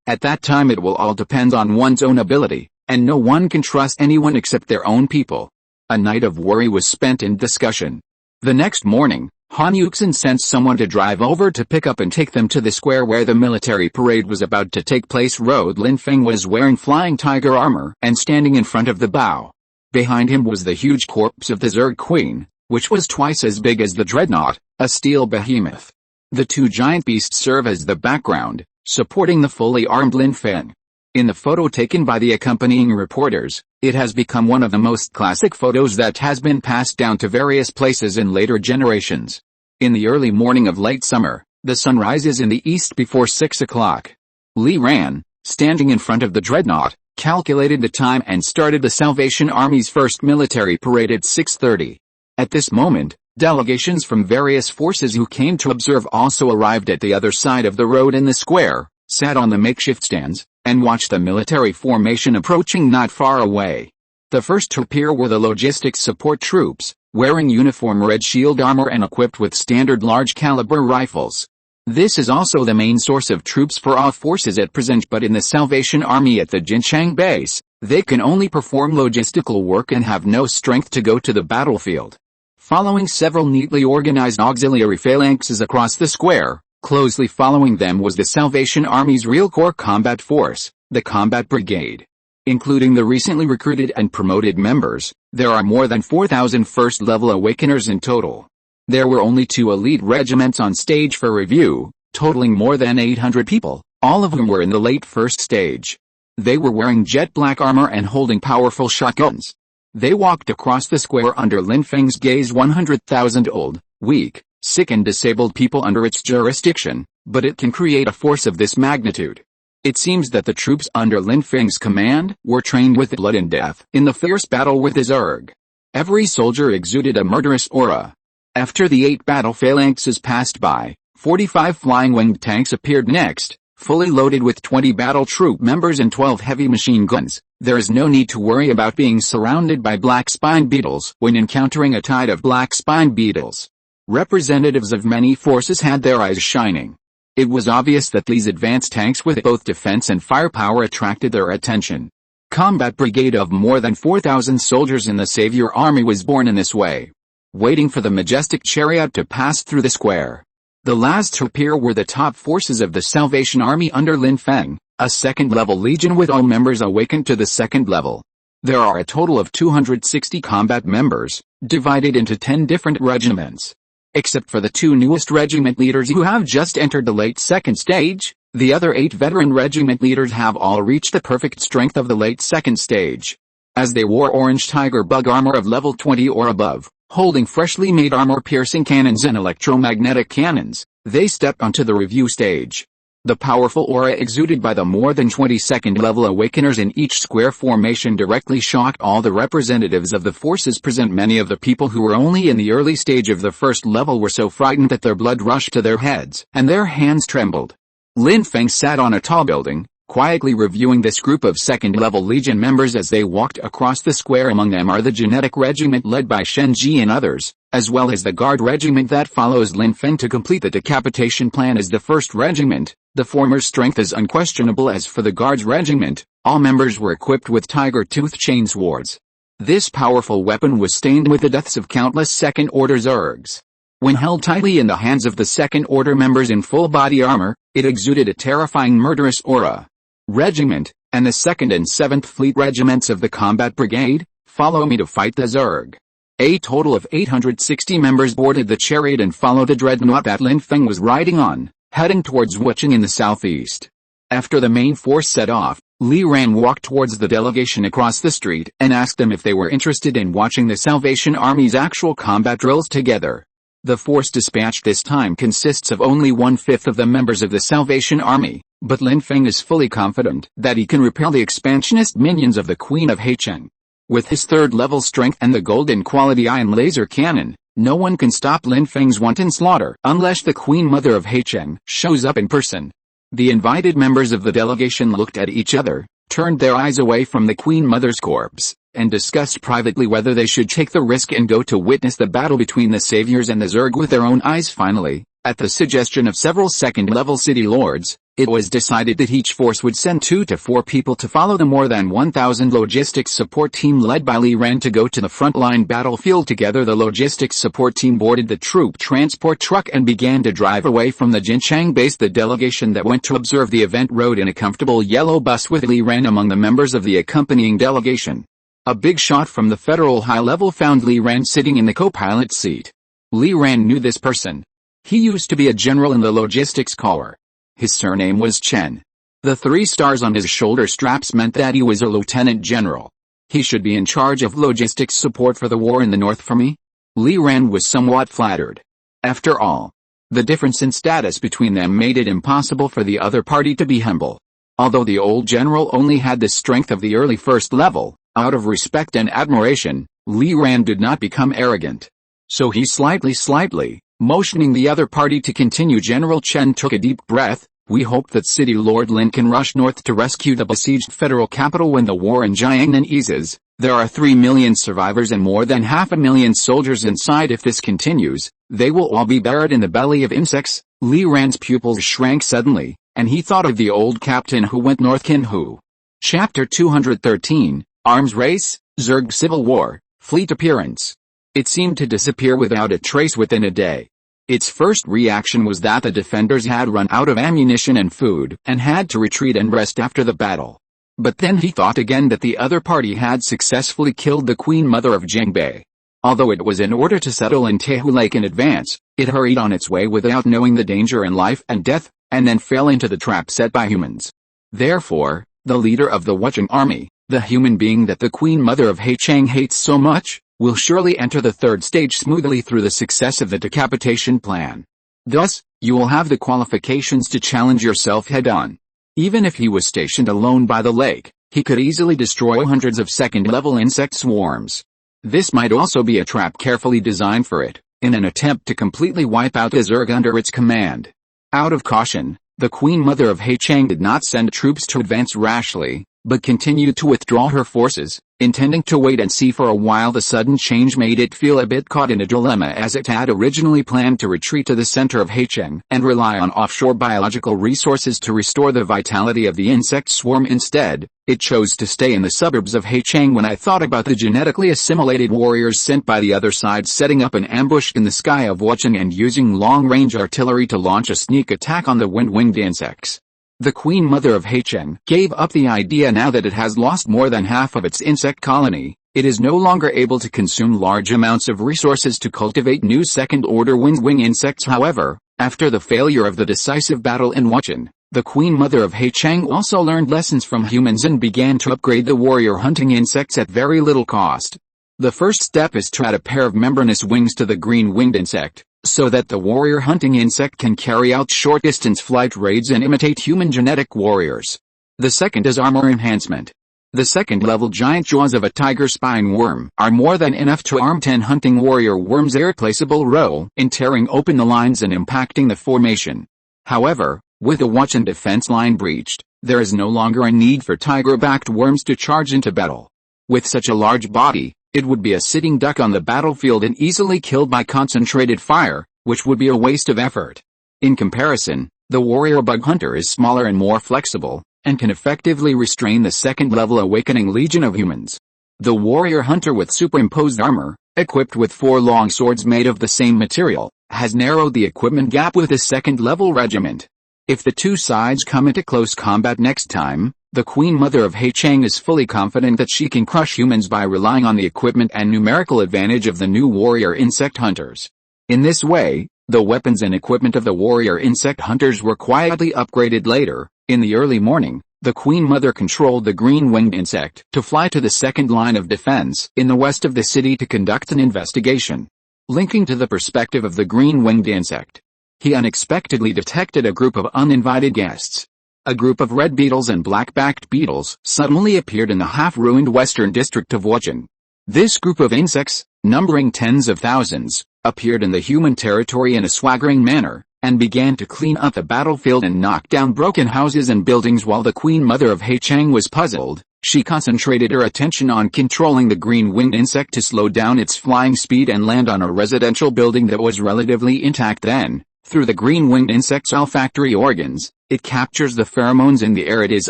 At that time it will all depend on one's own ability, and no one can trust anyone except their own people. A night of worry was spent in discussion. The next morning, Han Yuxin sent someone to drive over to pick up and take them to the square where the military parade was about to take place. Lin Feng was wearing flying tiger armor and standing in front of the bow. Behind him was the huge corpse of the Zerg Queen, which was twice as big as the Dreadnought, a steel behemoth. The two giant beasts serve as the background, supporting the fully armed Lin Feng. In the photo taken by the accompanying reporters, it has become one of the most classic photos that has been passed down to various places in later generations. In the early morning of late summer, the sun rises in the east before 6 o'clock. Li Ran, standing in front of the Dreadnought, calculated the time and started the Salvation Army's first military parade at 6:30. At this moment, delegations from various forces who came to observe also arrived at the other side of the road in the square, sat on the makeshift stands, and watched the military formation approaching not far away. The first to appear were the logistics support troops, wearing uniform red shield armor and equipped with standard large-caliber rifles. This is also the main source of troops for all forces at present, but in the Salvation Army at the Jincheng base, they can only perform logistical work and have no strength to go to the battlefield. Following several neatly organized auxiliary phalanxes across the square, closely following them was the Salvation Army's real core combat force, the Combat Brigade. Including the recently recruited and promoted members, there are more than 4,000 first-level awakeners in total. There were only 2 elite regiments on stage for review, totaling more than 800 people, all of whom were in the late first stage. They were wearing jet black armor and holding powerful shotguns. They walked across the square under Lin Feng's gaze. 100,000 old, weak, sick and disabled people under its jurisdiction, but it can create a force of this magnitude. It seems that the troops under Lin Feng's command were trained with blood and death in the fierce battle with the Zerg. Every soldier exuded a murderous aura. After the 8 battle phalanxes passed by, 45 flying winged tanks appeared next, Fully loaded with 20 battle troop members and 12 heavy machine guns, there is no need to worry about being surrounded by black-spined beetles when encountering a tide of black-spined beetles. Representatives of many forces had their eyes shining. It was obvious that these advanced tanks with both defense and firepower attracted their attention. Combat brigade of more than 4,000 soldiers in the Savior Army was born in this way. Waiting for the majestic chariot to pass through the square. The last to appear were the top forces of the Salvation Army under Lin Feng, a second-level legion with all members awakened to the second level. There are a total of 260 combat members, divided into 10 different regiments. Except for the 2 newest regiment leaders who have just entered the late second stage, the other 8 veteran regiment leaders have all reached the perfect strength of the late second stage. As they wore orange tiger bug armor of level 20 or above, holding freshly made armor-piercing cannons and electromagnetic cannons, they stepped onto the review stage. The powerful aura exuded by the more than 20 second-level awakeners in each square formation directly shocked all the representatives of the forces present. Many of the people who were only in the early stage of the first level were so frightened that their blood rushed to their heads, and their hands trembled. Lin Feng sat on a tall building, quietly reviewing this group of second-level Legion members as they walked across the square. Among them are the Genetic Regiment led by Shen Ji and others, as well as the Guard Regiment that follows Lin Feng to complete the decapitation plan as the first regiment. The former's strength is unquestionable. As for the Guards Regiment, all members were equipped with tiger tooth chain swords. This powerful weapon was stained with the deaths of countless second-order Zergs. When held tightly in the hands of the second-order members in full body armor, it exuded a terrifying murderous aura. Regiment, and the 2nd and 7th Fleet Regiments of the Combat Brigade, follow me to fight the Zerg. A total of 860 members boarded the chariot and followed the dreadnought that Lin Feng was riding on, heading towards Wuchang in the southeast. After the main force set off, Li Ran walked towards the delegation across the street and asked them if they were interested in watching the Salvation Army's actual combat drills together. The force dispatched this time consists of only 1/5 of the members of the Salvation Army, but Lin Feng is fully confident that he can repel the expansionist minions of the Queen of Heicheng. With his 3rd-level strength and the golden quality ion laser cannon, no one can stop Lin Feng's wanton slaughter unless the Queen Mother of Heicheng shows up in person. The invited members of the delegation looked at each other, turned their eyes away from the Queen Mother's corpse, and discussed privately whether they should take the risk and go to witness the battle between the Saviors and the Zerg with their own eyes. Finally, at the suggestion of several second-level city lords, it was decided that each force would send 2 to 4 people to follow the more than 1,000 logistics support team led by Li Ran to go to the frontline battlefield. Together the logistics support team boarded the troop transport truck and began to drive away from the Jinchang base. The delegation that went to observe the event rode in a comfortable yellow bus with Li Ran among the members of the accompanying delegation. A big shot from the federal high level found Li Ran sitting in the co-pilot seat. Li Ran knew this person. He used to be a general in the logistics corps. His surname was Chen. The 3 stars on his shoulder straps meant that he was a lieutenant general. He should be in charge of logistics support for the war in the north for me? Li Ran was somewhat flattered. After all, the difference in status between them made it impossible for the other party to be humble. Although the old general only had the strength of the early 1st level, out of respect and admiration, Li Ran did not become arrogant. So he slightly, motioning the other party to continue. General Chen took a deep breath. We hope that City Lord Lin can rush north to rescue the besieged federal capital when the war in Jiangnan eases. There are 3 million survivors and more than 500,000 soldiers inside. If this continues, they will all be buried in the belly of insects. Li Ran's pupils shrank suddenly, and he thought of the old captain who went north. Qin Hu. Chapter 213, Arms Race, Zerg Civil War, Fleet Appearance. It seemed to disappear without a trace within a day. Its first reaction was that the defenders had run out of ammunition and food, and had to retreat and rest after the battle. But then he thought again that the other party had successfully killed the Queen Mother of Jingbei. Although it was in order to settle in Tehu Lake in advance, it hurried on its way without knowing the danger in life and death, and then fell into the trap set by humans. Therefore, the leader of the Wuchang army, the human being that the Queen Mother of Heicheng hates so much, will surely enter the 3rd stage smoothly through the success of the decapitation plan. Thus, you will have the qualifications to challenge yourself head-on. Even if he was stationed alone by the lake, he could easily destroy hundreds of second-level insect swarms. This might also be a trap carefully designed for it, in an attempt to completely wipe out the Zerg under its command. Out of caution, The Queen Mother of Haichang did not send troops to advance rashly, but continued to withdraw her forces, intending to wait and see for a while. The sudden change made it feel a bit caught in a dilemma, as it had originally planned to retreat to the center of Haichang and rely on offshore biological resources to restore the vitality of the insect swarm. Instead, it chose to stay in the suburbs of Haichang. When I thought about the genetically assimilated warriors sent by the other side setting up an ambush in the sky of Wuchang and using long-range artillery to launch a sneak attack on the wind-winged insects, the Queen Mother of Haichang gave up the idea. Now that it has lost more than half of its insect colony, it is no longer able to consume large amounts of resources to cultivate new second-order wind-wing insects. However, after the failure of the decisive battle in Wuchang, the Queen Mother of Haichang also learned lessons from humans and began to upgrade the warrior hunting insects at very little cost. The first step is to add a pair of membranous wings to the green-winged insect, so that the warrior hunting insect can carry out short-distance flight raids and imitate human genetic warriors. The second is armor enhancement. The second-level giant jaws of a tiger spine worm are more than enough to arm 10 hunting warrior worms' irreplaceable role in tearing open the lines and impacting the formation. However, with the Wuchang defense line breached, there is no longer a need for tiger-backed worms to charge into battle. With such a large body, it would be a sitting duck on the battlefield and easily killed by concentrated fire, which would be a waste of effort. In comparison, the warrior bug hunter is smaller and more flexible, and can effectively restrain the second-level awakening legion of humans. The warrior hunter with superimposed armor, equipped with 4 long swords made of the same material, has narrowed the equipment gap with the second-level regiment. If the two sides come into close combat next time, the Queen Mother of Haichang is fully confident that she can crush humans by relying on the equipment and numerical advantage of the new warrior insect hunters. In this way, the weapons and equipment of the warrior insect hunters were quietly upgraded later. In the early morning, the Queen Mother controlled the green-winged insect to fly to the second line of defense in the west of the city to conduct an investigation. Linking to the perspective of the green-winged insect, he unexpectedly detected a group of uninvited guests. A group of red beetles and black-backed beetles suddenly appeared in the half-ruined western district of Wuchang. This group of insects, numbering tens of thousands, appeared in the human territory in a swaggering manner, and began to clean up the battlefield and knock down broken houses and buildings. While the Queen Mother of Haichang was puzzled, she concentrated her attention on controlling the green-winged insect to slow down its flying speed and land on a residential building that was relatively intact. Then, through the green-winged insect's olfactory organs, it captures the pheromones in the air. It is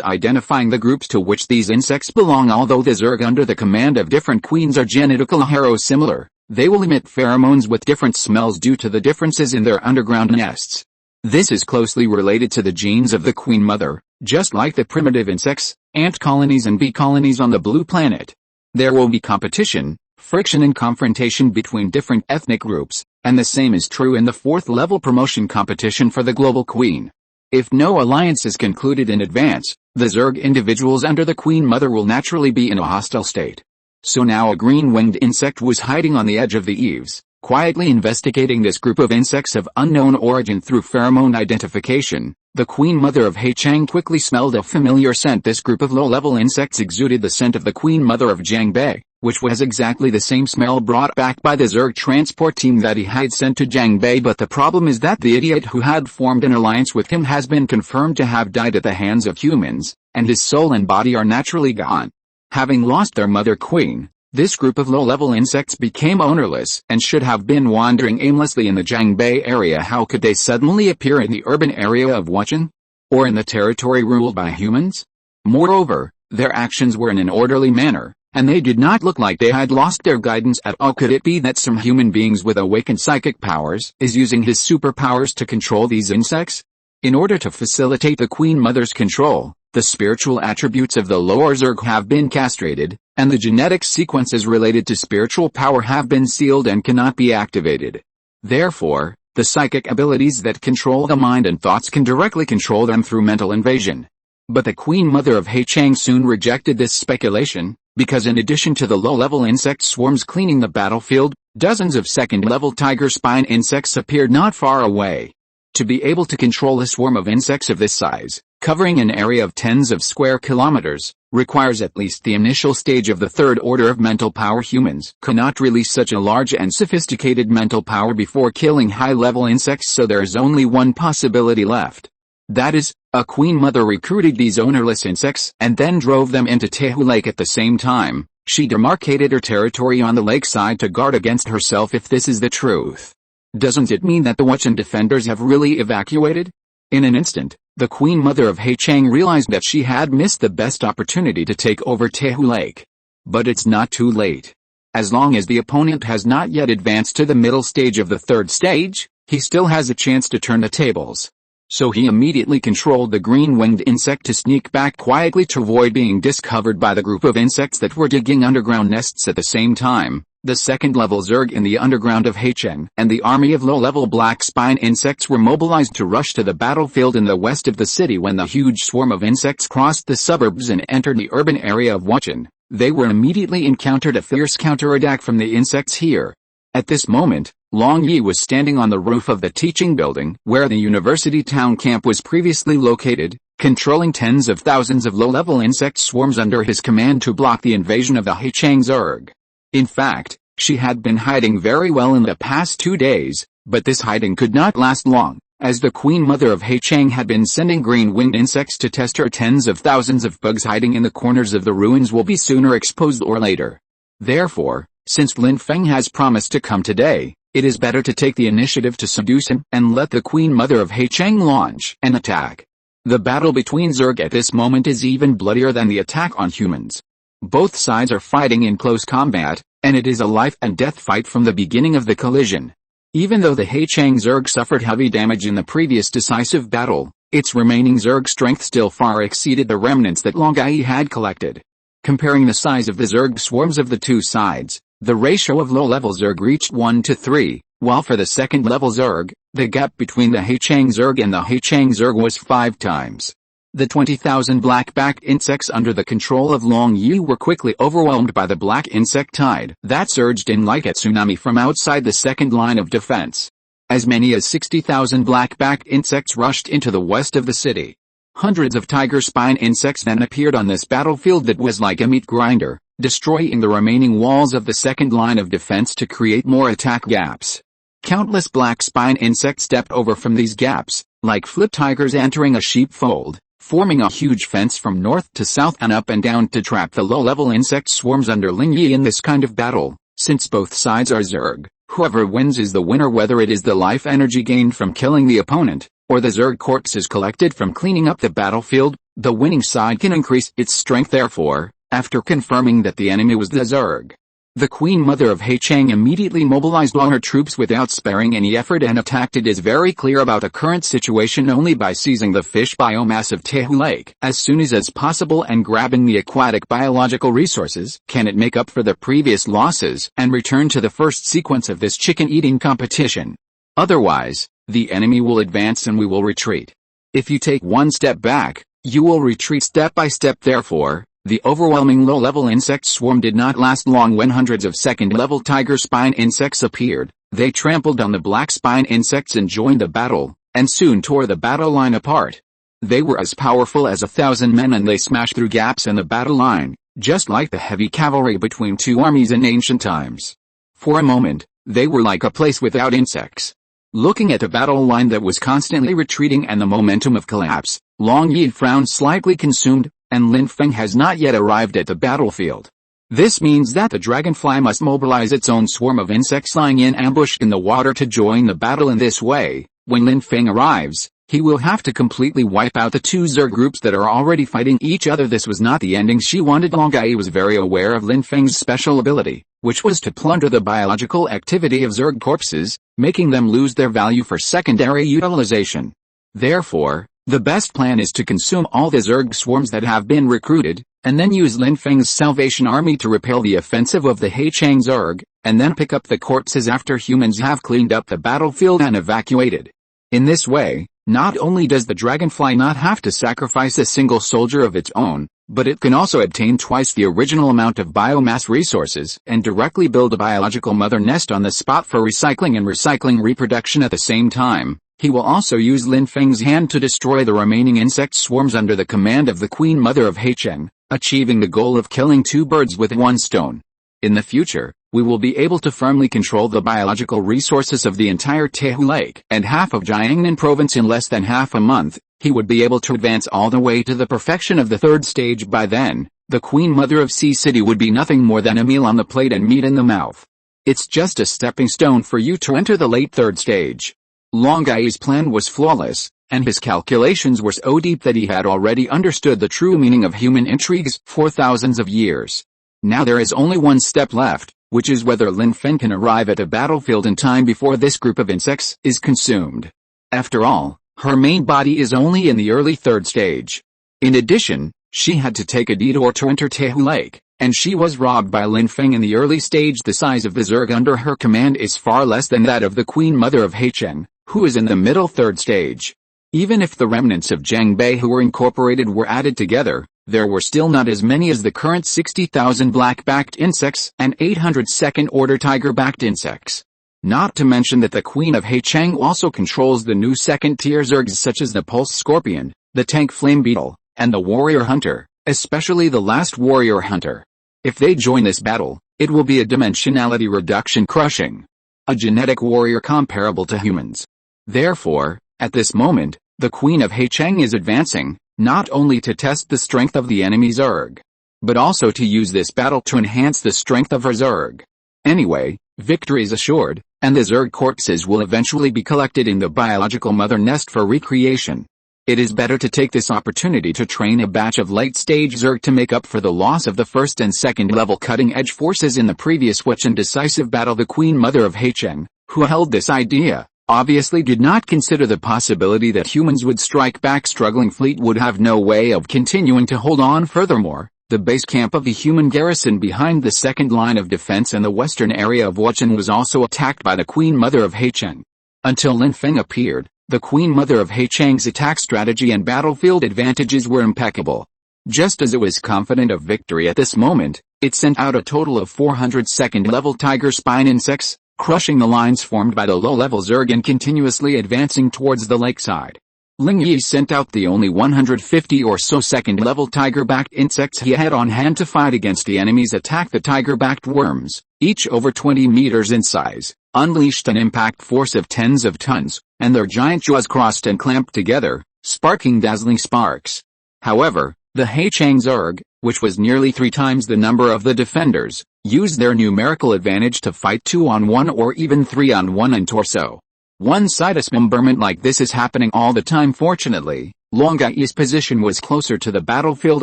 identifying the groups to which these insects belong. Although the Zerg under the command of different queens are genetically similar, they will emit pheromones with different smells due to the differences in their underground nests. This is closely related to the genes of the Queen Mother, just like the primitive insects, ant colonies and bee colonies on the blue planet. There will be competition, friction and confrontation between different ethnic groups, and the same is true in the 4th-level promotion competition for the global queen. If no alliance is concluded in advance, the Zerg individuals under the Queen Mother will naturally be in a hostile state. So now a green-winged insect was hiding on the edge of the eaves, quietly investigating this group of insects of unknown origin through pheromone identification. The Queen Mother of Haichang quickly smelled a familiar scent. This group of low-level insects exuded the scent of the Queen Mother of Jiangbei, which was exactly the same smell brought back by the Zerg transport team that he had sent to Jiangbei. But the problem is that the idiot who had formed an alliance with him has been confirmed to have died at the hands of humans, and his soul and body are naturally gone. Having lost their mother queen, this group of low-level insects became ownerless and should have been wandering aimlessly in the Jiangbei area. How could they suddenly appear in the urban area of Wuchang? Or in the territory ruled by humans? Moreover, their actions were in an orderly manner, and they did not look like they had lost their guidance at all. Could it be that some human beings with awakened psychic powers is using his superpowers to control these insects? In order to facilitate the Queen Mother's control, the spiritual attributes of the lower Zerg have been castrated, and the genetic sequences related to spiritual power have been sealed and cannot be activated. Therefore, the psychic abilities that control the mind and thoughts can directly control them through mental invasion. But the Queen Mother of Haichang soon rejected this speculation, because in addition to the low-level insect swarms cleaning the battlefield, dozens of second-level tiger spine insects appeared not far away. To be able to control a swarm of insects of this size, covering an area of tens of square kilometers, requires at least the initial stage of the 3rd order of mental power. Humans cannot release such a large and sophisticated mental power before killing high-level insects, so there is only one possibility left. That is, a queen mother recruited these ownerless insects and then drove them into Tehu Lake at the same time. She demarcated her territory on the lakeside to guard against herself. If this is the truth, doesn't it mean that the Watchan defenders have really evacuated? In an instant, the queen mother of Haichang realized that she had missed the best opportunity to take over Tehu Lake. But it's not too late. As long as the opponent has not yet advanced to the middle stage of the third stage, he still has a chance to turn the tables. So he immediately controlled the green-winged insect to sneak back quietly to avoid being discovered by the group of insects that were digging underground nests at the same time. The second-level Zerg in the underground of Haicheng and the army of low-level black spine insects were mobilized to rush to the battlefield in the west of the city. When the huge swarm of insects crossed the suburbs and entered the urban area of Watchan, they were immediately encountered a fierce counterattack from the insects here. At this moment, Long Yi was standing on the roof of the teaching building where the university town camp was previously located, controlling tens of thousands of low-level insect swarms under his command to block the invasion of the Haichang Zerg. In fact, she had been hiding very well in the past 2 days, but this hiding could not last long, as the queen mother of Haichang had been sending green-winged insects to test her. Tens of thousands of bugs hiding in the corners of the ruins will be sooner exposed or later. Therefore, since Lin Feng has promised to come today, it is better to take the initiative to seduce him and let the queen mother of Haichang launch an attack. The battle between Zerg at this moment is even bloodier than the attack on humans. Both sides are fighting in close combat, and it is a life and death fight from the beginning of the collision. Even though the Haichang Zerg suffered heavy damage in the previous decisive battle, its remaining Zerg strength still far exceeded the remnants that Long Yi had collected. Comparing the size of the Zerg swarms of the two sides, the ratio of low-level Zerg reached 1 to 3, while for the second-level Zerg, the gap between the Haichang Zerg and the Haichang Zerg was 5 times. The 20,000 black-backed insects under the control of Long Yi were quickly overwhelmed by the black insect tide that surged in like a tsunami from outside the second line of defense. As many as 60,000 black-backed insects rushed into the west of the city. Hundreds of tiger spine insects then appeared on this battlefield that was like a meat grinder, destroying the remaining walls of the second line of defense to create more attack gaps. Countless black spine insects stepped over from these gaps, like flip tigers entering a sheepfold, forming a huge fence from north to south and up and down to trap the low-level insect swarms under Lin Yi. In this kind of battle, since both sides are Zerg, whoever wins is the winner, whether it is the life energy gained from killing the opponent, or the Zerg corpses collected from cleaning up the battlefield. The winning side can increase its strength. Therefore, after confirming that the enemy was the Zerg, the Queen Mother of Haichang immediately mobilized all her troops without sparing any effort and attacked. It is very clear about the current situation only by seizing the fish biomass of Tehu Lake as soon as possible and grabbing the aquatic biological resources can it make up for the previous losses and return to the first sequence of this chicken-eating competition. Otherwise, the enemy will advance and we will retreat. If you take one step back, you will retreat step by step. Therefore, the overwhelming low-level insect swarm did not last long. When hundreds of second-level tiger spine insects appeared, they trampled on the black spine insects and joined the battle, and soon tore the battle line apart. They were as powerful as 1,000 men and they smashed through gaps in the battle line, just like the heavy cavalry between two armies in ancient times. For a moment, they were like a place without insects. Looking at the battle line that was constantly retreating and the momentum of collapse, Long Yi frowned, slightly consumed, and Lin Feng has not yet arrived at the battlefield. This means that the dragonfly must mobilize its own swarm of insects lying in ambush in the water to join the battle. In this way, when Lin Feng arrives, he will have to completely wipe out the two Zerg groups that are already fighting each other. This was not the ending she wanted. Long Yi was very aware of Lin Feng's special ability, which was to plunder the biological activity of Zerg corpses, making them lose their value for secondary utilization. Therefore, the best plan is to consume all the Zerg swarms that have been recruited, and then use Lin Feng's Salvation Army to repel the offensive of the Haichang Zerg, and then pick up the corpses after humans have cleaned up the battlefield and evacuated. In this way, not only does the dragonfly not have to sacrifice a single soldier of its own, but it can also obtain twice the original amount of biomass resources and directly build a biological mother nest on the spot for recycling and recycling reproduction at the same time. He will also use Lin Feng's hand to destroy the remaining insect swarms under the command of the Queen Mother of Haicheng, achieving the goal of killing two birds with one stone. In the future, we will be able to firmly control the biological resources of the entire Tehu Lake and half of Jiangnan province in less than half a month. He would be able to advance all the way to the perfection of the third stage by then. The Queen Mother of Sea City would be nothing more than a meal on the plate and meat in the mouth. It's just a stepping stone for you to enter the late third stage. Longai's plan was flawless, and his calculations were so deep that he had already understood the true meaning of human intrigues for thousands of years. Now there is only one step left, which is whether Lin Feng can arrive at a battlefield in time before this group of insects is consumed. After all, her main body is only in the early third stage. In addition, she had to take a detour to enter Tehu Lake, and she was robbed by Lin Feng in the early stage. The size of the Zerg under her command is far less than that of the Queen Mother of Heicheng, who is in the middle third stage. Even if the remnants of Zhang Bei who were incorporated were added together, there were still not as many as the current 60,000 black-backed insects and 800 second-order tiger-backed insects. Not to mention that the Queen of Heicheng also controls the new second-tier Zergs such as the Pulse Scorpion, the Tank Flame Beetle, and the Warrior Hunter, especially the last Warrior Hunter. If they join this battle, it will be a dimensionality reduction crushing. A genetic warrior comparable to humans. Therefore, at this moment, the Queen of Heicheng is advancing, not only to test the strength of the enemy Zerg, but also to use this battle to enhance the strength of her Zerg. Anyway, victory is assured, and the Zerg corpses will eventually be collected in the biological mother nest for recreation. It is better to take this opportunity to train a batch of late-stage Zerg to make up for the loss of the first and second-level cutting-edge forces in the previous witch and decisive battle. The Queen Mother of Heicheng, who held this idea, obviously did not consider the possibility that humans would strike back. Struggling fleet would have no way of continuing to hold on. Furthermore, the base camp of the human garrison behind the second line of defense and the western area of Wuchen was also attacked by the Queen Mother of Heicheng. Until Lin Feng appeared, the Queen Mother of Heicheng's attack strategy and battlefield advantages were impeccable. Just as it was confident of victory at this moment, it sent out a total of 400 second-level tiger spine insects, crushing the lines formed by the low-level Zerg and continuously advancing towards the lakeside. Ling Yi sent out the only 150 or so second-level tiger-backed insects he had on hand to fight against the enemy's attack. The tiger-backed worms, each over 20 meters in size, unleashed an impact force of tens of tons, and their giant jaws crossed and clamped together, sparking dazzling sparks. However, the Heicheng Zerg, which was nearly 3 times the number of the defenders, used their numerical advantage to fight 2-on-1 or even 3-on-1 in torso. One-sided bombardment like this is happening all the time. Fortunately, Longai's position was closer to the battlefield,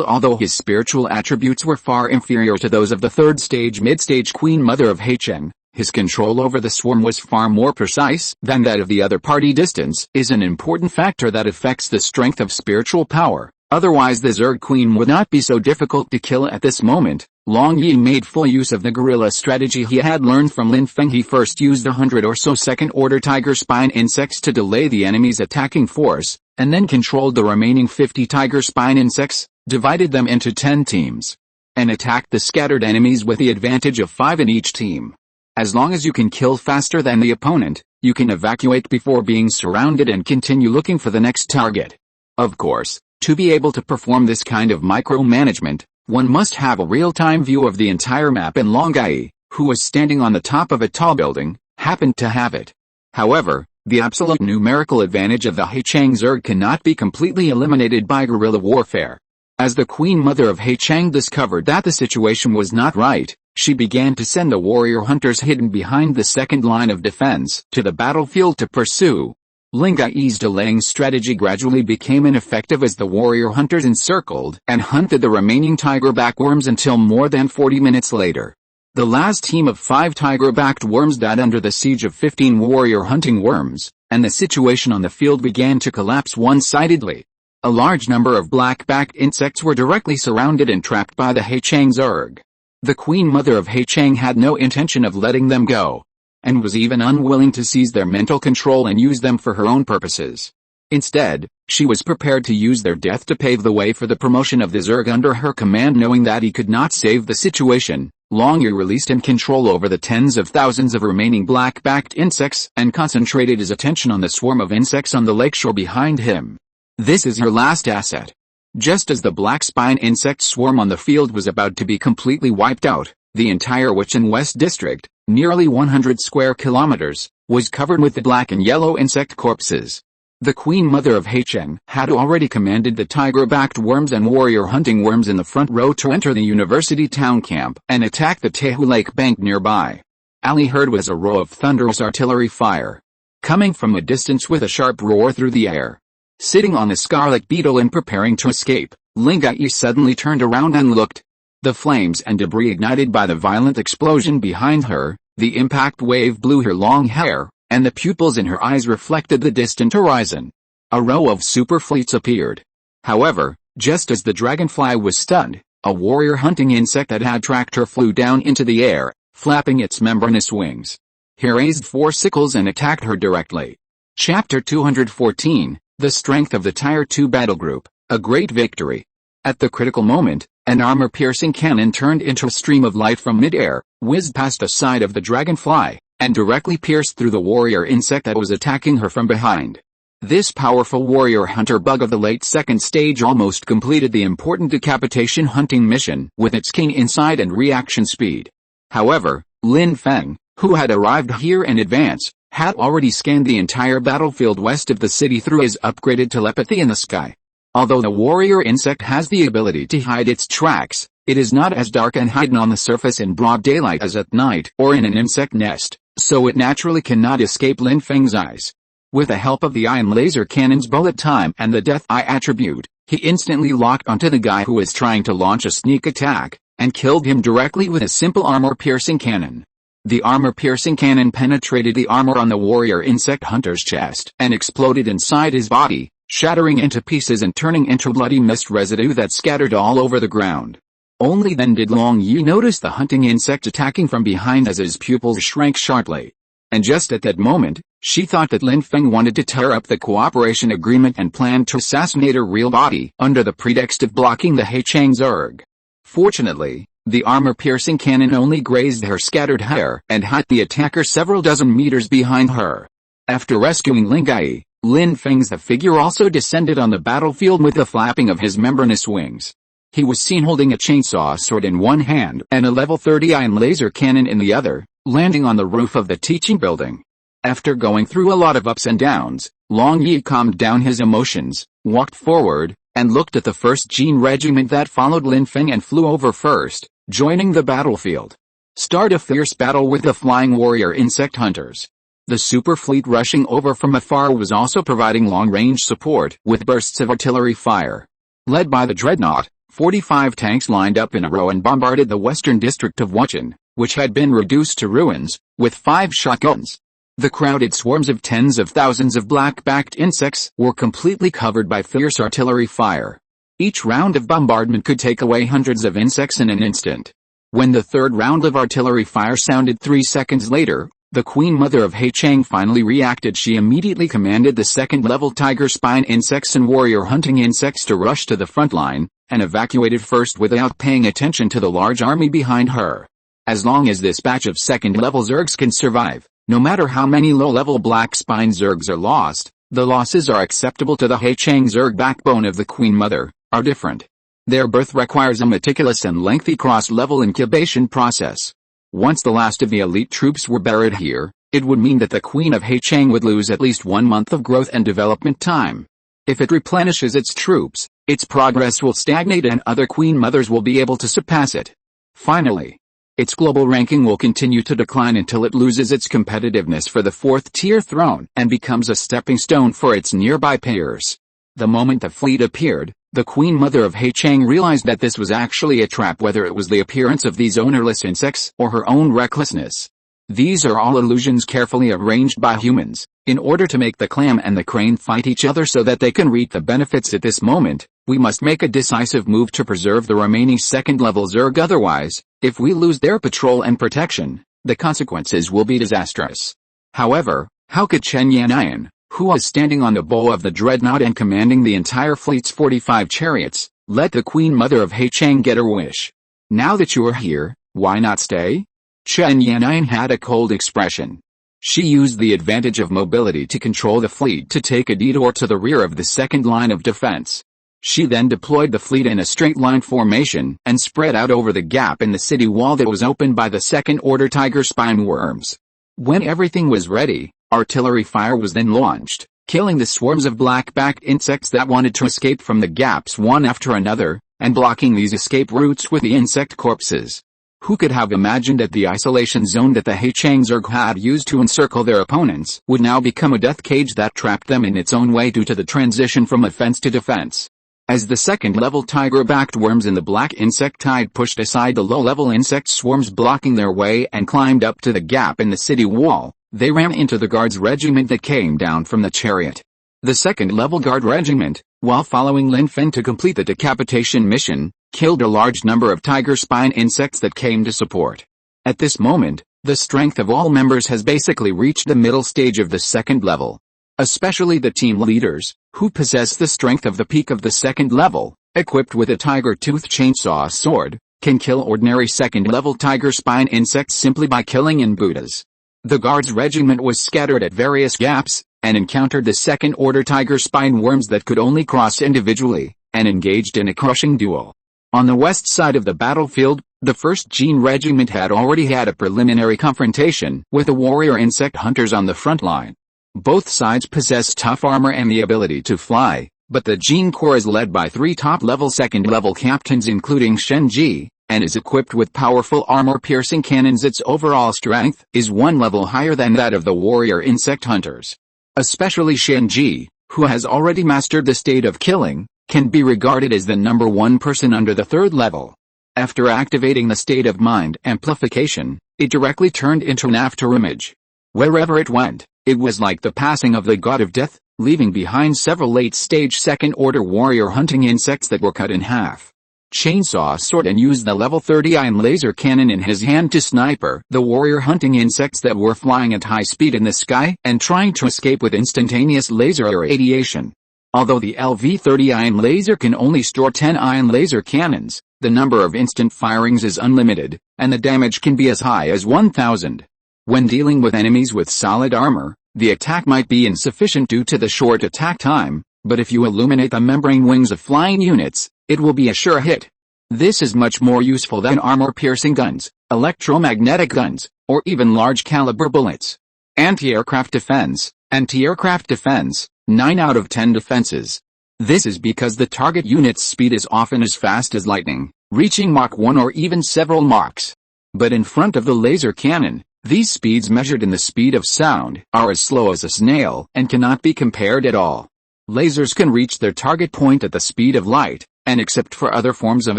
although his spiritual attributes were far inferior to those of the third stage mid-stage Queen Mother of Heicheng. His control over the swarm was far more precise than that of the other party. Distance is an important factor that affects the strength of spiritual power. Otherwise the Zerg Queen would not be so difficult to kill at this moment. Long Yi made full use of the guerrilla strategy he had learned from Lin Feng. He first used 100 or so second-order tiger spine insects to delay the enemy's attacking force, and then controlled the remaining 50 tiger spine insects, divided them into 10 teams, and attacked the scattered enemies with the advantage of 5 in each team. As long as you can kill faster than the opponent, you can evacuate before being surrounded and continue looking for the next target. Of course, to be able to perform this kind of micromanagement, one must have a real-time view of the entire map, and Longai, who was standing on the top of a tall building, happened to have it. However, the absolute numerical advantage of the Heicheng Zerg cannot be completely eliminated by guerrilla warfare. As the Queen Mother of Heicheng discovered that the situation was not right, she began to send the warrior hunters hidden behind the second line of defense to the battlefield to pursue. Lingai's delaying strategy gradually became ineffective as the warrior hunters encircled and hunted the remaining tiger-backed worms until more than 40 minutes later. The last team of 5 tiger-backed worms died under the siege of 15 warrior hunting worms, and the situation on the field began to collapse one-sidedly. A large number of black-backed insects were directly surrounded and trapped by the Heicheng Zerg. The Queen Mother of Heicheng had no intention of letting them go, and was even unwilling to seize their mental control and use them for her own purposes. Instead, she was prepared to use their death to pave the way for the promotion of the Zerg under her command. Knowing that he could not save the situation, Long Yu released him control over the tens of thousands of remaining black-backed insects and concentrated his attention on the swarm of insects on the lakeshore behind him. This is your last asset. Just as the black spine insect swarm on the field was about to be completely wiped out, the entire Wuchen West District, nearly 100 square kilometers, was covered with the black and yellow insect corpses. The Queen Mother of Haicheng had already commanded the tiger-backed worms and warrior hunting worms in the front row to enter the university town camp and attack the Tehu Lake bank nearby. Ali heard was a row of thunderous artillery fire, coming from a distance with a sharp roar through the air. Sitting on the scarlet beetle and preparing to escape, Ling Yi suddenly turned around and looked. The flames and debris ignited by the violent explosion behind her, the impact wave blew her long hair, and the pupils in her eyes reflected the distant horizon. A row of super fleets appeared. However, just as the dragonfly was stunned, a warrior hunting insect that had tracked her flew down into the air, flapping its membranous wings. He raised 4 sickles and attacked her directly. Chapter 214, The Strength of the Tier 2 Battle Group, a Great Victory. At the critical moment, an armor-piercing cannon turned into a stream of light from mid-air, whizzed past the side of the dragonfly, and directly pierced through the warrior insect that was attacking her from behind. This powerful warrior hunter bug of the late second stage almost completed the important decapitation hunting mission with its keen insight and reaction speed. However, Lin Feng, who had arrived here in advance, had already scanned the entire battlefield west of the city through his upgraded telepathy in the sky. Although the warrior insect has the ability to hide its tracks, it is not as dark and hidden on the surface in broad daylight as at night or in an insect nest, so it naturally cannot escape Lin Feng's eyes. With the help of the ion laser cannon's bullet time and the death eye attribute, he instantly locked onto the guy who was trying to launch a sneak attack, and killed him directly with a simple armor-piercing cannon. The armor-piercing cannon penetrated the armor on the warrior insect hunter's chest and exploded inside his body, shattering into pieces and turning into bloody mist residue that scattered all over the ground. Only then did Long Yi notice the hunting insect attacking from behind as his pupils shrank sharply. And just at that moment, she thought that Lin Feng wanted to tear up the cooperation agreement and planned to assassinate her real body under the pretext of blocking the Haicheng Zerg. Fortunately, the armor-piercing cannon only grazed her scattered hair and hit the attacker several dozen meters behind her. After rescuing Ling Yi, Lin Feng's the figure also descended on the battlefield with the flapping of his membranous wings. He was seen holding a chainsaw sword in one hand and a level 30 ion laser cannon in the other, landing on the roof of the teaching building. After going through a lot of ups and downs, Long Yi calmed down his emotions, walked forward, and looked at the 1st Gene Regiment that followed Lin Feng and flew over first, joining the battlefield. Start a fierce battle with the flying warrior insect hunters. The super fleet rushing over from afar was also providing long-range support with bursts of artillery fire. Led by the dreadnought, 45 tanks lined up in a row and bombarded the western district of Wuchen, which had been reduced to ruins, with 5 shotguns. The crowded swarms of tens of thousands of black-backed insects were completely covered by fierce artillery fire. Each round of bombardment could take away hundreds of insects in an instant. When the 3rd round of artillery fire sounded 3 seconds later, the Queen Mother of Haicheng finally reacted. She immediately commanded the 2nd-level tiger spine insects and warrior hunting insects to rush to the front line, and evacuated first without paying attention to the large army behind her. As long as this batch of 2nd-level Zergs can survive, no matter how many low-level black spine Zergs are lost, the losses are acceptable to the Haicheng Zerg backbone of the Queen Mother, are different. Their birth requires a meticulous and lengthy cross-level incubation process. Once the last of the elite troops were buried here, it would mean that the Queen of Haicheng would lose at least 1 month of growth and development time. If it replenishes its troops, its progress will stagnate and other Queen Mothers will be able to surpass it. Finally, its global ranking will continue to decline until it loses its competitiveness for the 4th-tier throne and becomes a stepping stone for its nearby peers. The moment the fleet appeared, the Queen Mother of Haicheng realized that this was actually a trap, whether it was the appearance of these ownerless insects or her own recklessness. These are all illusions carefully arranged by humans, in order to make the clam and the crane fight each other so that they can reap the benefits at this moment. We must make a decisive move to preserve the remaining 2nd-level Zerg, otherwise, if we lose their patrol and protection, the consequences will be disastrous. However, how could Chen Yannian, who was standing on the bow of the dreadnought and commanding the entire fleet's 45 chariots, let the Queen Mother of Haicheng get her wish? Now that you are here, why not stay? Chen Yannian had a cold expression. She used the advantage of mobility to control the fleet to take a detour to the rear of the 2nd line of defense. She then deployed the fleet in a straight-line formation and spread out over the gap in the city wall that was opened by the 2nd-order tiger spine worms. When everything was ready, artillery fire was then launched, killing the swarms of black-backed insects that wanted to escape from the gaps one after another, and blocking these escape routes with the insect corpses. Who could have imagined that the isolation zone that the Heichang Zerg had used to encircle their opponents would now become a death cage that trapped them in its own way due to the transition from offense to defense? As the second-level tiger-backed worms in the black insect tide pushed aside the low-level insect swarms blocking their way and climbed up to the gap in the city wall, they ran into the guards regiment that came down from the chariot. The second-level guard regiment, while following Lin Feng to complete the decapitation mission, killed a large number of tiger spine insects that came to support. At this moment, the strength of all members has basically reached the middle stage of the second level. Especially the team leaders, who possess the strength of the peak of the second level, equipped with a tiger-tooth chainsaw sword, can kill ordinary second-level tiger spine insects simply by killing in Buddhas. The guards regiment was scattered at various gaps, and encountered the second-order tiger spine worms that could only cross individually, and engaged in a crushing duel. On the west side of the battlefield, the 1st Gene Regiment had already had a preliminary confrontation with the warrior insect hunters on the front line. Both sides possess tough armor and the ability to fly, but the Gene Corps is led by 3 top-level second-level captains including Shen Ji, and is equipped with powerful armor-piercing cannons. Its overall strength is 1 level higher than that of the warrior insect hunters. Especially Shen Ji, who has already mastered the state of killing, can be regarded as the number 1 person under the 3rd level. After activating the state of mind amplification, it directly turned into an afterimage. Wherever it went, it was like the passing of the god of death, leaving behind several late-stage second-order warrior hunting insects that were cut in half. Chainsaw sword and used the level 30 ion laser cannon in his hand to sniper the warrior hunting insects that were flying at high speed in the sky and trying to escape with instantaneous laser irradiation. Although the LV-30 ion laser can only store 10 ion laser cannons, the number of instant firings is unlimited, and the damage can be as high as 1,000. When dealing with enemies with solid armor, the attack might be insufficient due to the short attack time, but if you illuminate the membrane wings of flying units, it will be a sure hit. This is much more useful than armor-piercing guns, electromagnetic guns, or even large-caliber bullets. Anti-aircraft defense, 9 out of 10 defenses. This is because the target unit's speed is often as fast as lightning, reaching Mach 1 or even several Machs. But in front of the laser cannon, these speeds measured in the speed of sound are as slow as a snail and cannot be compared at all. Lasers can reach their target point at the speed of light, and except for other forms of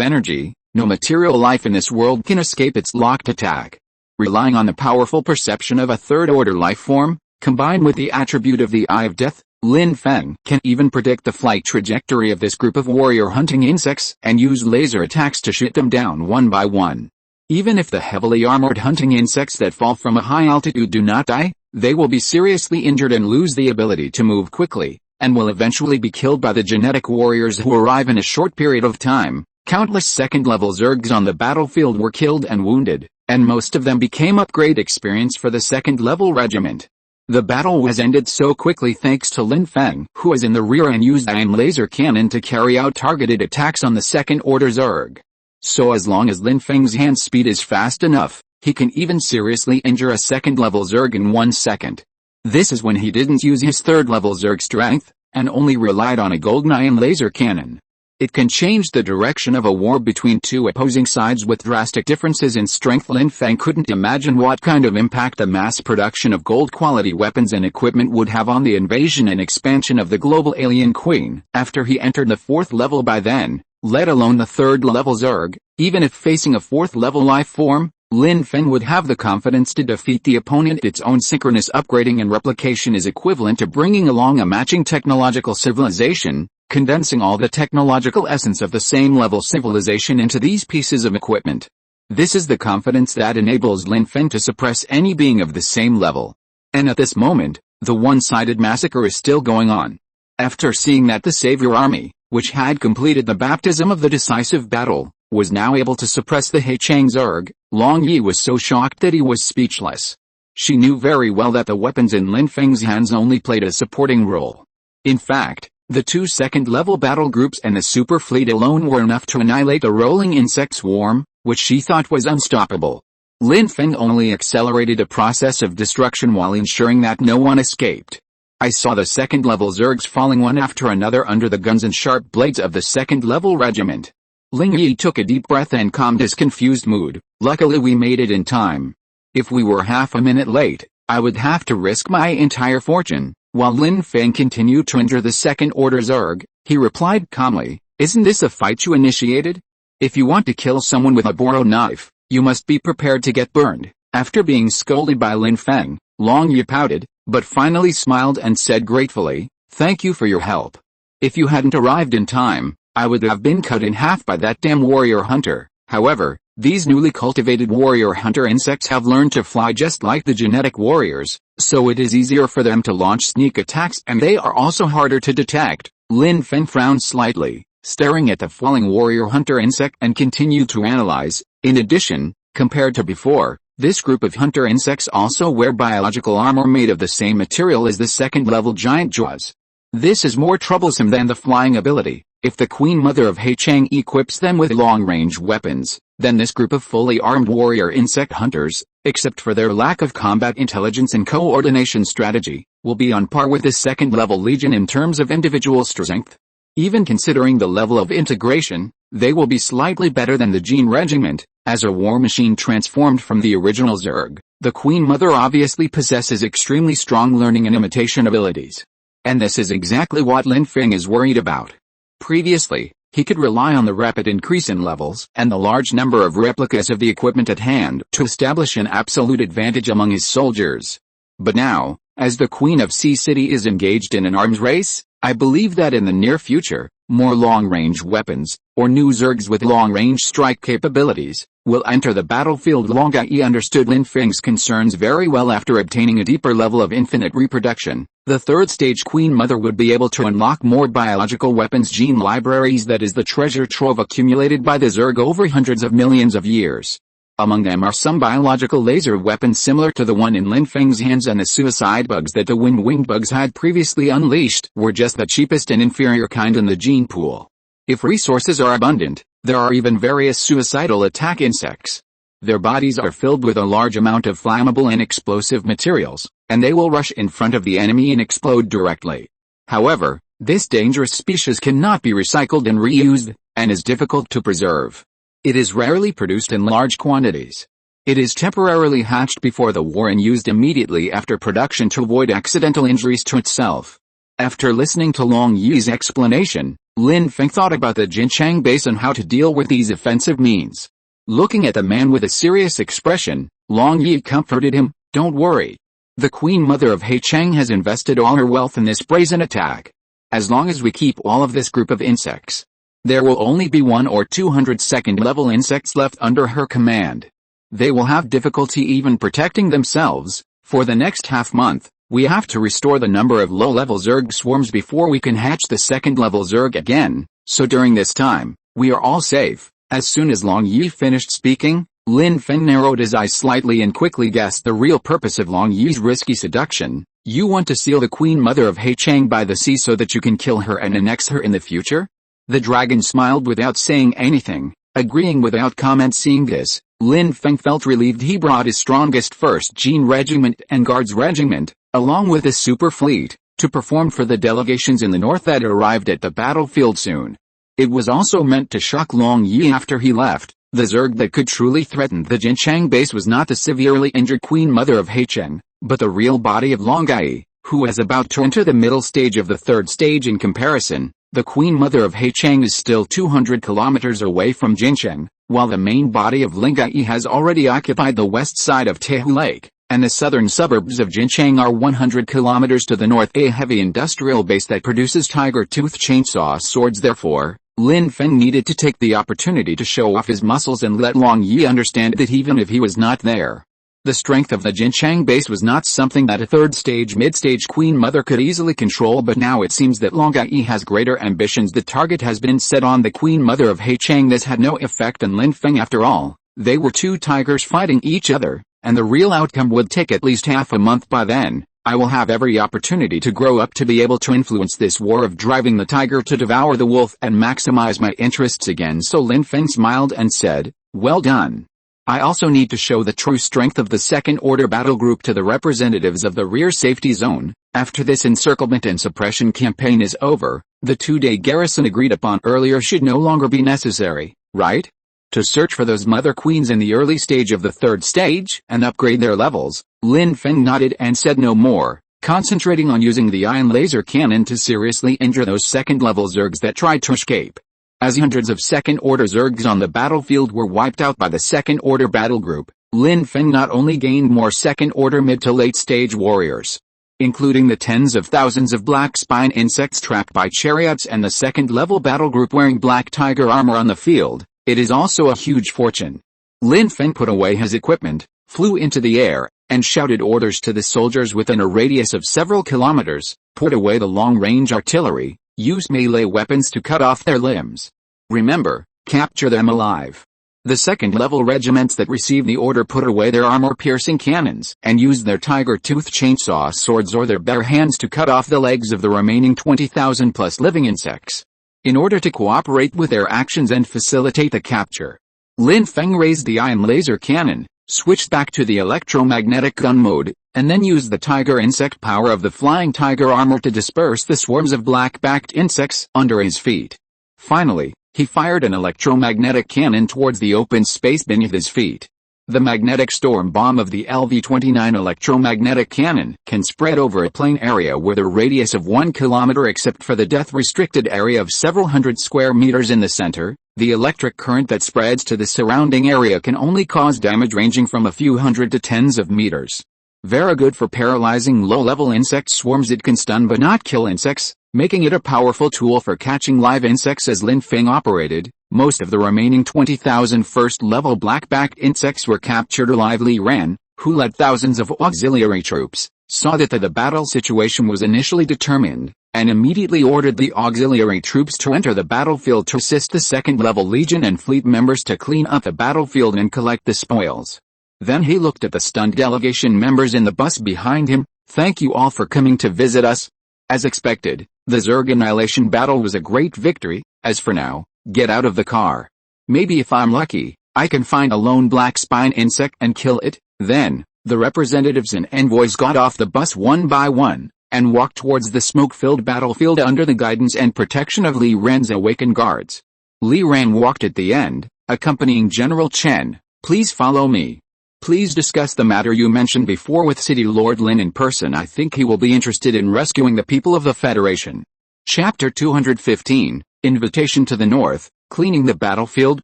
energy, no material life in this world can escape its locked attack. Relying on the powerful perception of a third-order life form, combined with the attribute of the Eye of Death, Lin Feng can even predict the flight trajectory of this group of warrior hunting insects and use laser attacks to shoot them down one by one. Even if the heavily armored hunting insects that fall from a high altitude do not die, they will be seriously injured and lose the ability to move quickly, and will eventually be killed by the genetic warriors who arrive in a short period of time. Countless second-level Zergs on the battlefield were killed and wounded, and most of them became upgrade experience for the second-level regiment. The battle was ended so quickly thanks to Lin Feng, who was in the rear and used ion laser cannon to carry out targeted attacks on the second-order Zerg. So as long as Lin Feng's hand speed is fast enough, he can even seriously injure a second-level Zerg in 1 second. This is when he didn't use his third-level Zerg strength, and only relied on a golden ion laser cannon. It can change the direction of a war between 2 opposing sides with drastic differences in strength. Lin Feng couldn't imagine what kind of impact the mass production of gold-quality weapons and equipment would have on the invasion and expansion of the global alien queen after he entered the 4th level by then, let alone the 3rd level Zerg. Even if facing a 4th level life form, Lin Feng would have the confidence to defeat the opponent. Its own synchronous upgrading and replication is equivalent to bringing along a matching technological civilization, condensing all the technological essence of the same level civilization into these pieces of equipment. This is the confidence that enables Lin Feng to suppress any being of the same level. And at this moment, the one-sided massacre is still going on. After seeing that the Savior Army, which had completed the baptism of the decisive battle, was now able to suppress the Heichang Zerg, Long Yi was so shocked that he was speechless. She knew very well that the weapons in Lin Feng's hands only played a supporting role. In fact, the 2 second-level battle groups and the super fleet alone were enough to annihilate the rolling insect swarm, which she thought was unstoppable. Lin Feng only accelerated a process of destruction while ensuring that no one escaped. I saw the second-level Zergs falling one after another under the guns and sharp blades of the second-level regiment. Ling Yi took a deep breath and calmed his confused mood. Luckily we made it in time. If we were half a minute late, I would have to risk my entire fortune. While Lin Feng continued to injure the second-order Zerg, he replied calmly, "Isn't this a fight you initiated? If you want to kill someone with a borrowed knife, you must be prepared to get burned." After being scolded by Lin Feng, Long Yi pouted, but finally smiled and said gratefully, "Thank you for your help. If you hadn't arrived in time, I would have been cut in half by that damn warrior hunter." However, these newly cultivated warrior hunter insects have learned to fly just like the genetic warriors, so it is easier for them to launch sneak attacks and they are also harder to detect. Lin Feng frowned slightly, staring at the falling warrior hunter insect and continued to analyze. In addition, compared to before, this group of hunter insects also wear biological armor made of the same material as the second-level giant jaws. This is more troublesome than the flying ability. If the Queen Mother of Heichang equips them with long-range weapons, then this group of fully armed warrior insect hunters, except for their lack of combat intelligence and coordination strategy, will be on par with the second-level legion in terms of individual strength. Even considering the level of integration, they will be slightly better than the Jin Regiment. As a war machine transformed from the original Zerg, the Queen Mother obviously possesses extremely strong learning and imitation abilities. And this is exactly what Lin Feng is worried about. Previously, he could rely on the rapid increase in levels and the large number of replicas of the equipment at hand to establish an absolute advantage among his soldiers. But now, as the Queen of Sea City is engaged in an arms race, I believe that in the near future, more long-range weapons, or new Zergs with long-range strike capabilities, will enter the battlefield. Long Yi understood Lin Feng's concerns very well. After obtaining a deeper level of infinite reproduction, the third-stage Queen Mother would be able to unlock more biological weapons gene libraries, that is the treasure trove accumulated by the Zerg over hundreds of millions of years. Among them are some biological laser weapons similar to the one in Lin Feng's hands, and the suicide bugs that the wind-winged bugs had previously unleashed were just the cheapest and inferior kind in the gene pool. If resources are abundant, there are even various suicidal attack insects. Their bodies are filled with a large amount of flammable and explosive materials, and they will rush in front of the enemy and explode directly. However, this dangerous species cannot be recycled and reused, and is difficult to preserve. It is rarely produced in large quantities. It is temporarily hatched before the war and used immediately after production to avoid accidental injuries to itself. After listening to Long Yi's explanation, Lin Feng thought about the Jinchang base and how to deal with these offensive means. Looking at the man with a serious expression, Long Yi comforted him, "Don't worry. The Queen Mother of Heichang has invested all her wealth in this brazen attack. As long as we keep all of this group of insects, there will only be 1 or 200 second-level insects left under her command. They will have difficulty even protecting themselves. For the next half-month, we have to restore the number of low-level Zerg swarms before we can hatch the second-level Zerg again, so during this time, we are all safe." As soon as Long Yi finished speaking, Lin Feng narrowed his eyes slightly and quickly guessed the real purpose of Long Yi's risky seduction. "You want to seal the Queen Mother of Heichang by the sea so that you can kill her and annex her in the future?" The dragon smiled without saying anything, agreeing without comment. Seeing this, Lin Feng felt relieved. He brought his strongest 1st Jin Regiment and Guards Regiment, along with his super fleet, to perform for the delegations in the north that arrived at the battlefield soon. It was also meant to shock Long Yi after he left. The Zerg that could truly threaten the Jinchang base was not the severely injured Queen Mother of Heichang, but the real body of Long Yi, who was about to enter the middle stage of the 3rd stage. In comparison, the Queen Mother of Heichang is still 200 kilometers away from Jincheng, while the main body of Ling Yi has already occupied the west side of Tehu Lake, and the southern suburbs of Jincheng are 100 kilometers to the north. A heavy industrial base that produces tiger-tooth chainsaw swords. Therefore, Lin Feng needed to take the opportunity to show off his muscles and let Long Yi understand that even if he was not there, the strength of the Jinchang base was not something that a 3rd stage mid-stage Queen Mother could easily control. But now it seems that Long Yi has greater ambitions. The target has been set on the Queen Mother of Heichang. This had no effect on Lin Feng. After all, they were 2 tigers fighting each other, and the real outcome would take at least half a month. By then, I will have every opportunity to grow up to be able to influence this war of driving the tiger to devour the wolf and maximize my interests again." So Lin Feng smiled and said, "Well done. I also need to show the true strength of the second-order battle group to the representatives of the rear safety zone. After this encirclement and suppression campaign is over, the 2-day garrison agreed upon earlier should no longer be necessary, right? To search for those mother queens in the early stage of the 3rd stage and upgrade their levels, Lin Feng nodded and said no more, concentrating on using the ion laser cannon to seriously injure those second-level Zergs that tried to escape. As hundreds of second-order Zergs on the battlefield were wiped out by the second-order battle group, Lin Feng not only gained more second-order mid to late-stage warriors, including the tens of thousands of black spine insects trapped by chariots and the second-level battle group wearing black tiger armor on the field, it is also a huge fortune. Lin Feng put away his equipment, flew into the air, and shouted orders to the soldiers within a radius of several kilometers, put away the long-range artillery, use melee weapons to cut off their limbs. Remember, capture them alive. The second-level regiments that received the order put away their armor-piercing cannons and used their tiger-tooth chainsaw swords or their bare hands to cut off the legs of the remaining 20,000-plus living insects. In order to cooperate with their actions and facilitate the capture, Lin Feng raised the ion laser cannon, switched back to the electromagnetic gun mode, and then used the tiger insect power of the flying tiger armor to disperse the swarms of black-backed insects under his feet. Finally, he fired an electromagnetic cannon towards the open space beneath his feet. The magnetic storm bomb of the LV-29 electromagnetic cannon can spread over a plain area with a radius of 1 kilometer except for the death-restricted area of several hundred square meters in the center. The electric current that spreads to the surrounding area can only cause damage ranging from a few hundred to tens of meters. Very good for paralyzing low-level insect swarms. It can stun but not kill insects, making it a powerful tool for catching live insects. As Lin Feng operated, most of the remaining 20,000 first-level black-backed insects were captured alive. Li Ran, who led thousands of auxiliary troops, saw that the battle situation was initially determined, and immediately ordered the auxiliary troops to enter the battlefield to assist the second-level legion and fleet members to clean up the battlefield and collect the spoils. Then he looked at the stunned delegation members in the bus behind him. Thank you all for coming to visit us. As expected, the Zerg annihilation battle was a great victory. As for now, get out of the car. Maybe if I'm lucky, I can find a lone black spine insect and kill it. Then, the representatives and envoys got off the bus one by one, and walked towards the smoke-filled battlefield under the guidance and protection of Li Ran's awakened guards. Li Ran walked at the end, accompanying General Chen. Please follow me. Please discuss the matter you mentioned before with City Lord Lin in person. I think he will be interested in rescuing the people of the Federation. Chapter 215, Invitation to the North, Cleaning the Battlefield,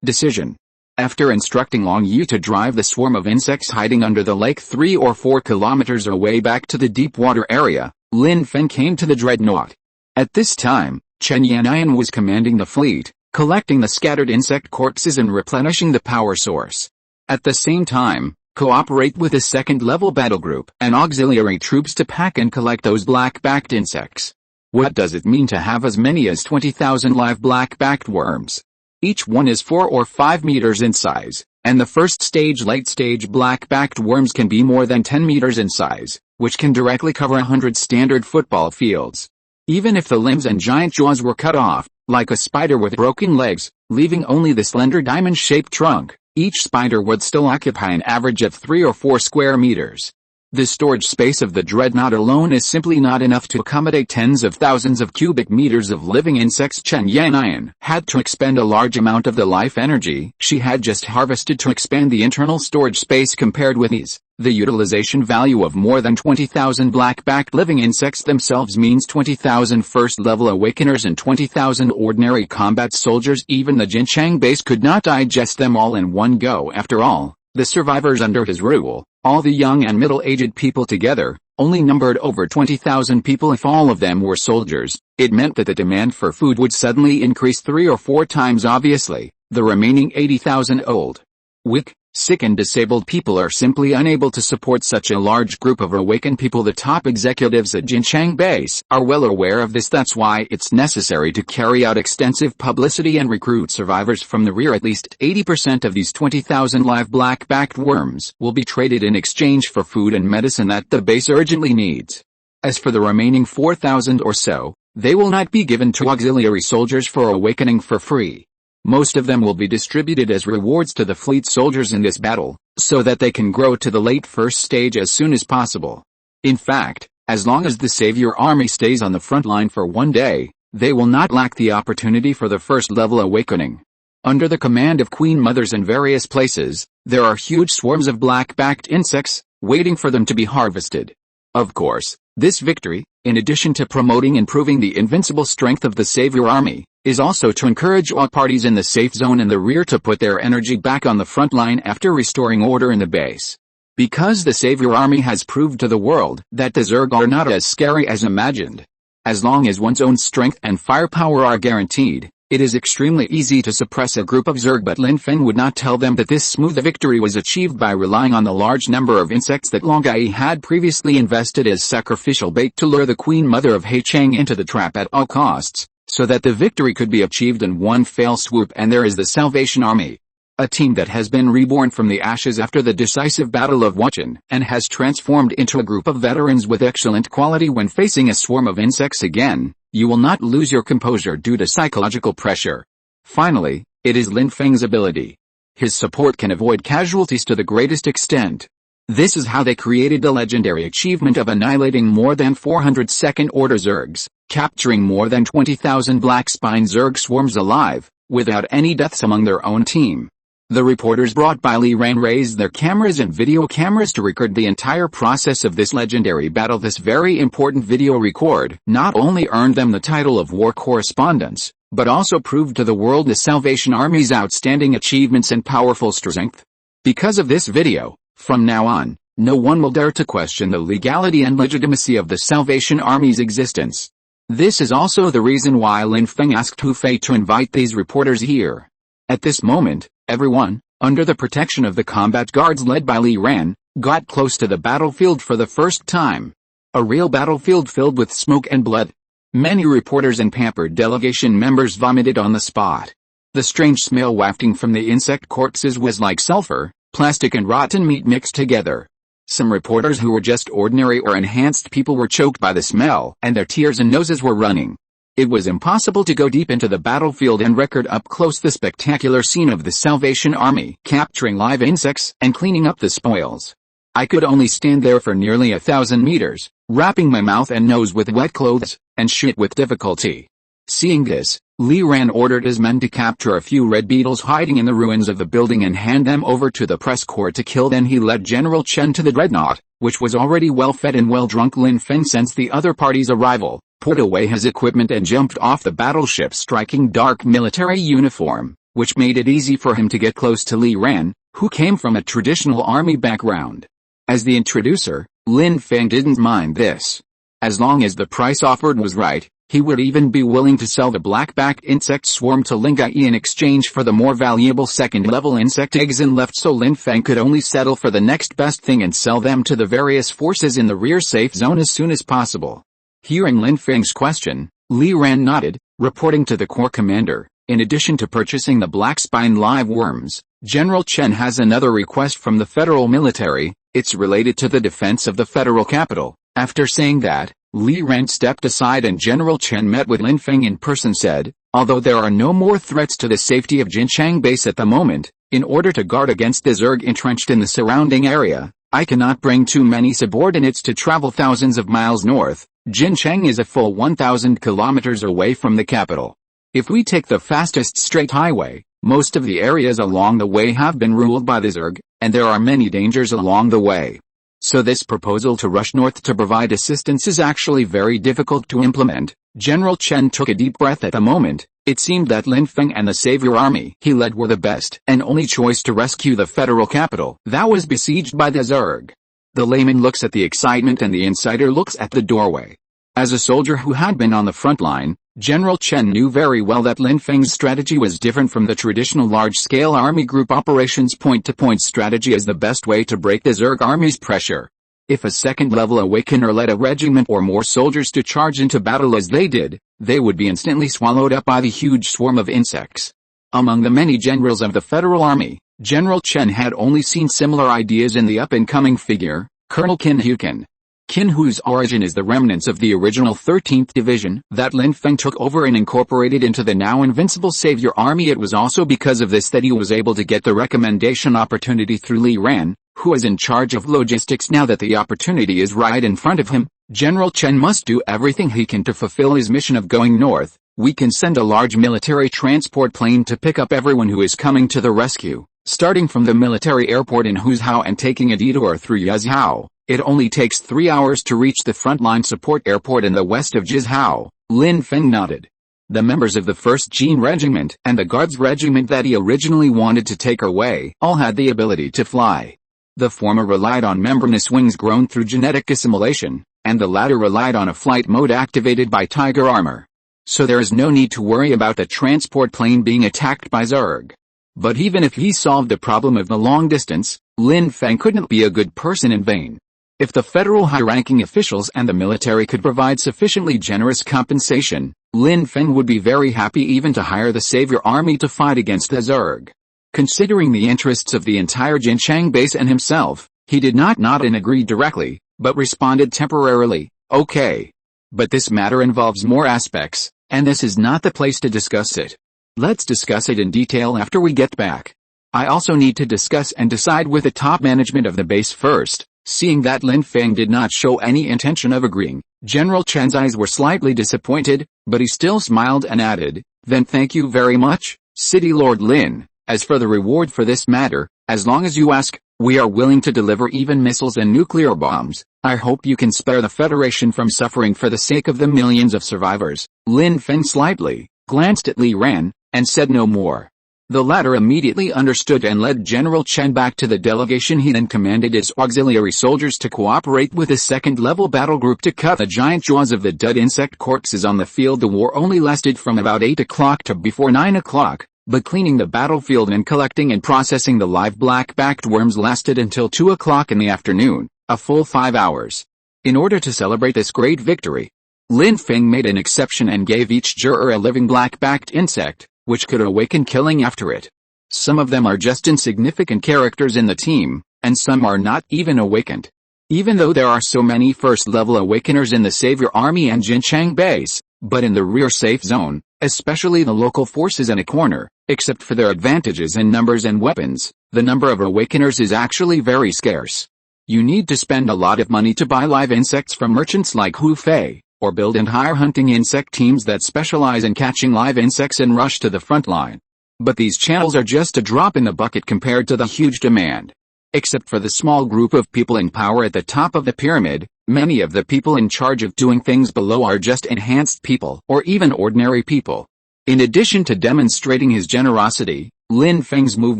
Decision. After instructing Long Yu to drive the swarm of insects hiding under the lake 3 or 4 kilometers away back to the deep water area, Lin Feng came to the dreadnought. At this time, Chen Yannian was commanding the fleet, collecting the scattered insect corpses and replenishing the power source. At the same time, cooperate with the second-level battle group and auxiliary troops to pack and collect those black-backed insects. What does it mean to have as many as 20,000 live black-backed worms? Each one is 4 or 5 meters in size, and the first-stage late-stage black-backed worms can be more than 10 meters in size, which can directly cover 100 standard football fields. Even if the limbs and giant jaws were cut off, like a spider with broken legs, leaving only the slender diamond-shaped trunk, each spider would still occupy an average of 3 or 4 square meters. The storage space of the dreadnought alone is simply not enough to accommodate tens of thousands of cubic meters of living insects. Chen Yannian had to expend a large amount of the life energy she had just harvested to expand the internal storage space. Compared with these, the utilization value of more than 20,000 black-backed living insects themselves means 20,000 first-level awakeners and 20,000 ordinary combat soldiers. Even the Jinchang base could not digest them all in one go. After all, the survivors under his rule, all the young and middle-aged people together, only numbered over 20,000 people. If all of them were soldiers, it meant that the demand for food would suddenly increase 3 or 4 times. Obviously, the remaining 80,000 old, weak, sick and disabled people are simply unable to support such a large group of awakened people. The top executives at Jinchang Base are well aware of this. That's why it's necessary to carry out extensive publicity and recruit survivors from the rear. At least 80% of these 20,000 live black-backed worms will be traded in exchange for food and medicine that the base urgently needs. As for the remaining 4,000 or so, they will not be given to auxiliary soldiers for awakening for free. Most of them will be distributed as rewards to the fleet soldiers in this battle, so that they can grow to the late first stage as soon as possible. In fact, As long as the Savior Army stays on the front line for one day, they will not lack the opportunity for the first level awakening. Under the command of Queen Mothers in various places, there are huge swarms of black-backed insects, waiting for them to be harvested. Of course, this victory, in addition to promoting and proving the invincible strength of the Savior Army, is also to encourage all parties in the safe zone in the rear to put their energy back on the front line after restoring order in the base. Because the Savior Army has proved to the world that the Zerg are not as scary as imagined. As long as one's own strength and firepower are guaranteed, it is extremely easy to suppress a group of Zerg, but Lin Feng would not tell them that this smooth victory was achieved by relying on the large number of insects that Long Ai had previously invested as sacrificial bait to lure the Queen Mother of Heichang into the trap at all costs, so that the victory could be achieved in one fell swoop. And there is the Salvation Army. A team that has been reborn from the ashes after the decisive Battle of Wuchen, and has transformed into a group of veterans with excellent quality when facing a swarm of insects again. You will not lose your composure due to psychological pressure. Finally, it is Lin Feng's ability. His support can avoid casualties to the greatest extent. This is how they created the legendary achievement of annihilating more than 400 second-order Zergs, capturing more than 20,000 Black Spine Zerg swarms alive, without any deaths among their own team. The reporters brought by Li Ran raised their cameras and video cameras to record the entire process of this legendary battle. This very important video record not only earned them the title of war correspondents, but also proved to the world the Salvation Army's outstanding achievements and powerful strength. Because of this video, from now on, no one will dare to question the legality and legitimacy of the Salvation Army's existence. This is also the reason why Lin Feng asked Hu Fei to invite these reporters here. At this moment, everyone, under the protection of the combat guards led by Li Ran, got close to the battlefield for the first time. A real battlefield filled with smoke and blood. Many reporters and pampered delegation members vomited on the spot. The strange smell wafting from the insect corpses was like sulfur, plastic and rotten meat mixed together. Some reporters who were just ordinary or enhanced people were choked by the smell, and their tears and noses were running. It was impossible to go deep into the battlefield and record up close the spectacular scene of the Salvation Army capturing live insects and cleaning up the spoils. I could only stand there for nearly 1,000 meters, wrapping my mouth and nose with wet clothes, and shoot with difficulty. Seeing this, Li Ran ordered his men to capture a few red beetles hiding in the ruins of the building and hand them over to the press corps to kill. Then he led General Chen to the dreadnought, which was already well fed and well drunk. Lin Feng sensed the other party's arrival, put away his equipment and jumped off the battleship striking dark military uniform, which made it easy for him to get close to Li Ran, who came from a traditional army background. As the introducer, Lin Feng didn't mind this. As long as the price offered was right, he would even be willing to sell the black-backed insect swarm to Ling Ai in exchange for the more valuable second-level insect eggs and left, so Lin Feng could only settle for the next best thing and sell them to the various forces in the rear safe zone as soon as possible. Hearing Lin Feng's question, Li Ran nodded, reporting to the corps commander. In addition to purchasing the black spine live worms, General Chen has another request from the federal military. It's related to the defense of the federal capital. After saying that, Li Ran stepped aside and General Chen met with Lin Feng in person. Said, although there are no more threats to the safety of Jinchang base at the moment, in order to guard against the Zerg entrenched in the surrounding area, I cannot bring too many subordinates to travel thousands of miles north. Jinchang is a full 1,000 kilometers away from the capital. If we take the fastest straight highway, most of the areas along the way have been ruled by the Zerg, and there are many dangers along the way. So this proposal to rush north to provide assistance is actually very difficult to implement. General Chen took a deep breath at the moment. It seemed that Lin Feng and the Savior Army he led were the best and only choice to rescue the federal capital that was besieged by the Zerg. The layman looks at the excitement and the insider looks at the doorway. As a soldier who had been on the front line, General Chen knew very well that Lin Feng's strategy was different from the traditional large-scale army group operations. Point-to-point strategy is the best way to break the Zerg army's pressure. If a second-level awakener led a regiment or more soldiers to charge into battle as they did, they would be instantly swallowed up by the huge swarm of insects. Among the many generals of the Federal Army, General Chen had only seen similar ideas in the up-and-coming figure, Colonel Qin Hukin. Qin, whose origin is the remnants of the original 13th Division that Lin Feng took over and incorporated into the now invincible Savior Army. It was also because of this that he was able to get the recommendation opportunity through Li Ran, who is in charge of logistics. Now that the opportunity is right in front of him, General Chen must do everything he can to fulfill his mission of going north. We can send a large military transport plane to pick up everyone who is coming to the rescue, starting from the military airport in Huzhou and taking a detour through Yuzhou. It only takes 3 hours to reach the frontline support airport in the west of Jizhou. Lin Feng nodded. The members of the 1st Jin Regiment and the Guards Regiment that he originally wanted to take away all had the ability to fly. The former relied on membranous wings grown through genetic assimilation, and the latter relied on a flight mode activated by tiger armor. So there is no need to worry about the transport plane being attacked by Zerg. But even if he solved the problem of the long distance, Lin Feng couldn't be a good person in vain. If the federal high-ranking officials and the military could provide sufficiently generous compensation, Lin Feng would be very happy even to hire the Savior Army to fight against the Zerg. Considering the interests of the entire Jinchang base and himself, he did not nod and agree directly, but responded temporarily, okay. But this matter involves more aspects, and this is not the place to discuss it. Let's discuss it in detail after we get back. I also need to discuss and decide with the top management of the base first. Seeing that Lin Feng did not show any intention of agreeing, General Chen's eyes were slightly disappointed, but he still smiled and added, then thank you very much, City Lord Lin. As for the reward for this matter, as long as you ask, we are willing to deliver even missiles and nuclear bombs. I hope you can spare the Federation from suffering for the sake of the millions of survivors. Lin Feng slightly glanced at Li Ran, and said no more. The latter immediately understood and led General Chen back to the delegation. He then commanded his auxiliary soldiers to cooperate with his second-level battle group to cut the giant jaws of the dead insect corpses on the field. The war only lasted from about 8 o'clock to before 9 o'clock, but cleaning the battlefield and collecting and processing the live black-backed worms lasted until 2 o'clock in the afternoon, a full 5 hours. In order to celebrate this great victory, Lin Feng made an exception and gave each juror a living black-backed insect, which could awaken killing after it. Some of them are just insignificant characters in the team, and some are not even awakened. Even though there are so many first-level awakeners in the Savior Army and Jinchang base, but in the rear safe zone, especially the local forces in a corner, except for their advantages in numbers and weapons, the number of awakeners is actually very scarce. You need to spend a lot of money to buy live insects from merchants like Hu Fei, or build and hire hunting insect teams that specialize in catching live insects and rush to the front line. But these channels are just a drop in the bucket compared to the huge demand. Except for the small group of people in power at the top of the pyramid, many of the people in charge of doing things below are just enhanced people or even ordinary people. In addition to demonstrating his generosity, Lin Feng's move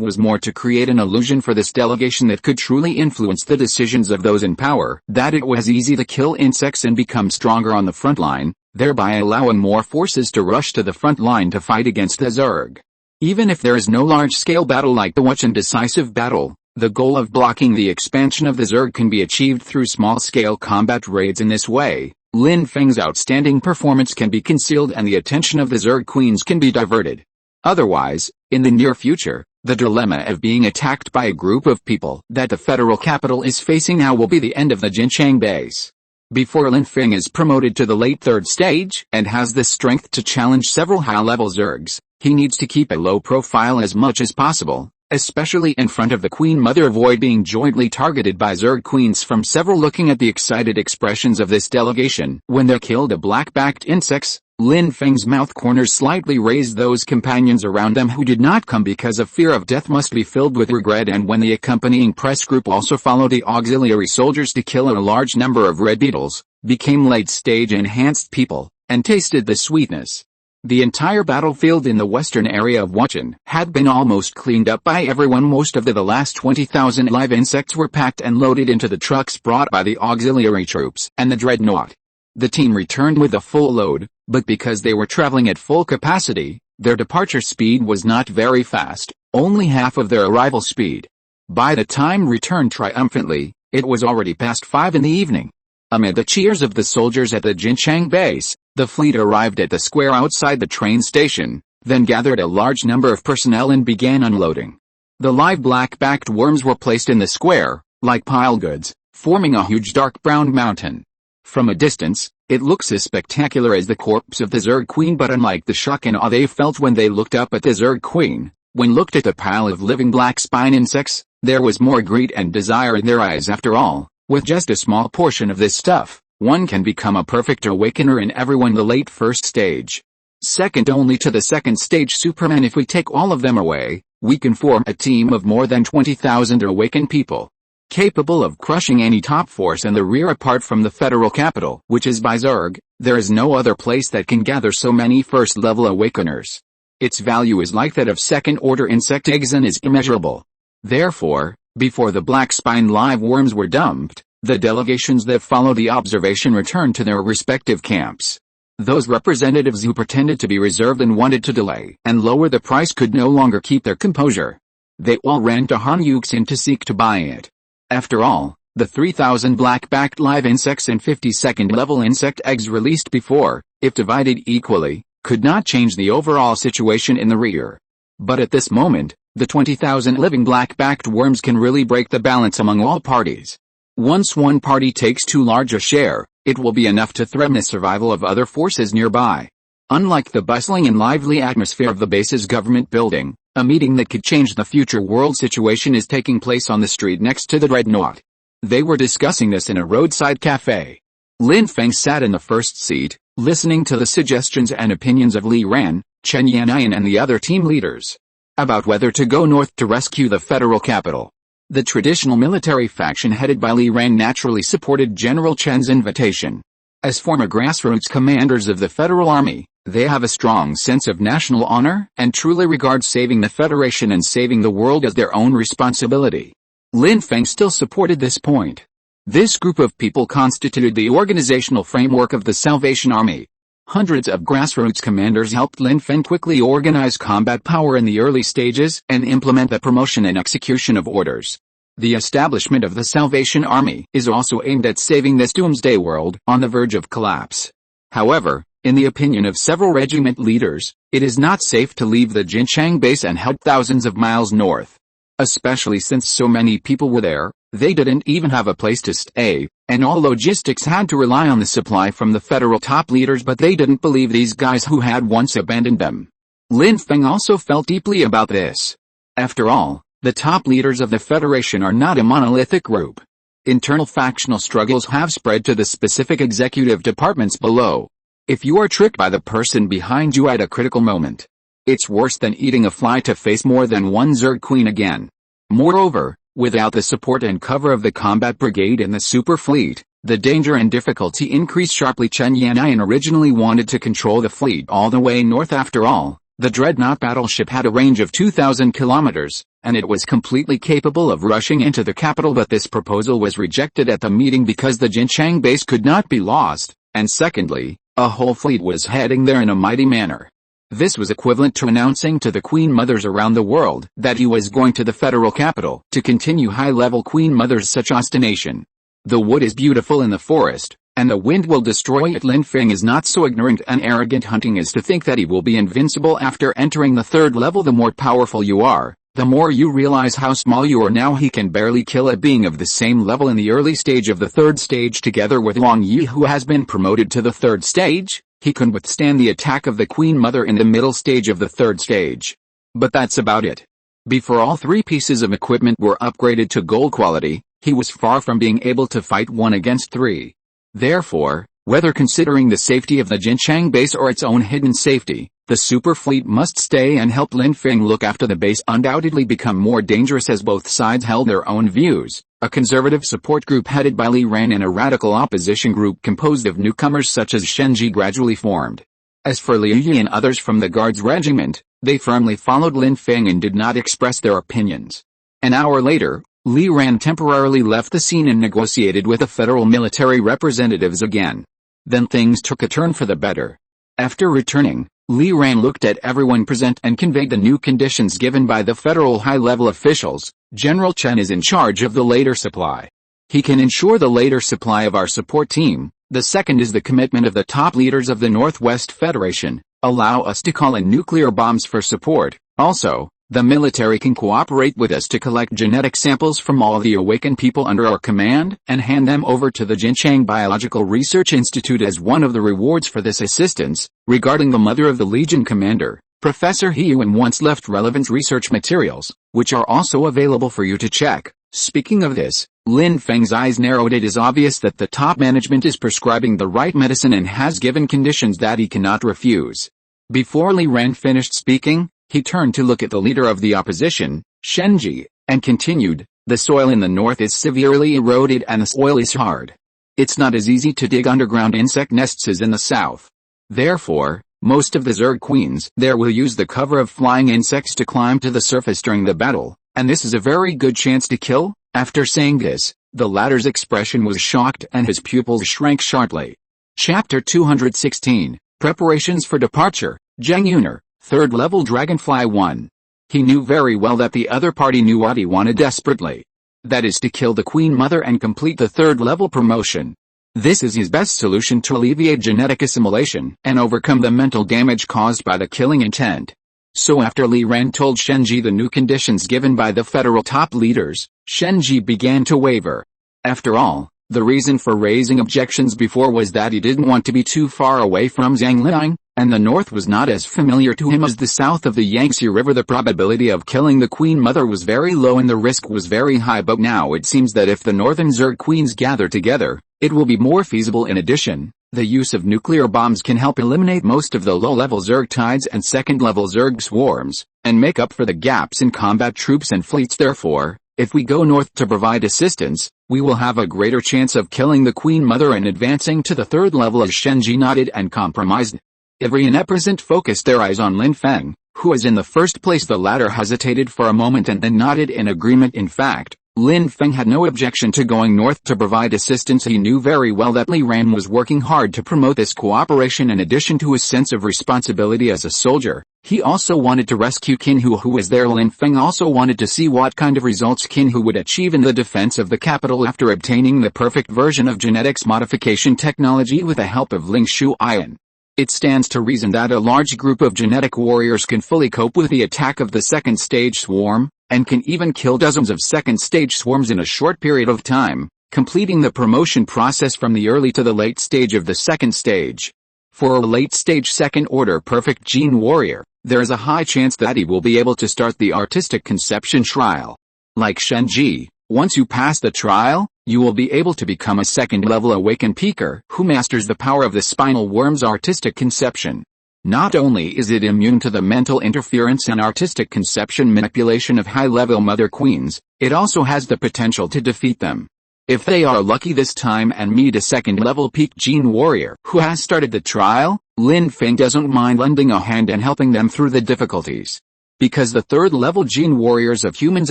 was more to create an illusion for this delegation that could truly influence the decisions of those in power, that it was easy to kill insects and become stronger on the front line, thereby allowing more forces to rush to the front line to fight against the Zerg. Even if there is no large-scale battle like the Wuchen decisive battle, the goal of blocking the expansion of the Zerg can be achieved through small-scale combat raids. In this way, Lin Feng's outstanding performance can be concealed and the attention of the Zerg queens can be diverted. Otherwise, in the near future, the dilemma of being attacked by a group of people that the federal capital is facing now will be the end of the Jinchang base. Before Lin Feng is promoted to the late 3rd stage and has the strength to challenge several high-level Zergs, he needs to keep a low profile as much as possible, especially in front of the Queen Mother. Avoid being jointly targeted by Zerg queens from several. Looking at the excited expressions of this delegation when they killed a black-backed insects, Lin Feng's mouth corners slightly raised. Those companions around them who did not come because of fear of death must be filled with regret. And when the accompanying press group also followed the auxiliary soldiers to kill a large number of red beetles, became late-stage enhanced people, and tasted the sweetness. The entire battlefield in the western area of Wuchen had been almost cleaned up by everyone. Most of the last 20,000 live insects were packed and loaded into the trucks brought by the auxiliary troops and the dreadnought. The team returned with a full load, but because they were traveling at full capacity, their departure speed was not very fast, only half of their arrival speed. By the time returned triumphantly, it was already past 5 in the evening. Amid the cheers of the soldiers at the Jinchang base, the fleet arrived at the square outside the train station, then gathered a large number of personnel and began unloading. The live black-backed worms were placed in the square, like pile goods, forming a huge dark brown mountain. From a distance, it looks as spectacular as the corpse of the Zerg Queen, but unlike the shock and awe they felt when they looked up at the Zerg Queen, when looked at the pile of living black spine insects, there was more greed and desire in their eyes. After all, with just a small portion of this stuff, One can become a perfect awakener in everyone the late first stage. Second only to the second stage Superman. If we take all of them away, we can form a team of more than 20,000 awakened people, capable of crushing any top force in the rear. Apart from the federal capital, which is by Zerg, there is no other place that can gather so many first-level awakeners. Its value is like that of second-order insect eggs and is immeasurable. Therefore, before the black spine live worms were dumped, the delegations that followed the observation returned to their respective camps. Those representatives who pretended to be reserved and wanted to delay and lower the price could no longer keep their composure. They all ran to Han Yuxin to seek to buy it. After all, the 3,000 black-backed live insects and 50 second-level insect eggs released before, if divided equally, could not change the overall situation in the rear. But at this moment, the 20,000 living black-backed worms can really break the balance among all parties. Once one party takes too large a share, it will be enough to threaten the survival of other forces nearby. Unlike the bustling and lively atmosphere of the base's government building, a meeting that could change the future world situation is taking place on the street next to the Dreadnought. They were discussing this in a roadside cafe. Lin Feng sat in the first seat, listening to the suggestions and opinions of Li Ran, Chen Yanyan and the other team leaders about whether to go north to rescue the federal capital. The traditional military faction headed by Li Ran naturally supported General Chen's invitation. As former grassroots commanders of the Federal Army, they have a strong sense of national honor and truly regard saving the Federation and saving the world as their own responsibility. Lin Feng still supported this point. This group of people constituted the organizational framework of the Salvation Army. Hundreds of grassroots commanders helped Lin Feng quickly organize combat power in the early stages and implement the promotion and execution of orders. The establishment of the Salvation Army is also aimed at saving this doomsday world on the verge of collapse. However, in the opinion of several regiment leaders, it is not safe to leave the Jinchang base and head thousands of miles north. Especially since so many people were there, they didn't even have a place to stay, and all logistics had to rely on the supply from the federal top leaders, but they didn't believe these guys who had once abandoned them. Lin Feng also felt deeply about this. After all, the top leaders of the Federation are not a monolithic group. Internal factional struggles have spread to the specific executive departments below. If you are tricked by the person behind you at a critical moment, it's worse than eating a fly to face more than one Zerg Queen again. Moreover, without the support and cover of the combat brigade and the super fleet, the danger and difficulty increased sharply. Chen Yanyan originally wanted to control the fleet all the way north. After all, the Dreadnought battleship had a range of 2,000 kilometers, and it was completely capable of rushing into the capital, but this proposal was rejected at the meeting because the Jinchang base could not be lost, and secondly, a whole fleet was heading there in a mighty manner. This was equivalent to announcing to the Queen Mothers around the world that he was going to the federal capital to continue high-level Queen Mothers such ostination. The wood is beautiful in the forest, and the wind will destroy it. Lin Feng is not so ignorant and arrogant hunting as to think that he will be invincible after entering the third level. The more powerful you are, the more you realize how small you are now. He can barely kill a being of the same level in the early stage of the third stage. Together with Long Yi, who has been promoted to the third stage, he can withstand the attack of the Queen Mother in the middle stage of the third stage. But that's about it. Before all three pieces of equipment were upgraded to gold quality, he was far from being able to fight one against three. Therefore, whether considering the safety of the Jinchang base or its own hidden safety, the super fleet must stay and help Lin Feng look after the base undoubtedly become more dangerous as both sides held their own views. A conservative support group headed by Li Ran and a radical opposition group composed of newcomers such as Shenji gradually formed. As for Liu Yi and others from the Guards Regiment, they firmly followed Lin Feng and did not express their opinions. An hour later, Li Ran temporarily left the scene and negotiated with the federal military representatives again. Then things took a turn for the better. After returning, Li Ran looked at everyone present and conveyed the new conditions given by the federal high-level officials. General Chen is in charge of the later supply. He can ensure the later supply of our support team. The second is the commitment of the top leaders of the Northwest Federation. Allow us to call in nuclear bombs for support. Also, the military can cooperate with us to collect genetic samples from all the awakened people under our command and hand them over to the Jinchang Biological Research Institute as one of the rewards for this assistance. Regarding the mother of the Legion commander, Professor He Yuan once left relevant research materials, which are also available for you to check. Speaking of this, Lin Feng's eyes narrowed. It is obvious that the top management is prescribing the right medicine and has given conditions that he cannot refuse. Before Li Ren finished speaking, he turned to look at the leader of the opposition, Shenji, and continued, "The soil in the north is severely eroded and the soil is hard. It's not as easy to dig underground insect nests as in the south. Therefore, most of the Zerg queens there will use the cover of flying insects to climb to the surface during the battle, and this is a very good chance to kill." After saying this, the latter's expression was shocked and his pupils shrank sharply. Chapter 216, Preparations for Departure, Zheng Yuner, 3rd level Dragonfly 1. He knew very well that the other party knew what he wanted desperately. That is to kill the Queen Mother and complete the 3rd level promotion. This is his best solution to alleviate genetic assimilation and overcome the mental damage caused by the killing intent. So after Li Ren told Shenji the new conditions given by the federal top leaders, Shenji began to waver. After all, the reason for raising objections before was that he didn't want to be too far away from Zhang, and the north was not as familiar to him as the south of the Yangtze River. The probability of killing the Queen Mother was very low and the risk was very high, but now it seems that if the northern Zerg queens gather together, it will be more feasible. In addition, the use of nuclear bombs can help eliminate most of the low-level Zerg tides and second-level Zerg swarms, and make up for the gaps in combat troops and fleets. Therefore, if we go north to provide assistance, we will have a greater chance of killing the Queen Mother and advancing to the 3rd level. As Shenji nodded and compromised, Ivry and Present focused their eyes on Lin Feng, who was in the first place. The latter hesitated for a moment and then nodded in agreement. In fact, Lin Feng had no objection to going north to provide assistance. He knew very well that Li Ren was working hard to promote this cooperation. In addition to his sense of responsibility as a soldier, he also wanted to rescue Qinhu, who was there. Lin Feng also wanted to see what kind of results Qinhu would achieve in the defense of the capital after obtaining the perfect version of genetics modification technology with the help of Ling Shu Ion. It stands to reason that a large group of genetic warriors can fully cope with the attack of the second stage swarm, and can even kill dozens of second stage swarms in a short period of time, completing the promotion process from the early to the late stage of the second stage. For a late stage second order perfect gene warrior, there is a high chance that he will be able to start the artistic conception trial. Like Shenji, once you pass the trial, you will be able to become a second level awakened peaker who masters the power of the spinal worm's artistic conception. Not only is it immune to the mental interference and artistic conception manipulation of high-level mother queens, it also has the potential to defeat them. If they are lucky this time and meet a second-level peak gene warrior who has started the trial, Lin Feng doesn't mind lending a hand and helping them through the difficulties. Because the 3rd-level gene warriors of humans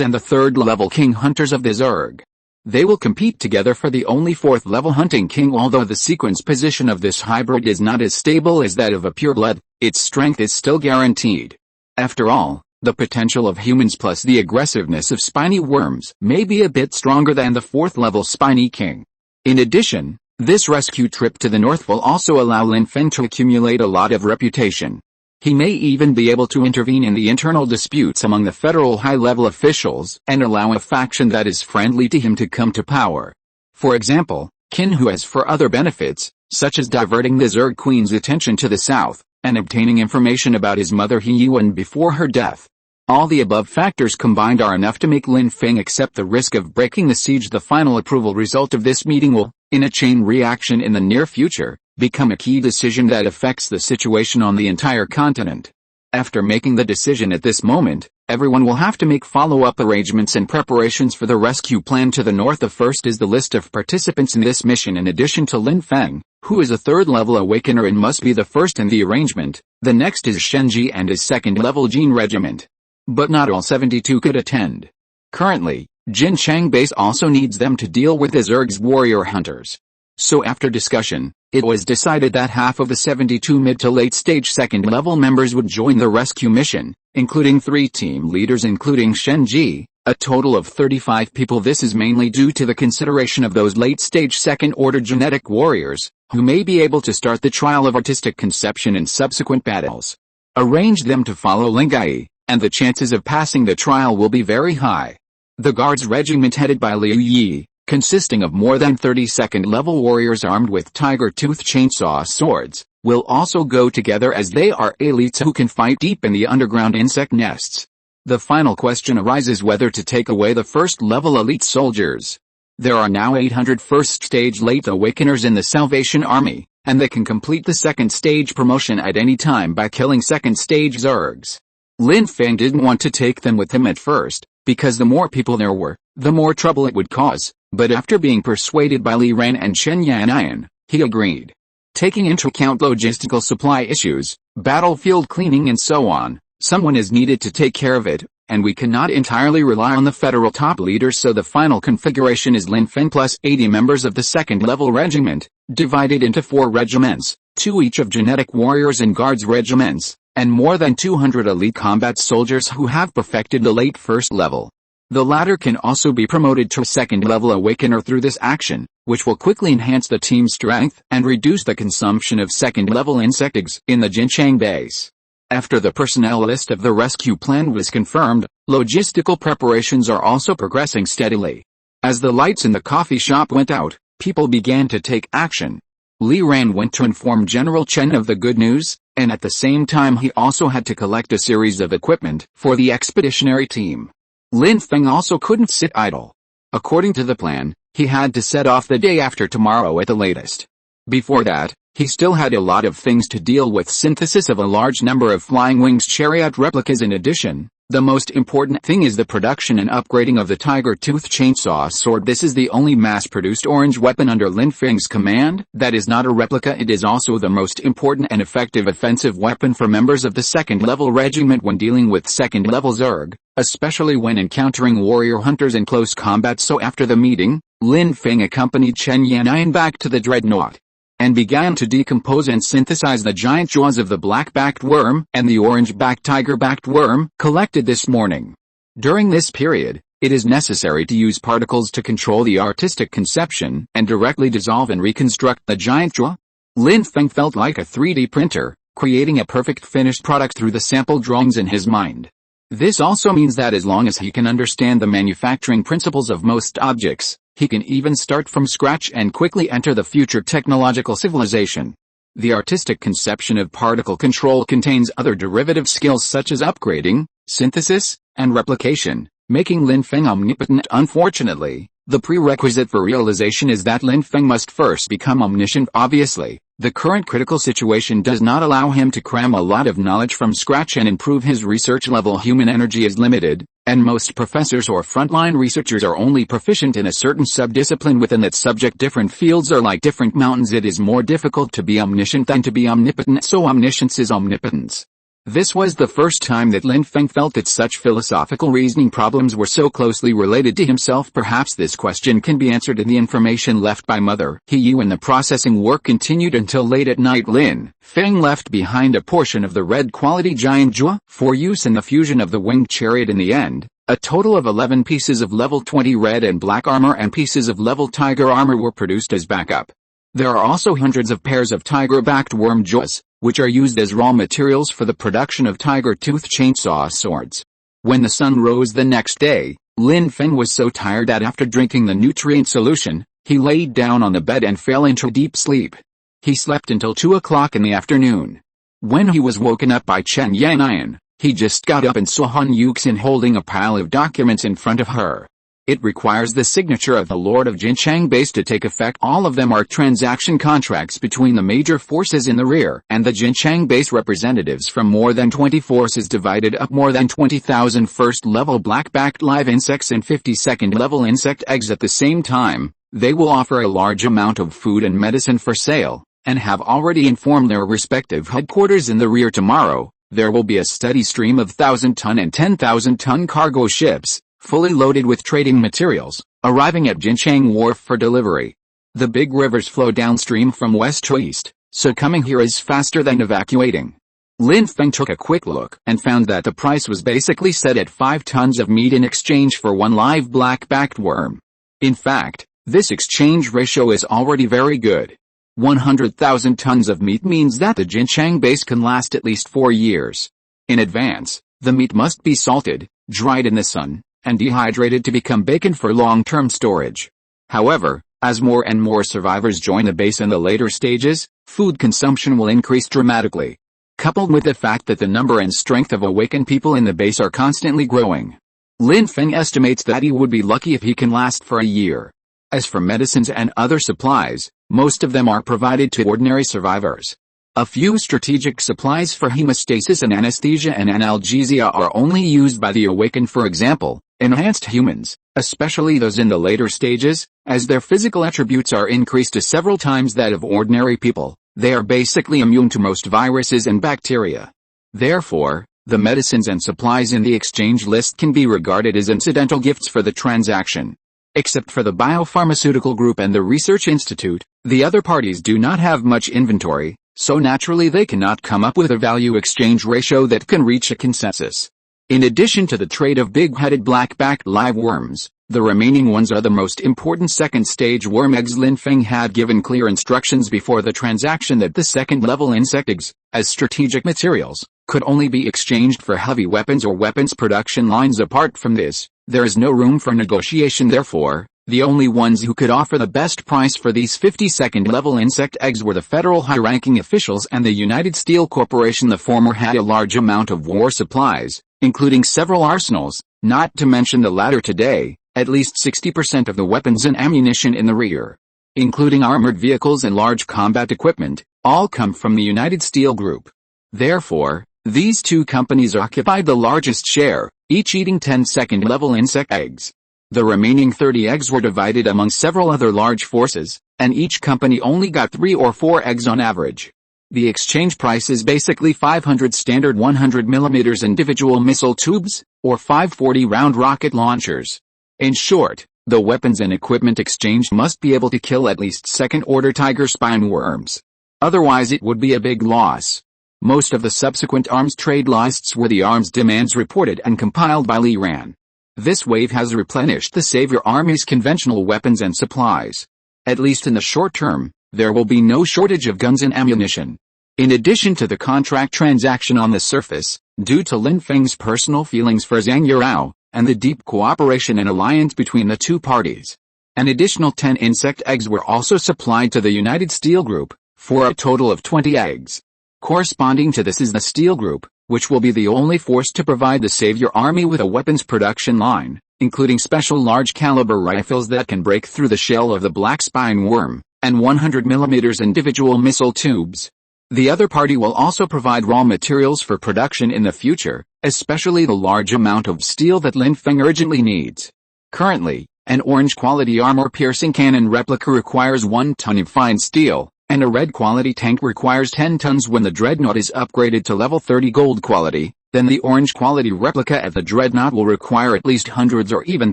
and the 3rd-level king hunters of the Zerg, they will compete together for the only 4th-level hunting king. Although the sequence position of this hybrid is not as stable as that of a pureblood, its strength is still guaranteed. After all, the potential of humans plus the aggressiveness of spiny worms may be a bit stronger than the 4th-level spiny king. In addition, this rescue trip to the north will also allow Lin Feng to accumulate a lot of reputation. He may even be able to intervene in the internal disputes among the federal high-level officials and allow a faction that is friendly to him to come to power. For example, Qinhu has for other benefits, such as diverting the Zerg Queen's attention to the south, and obtaining information about his mother He Yuan before her death. All the above factors combined are enough to make Lin Feng accept the risk of breaking the siege. The final approval result of this meeting will, in a chain reaction in the near future, become a key decision that affects the situation on the entire continent. After making the decision at this moment, everyone will have to make follow-up arrangements and preparations for the rescue plan to the north. The first is the list of participants in this mission. In addition to Lin Feng, who is a 3rd-level awakener and must be the first in the arrangement, the next is Shenji and his 2nd-level gene regiment. But not all 72 could attend. Currently, Jin Chang Base also needs them to deal with the Zerg's warrior hunters. So after discussion, it was decided that half of the 72 mid to late stage 2nd-level members would join the rescue mission, including 3 team leaders including Shenji, a total of 35 people. This is mainly due to the consideration of those late stage 2nd-order genetic warriors, who may be able to start the trial of artistic conception in subsequent battles. Arrange them to follow Lingai, and the chances of passing the trial will be very high. The Guards Regiment headed by Liu Yi, consisting of more than 30 2nd-level warriors armed with tiger-tooth chainsaw swords, will also go together as they are elites who can fight deep in the underground insect nests. The final question arises whether to take away the first-level elite soldiers. There are now 800 first-stage late awakeners in the Salvation Army, and they can complete the second-stage promotion at any time by killing second-stage Zergs. Lin Feng didn't want to take them with him at first, because the more people there were, the more trouble it would cause, but after being persuaded by Li Ran and Chen Yanyan, he agreed. Taking into account logistical supply issues, battlefield cleaning and so on, someone is needed to take care of it, and we cannot entirely rely on the federal top leaders, so the final configuration is Lin Feng plus 80 members of the second-level regiment, divided into 4 regiments, 2 each of genetic warriors and guards regiments, and more than 200 elite combat soldiers who have perfected the late first level. The latter can also be promoted to second-level awakener through this action, which will quickly enhance the team's strength and reduce the consumption of second-level insect eggs in the Jinchang base. After the personnel list of the rescue plan was confirmed, logistical preparations are also progressing steadily. As the lights in the coffee shop went out, people began to take action. Li Ran went to inform General Chen of the good news, and at the same time he also had to collect a series of equipment for the expeditionary team. Lin Feng also couldn't sit idle. According to the plan, he had to set off the day after tomorrow at the latest. Before that, he still had a lot of things to deal with: synthesis of a large number of Flying Wings chariot replicas. In addition, the most important thing is the production and upgrading of the Tiger Tooth chainsaw sword. This is the only mass-produced orange weapon under Lin Feng's command that is not a replica. It is also the most important and effective offensive weapon for members of the second-level regiment when dealing with second-level Zerg, especially when encountering warrior hunters in close combat. So after the meeting, Lin Feng accompanied Chen Yanyan back to the dreadnought and began to decompose and synthesize the giant jaws of the black-backed worm and the orange-backed tiger-backed worm collected this morning. During this period, it is necessary to use particles to control the artistic conception and directly dissolve and reconstruct the giant jaw. Lin Feng felt like a 3D printer, creating a perfect finished product through the sample drawings in his mind. This also means that as long as he can understand the manufacturing principles of most objects, he can even start from scratch and quickly enter the future technological civilization. The artistic conception of particle control contains other derivative skills such as upgrading, synthesis, and replication, making Lin Feng omnipotent. Unfortunately, the prerequisite for realization is that Lin Feng must first become omniscient. Obviously, the current critical situation does not allow him to cram a lot of knowledge from scratch and improve his research level. Human energy is limited, and most professors or frontline researchers are only proficient in a certain subdiscipline within that subject. Different fields are like different mountains. It is more difficult to be omniscient than to be omnipotent, so omniscience is omnipotence. This was the first time that Lin Feng felt that such philosophical reasoning problems were so closely related to himself. Perhaps this question can be answered in the information left by Mother He. When the processing work continued until late at night, Lin Feng left behind a portion of the red quality giant jaw for use in the fusion of the winged chariot. In the end, a total of 11 pieces of level 20 red and black armor and pieces of level tiger armor were produced as backup. There are also hundreds of pairs of tiger-backed worm jaws, which are used as raw materials for the production of tiger tooth chainsaw swords. When the sun rose the next day, Lin Feng was so tired that after drinking the nutrient solution, he laid down on the bed and fell into deep sleep. He slept until 2 o'clock in the afternoon. When he was woken up by Chen Yanyan, he just got up and saw Han Yuxin holding a pile of documents in front of her. It requires the signature of the Lord of Jinchang base to take effect. All of them are transaction contracts between the major forces in the rear and the Jinchang base representatives from more than 20 forces, divided up more than 20,000 first-level black-backed live insects and 50 second-level insect eggs at the same time. They will offer a large amount of food and medicine for sale, and have already informed their respective headquarters in the rear. Tomorrow, there will be a steady stream of 1,000-ton and 10,000-ton cargo ships, fully loaded with trading materials, arriving at Jinchang Wharf for delivery. The big rivers flow downstream from west to east, so coming here is faster than evacuating. Lin Feng took a quick look and found that the price was basically set at 5 tons of meat in exchange for 1 live black-backed worm. In fact, this exchange ratio is already very good. 100,000 tons of meat means that the Jinchang base can last at least 4 years. In advance, the meat must be salted, dried in the sun, and dehydrated to become bacon for long-term storage. However, as more and more survivors join the base in the later stages, food consumption will increase dramatically. coupled with the fact that the number and strength of awakened people in the base are constantly growing. Lin Feng estimates that he would be lucky if he can last for a year. As for medicines and other supplies, most of them are provided to ordinary survivors. A few strategic supplies for hemostasis and anesthesia and analgesia are only used by the awakened, for example, enhanced humans, especially those in the later stages, as their physical attributes are increased to several times that of ordinary people. They are basically immune to most viruses and bacteria. Therefore, the medicines and supplies in the exchange list can be regarded as incidental gifts for the transaction. Except for the biopharmaceutical group and the research institute, the other parties do not have much inventory, so naturally they cannot come up with a value exchange ratio that can reach a consensus. In addition to the trade of big-headed black-backed live worms, the remaining ones are the most important second-stage worm eggs. Lin Feng had given clear instructions before the transaction that the second-level insect eggs, as strategic materials, could only be exchanged for heavy weapons or weapons production lines. Apart from this, there is no room for negotiation. Therefore, the only ones who could offer the best price for these 52nd-level insect eggs were the federal high-ranking officials and the United Steel Corporation. The former had a large amount of war supplies, including several arsenals, not to mention the latter today, at least 60% of the weapons and ammunition in the rear, including armored vehicles and large combat equipment, all come from the United Steel Group. Therefore, these two companies occupied the largest share, each eating 10 second-level insect eggs. The remaining 30 eggs were divided among several other large forces, and each company only got 3 or 4 eggs on average. The exchange price is basically 500 standard 100mm individual missile tubes, or 540 round rocket launchers. In short, the weapons and equipment exchanged must be able to kill at least second-order tiger spine worms. Otherwise it would be a big loss. Most of the subsequent arms trade lists were the arms demands reported and compiled by Li Ran. This wave has replenished the Savior Army's conventional weapons and supplies. At least in the short term, there will be no shortage of guns and ammunition. In addition to the contract transaction on the surface, due to Lin Feng's personal feelings for Zhang Yurao, and the deep cooperation and alliance between the two parties, an additional 10 insect eggs were also supplied to the United Steel Group, for a total of 20 eggs. Corresponding to this is the Steel Group, which will be the only force to provide the Savior Army with a weapons production line, including special large-caliber rifles that can break through the shell of the black spine worm, and 100mm individual missile tubes. The other party will also provide raw materials for production in the future, especially the large amount of steel that Lin Feng urgently needs. Currently, an orange-quality armor-piercing cannon replica requires 1 ton of fine steel, and a red-quality tank requires 10 tons. When the Dreadnought is upgraded to level 30 gold quality, then the orange-quality replica of the Dreadnought will require at least hundreds or even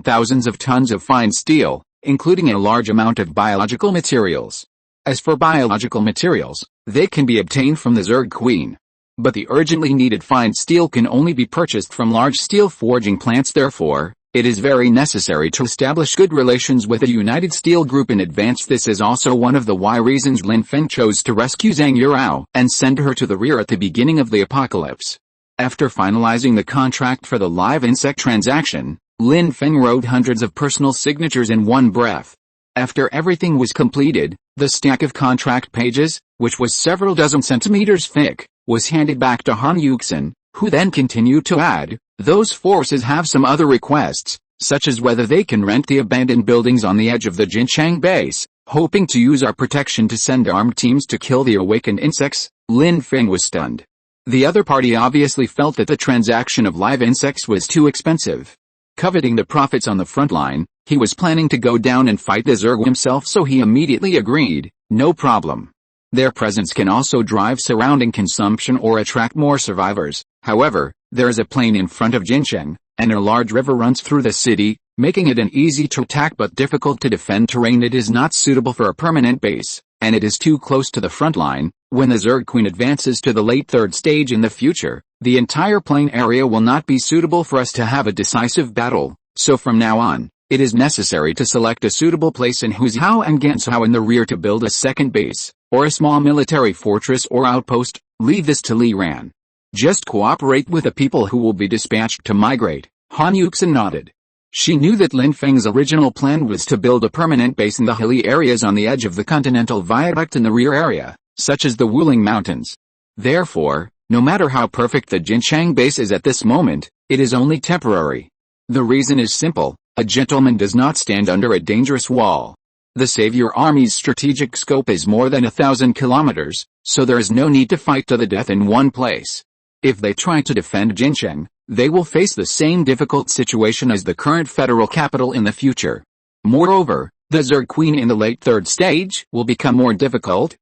thousands of tons of fine steel, including a large amount of biological materials. As for biological materials, they can be obtained from the Zerg Queen. But the urgently needed fine steel can only be purchased from large steel forging plants. Therefore, it is very necessary to establish good relations with the United Steel Group in advance. This is also one of the why reasons Lin Feng chose to rescue Zhang Yurao and send her to the rear at the beginning of the apocalypse. After finalizing the contract for the live insect transaction, Lin Feng wrote hundreds of personal signatures in one breath. After everything was completed, the stack of contract pages, which was several dozen centimeters thick, was handed back to Han Yuxin, who then continued to add, "Those forces have some other requests, such as whether they can rent the abandoned buildings on the edge of the Jinchang base, hoping to use our protection to send armed teams to kill the awakened insects." Lin Feng was stunned. The other party obviously felt that the transaction of live insects was too expensive. Coveting the profits on the front line, he was planning to go down and fight the Zerg himself, so he immediately agreed, "No problem." Their presence can also drive surrounding consumption or attract more survivors. However, there is a plain in front of Jincheng, and a large river runs through the city, making it an easy to attack but difficult to defend terrain. It is not suitable for a permanent base, and it is too close to the front line. When the Zerg Queen advances to the late third stage in the future, the entire plain area will not be suitable for us to have a decisive battle, so from now on, it is necessary to select a suitable place in Huzhou and Ganzhou in the rear to build a second base, or a small military fortress or outpost. Leave this to Li Ran. Just cooperate with the people who will be dispatched to migrate. Han Yuxin nodded. She knew that Lin Feng's original plan was to build a permanent base in the hilly areas on the edge of the Continental Viaduct in the rear area, such as the Wuling Mountains. Therefore, No matter how perfect the Jinchang base is at this moment, it is only temporary. The reason is simple: a gentleman does not stand under a dangerous wall. The Savior Army's strategic scope is more than 1,000 kilometers, so there is no need to fight to the death in one place. If they try to defend Jincheng, they will face the same difficult situation as the current federal capital in the future. Moreover, the Zerg Queen in the late third stage will become more difficult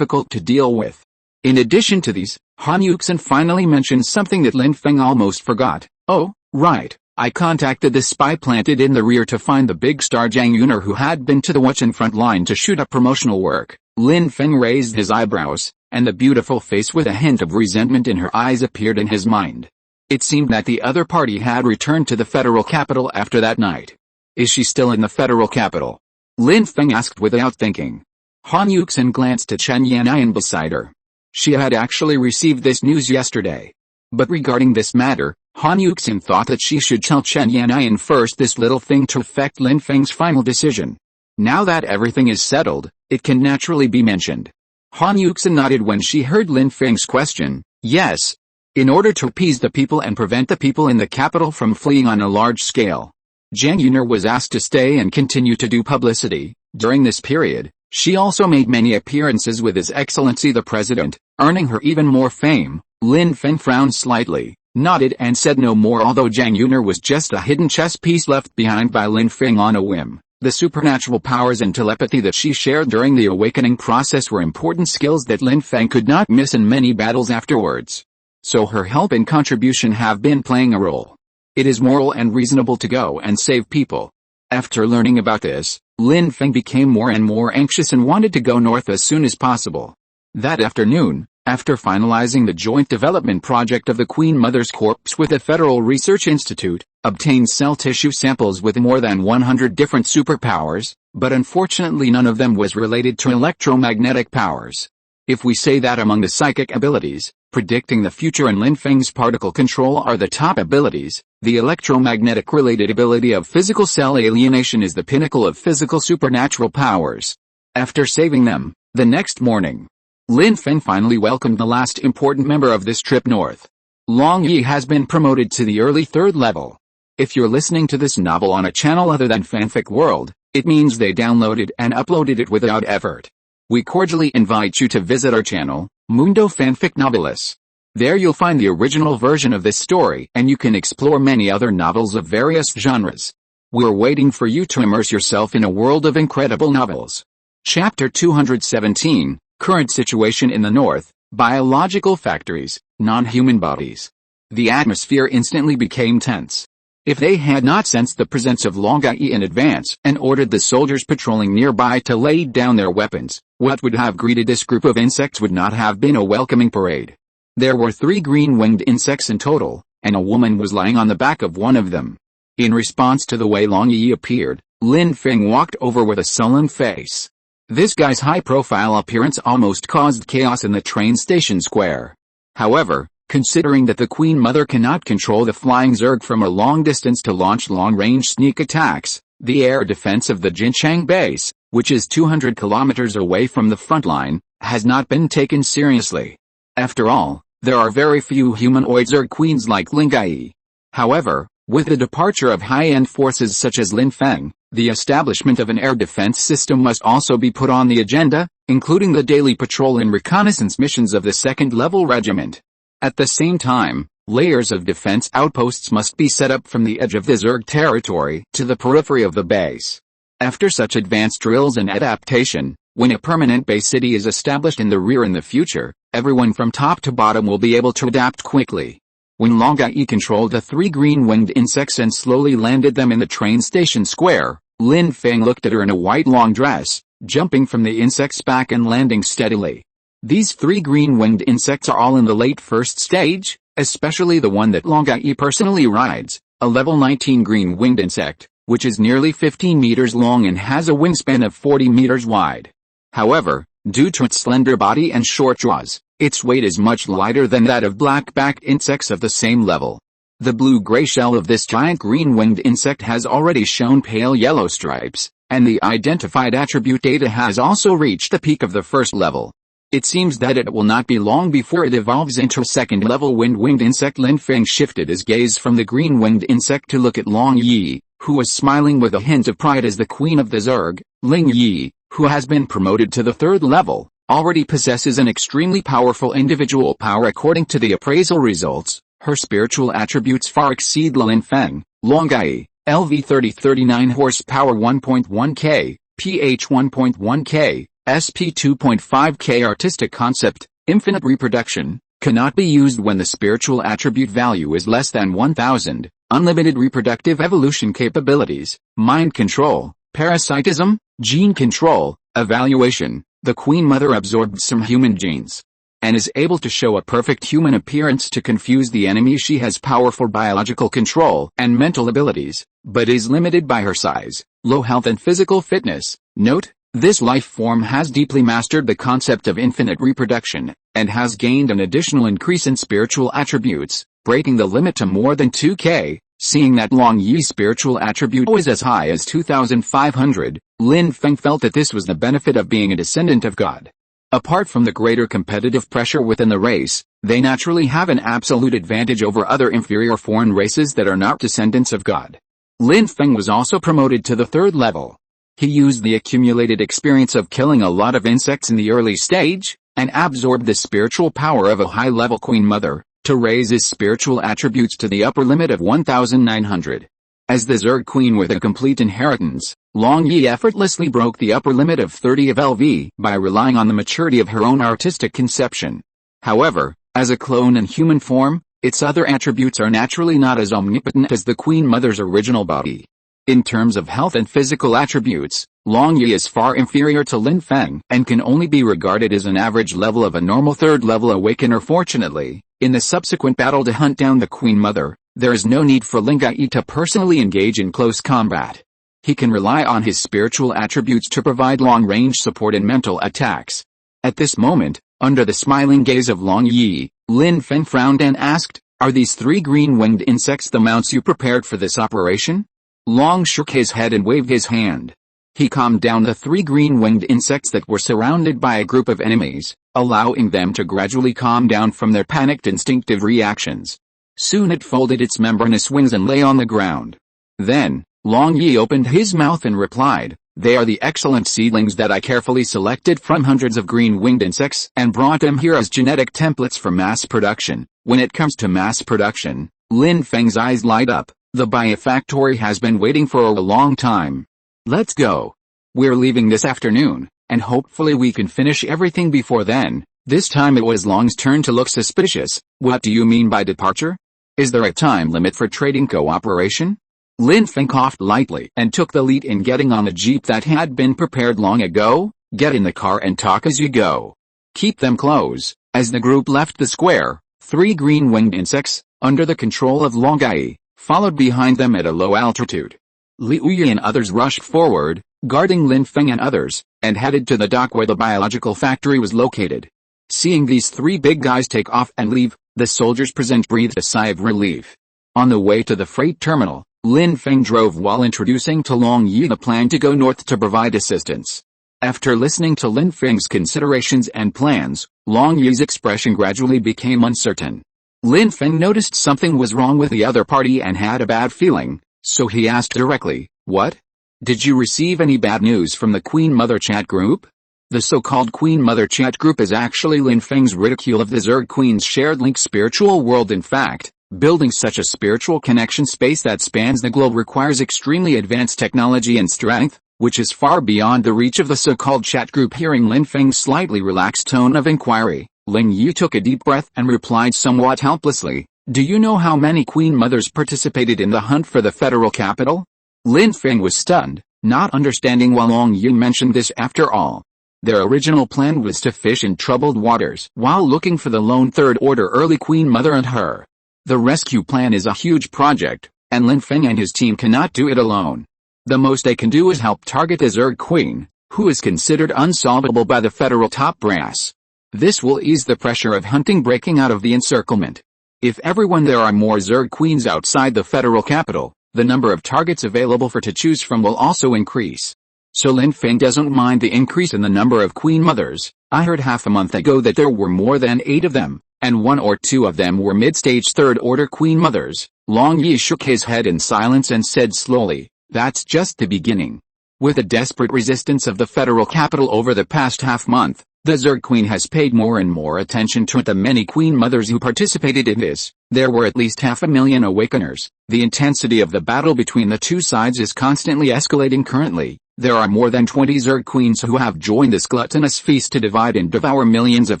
to deal with. In addition to these, Han Yuxin finally mentioned something that Lin Feng almost forgot. Oh, right, I contacted the spy planted in the rear to find the big star Zhang Yuner who had been to the Wuchen front line to shoot up promotional work. Lin Feng raised his eyebrows, and the beautiful face with a hint of resentment in her eyes appeared in his mind. It seemed that the other party had returned to the federal capital after that night. Is she still in the federal capital? Lin Feng asked without thinking. Han Yuxin glanced at Chen Yanyan beside her. She had actually received this news yesterday. But regarding this matter, Han Yuxin thought that she should tell Chen Yanyan first this little thing to affect Lin Feng's final decision. Now that everything is settled, it can naturally be mentioned. Han Yuxin nodded when she heard Lin Feng's question. Yes. In order to appease the people and prevent the people in the capital from fleeing on a large scale, Zhang Yuner was asked to stay and continue to do publicity. During this period, she also made many appearances with His Excellency the President, earning her even more fame. Lin Feng frowned slightly, nodded and said no more. Although Zhang Yuner was just a hidden chess piece left behind by Lin Feng on a whim, the supernatural powers and telepathy that she shared during the awakening process were important skills that Lin Feng could not miss in many battles afterwards. So her help and contribution have been playing a role. It is moral and reasonable to go and save people. After learning about this, Lin Feng became more and more anxious and wanted to go north as soon as possible. That afternoon, after finalizing the joint development project of the Queen Mother's corpse with the Federal Research Institute, obtained cell tissue samples with more than 100 different superpowers, but unfortunately none of them was related to electromagnetic powers. If we say that among the psychic abilities, predicting the future and Lin Feng's particle control are the top abilities, the electromagnetic-related ability of physical cell alienation is the pinnacle of physical supernatural powers. After saving them, the next morning, Lin Feng finally welcomed the last important member of this trip north. Long Yi has been promoted to the early third level. If you're listening to this novel on a channel other than Fanfic World, it means they downloaded and uploaded it without effort. We cordially invite you to visit our channel, Mundo Fanfic Novelis. There you'll find the original version of this story and you can explore many other novels of various genres. We're waiting for you to immerse yourself in a world of incredible novels. Chapter 217, Current Situation in the North, Biological Factories, Non-Human Bodies. The atmosphere instantly became tense. If they had not sensed the presence of Longai in advance and ordered the soldiers patrolling nearby to lay down their weapons, what would have greeted this group of insects would not have been a welcoming parade. There were 3 green-winged insects in total, and a woman was lying on the back of one of them. In response to the way Longai appeared, Lin Feng walked over with a sullen face. This guy's high-profile appearance almost caused chaos in the train station square. However, considering that the Queen Mother cannot control the flying Zerg from a long distance to launch long-range sneak attacks, the air defense of the Jinchang base, which is 200 kilometers away from the front line, has not been taken seriously. After all, there are very few humanoid Zerg queens like Lingai. However, with the departure of high-end forces such as Lin Feng, the establishment of an air defense system must also be put on the agenda, including the daily patrol and reconnaissance missions of the second-level regiment. At the same time, layers of defense outposts must be set up from the edge of the Zerg territory to the periphery of the base. After such advanced drills and adaptation, when a permanent base city is established in the rear in the future, everyone from top to bottom will be able to adapt quickly. When Longai controlled the 3 green-winged insects and slowly landed them in the train station square, Lin Feng looked at her in a white long dress, jumping from the insect's back and landing steadily. These 3 green-winged insects are all in the late first stage, especially the one that Longai personally rides, a level 19 green-winged insect, which is nearly 15 meters long and has a wingspan of 40 meters wide. However, due to its slender body and short jaws, its weight is much lighter than that of black-back insects of the same level. The blue-gray shell of this giant green-winged insect has already shown pale yellow stripes, and the identified attribute data has also reached the peak of the first level. It seems that it will not be long before it evolves into a second-level winged insect. Lin Feng shifted his gaze from the green-winged insect to look at Long Yi, who was smiling with a hint of pride as the queen of the Zerg. Ling Yi, who has been promoted to the third level, already possesses an extremely powerful individual power according to the appraisal results. Her spiritual attributes far exceed Lin Feng. Long Yi, LV 3039 horsepower 1.1K, pH 1.1K, SP 2.5K. Artistic concept, infinite reproduction, cannot be used when the spiritual attribute value is less than 1000, unlimited reproductive evolution capabilities, mind control, parasitism, gene control, evaluation. The Queen Mother absorbed some human genes and is able to show a perfect human appearance to confuse the enemy. She has powerful biological control and mental abilities, but is limited by her size, low health and physical fitness. Note, this life form has deeply mastered the concept of infinite reproduction, and has gained an additional increase in spiritual attributes, breaking the limit to more than 2K. Seeing that Long Yi's spiritual attribute was as high as 2,500, Lin Feng felt that this was the benefit of being a descendant of God. Apart from the greater competitive pressure within the race, they naturally have an absolute advantage over other inferior foreign races that are not descendants of God. Lin Feng was also promoted to the third level. He used the accumulated experience of killing a lot of insects in the early stage, and absorbed the spiritual power of a high-level Queen Mother, to raise his spiritual attributes to the upper limit of 1,900. As the Zerg Queen with a complete inheritance, Long Yi effortlessly broke the upper limit of 30 of LV by relying on the maturity of her own artistic conception. However, as a clone in human form, its other attributes are naturally not as omnipotent as the Queen Mother's original body. In terms of health and physical attributes, Long Yi is far inferior to Lin Feng and can only be regarded as an average level of a normal third-level awakener. Fortunately, in the subsequent battle to hunt down the Queen Mother, there is no need for Ling Yi to personally engage in close combat. He can rely on his spiritual attributes to provide long-range support in mental attacks. At this moment, under the smiling gaze of Long Yi, Lin Feng frowned and asked, "Are these three green-winged insects the mounts you prepared for this operation?" Long shook his head and waved his hand. He calmed down the three green-winged insects that were surrounded by a group of enemies, allowing them to gradually calm down from their panicked instinctive reactions. Soon it folded its membranous wings and lay on the ground. Then, Long Yi opened his mouth and replied, "They are the excellent seedlings that I carefully selected from hundreds of green-winged insects and brought them here as genetic templates for mass production." When it comes to mass production, Lin Feng's eyes light up. The biofactory has been waiting for a long time. Let's go. We're leaving this afternoon, and hopefully we can finish everything before then. This time it was Long's turn to look suspicious. "What do you mean by departure? Is there a time limit for trading cooperation?" Lin Feng coughed lightly and took the lead in getting on the jeep that had been prepared long ago. "Get in the car and talk as you go. Keep them close." As the group left the square, three green-winged insects, under the control of Long Yi, followed behind them at a low altitude. Liu Yi and others rushed forward, guarding Lin Feng and others, and headed to the dock where the biological factory was located. Seeing these three big guys take off and leave, the soldiers present breathed a sigh of relief. On the way to the freight terminal, Lin Feng drove while introducing to Long Yi the plan to go north to provide assistance. After listening to Lin Feng's considerations and plans, Long Yi's expression gradually became uncertain. Lin Feng noticed something was wrong with the other party and had a bad feeling, so he asked directly, "What? Did you receive any bad news from the Queen Mother chat group?" The so-called Queen Mother chat group is actually Lin Feng's ridicule of the Zerg Queen's shared link spiritual world. In fact, building such a spiritual connection space that spans the globe requires extremely advanced technology and strength, which is far beyond the reach of the so-called chat group. Hearing Lin Feng's slightly relaxed tone of inquiry, Ling Yi took a deep breath and replied somewhat helplessly, "Do you know how many Queen Mothers participated in the hunt for the federal capital?" Lin Feng was stunned, not understanding why Long Yi mentioned this. After all, their original plan was to fish in troubled waters while looking for the lone third-order early Queen Mother and her. The rescue plan is a huge project, and Lin Feng and his team cannot do it alone. The most they can do is help target the Zerg Queen, who is considered unsolvable by the federal top brass. This will ease the pressure of hunting breaking out of the encirclement. If everyone there are more Zerg Queens outside the federal capital, the number of targets available for to choose from will also increase. So Lin Feng doesn't mind the increase in the number of queen mothers. I heard half a month ago that there were more than 8 of them, and 1 or 2 of them were mid-stage third-order queen mothers. Long Yi shook his head in silence and said slowly, that's just the beginning. With the desperate resistance of the federal capital over the past half-month, the Zerg Queen has paid more and more attention to the many queen mothers who participated in this. There were at least 500,000 awakeners. The intensity of the battle between the two sides is constantly escalating currently. There are more than 20 Zerg Queens who have joined this gluttonous feast to divide and devour millions of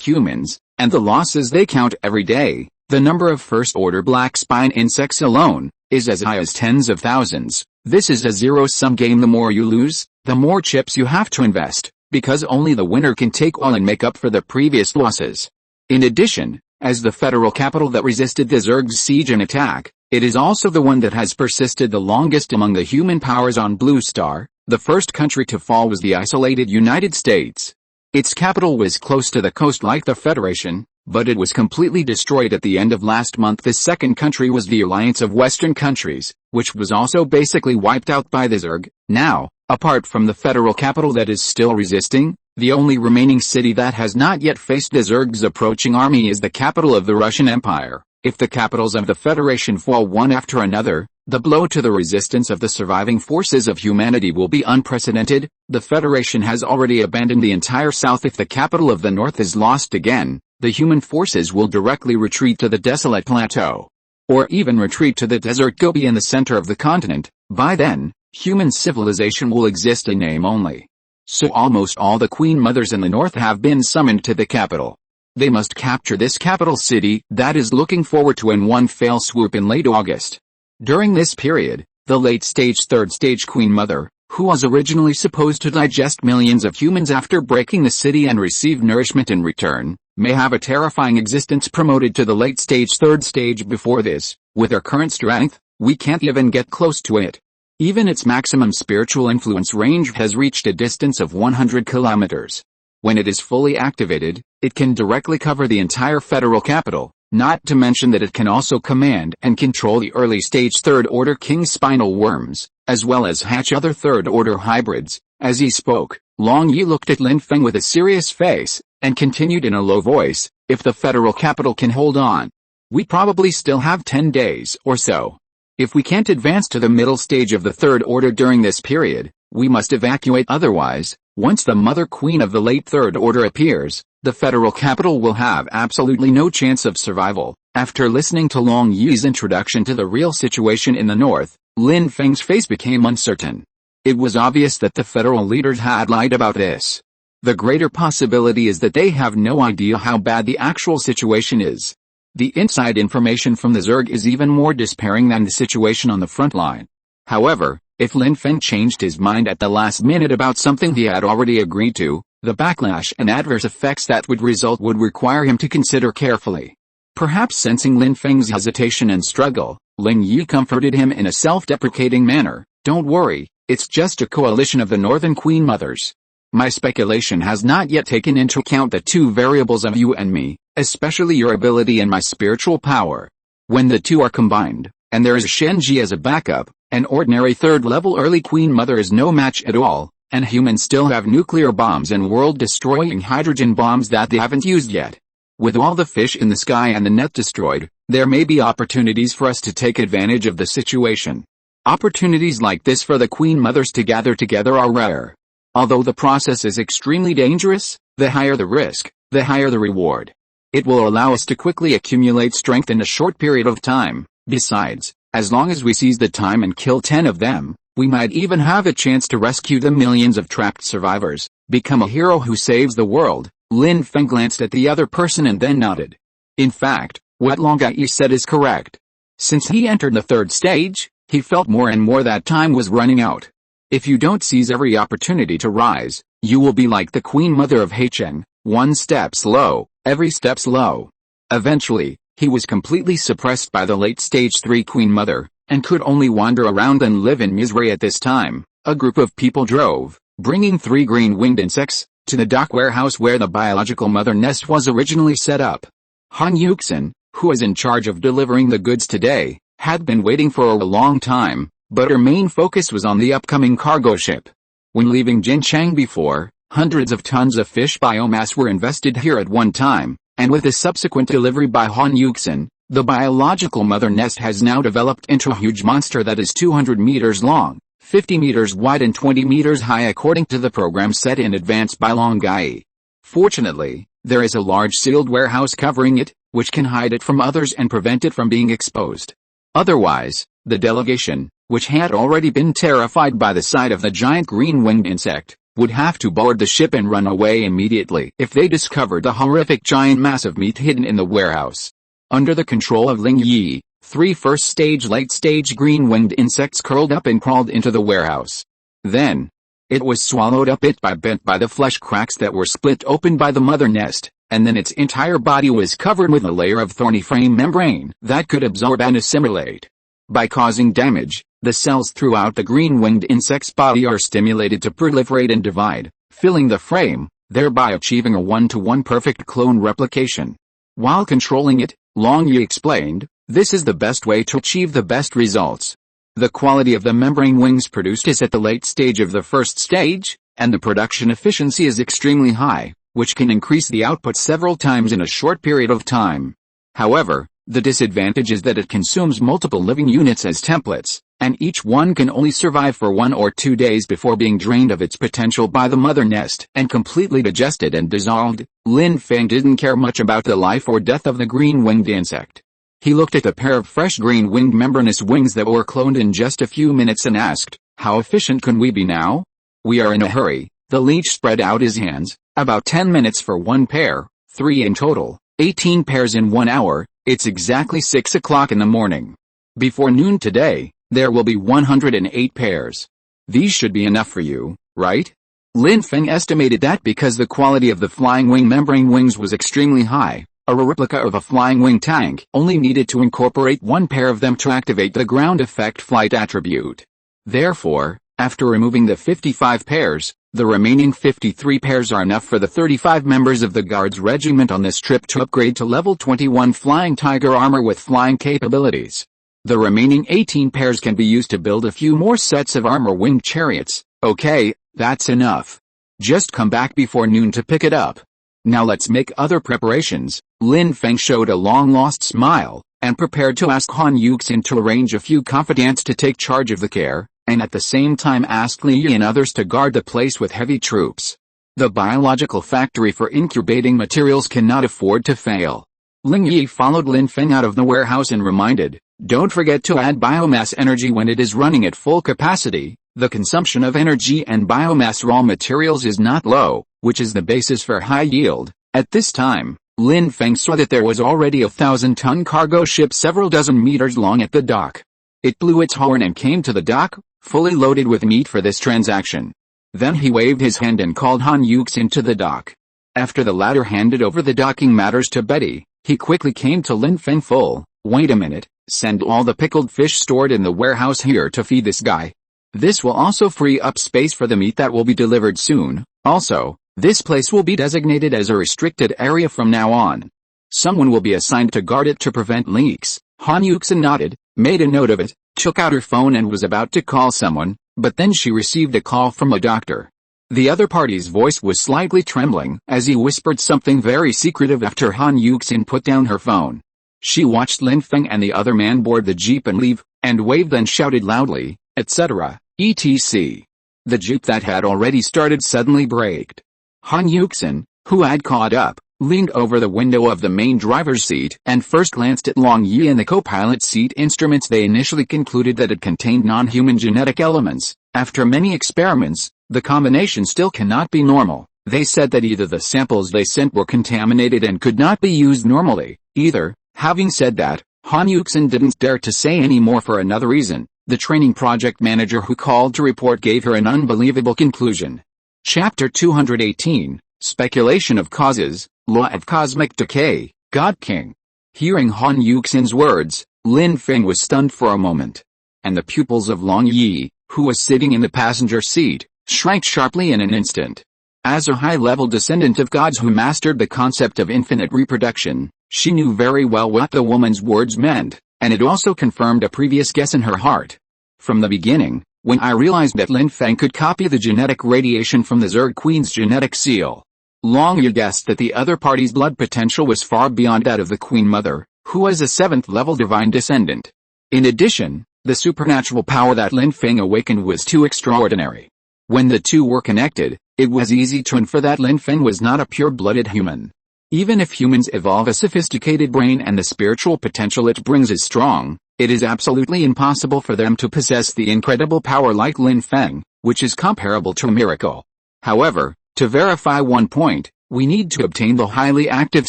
humans, and the losses they count every day. The number of first-order black spine insects alone is as high as tens of thousands. This is a zero-sum game. The more you lose, the more chips you have to invest, because only the winner can take all and make up for the previous losses. In addition, as the federal capital that resisted the Zerg's siege and attack, it is also the one that has persisted the longest among the human powers on Blue Star. The first country to fall was the isolated United States. Its capital was close to the coast like the Federation, but it was completely destroyed at the end of last month. The second country was the alliance of Western countries, which was also basically wiped out by the Zerg. Now, apart from the federal capital that is still resisting, the only remaining city that has not yet faced the Zerg's approaching army is the capital of the Russian Empire. If the capitals of the Federation fall one after another, the blow to the resistance of the surviving forces of humanity will be unprecedented. The Federation has already abandoned the entire south. If the capital of the north is lost again, the human forces will directly retreat to the desolate plateau, or even retreat to the desert Gobi in the center of the continent. By then, human civilization will exist in name only. So almost all the queen mothers in the north have been summoned to the capital. They must capture this capital city that is looking forward to in one fell swoop in late August. During this period, the late-stage third-stage queen mother, who was originally supposed to digest millions of humans after breaking the city and receive nourishment in return, may have a terrifying existence promoted to the late-stage third stage. Before this, with her current strength, we can't even get close to it. Even its maximum spiritual influence range has reached a distance of 100 kilometers. When it is fully activated, it can directly cover the entire federal capital, not to mention that it can also command and control the early-stage third-order king spinal worms, as well as hatch other third-order hybrids. As he spoke, Long Yi looked at Lin Feng with a serious face, and continued in a low voice, if the federal capital can hold on, we probably still have 10 days or so. If we can't advance to the middle stage of the third order during this period, we must evacuate. Otherwise, once the mother queen of the late third order appears, the federal capital will have absolutely no chance of survival. After listening to Long Yi's introduction to the real situation in the north, Lin Feng's face became uncertain. It was obvious that the federal leaders had lied about this. The greater possibility is that they have no idea how bad the actual situation is. The inside information from the Zerg is even more despairing than the situation on the front line. However, if Lin Feng changed his mind at the last minute about something he had already agreed to, the backlash and adverse effects that would result would require him to consider carefully. Perhaps sensing Lin Feng's hesitation and struggle, Lin Yi comforted him in a self-deprecating manner. Don't worry, it's just a coalition of the Northern Queen Mothers. My speculation has not yet taken into account the two variables of you and me, especially your ability and my spiritual power. When the two are combined, and there is Shenji as a backup, an ordinary third-level early Queen Mother is no match at all, and humans still have nuclear bombs and world-destroying hydrogen bombs that they haven't used yet. With all the fish in the sky and the net destroyed, there may be opportunities for us to take advantage of the situation. Opportunities like this for the Queen Mothers to gather together are rare. Although the process is extremely dangerous, the higher the risk, the higher the reward. It will allow us to quickly accumulate strength in a short period of time. Besides, as long as we seize the time and kill 10 of them, we might even have a chance to rescue the millions of trapped survivors, become a hero who saves the world. Lin Feng glanced at the other person and then nodded. In fact, what Long Yi said is correct. Since he entered the third stage, he felt more and more that time was running out. If you don't seize every opportunity to rise, you will be like the Queen Mother of Heichen, one step slow, every step slow. Eventually, he was completely suppressed by the late stage 3 Queen Mother, and could only wander around and live in misery at this time. A group of people drove, bringing 3 green-winged insects, to the dock warehouse where the biological mother nest was originally set up. Han Yuxin, who was in charge of delivering the goods today, had been waiting for a long time, but her main focus was on the upcoming cargo ship. When leaving Jinchang before, hundreds of tons of fish biomass were invested here at one time, and with the subsequent delivery by Han Yuxin, the biological mother nest has now developed into a huge monster that is 200 meters long, 50 meters wide and 20 meters high according to the program set in advance by Long Gai. Fortunately, there is a large sealed warehouse covering it, which can hide it from others and prevent it from being exposed. Otherwise, the delegation, which had already been terrified by the sight of the giant green-winged insect, would have to board the ship and run away immediately if they discovered the horrific giant mass of meat hidden in the warehouse. Under the control of Ling Yi, 3 first-stage late-stage green-winged insects curled up and crawled into the warehouse. Then, it was swallowed up bit by bit by the flesh cracks that were split open by the mother nest, and then its entire body was covered with a layer of thorny frame membrane that could absorb and assimilate. By causing damage, the cells throughout the green-winged insect's body are stimulated to proliferate and divide, filling the frame, thereby achieving a one-to-one perfect clone replication. While controlling it, Long Yi explained, this is the best way to achieve the best results. The quality of the membrane wings produced is at the late stage of the first stage, and the production efficiency is extremely high, which can increase the output several times in a short period of time. However, the disadvantage is that it consumes multiple living units as templates, and each one can only survive for 1 or 2 days before being drained of its potential by the mother nest and completely digested and dissolved. Lin Feng didn't care much about the life or death of the green-winged insect. He looked at the pair of fresh green-winged membranous wings that were cloned in just a few minutes and asked, how efficient can we be now? We are in a hurry. The leech spread out his hands, about 10 minutes for 1 pair, 3 in total, 18 pairs in 1 hour. It's exactly 6 o'clock in the morning. Before noon today, there will be 108 pairs. These should be enough for you, right? Lin Feng estimated that because the quality of the flying wing membrane wings was extremely high, a replica of a flying wing tank only needed to incorporate 1 pair of them to activate the ground effect flight attribute. Therefore, after removing the 55 pairs, the remaining 53 pairs are enough for the 35 members of the Guards Regiment on this trip to upgrade to level 21 Flying Tiger armor with flying capabilities. The remaining 18 pairs can be used to build a few more sets of armor-winged chariots. Okay, that's enough. Just come back before noon to pick it up. Now let's make other preparations. Lin Feng showed a long-lost smile, and prepared to ask Han Yuxin to arrange a few confidants to take charge of the care, and at the same time asked Li Yi and others to guard the place with heavy troops. The biological factory for incubating materials cannot afford to fail. Ling Yi followed Lin Feng out of the warehouse and reminded, don't forget to add biomass energy when it is running at full capacity. The consumption of energy and biomass raw materials is not low, which is the basis for high yield. At this time, Lin Feng saw that there was already a 1,000-ton cargo ship several dozen meters long at the dock. It blew its horn and came to the dock, fully loaded with meat for this transaction. Then he waved his hand and called Han Yuxin to the dock. After the latter handed over the docking matters to Betty, he quickly came to Lin Feng full, wait a minute, send all the pickled fish stored in the warehouse here to feed this guy. This will also free up space for the meat that will be delivered soon. Also, this place will be designated as a restricted area from now on. Someone will be assigned to guard it to prevent leaks. Han Yuxin nodded, made a note of it, took out her phone and was about to call someone, but then she received a call from a doctor. The other party's voice was slightly trembling as he whispered something very secretive after Han Yuxin put down her phone. She watched Lin Feng and the other man board the jeep and leave, and waved and shouted loudly, etc., etc. The jeep that had already started suddenly braked. Han Yuxin, who had caught up, leaned over the window of the main driver's seat and first glanced at Long Yi and the co-pilot seat instruments. They initially concluded that it contained non-human genetic elements. After many experiments, the combination still cannot be normal. They said that either the samples they sent were contaminated and could not be used normally, either. Having said that, Han Yuxin didn't dare to say any more for another reason. The training project manager who called to report gave her an unbelievable conclusion. Chapter 218, Speculation of Causes, Law of Cosmic Decay, God King. Hearing Han Yuxin's words, Lin Feng was stunned for a moment. And the pupils of Long Yi, who was sitting in the passenger seat, shrank sharply in an instant. As a high-level descendant of gods who mastered the concept of infinite reproduction, she knew very well what the woman's words meant, and it also confirmed a previous guess in her heart. From the beginning, when I realized that Lin Feng could copy the genetic radiation from the Zerg Queen's genetic seal. Long Yu guessed that the other party's blood potential was far beyond that of the Queen Mother, who was a 7th-level divine descendant. In addition, the supernatural power that Lin Feng awakened was too extraordinary. When the two were connected, it was easy to infer that Lin Feng was not a pure-blooded human. Even if humans evolve a sophisticated brain and the spiritual potential it brings is strong, it is absolutely impossible for them to possess the incredible power like Lin Feng, which is comparable to a miracle. However, to verify one point, we need to obtain the highly active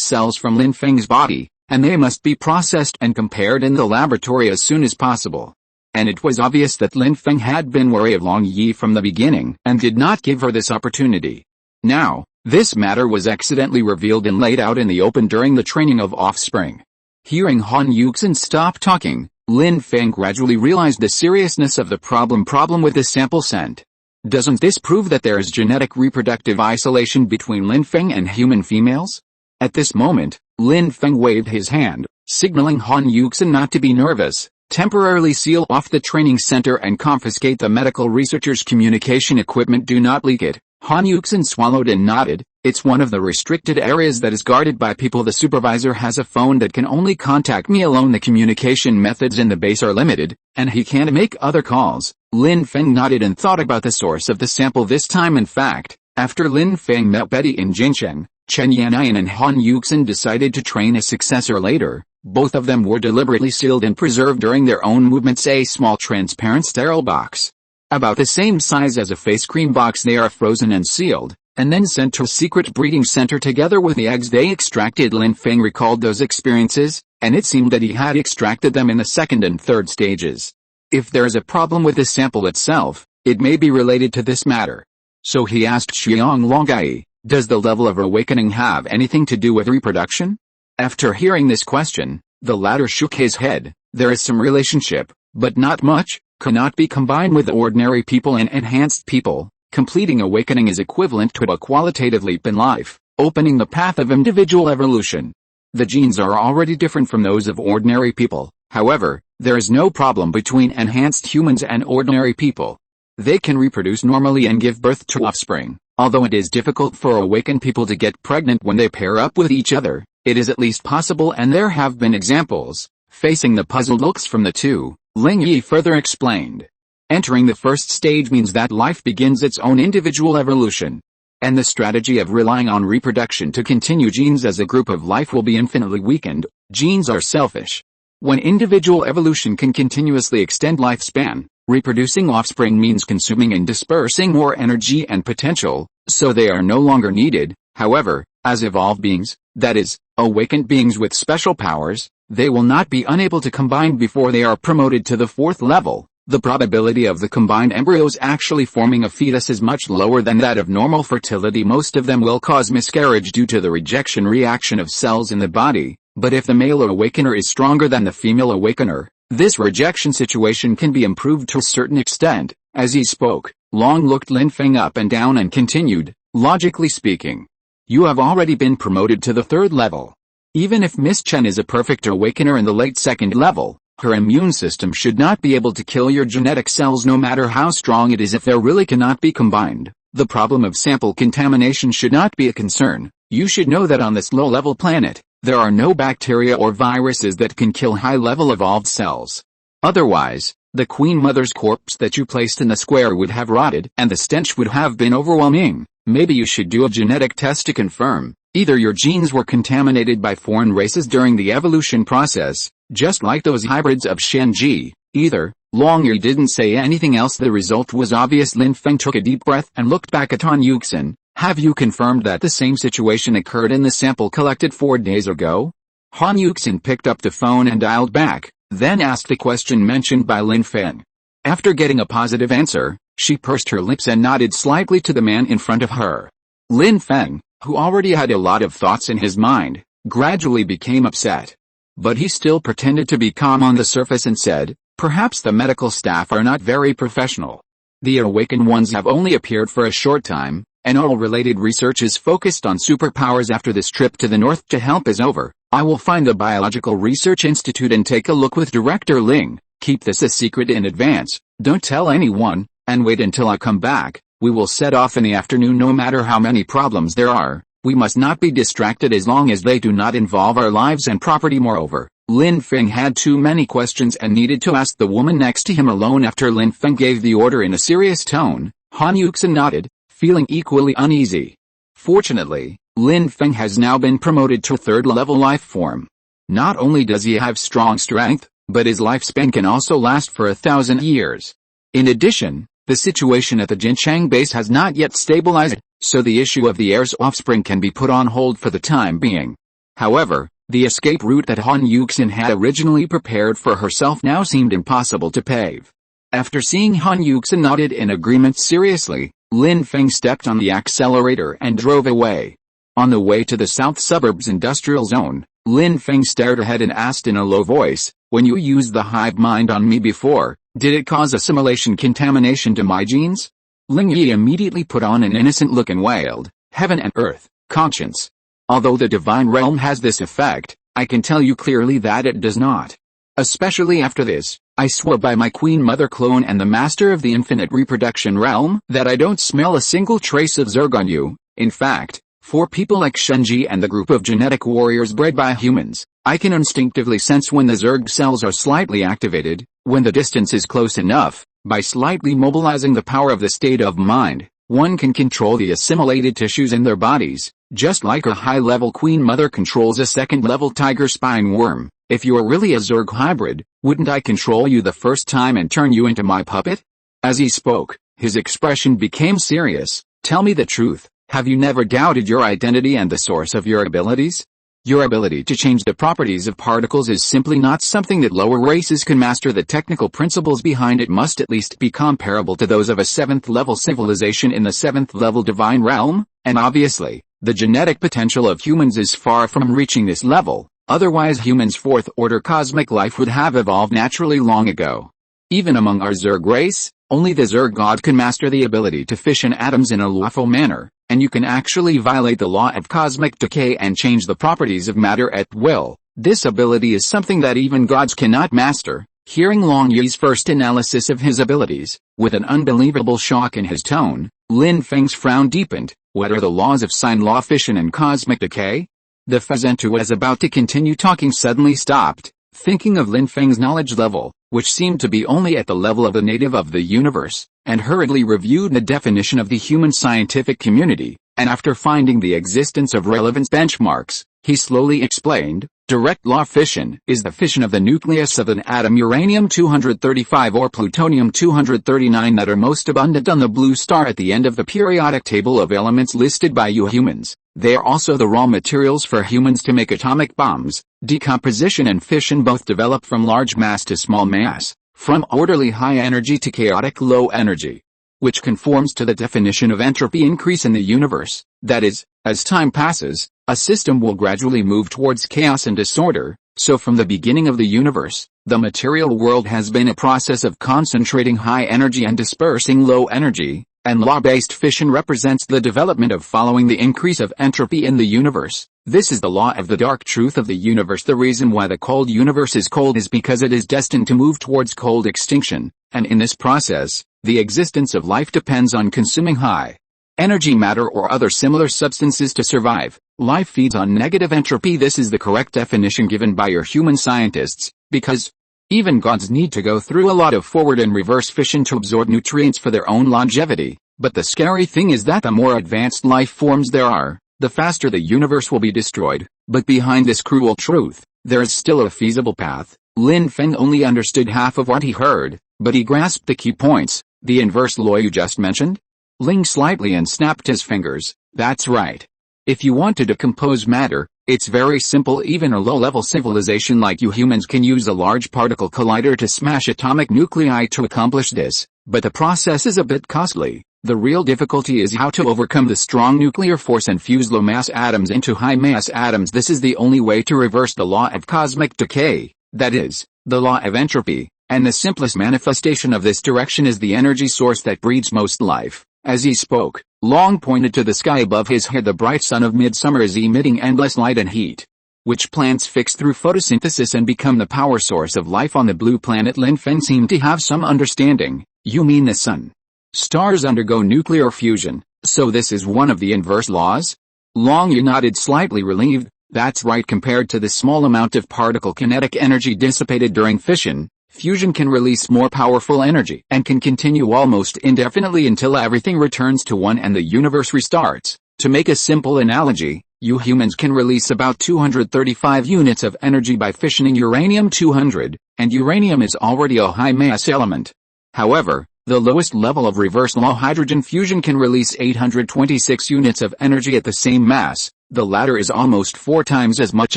cells from Lin Feng's body, and they must be processed and compared in the laboratory as soon as possible. And it was obvious that Lin Feng had been wary of Long Yi from the beginning and did not give her this opportunity. Now, this matter was accidentally revealed and laid out in the open during the training of offspring. Hearing Han Yuxin stop talking, Lin Feng gradually realized the seriousness of the problem with the sample sent. Doesn't this prove that there is genetic reproductive isolation between Lin Feng and human females? At this moment, Lin Feng waved his hand, signaling Han Yuxin not to be nervous, temporarily seal off the training center and confiscate the medical researchers' communication equipment. Do not leak it. Han Yuxin swallowed and nodded. It's one of the restricted areas that is guarded by people. The supervisor has a phone that can only contact me alone. The communication methods in the base are limited, and he can't make other calls. Lin Feng nodded and thought about the source of the sample this time. In fact, after Lin Feng met Betty in Jincheng, Chen Yanyan and Han Yuxin decided to train a successor later. Both of them were deliberately sealed and preserved during their own movements. A small transparent sterile box, about the same size as a face cream box. They are frozen and sealed, and then sent to a secret breeding center together with the eggs they extracted. Lin Feng recalled those experiences, and it seemed that he had extracted them in the 2nd and 3rd stages. If there is a problem with the sample itself, it may be related to this matter. So he asked Xiang Longai, does the level of awakening have anything to do with reproduction? After hearing this question, the latter shook his head. There is some relationship, but not much. Cannot be combined with ordinary people and enhanced people. Completing awakening is equivalent to a qualitative leap in life, opening the path of individual evolution. The genes are already different from those of ordinary people. However, there is no problem between enhanced humans and ordinary people. They can reproduce normally and give birth to offspring. Although it is difficult for awakened people to get pregnant when they pair up with each other, it is at least possible, and there have been examples. Facing the puzzled looks from the two, Ling Yi further explained. Entering the 1st stage means that life begins its own individual evolution. And the strategy of relying on reproduction to continue genes as a group of life will be infinitely weakened. Genes are selfish. When individual evolution can continuously extend lifespan, reproducing offspring means consuming and dispersing more energy and potential, so they are no longer needed. However, as evolved beings, that is, awakened beings with special powers, they will not be unable to combine before they are promoted to the 4th level. The probability of the combined embryos actually forming a fetus is much lower than that of normal fertility. Most of them will cause miscarriage due to the rejection reaction of cells in the body, but if the male awakener is stronger than the female awakener, this rejection situation can be improved to a certain extent. As he spoke, Long looked Lin Feng up and down and continued, logically speaking, you have already been promoted to the 3rd level. Even if Miss Chen is a perfect awakener in the late 2nd level, her immune system should not be able to kill your genetic cells no matter how strong it is if they really cannot be combined. The problem of sample contamination should not be a concern. You should know that on this low-level planet, there are no bacteria or viruses that can kill high-level evolved cells. Otherwise, the Queen Mother's corpse that you placed in the square would have rotted and the stench would have been overwhelming. Maybe you should do a genetic test to confirm. Either your genes were contaminated by foreign races during the evolution process, just like those hybrids of Shenji. Either. Long Yi didn't say anything else. The result was obvious. Lin Feng took a deep breath and looked back at Han Yuxin. Have you confirmed that the same situation occurred in the sample collected 4 days ago? Han Yuxin picked up the phone and dialed back, then asked the question mentioned by Lin Feng. After getting a positive answer, she pursed her lips and nodded slightly to the man in front of her. Lin Feng, who already had a lot of thoughts in his mind, gradually became upset. But he still pretended to be calm on the surface and said, perhaps the medical staff are not very professional. The awakened ones have only appeared for a short time, and all related research is focused on superpowers. After this trip to the north to help is over, I will find the Biological Research Institute and take a look with Director Ling. Keep this a secret in advance. Don't tell anyone, and wait until I come back. We will set off in the afternoon no matter how many problems there are. We must not be distracted as long as they do not involve our lives and property. Moreover, Lin Feng had too many questions and needed to ask the woman next to him alone. After Lin Feng gave the order in a serious tone, Han Yuxin nodded, feeling equally uneasy. Fortunately, Lin Feng has now been promoted to third-level life form. Not only does he have strong strength, but his lifespan can also last for 1,000 years. In addition, the situation at the Jinchang base has not yet stabilized, so the issue of the heir's offspring can be put on hold for the time being. However, the escape route that Han Yuxin had originally prepared for herself now seemed impossible to pave. After seeing Han Yuxin nodded in agreement seriously, Lin Feng stepped on the accelerator and drove away. On the way to the south suburbs industrial zone, Lin Feng stared ahead and asked in a low voice, "When you used the hive mind on me before, did it cause assimilation contamination to my genes?" Ling Yi immediately put on an innocent look and wailed, "Heaven and earth, conscience. Although the divine realm has this effect, I can tell you clearly that it does not. Especially after this, I swore by my Queen Mother clone and the Master of the Infinite Reproduction Realm that I don't smell a single trace of Zerg on you. In fact, for people like Shenji and the group of genetic warriors bred by humans, I can instinctively sense when the Zerg cells are slightly activated, when the distance is close enough. By slightly mobilizing the power of the state of mind, one can control the assimilated tissues in their bodies, just like a high-level Queen Mother controls a second-level tiger spine worm. If you're really a Zerg hybrid, wouldn't I control you the first time and turn you into my puppet?" As he spoke, his expression became serious. "Tell me the truth, have you never doubted your identity and the source of your abilities? Your ability to change the properties of particles is simply not something that lower races can master. The technical principles behind it must at least be comparable to those of a 7th-level civilization in the 7th-level divine realm, and obviously, the genetic potential of humans is far from reaching this level, otherwise humans' 4th-order cosmic life would have evolved naturally long ago. Even among our Zerg race, only the Zerg god can master the ability to fission atoms in a lawful manner, and you can actually violate the law of cosmic decay and change the properties of matter at will. This ability is something that even gods cannot master." Hearing Long Yi's first analysis of his abilities, with an unbelievable shock in his tone, Lin Feng's frown deepened. "What are the laws of sign law, fission and cosmic decay?" The pheasant who was about to continue talking suddenly stopped, thinking of Lin Feng's knowledge level, which seemed to be only at the level of a native of the universe, and hurriedly reviewed the definition of the human scientific community, and after finding the existence of relevant benchmarks, he slowly explained, "Direct law fission is the fission of the nucleus of an atom uranium-235 or plutonium-239 that are most abundant on the blue star at the end of the periodic table of elements listed by you humans. They are also the raw materials for humans to make atomic bombs. Decomposition and fission both develop from large mass to small mass, from orderly high energy to chaotic low energy, which conforms to the definition of entropy increase in the universe. That is, as time passes, a system will gradually move towards chaos and disorder. So from the beginning of the universe, the material world has been a process of concentrating high energy and dispersing low energy, and law-based fission represents the development of following the increase of entropy in the universe. This is the law of the dark truth of the universe. The reason why the cold universe is cold is because it is destined to move towards cold extinction, and in this process, the existence of life depends on consuming high energy matter or other similar substances to survive. Life feeds on negative entropy. This is the correct definition given by your human scientists, because even gods need to go through a lot of forward and reverse fission to absorb nutrients for their own longevity. But the scary thing is that the more advanced life forms there are, the faster the universe will be destroyed. But behind this cruel truth, there is still a feasible path. Lin Feng only understood half of what he heard, but he grasped the key points. The inverse law you just mentioned? Ling slightly and snapped his fingers. That's right. If you want to decompose matter, it's very simple. Even a low-level civilization like you humans can use a large particle collider to smash atomic nuclei to accomplish this, but the process is a bit costly. The real difficulty is how to overcome the strong nuclear force and fuse low-mass atoms into high-mass atoms. This is the only way to reverse the law of cosmic decay, that is, the law of entropy, and the simplest manifestation of this direction is the energy source that breeds most life. As he spoke, Long pointed to the sky above his head. The bright sun of midsummer is emitting endless light and heat. which plants fix through photosynthesis and become the power source of life on the blue planet. Lin Feng seemed to have some understanding. You mean the sun? Stars undergo nuclear fusion, so this is one of the inverse laws? Long Yi nodded, slightly relieved. That's right. Compared to the small amount of particle kinetic energy dissipated during fission, fusion can release more powerful energy and can continue almost indefinitely until everything returns to one and the universe restarts. To make a simple analogy, you humans can release about 235 units of energy by fissioning uranium-200, and uranium is already a high-mass element. However, the lowest level of reverse law hydrogen fusion can release 826 units of energy at the same mass. The latter is almost 4 times as much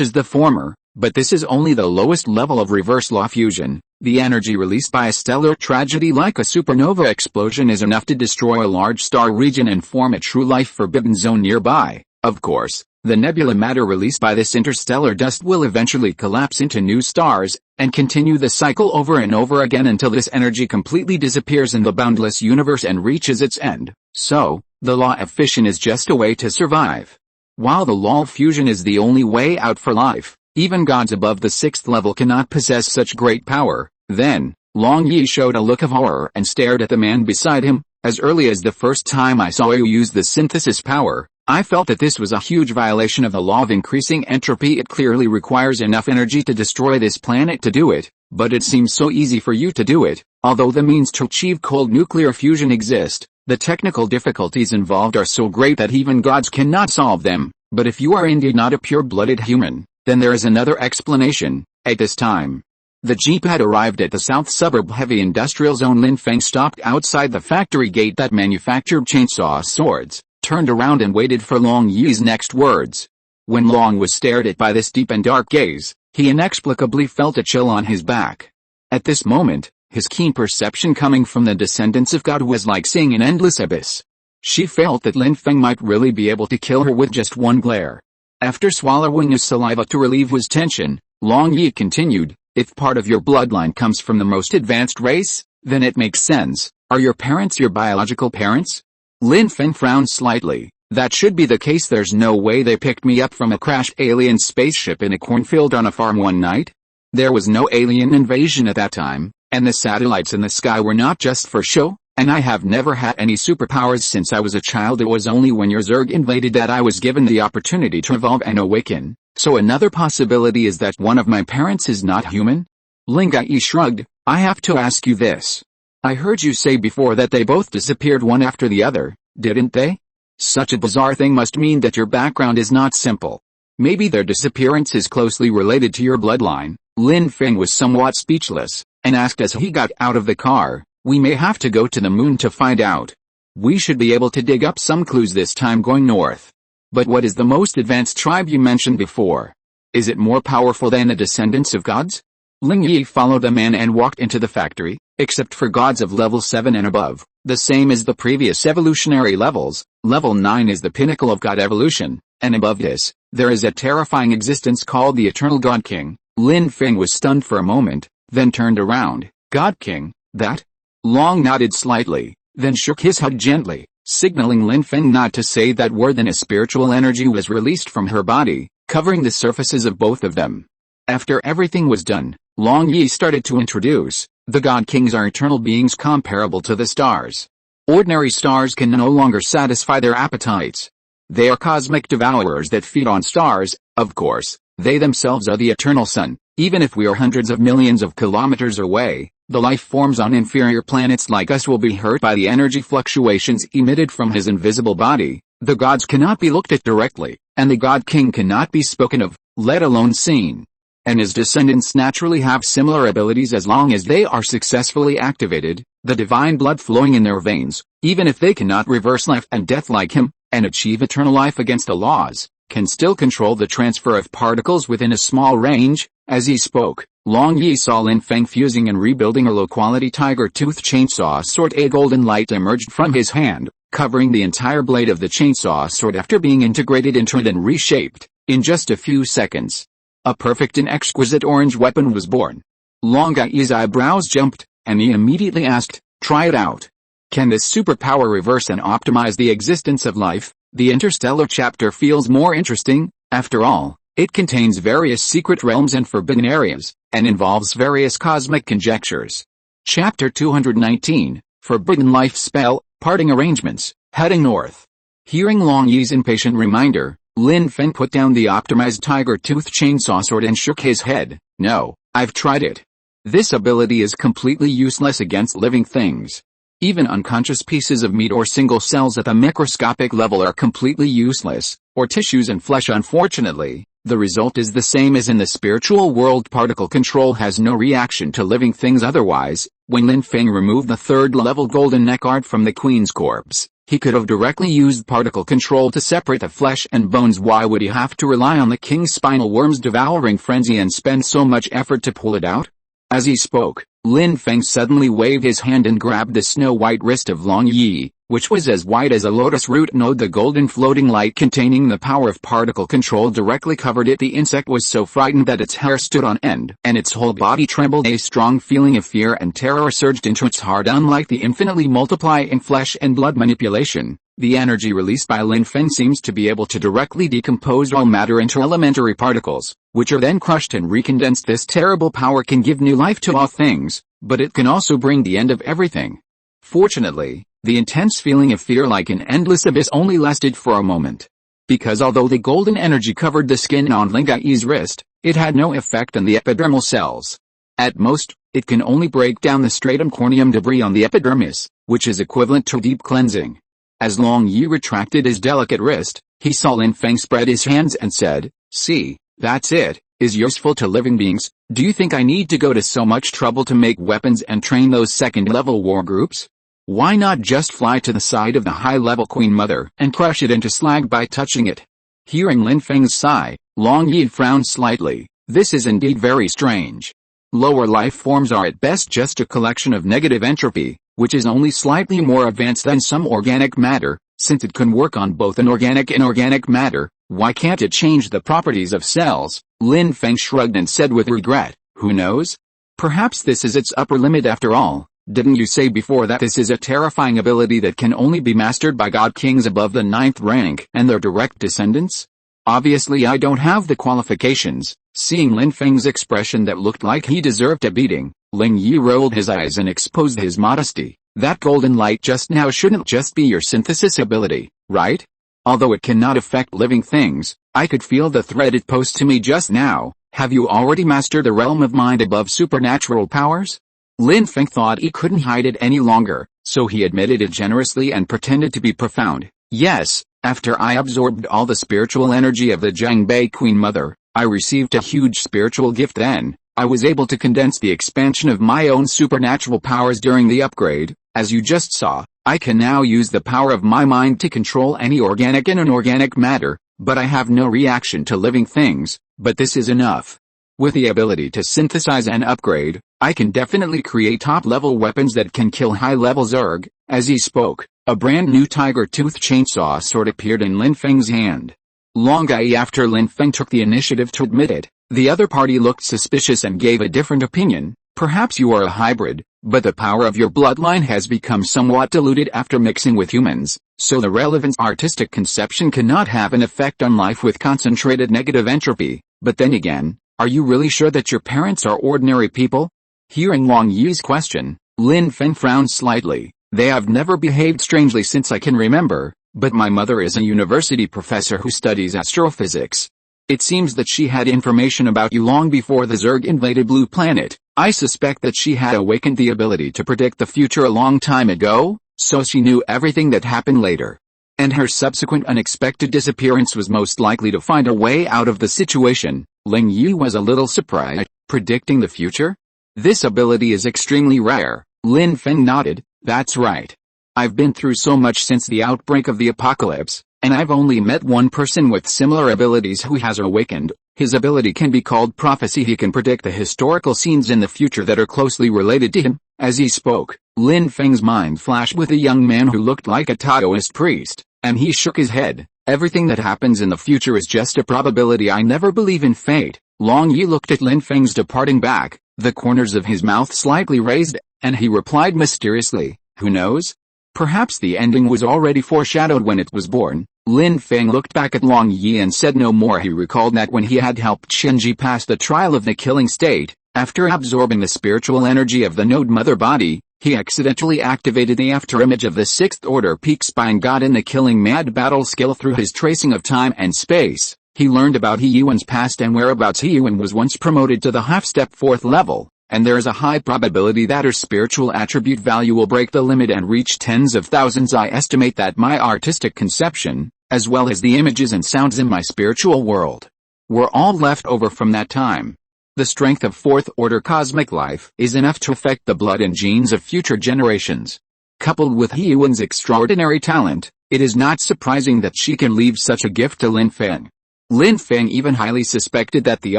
as the former, but this is only the lowest level of reverse law fusion. The energy released by a stellar tragedy like a supernova explosion is enough to destroy a large star region and form a true life-forbidden zone nearby. Of course, the nebula matter released by this interstellar dust will eventually collapse into new stars, and continue the cycle over and over again until this energy completely disappears in the boundless universe and reaches its end. So, the law of fission is just a way to survive. While the law of fusion is the only way out for life, even gods above the 6th level cannot possess such great power. Then, Long Yi showed a look of horror and stared at the man beside him. As early as the first time I saw you use the synthesis power, I felt that this was a huge violation of the law of increasing entropy. It clearly requires enough energy to destroy this planet to do it, but it seems so easy for you to do it. Although the means to achieve cold nuclear fusion exist, the technical difficulties involved are so great that even gods cannot solve them. But if you are indeed not a pure-blooded human, then there is another explanation. At this time, the jeep had arrived at the south suburb heavy industrial zone. Lin Feng stopped outside the factory gate that manufactured chainsaw swords, turned around and waited for Long Yi's next words. When Long was stared at by this deep and dark gaze, he inexplicably felt a chill on his back. At this moment, his keen perception coming from the descendants of God was like seeing an endless abyss. She felt that Lin Feng might really be able to kill her with just one glare. After swallowing his saliva to relieve his tension, Long Yi continued, if part of your bloodline comes from the most advanced race, then it makes sense. Are your parents your biological parents? Lin Feng frowned slightly. That should be the case. There's no way they picked me up from a crashed alien spaceship in a cornfield on a farm one night. There was no alien invasion at that time, and the satellites in the sky were not just for show, and I have never had any superpowers since I was a child. It was only when your Zerg invaded that I was given the opportunity to evolve and awaken. So another possibility is that one of my parents is not human? Ling Yi shrugged. I have to ask you this. I heard you say before that they both disappeared one after the other, didn't they? Such a bizarre thing must mean that your background is not simple. Maybe their disappearance is closely related to your bloodline. Lin Feng was somewhat speechless, and asked as he got out of the car, we may have to go to the moon to find out. We should be able to dig up some clues this time going north. But what is the most advanced tribe you mentioned before? Is it more powerful than the descendants of gods? Ling Yi followed the man and walked into the factory. Except for gods of level 7 and above, the same as the previous evolutionary levels, level 9 is the pinnacle of god evolution, and above this, there is a terrifying existence called the Eternal God King. Lin Feng was stunned for a moment, then turned around. God King, that? Long nodded slightly, then shook his head gently, signaling Lin Feng not to say that word. Then a spiritual energy was released from her body, covering the surfaces of both of them. After everything was done, Long Yi started to introduce. The God Kings are eternal beings comparable to the stars. Ordinary stars can no longer satisfy their appetites. They are cosmic devourers that feed on stars. Of course, they themselves are the eternal sun. Even if we are hundreds of millions of kilometers away, the life forms on inferior planets like us will be hurt by the energy fluctuations emitted from his invisible body. The gods cannot be looked at directly, and the God King cannot be spoken of, let alone seen. And his descendants naturally have similar abilities as long as they are successfully activated, the divine blood flowing in their veins, even if they cannot reverse life and death like him, and achieve eternal life against the laws, can still control the transfer of particles within a small range. As he spoke, Long Yi saw Lin Feng fusing and rebuilding a low-quality tiger-tooth chainsaw sword. A golden light emerged from his hand, covering the entire blade of the chainsaw sword after being integrated into it and reshaped, in just a few seconds. A perfect and exquisite orange weapon was born. Long Yi's eyebrows jumped, and he immediately asked, try it out. Can this superpower reverse and optimize the existence of life? The interstellar chapter feels more interesting. After all, It contains various secret realms and forbidden areas, and involves various cosmic conjectures. Chapter 219, Forbidden Life Spell, Parting Arrangements, Heading North. Hearing Long Yi's impatient reminder, Lin Feng put down the optimized tiger tooth chainsaw sword and shook his head. No, I've tried it. This ability is completely useless against living things. Even unconscious pieces of meat or single cells at the microscopic level are completely useless, or tissues and flesh. Unfortunately, the result is the same as in the spiritual world. Particle control has no reaction to living things. Otherwise, when Lin Feng removed the third-level golden neck art from the queen's corpse, he could have directly used particle control to separate the flesh and bones. Why would he have to rely on the king's spinal worm's devouring frenzy and spend so much effort to pull it out? As he spoke, Lin Feng suddenly waved his hand and grabbed the snow-white wrist of Long Yi, which was as white as a lotus root node. The golden floating light containing the power of particle control directly covered it. The insect was so frightened that its hair stood on end, and its whole body trembled. A strong feeling of fear and terror surged into its heart. Unlike the infinitely multiplying flesh and blood manipulation, the energy released by Lin Feng seems to be able to directly decompose all matter into elementary particles, which are then crushed and recondensed. This terrible power can give new life to all things, but it can also bring the end of everything. Fortunately, the intense feeling of fear like an endless abyss only lasted for a moment. Because although the golden energy covered the skin on Lin Yi's wrist, it had no effect on the epidermal cells. At most, it can only break down the stratum corneum debris on the epidermis, which is equivalent to deep cleansing. As Long Yi retracted his delicate wrist, he saw Lin Feng spread his hands and said, "See, that's it, is useful to living beings. Do you think I need to go to so much trouble to make weapons and train those second-level war groups? Why not just fly to the side of the high-level Queen Mother and crush it into slag by touching it?" Hearing Lin Feng's sigh, Long Yi frowned slightly. This is indeed very strange. Lower life forms are at best just a collection of negative entropy, which is only slightly more advanced than some organic matter. Since it can work on both inorganic and organic matter, why can't it change the properties of cells? Lin Feng shrugged and said with regret, "Who knows? Perhaps this is its upper limit after all. Didn't you say before that this is a terrifying ability that can only be mastered by god kings above the 9th rank and their direct descendants? Obviously I don't have the qualifications." Seeing Lin Feng's expression that looked like he deserved a beating, Ling Yi rolled his eyes and exposed his modesty. "That golden light just now shouldn't just be your synthesis ability, right? Although it cannot affect living things, I could feel the threat it posed to me just now. Have you already mastered the realm of mind above supernatural powers?" Lin Feng thought he couldn't hide it any longer, so he admitted it generously and pretended to be profound. "Yes, after I absorbed all the spiritual energy of the Jiangbei Queen Mother, I received a huge spiritual gift. Then, I was able to condense the expansion of my own supernatural powers during the upgrade. As you just saw, I can now use the power of my mind to control any organic and inorganic matter, but I have no reaction to living things, but this is enough. With the ability to synthesize and upgrade, I can definitely create top-level weapons that can kill high-level Zerg." As he spoke, a brand new tiger tooth chainsaw sword appeared in Lin Feng's hand. Long after Lin Feng took the initiative to admit it, the other party looked suspicious and gave a different opinion. "Perhaps you are a hybrid, but the power of your bloodline has become somewhat diluted after mixing with humans, so the relevant artistic conception cannot have an effect on life with concentrated negative entropy. But then again, are you really sure that your parents are ordinary people?" Hearing Long Yi's question, Lin Feng frowned slightly. "They have never behaved strangely since I can remember, but my mother is a university professor who studies astrophysics. It seems that she had information about you long before the Zerg invaded Blue Planet. I suspect that she had awakened the ability to predict the future a long time ago, so she knew everything that happened later. And her subsequent unexpected disappearance was most likely to find a way out of the situation." Ling Yi was a little surprised. "Predicting the future? This ability is extremely rare." Lin Feng nodded. "That's right. I've been through so much since the outbreak of the apocalypse, and I've only met one person with similar abilities who has awakened. His ability can be called prophecy. He can predict the historical scenes in the future that are closely related to him." As he spoke, Lin Feng's mind flashed with a young man who looked like a Taoist priest, and he shook his head. "Everything that happens in the future is just a probability. I never believe in fate." Long Yi looked at Lin Feng's departing back, the corners of his mouth slightly raised, and he replied mysteriously, "Who knows? Perhaps the ending was already foreshadowed when it was born." Lin Feng looked back at Long Yi and said no more. He recalled that when he had helped Shenji pass the trial of the killing state, after absorbing the spiritual energy of the node mother body, he accidentally activated the afterimage of the 6th order peak spine god in the killing mad battle skill. Through his tracing of time and space, he learned about He Yuan's past and whereabouts. He Yuan was once promoted to the half-step 4th level, and there is a high probability that her spiritual attribute value will break the limit and reach tens of thousands. I estimate that my artistic conception, as well as the images and sounds in my spiritual world, were all left over from that time. The strength of 4th order cosmic life is enough to affect the blood and genes of future generations. Coupled with He Yuan's extraordinary talent, it is not surprising that she can leave such a gift to Lin Feng. Lin Feng even highly suspected that the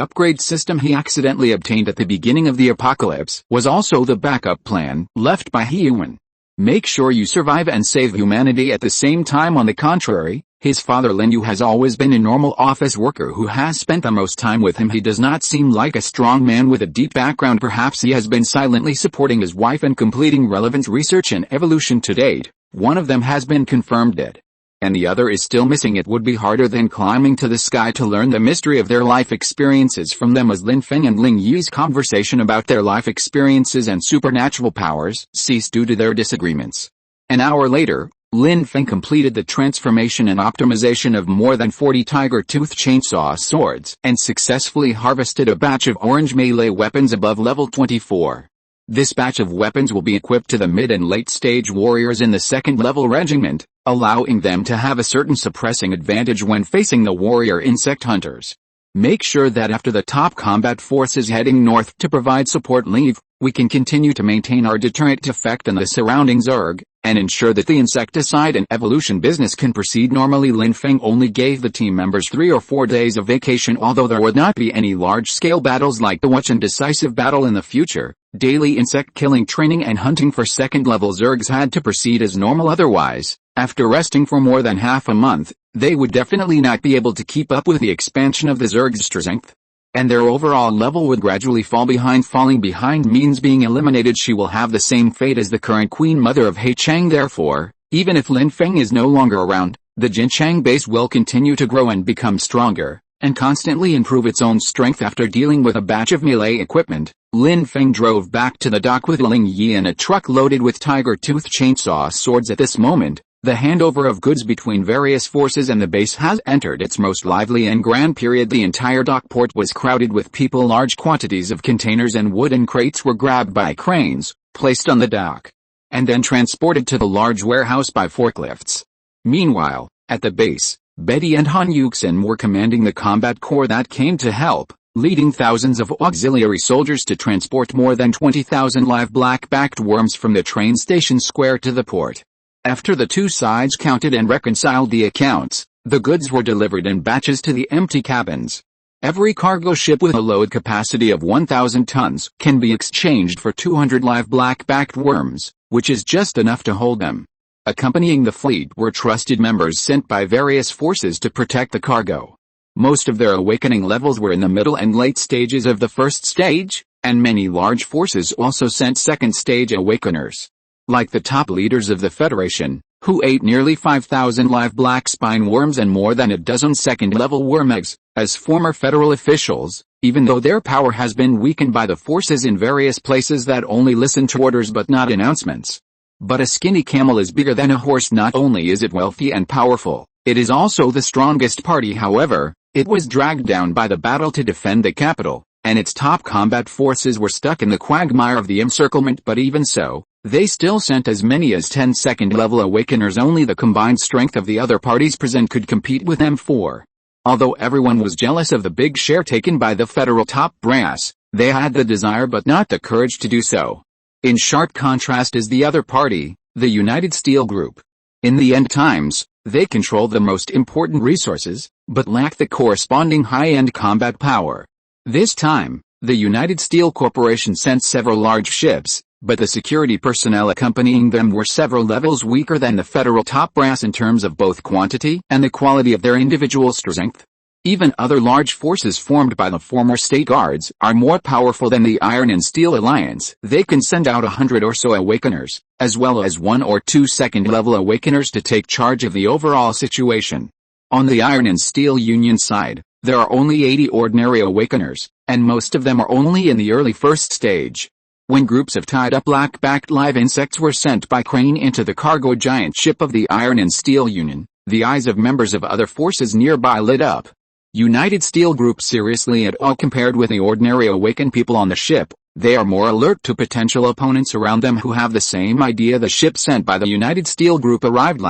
upgrade system he accidentally obtained at the beginning of the apocalypse was also the backup plan left by He Yuan. Make sure you survive and save humanity at the same time. On the contrary, his father Lin Yu has always been a normal office worker who has spent the most time with him. He does not seem like a strong man with a deep background. Perhaps he has been silently supporting his wife and completing relevant research and evolution to date. One of them has been confirmed dead, and the other is still missing. It would be harder than climbing to the sky to learn the mystery of their life experiences from them. As Lin Feng and Ling Yi's conversation about their life experiences and supernatural powers ceased due to their disagreements. An hour later, Lin Feng completed the transformation and optimization of more than 40 tiger tooth chainsaw swords and successfully harvested a batch of orange melee weapons above level 24. This batch of weapons will be equipped to the mid and late stage warriors in the 2nd level regiment, allowing them to have a certain suppressing advantage when facing the warrior insect hunters. Make sure that after the top combat forces heading north to provide support leave, we can continue to maintain our deterrent effect in the surrounding Zerg, and ensure that the insecticide and evolution business can proceed normally. Lin Feng only gave the team members 3 or 4 days of vacation. Although there would not be any large-scale battles like the Wuchen decisive battle in the future, daily insect killing training and hunting for 2nd level Zergs had to proceed as normal. Otherwise, after resting for more than half a month, they would definitely not be able to keep up with the expansion of the Zerg's strength, and their overall level would gradually fall behind. Falling behind means being eliminated. She will have the same fate as the current Queen Mother of Heichang. Therefore, even if Lin Feng is no longer around, the Jinchang base will continue to grow and become stronger, and constantly improve its own strength. After dealing with a batch of melee equipment, Lin Feng drove back to the dock with Ling Yi in a truck loaded with tiger tooth chainsaw swords. At this moment, the handover of goods between various forces and the base has entered its most lively and grand period. The entire dock port was crowded with people. Large quantities of containers and wooden crates were grabbed by cranes, placed on the dock, and then transported to the large warehouse by forklifts. Meanwhile, at the base, Betty and Han Yuxin were commanding the combat corps that came to help, leading thousands of auxiliary soldiers to transport more than 20,000 live black-backed worms from the train station square to the port. After the two sides counted and reconciled the accounts, the goods were delivered in batches to the empty cabins. Every cargo ship with a load capacity of 1,000 tons can be exchanged for 200 live black-backed worms, which is just enough to hold them. Accompanying the fleet were trusted members sent by various forces to protect the cargo. Most of their awakening levels were in the middle and late stages of the 1st stage, and many large forces also sent 2nd stage awakeners. Like the top leaders of the Federation, who ate nearly 5,000 live black spine worms and more than a dozen 2nd level worm eggs, as former federal officials, even though their power has been weakened by the forces in various places that only listen to orders but not announcements. But a skinny camel is bigger than a horse. Not only is it wealthy and powerful, it is also the strongest party. However, it was dragged down by the battle to defend the capital, and its top combat forces were stuck in the quagmire of the encirclement. But even so, they still sent as many as 10 2nd level awakeners. Only the combined strength of the other parties present could compete with M4. Although everyone was jealous of the big share taken by the federal top brass, they had the desire but not the courage to do so. In sharp contrast is the other party, the United Steel Group. In the end times, they control the most important resources, but lack the corresponding high-end combat power. This time, the United Steel Corporation sent several large ships, but the security personnel accompanying them were several levels weaker than the federal top brass in terms of both quantity and the quality of their individual strength. Even other large forces formed by the former state guards are more powerful than the Iron and Steel Alliance. They can send out 100 or so awakeners, as well as 1 or 2 2nd level awakeners to take charge of the overall situation. On the Iron and Steel Union side, there are only 80 ordinary awakeners, and most of them are only in the early first stage. When groups of tied-up black-backed live insects were sent by crane into the cargo giant ship of the Iron and Steel Union, the eyes of members of other forces nearby lit up. United Steel Group seriously at all compared with the ordinary awakened people on the ship. They are more alert to potential opponents around them who have the same idea. The ship sent by the United Steel Group arrived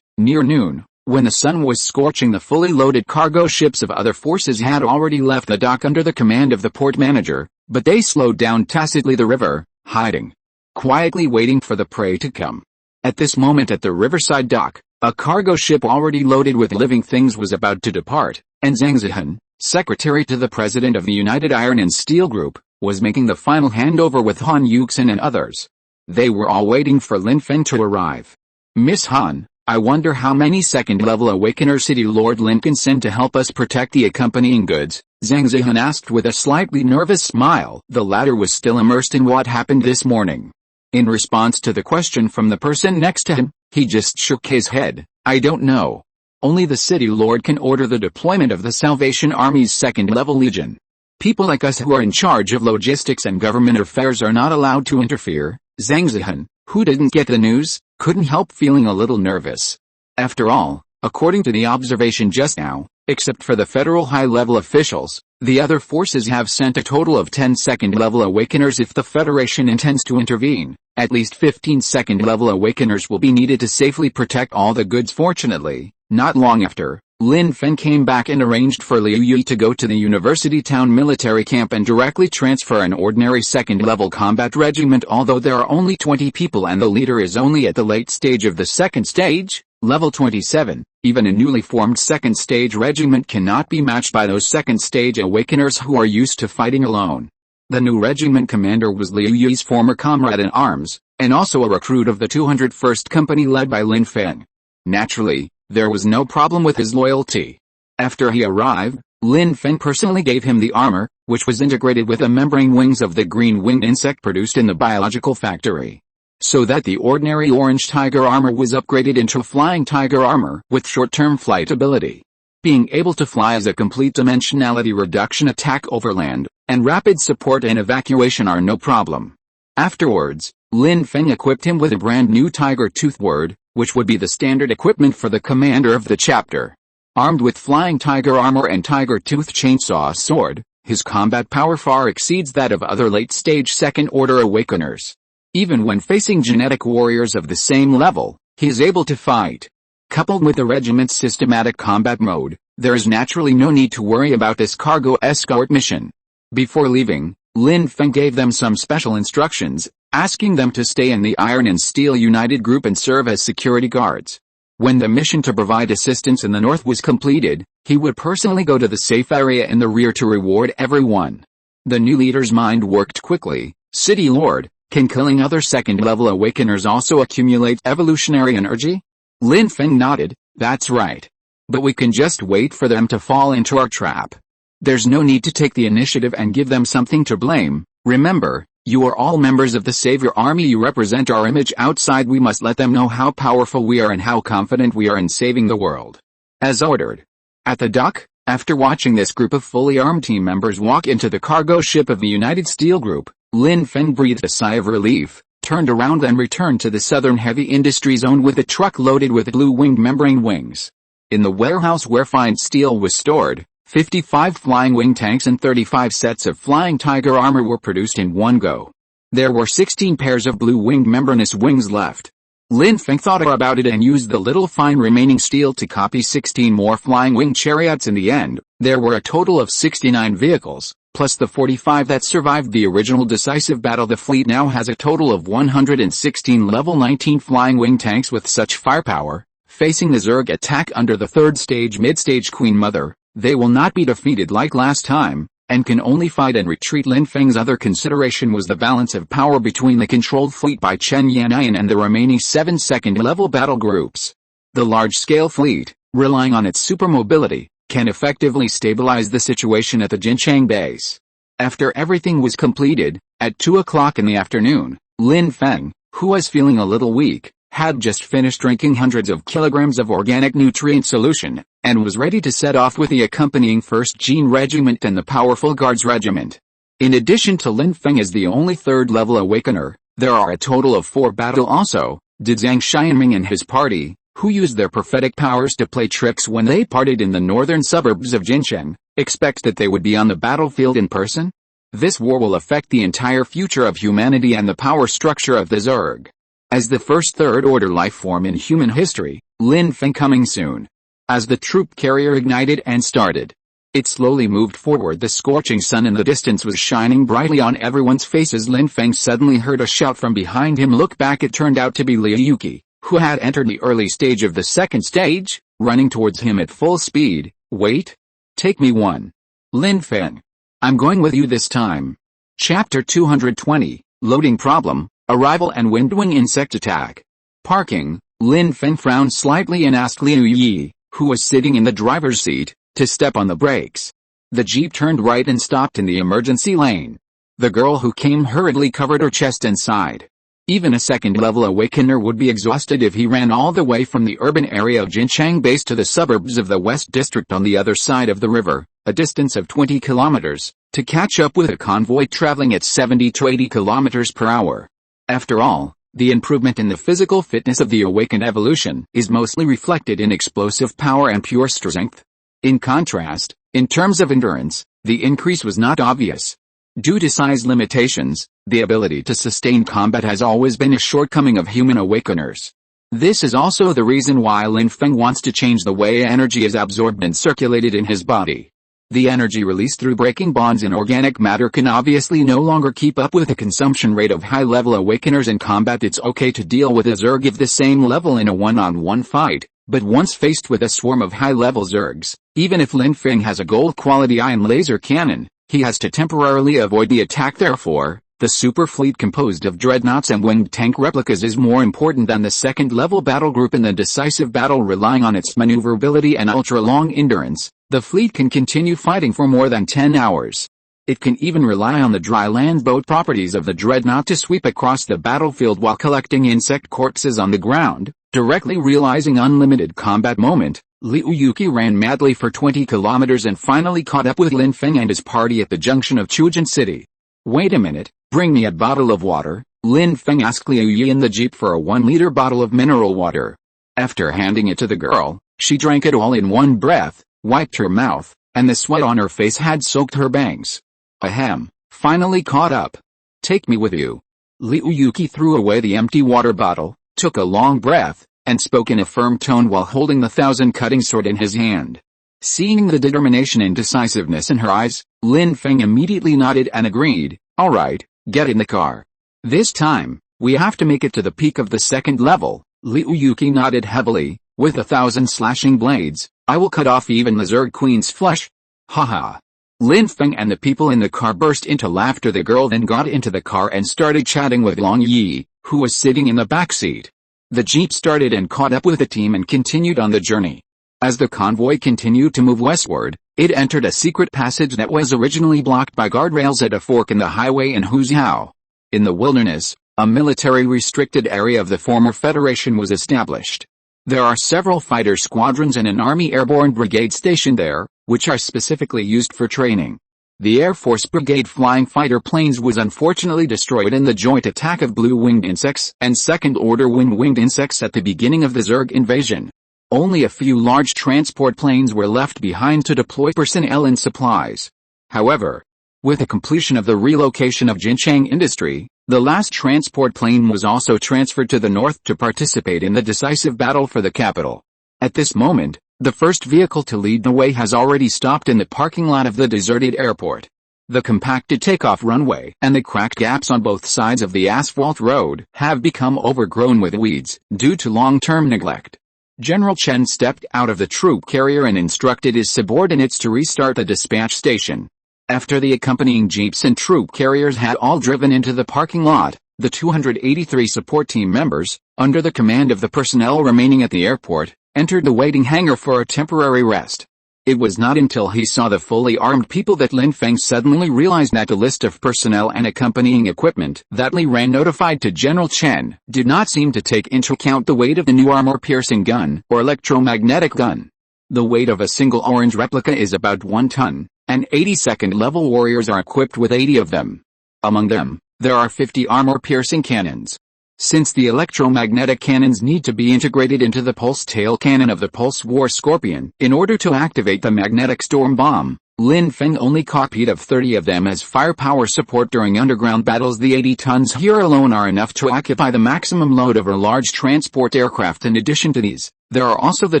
near noon, when the sun was scorching. The fully loaded cargo ships of other forces had already left the dock under the command of the port manager, but they slowed down tacitly the river, hiding, quietly waiting for the prey to come. At this moment at the riverside dock, a cargo ship already loaded with living things was about to depart, and Zhang Zihan, secretary to the president of the United Iron and Steel Group, was making the final handover with Han Yuxin and others. They were all waiting for Lin Feng to arrive. "Miss Han, I wonder how many second-level Awakener City Lord Lin can send to help us protect the accompanying goods?" Zhang Zihan asked with a slightly nervous smile. The latter was still immersed in what happened this morning. In response to the question from the person next to him, he just shook his head. "I don't know. Only the City Lord can order the deployment of the Salvation Army's second-level legion. People like us who are in charge of logistics and government affairs are not allowed to interfere." Zhang Zihan, who didn't get the news, couldn't help feeling a little nervous. After all, according to the observation just now, except for the federal high-level officials, the other forces have sent a total of 10 second-level Awakeners. If the Federation intends to intervene, at least 15 second-level Awakeners will be needed to safely protect all the goods. Fortunately, not long after, Lin Feng came back and arranged for Liu Yi to go to the University Town military camp and directly transfer an ordinary second-level combat regiment. Although there are only 20 people and the leader is only at the late stage of the second stage, level 27, even a newly formed second-stage regiment cannot be matched by those second-stage Awakeners who are used to fighting alone. The new regiment commander was Liu Yi's former comrade-in-arms, and also a recruit of the 201st Company led by Lin Feng. Naturally, there was no problem with his loyalty. After he arrived, Lin Feng personally gave him the armor, which was integrated with the membrane wings of the green-winged insect produced in the biological factory. So that the ordinary orange tiger armor was upgraded into flying tiger armor with short-term flight ability. Being able to fly as a complete dimensionality reduction attack overland, and rapid support and evacuation are no problem. Afterwards, Lin Feng equipped him with a brand new tiger tooth word, which would be the standard equipment for the commander of the chapter. Armed with flying tiger armor and tiger tooth chainsaw sword, his combat power far exceeds that of other late-stage second-order Awakeners. Even when facing genetic warriors of the same level, he is able to fight. Coupled with the regiment's systematic combat mode, there is naturally no need to worry about this cargo escort mission. Before leaving, Lin Feng gave them some special instructions, asking them to stay in the Iron and Steel United Group and serve as security guards. When the mission to provide assistance in the north was completed, he would personally go to the safe area in the rear to reward everyone. The new leader's mind worked quickly. "City Lord, can killing other second-level Awakeners also accumulate evolutionary energy?" Lin Feng nodded. "That's right. But we can just wait for them to fall into our trap. There's no need to take the initiative and give them something to blame. Remember, you are all members of the Savior Army. You represent our image outside. We must let them know how powerful we are and how confident we are in saving the world." As ordered. At the dock, after watching this group of fully armed team members walk into the cargo ship of the United Steel Group, Lin Feng breathed a sigh of relief, turned around and returned to the Southern Heavy Industry Zone with a truck loaded with blue-winged membrane wings. In the warehouse where fine steel was stored, 55 flying wing tanks and 35 sets of flying tiger armor were produced in one go. There were 16 pairs of blue-winged membranous wings left. Lin Feng thought about it and used the little fine remaining steel to copy 16 more flying wing chariots. In the end, there were a total of 69 vehicles, plus the 45 that survived the original decisive battle. The fleet now has a total of 116 level 19 flying wing tanks with such firepower. Facing the Zerg attack under the third stage mid-stage Queen Mother, they will not be defeated like last time, and can only fight and retreat. Lin Feng's other consideration was the balance of power between the controlled fleet by Chen Yannian and the remaining 7 second-level battle groups. The large-scale fleet, relying on its supermobility, can effectively stabilize the situation at the Jinchang base. After everything was completed, at 2 o'clock in the afternoon, Lin Feng, who was feeling a little weak, had just finished drinking hundreds of kilograms of organic nutrient solution, and was ready to set off with the accompanying 1st Gene Regiment and the powerful Guards Regiment. In addition to Lin Feng as the only third-level awakener, there are a total of 4 battle also, did Zhang Xianming and his party, who used their prophetic powers to play tricks when they parted in the northern suburbs of Jincheng, expect that they would be on the battlefield in person? This war will affect the entire future of humanity and the power structure of the Zerg. As the first third-order life form in human history, Lin Feng coming soon. As the troop carrier ignited and started, it slowly moved forward. The scorching sun in the distance was shining brightly on everyone's faces. Lin Feng suddenly heard a shout from behind him. Look back, it turned out to be Liu Yuki, who had entered the early stage of the second stage, running towards him at full speed. Wait! Take me one. Lin Feng. I'm going with you this time. Chapter 220, Loading Problem, Arrival and Windwing Insect Attack. Parking, Lin Feng frowned slightly and asked Liu Yi, who was sitting in the driver's seat, to step on the brakes. The jeep turned right and stopped in the emergency lane. The girl who came hurriedly covered her chest and sighed. Even a second-level awakener would be exhausted if he ran all the way from the urban area of Jincheng Base to the suburbs of the West District on the other side of the river, a distance of 20 kilometers, to catch up with a convoy traveling at 70 to 80 kilometers per hour. After all, the improvement in the physical fitness of the awakened evolution is mostly reflected in explosive power and pure strength. In contrast, in terms of endurance, the increase was not obvious. Due to size limitations, the ability to sustain combat has always been a shortcoming of human awakeners. This is also the reason why Lin Feng wants to change the way energy is absorbed and circulated in his body. The energy released through breaking bonds in organic matter can obviously no longer keep up with the consumption rate of high-level awakeners in combat. It's okay to deal with a Zerg of the same level in a one-on-one fight, but once faced with a swarm of high-level Zergs, even if Lin Feng has a gold-quality ion laser cannon, he has to temporarily avoid the attack. Therefore, the super fleet composed of dreadnoughts and winged tank replicas is more important than the second-level battle group in the decisive battle. Relying on its maneuverability and ultra-long endurance, the fleet can continue fighting for more than 10 hours. It can even rely on the dry land boat properties of the dreadnought to sweep across the battlefield while collecting insect corpses on the ground, directly realizing unlimited combat moment. Liu Yuki ran madly for 20 kilometers and finally caught up with Lin Feng and his party at the junction of Chujin City. Wait a minute, bring me a bottle of water, Lin Feng asked Liu Yi in the jeep for a 1-liter bottle of mineral water. After handing it to the girl, she drank it all in one breath, wiped her mouth, and the sweat on her face had soaked her bangs. Ahem, finally caught up. Take me with you. Liu Yuki threw away the empty water bottle, took a long breath, and spoke in a firm tone while holding the 1,000-cutting sword in his hand. Seeing the determination and decisiveness in her eyes, Lin Feng immediately nodded and agreed. All right, get in the car. This time, we have to make it to the peak of the second level. Liu Yuki nodded heavily. With 1,000 slashing blades, I will cut off even the Zerg Queen's flesh. Haha. Lin Feng and the people in the car burst into laughter. The girl then got into the car and started chatting with Long Yi, who was sitting in the back seat. The jeep started and caught up with the team and continued on the journey. As the convoy continued to move westward, it entered a secret passage that was originally blocked by guardrails at a fork in the highway in Huziao. In the wilderness, a military-restricted area of the former Federation was established. There are several fighter squadrons and an Army airborne brigade stationed there, which are specifically used for training. The Air Force Brigade flying fighter planes was unfortunately destroyed in the joint attack of blue-winged insects and second-order winged insects at the beginning of the Zerg invasion. Only a few large transport planes were left behind to deploy personnel and supplies. However, with the completion of the relocation of Jincheng Industry, the last transport plane was also transferred to the north to participate in the decisive battle for the capital. At this moment, the first vehicle to lead the way has already stopped in the parking lot of the deserted airport. The compacted takeoff runway and the cracked gaps on both sides of the asphalt road have become overgrown with weeds due to long-term neglect. General Chen stepped out of the troop carrier and instructed his subordinates to restart the dispatch station. After the accompanying jeeps and troop carriers had all driven into the parking lot, the 283 support team members, under the command of the personnel remaining at the airport, entered the waiting hangar for a temporary rest. It was not until he saw the fully armed people that Lin Feng suddenly realized that the list of personnel and accompanying equipment that Li Ran notified to General Chen did not seem to take into account the weight of the new armor-piercing gun or electromagnetic gun. The weight of a single orange replica is about 1 ton, and 82nd level warriors are equipped with 80 of them. Among them, there are 50 armor-piercing cannons. Since the electromagnetic cannons need to be integrated into the pulse tail cannon of the Pulse War Scorpion in order to activate the magnetic storm bomb, Lin Feng only copied of 30 of them as firepower support during underground battles. The 80 tons here alone are enough to occupy the maximum load of a large transport aircraft. In addition to these, there are also the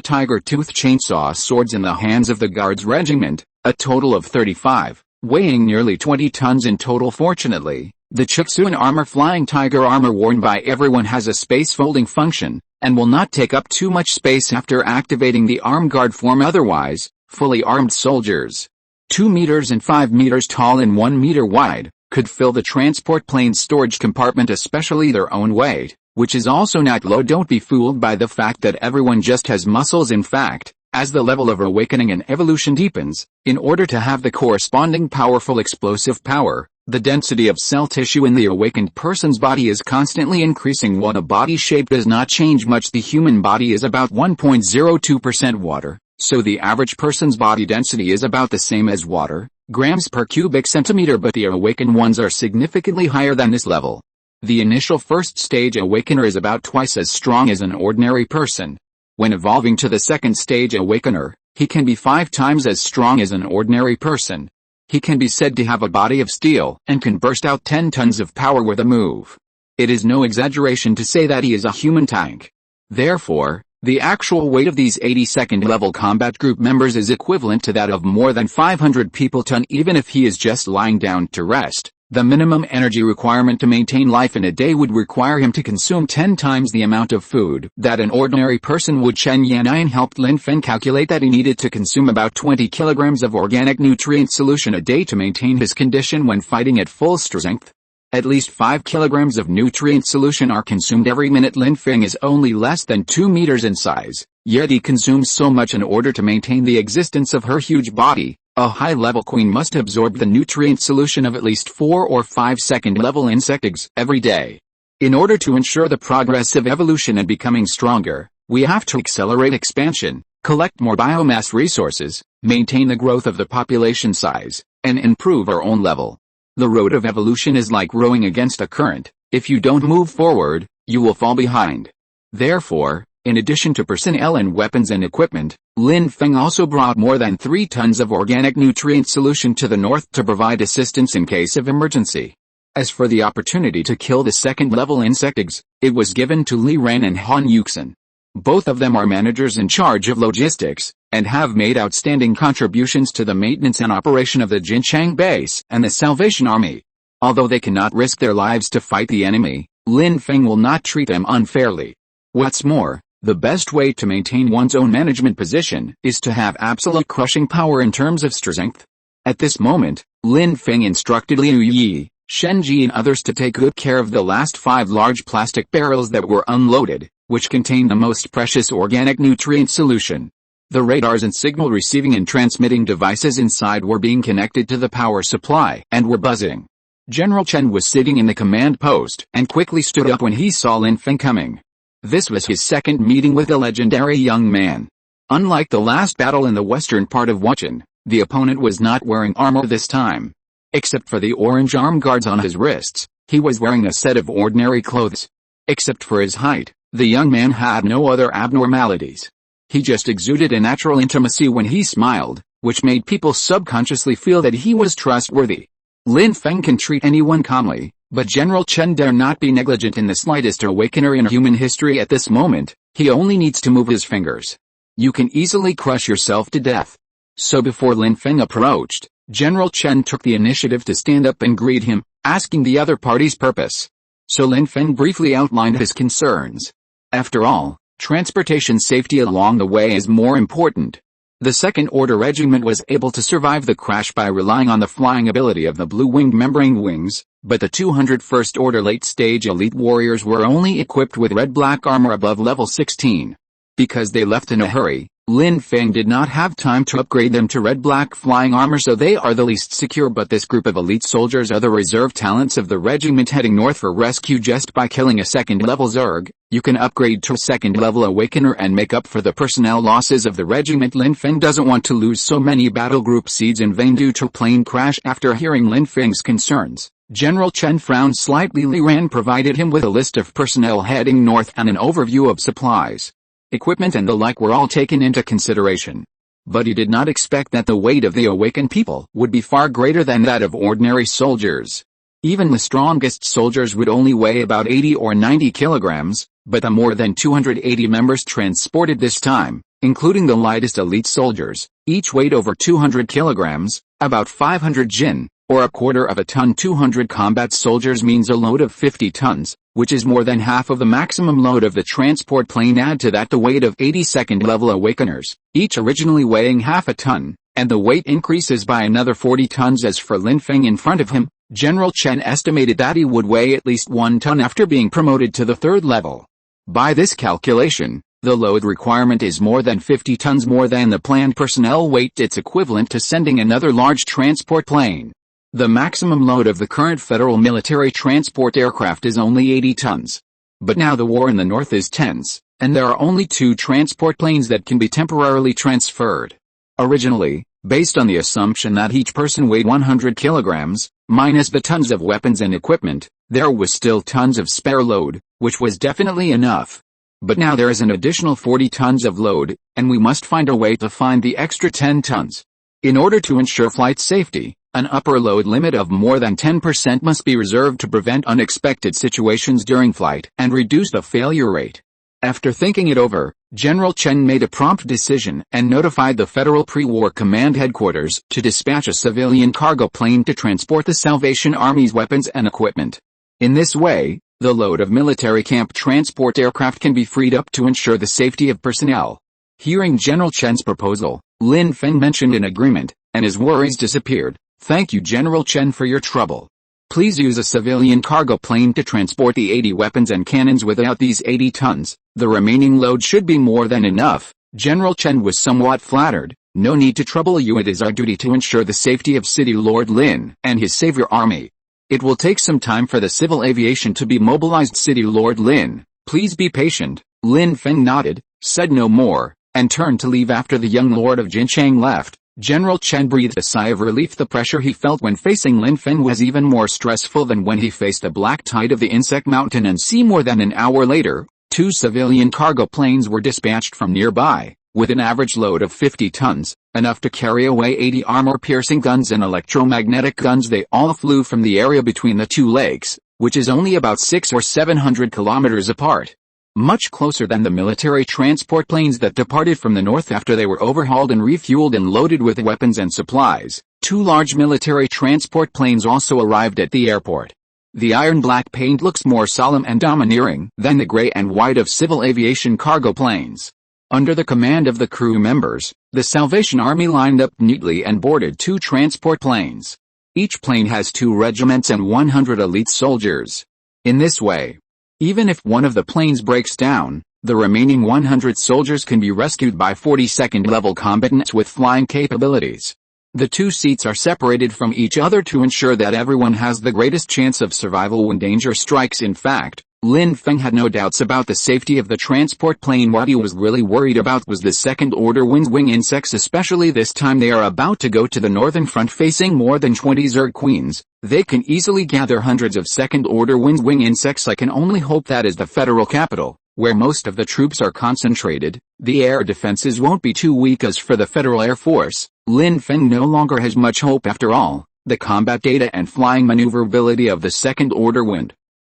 tiger-tooth chainsaw swords in the hands of the Guards Regiment, a total of 35, weighing nearly 20 tons in total. Fortunately, the Chixuan armor flying tiger armor worn by everyone has a space folding function, and will not take up too much space after activating the arm guard form. Otherwise, fully armed soldiers, 2 meters and 5 meters tall and 1 meter wide, could fill the transport plane's storage compartment, especially their own weight, which is also not low. Don't be fooled by the fact that everyone just has muscles. In fact, as the level of awakening and evolution deepens, in order to have the corresponding powerful explosive power, the density of cell tissue in the awakened person's body is constantly increasing. While the body shape does not change much, the human body is about 1.02% water, so the average person's body density is about the same as water, grams per cubic centimeter, but the awakened ones are significantly higher than this level. The initial first stage awakener is about twice as strong as an ordinary person. When evolving to the second stage awakener, he can be 5 times as strong as an ordinary person. He can be said to have a body of steel and can burst out 10 tons of power with a move. It is no exaggeration to say that he is a human tank. Therefore, the actual weight of these 82nd level combat group members is equivalent to that of more than 500 people ton. Even if he is just lying down to rest, the minimum energy requirement to maintain life in a day would require him to consume 10 times the amount of food that an ordinary person would. Chen Yan'an helped Lin Feng calculate that he needed to consume about 20 kilograms of organic nutrient solution a day to maintain his condition when fighting at full strength. At least 5 kilograms of nutrient solution are consumed every minute. Lin Feng is only less than 2 meters in size, yet he consumes so much in order to maintain the existence of her huge body. A high-level queen must absorb the nutrient solution of at least 4 or 5 second-level insect eggs every day. In order to ensure the progress of evolution and becoming stronger, we have to accelerate expansion, collect more biomass resources, maintain the growth of the population size, and improve our own level. The road of evolution is like rowing against a current. If you don't move forward, you will fall behind. Therefore, in addition to personnel and weapons and equipment, Lin Feng also brought more than 3 tons of organic nutrient solution to the north to provide assistance in case of emergency. As for the opportunity to kill the second-level insect eggs, it was given to Li Ren and Han Yuxin. Both of them are managers in charge of logistics, and have made outstanding contributions to the maintenance and operation of the Jinchang base and the Salvation Army. Although they cannot risk their lives to fight the enemy, Lin Feng will not treat them unfairly. What's more, the best way to maintain one's own management position is to have absolute crushing power in terms of strength. At this moment, Lin Feng instructed Liu Yi, Shen Ji and others to take good care of the last 5 large plastic barrels that were unloaded, which contained the most precious organic nutrient solution. The radars and signal receiving and transmitting devices inside were being connected to the power supply and were buzzing. General Chen was sitting in the command post and quickly stood up when he saw Lin Feng coming. This was his second meeting with the legendary young man. Unlike the last battle in the western part of Wuchen, the opponent was not wearing armor this time. Except for the orange arm guards on his wrists, he was wearing a set of ordinary clothes. Except for his height, the young man had no other abnormalities. He just exuded a natural intimacy when he smiled, which made people subconsciously feel that he was trustworthy. Lin Feng can treat anyone calmly, but General Chen dare not be negligent in the slightest awakener in human history at this moment. He only needs to move his fingers. You can easily crush yourself to death. So before Lin Feng approached, General Chen took the initiative to stand up and greet him, asking the other party's purpose. So Lin Feng briefly outlined his concerns. After all, transportation safety along the way is more important. The Second Order Regiment was able to survive the crash by relying on the flying ability of the blue-winged membrane wings, but the 201st Order late-stage elite warriors were only equipped with red-black armor above level 16. Because they left in a hurry, Lin Feng did not have time to upgrade them to red-black flying armor, so they are the least secure, but this group of elite soldiers are the reserve talents of the regiment heading north for rescue. Just by killing a second-level Zerg, you can upgrade to a second-level Awakener and make up for the personnel losses of the regiment. Lin Feng doesn't want to lose so many battle group seeds in vain due to a plane crash. After hearing Lin Feng's concerns, General Chen frowned slightly. Li Ran provided him with a list of personnel heading north and an overview of supplies, equipment and the like were all taken into consideration. But he did not expect that the weight of the awakened people would be far greater than that of ordinary soldiers. Even the strongest soldiers would only weigh about 80 or 90 kilograms, but the more than 280 members transported this time, including the lightest elite soldiers, each weighed over 200 kilograms, about 500 jin, or a quarter of a ton. 200 combat soldiers means a load of 50 tons, which is more than half of the maximum load of the transport plane. Add to that the weight of 80 second-level Awakeners, each originally weighing half a ton, and the weight increases by another 40 tons. As for Lin Feng in front of him, General Chen estimated that he would weigh at least 1 ton after being promoted to the 3rd level. By this calculation, the load requirement is more than 50 tons more than the planned personnel weight. It's equivalent to sending another large transport plane. The maximum load of the current federal military transport aircraft is only 80 tons. But now the war in the north is tense, and there are only 2 transport planes that can be temporarily transferred. Originally, based on the assumption that each person weighed 100 kilograms, minus the tons of weapons and equipment, there was still tons of spare load, which was definitely enough. But now there is an additional 40 tons of load, and we must find a way to find the extra 10 tons. In order to ensure flight safety, an upper load limit of more than 10% must be reserved to prevent unexpected situations during flight and reduce the failure rate. After thinking it over, General Chen made a prompt decision and notified the Federal Pre-War Command Headquarters to dispatch a civilian cargo plane to transport the Salvation Army's weapons and equipment. In this way, the load of military camp transport aircraft can be freed up to ensure the safety of personnel. Hearing General Chen's proposal, Lin Feng mentioned an agreement, and his worries disappeared. Thank you, General Chen, for your trouble. Please use a civilian cargo plane to transport the 80 weapons and cannons. Without these 80 tons, the remaining load should be more than enough. General Chen was somewhat flattered. No need to trouble you. It is our duty to ensure the safety of City Lord Lin and his savior army. It will take some time for the civil aviation to be mobilized. City Lord Lin, please be patient. Lin Feng nodded, said no more, and turned to leave. After the young Lord of Jinchang left, General Chen breathed a sigh of relief. The pressure he felt when facing Lin Feng was even more stressful than when he faced the black tide of the Insect Mountain and Sea. More than an hour later, 2 civilian cargo planes were dispatched from nearby, with an average load of 50 tons, enough to carry away 80 armor-piercing guns and electromagnetic guns. They all flew from the area between the 2 lakes, which is only about 600 or 700 kilometers apart. Much closer than the military transport planes that departed from the north after they were overhauled and refueled and loaded with weapons and supplies. 2 large military transport planes also arrived at the airport. The iron-black paint looks more solemn and domineering than the gray and white of civil aviation cargo planes. Under the command of the crew members, the Salvation Army lined up neatly and boarded 2 transport planes. Each plane has 2 regiments and 100 elite soldiers. In this way, even if one of the planes breaks down, the remaining 100 soldiers can be rescued by 42nd level combatants with flying capabilities. The 2 seats are separated from each other to ensure that everyone has the greatest chance of survival when danger strikes. In fact, Lin Feng had no doubts about the safety of the transport plane. What he was really worried about was the second-order wing insects, especially this time they are about to go to the northern front facing more than 20 Zerg queens. They can easily gather hundreds of second-order wing insects. I can only hope that is the federal capital, where most of the troops are concentrated, the air defenses won't be too weak. As for the Federal Air Force, Lin Feng no longer has much hope. After all, the combat data and flying maneuverability of the second-order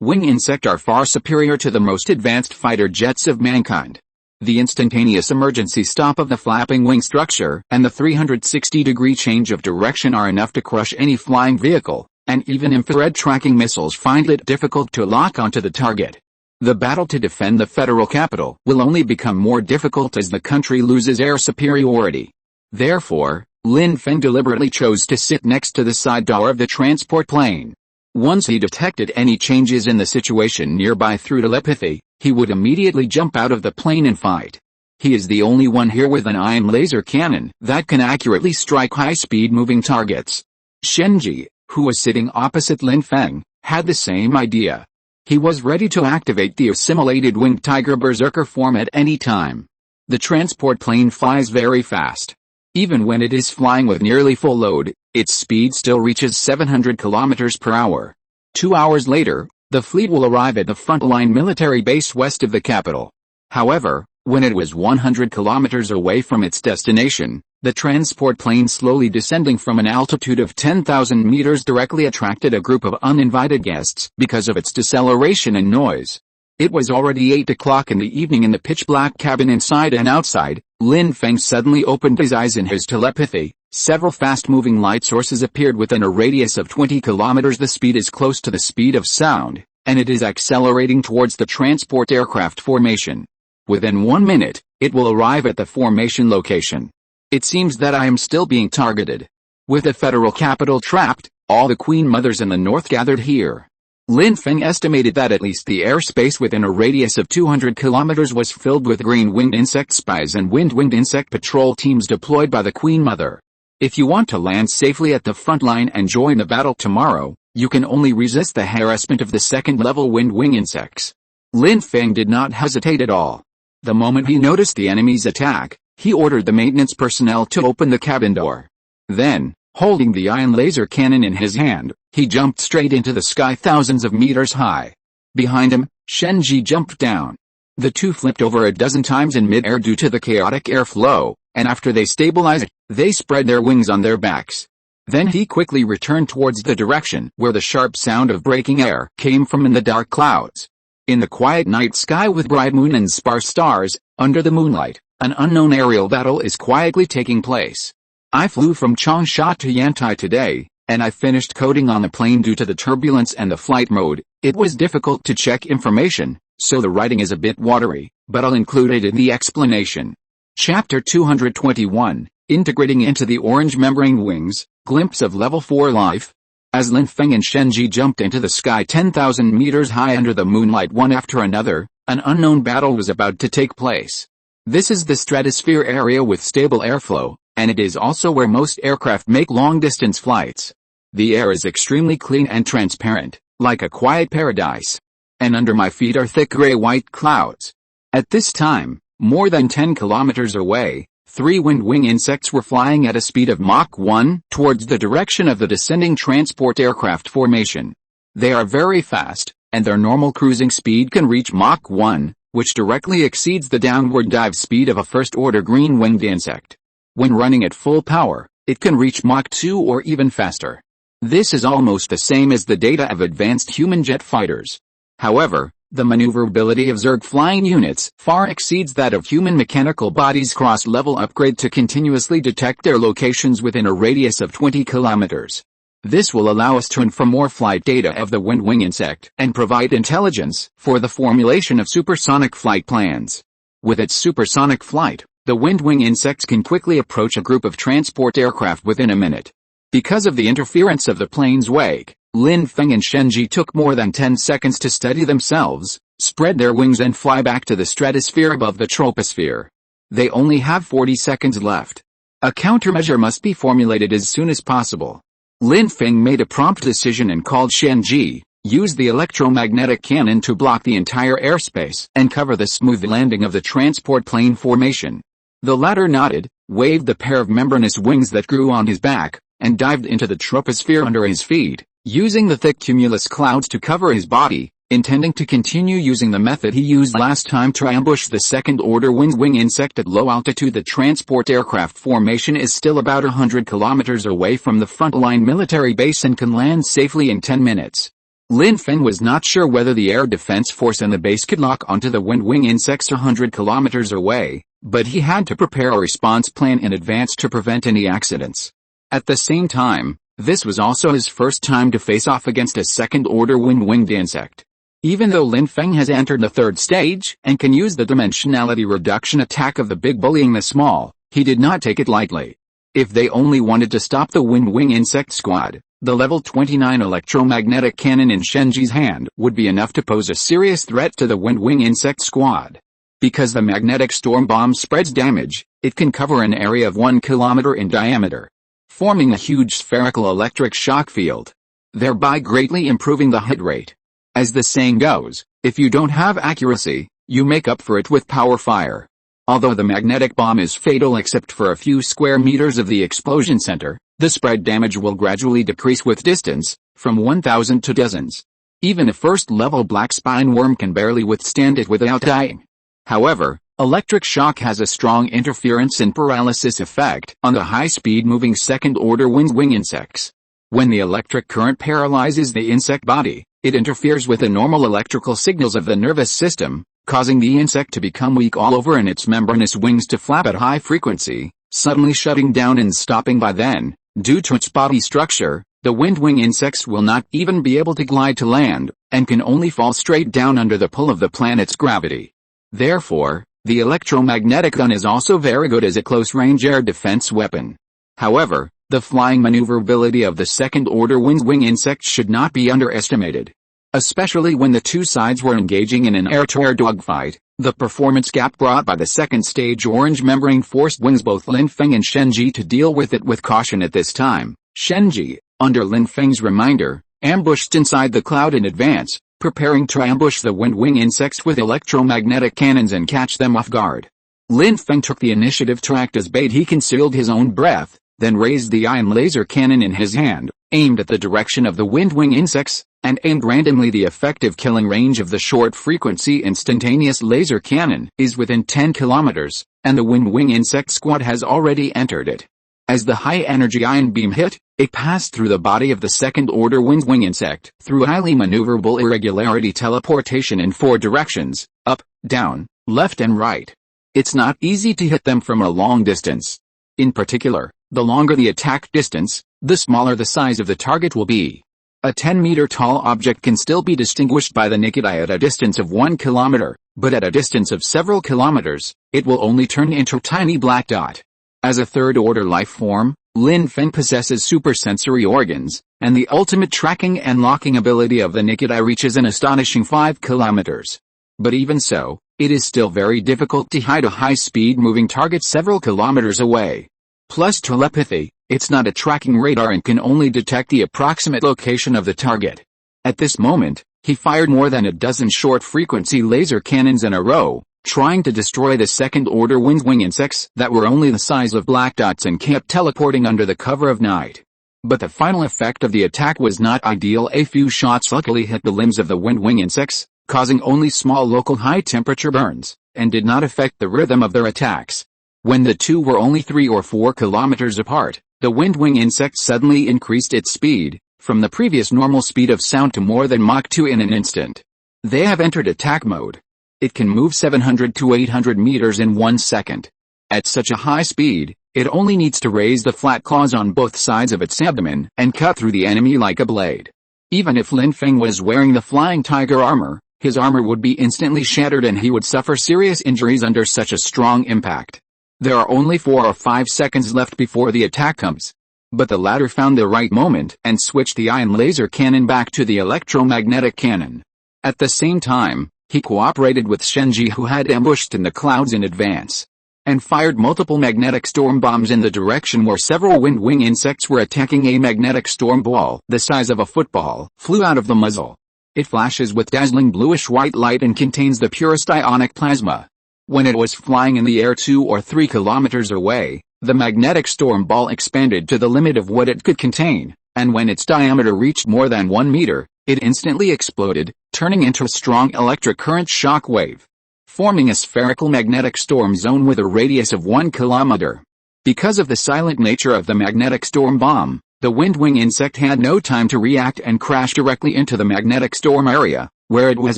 wing insect are far superior to the most advanced fighter jets of mankind. The instantaneous emergency stop of the flapping wing structure and the 360-degree change of direction are enough to crush any flying vehicle, and even infrared tracking missiles find it difficult to lock onto the target. The battle to defend the federal capital will only become more difficult as the country loses air superiority. Therefore, Lin Feng deliberately chose to sit next to the side door of the transport plane. Once he detected any changes in the situation nearby through telepathy, he would immediately jump out of the plane and fight. He is the only one here with an ion laser cannon that can accurately strike high-speed moving targets. Shenji, who was sitting opposite Lin Feng, had the same idea. He was ready to activate the assimilated winged tiger berserker form at any time. The transport plane flies very fast. Even when it is flying with nearly full load, its speed still reaches 700 kilometers per hour. 2 hours later, the fleet will arrive at the frontline military base west of the capital. However, when it was 100 kilometers away from its destination, the transport plane slowly descending from an altitude of 10,000 meters directly attracted a group of uninvited guests because of its deceleration and noise. It was already 8 o'clock in the evening in the pitch-black cabin inside and outside. Lin Feng suddenly opened his eyes in his telepathy. Several fast-moving light sources appeared within a radius of 20 kilometers. The speed is close to the speed of sound, and it is accelerating towards the transport aircraft formation. Within 1 minute, it will arrive at the formation location. It seems that I am still being targeted. With the federal capital trapped, all the Queen Mothers in the north gathered here. Lin Feng estimated that at least the airspace within a radius of 200 kilometers was filled with green-winged insect spies and wind-winged insect patrol teams deployed by the Queen Mother. If you want to land safely at the front line and join the battle tomorrow, you can only resist the harassment of the second-level wind-wing insects. Lin Feng did not hesitate at all. The moment he noticed the enemy's attack, he ordered the maintenance personnel to open the cabin door. Then, holding the ion laser cannon in his hand, he jumped straight into the sky thousands of meters high. Behind him, Shenji jumped down. The two flipped over a dozen times in mid-air due to the chaotic airflow, and after they stabilized, they spread their wings on their backs. Then he quickly returned towards the direction where the sharp sound of breaking air came from in the dark clouds. In the quiet night sky with bright moon and sparse stars, under the moonlight, an unknown aerial battle is quietly taking place. I flew from Changsha to Yantai today, and I finished coding on the plane due to the turbulence and the flight mode. It was difficult to check information, so the writing is a bit watery, but I'll include it in the explanation. Chapter 221, Integrating into the Orange Membrane Wings, Glimpse of Level 4 Life. As Lin Feng and Shenji jumped into the sky 10,000 meters high under the moonlight one after another, an unknown battle was about to take place. This is the stratosphere area with stable airflow, and it is also where most aircraft make long-distance flights. The air is extremely clean and transparent, like a quiet paradise. And under my feet are thick gray-white clouds. At this time, more than 10 kilometers away, 3 wind-wing insects were flying at a speed of Mach 1 towards the direction of the descending transport aircraft formation. They are very fast, and their normal cruising speed can reach Mach 1, which directly exceeds the downward dive speed of a first-order green-winged insect. When running at full power, it can reach Mach 2 or even faster. This is almost the same as the data of advanced human jet fighters. However, the maneuverability of Zerg flying units far exceeds that of human mechanical bodies. Cross-level upgrade to continuously detect their locations within a radius of 20 kilometers. This will allow us to infer more flight data of the wind-wing insect and provide intelligence for the formulation of supersonic flight plans. With its supersonic flight, the wind-wing insects can quickly approach a group of transport aircraft within a minute. Because of the interference of the plane's wake, Lin Feng and Shenji took more than 10 seconds to steady themselves, spread their wings and fly back to the stratosphere above the troposphere. They only have 40 seconds left. A countermeasure must be formulated as soon as possible. Lin Feng made a prompt decision and called Shenji, use the electromagnetic cannon to block the entire airspace and cover the smooth landing of the transport plane formation. The latter nodded, waved the pair of membranous wings that grew on his back, and dived into the troposphere under his feet, using the thick cumulus clouds to cover his body, intending to continue using the method he used last time to ambush the second-order wind-wing insect at low altitude. The transport aircraft formation is still about 100 kilometers away from the frontline military base and can land safely in 10 minutes. Lin Feng was not sure whether the air defense force and the base could lock onto the wind-wing insects 100 kilometers away, but he had to prepare a response plan in advance to prevent any accidents. At the same time, this was also his first time to face off against a second-order wind-winged insect. Even though Lin Feng has entered the third stage and can use the dimensionality reduction attack of the big bullying the small, he did not take it lightly. If they only wanted to stop the wind-wing insect squad, the level 29 electromagnetic cannon in Shenji's hand would be enough to pose a serious threat to the wind-wing insect squad. Because the magnetic storm bomb spreads damage, it can cover an area of 1 kilometer in diameter, forming a huge spherical electric shock field, thereby greatly improving the hit rate. As the saying goes, if you don't have accuracy, you make up for it with power fire. Although the magnetic bomb is fatal except for a few square meters of the explosion center, the spread damage will gradually decrease with distance, from 1,000 to dozens. Even a first-level black spine worm can barely withstand it without dying. However, electric shock has a strong interference and paralysis effect on the high-speed moving second-order wing insects. When the electric current paralyzes the insect body, it interferes with the normal electrical signals of the nervous system, causing the insect to become weak all over and its membranous wings to flap at high frequency, suddenly shutting down and stopping by then. Due to its body structure, the wing insects will not even be able to glide to land, and can only fall straight down under the pull of the planet's gravity. Therefore, the electromagnetic gun is also very good as a close-range air defense weapon. However, the flying maneuverability of the second-order wing insects should not be underestimated. Especially when the two sides were engaging in an air-to-air dogfight, the performance gap brought by the second-stage orange membrane-forced wings both Lin Feng and Shenji to deal with it with caution at this time. Shenji, under Lin Feng's reminder, ambushed inside the cloud in advance, preparing to ambush the wing insects with electromagnetic cannons and catch them off guard. Lin Feng took the initiative to act as bait. He concealed his own breath, then raised the ion laser cannon in his hand, aimed at the direction of the wing insects, and aimed randomly. The effective killing range of the short-frequency instantaneous laser cannon is within 10 kilometers, and the wing insect squad has already entered it. As the high-energy ion beam hit, it passed through the body of the second-order wing insect, through highly maneuverable irregularity teleportation in 4 directions, up, down, left and right. It's not easy to hit them from a long distance. In particular, the longer the attack distance, the smaller the size of the target will be. A 10-meter tall object can still be distinguished by the naked eye at a distance of 1 kilometer, but at a distance of several kilometers, it will only turn into a tiny black dot. As a third-order life form, Lin Feng possesses supersensory organs, and the ultimate tracking and locking ability of the naked eye reaches an astonishing 5 kilometers. But even so, it is still very difficult to hide a high-speed moving target several kilometers away. Plus telepathy, it's not a tracking radar and can only detect the approximate location of the target. At this moment, he fired more than a dozen short-frequency laser cannons in a row, trying to destroy the second-order wing insects that were only the size of black dots and kept teleporting under the cover of night. But the final effect of the attack was not ideal. A few shots luckily hit the limbs of the wing insects, causing only small local high-temperature burns, and did not affect the rhythm of their attacks. When the two were only 3 or 4 kilometers apart, the wing insect suddenly increased its speed, from the previous normal speed of sound to more than Mach 2 in an instant. They have entered attack mode. It can move 700 to 800 meters in 1 second. At such a high speed, it only needs to raise the flat claws on both sides of its abdomen and cut through the enemy like a blade. Even if Lin Feng was wearing the flying tiger armor, his armor would be instantly shattered and he would suffer serious injuries under such a strong impact. There are only 4 or 5 seconds left before the attack comes. But the latter found the right moment and switched the ion laser cannon back to the electromagnetic cannon. At the same time, he cooperated with Shenji, who had ambushed in the clouds in advance, and fired multiple magnetic storm bombs in the direction where several wing insects were attacking. A magnetic storm ball, the size of a football, flew out of the muzzle. It flashes with dazzling bluish-white light and contains the purest ionic plasma. When it was flying in the air 2 or 3 kilometers away, the magnetic storm ball expanded to the limit of what it could contain, and when its diameter reached more than 1 meter, it instantly exploded, turning into a strong electric current shock wave, forming a spherical magnetic storm zone with a radius of 1 kilometer. Because of the silent nature of the magnetic storm bomb, the wing insect had no time to react and crashed directly into the magnetic storm area, where it was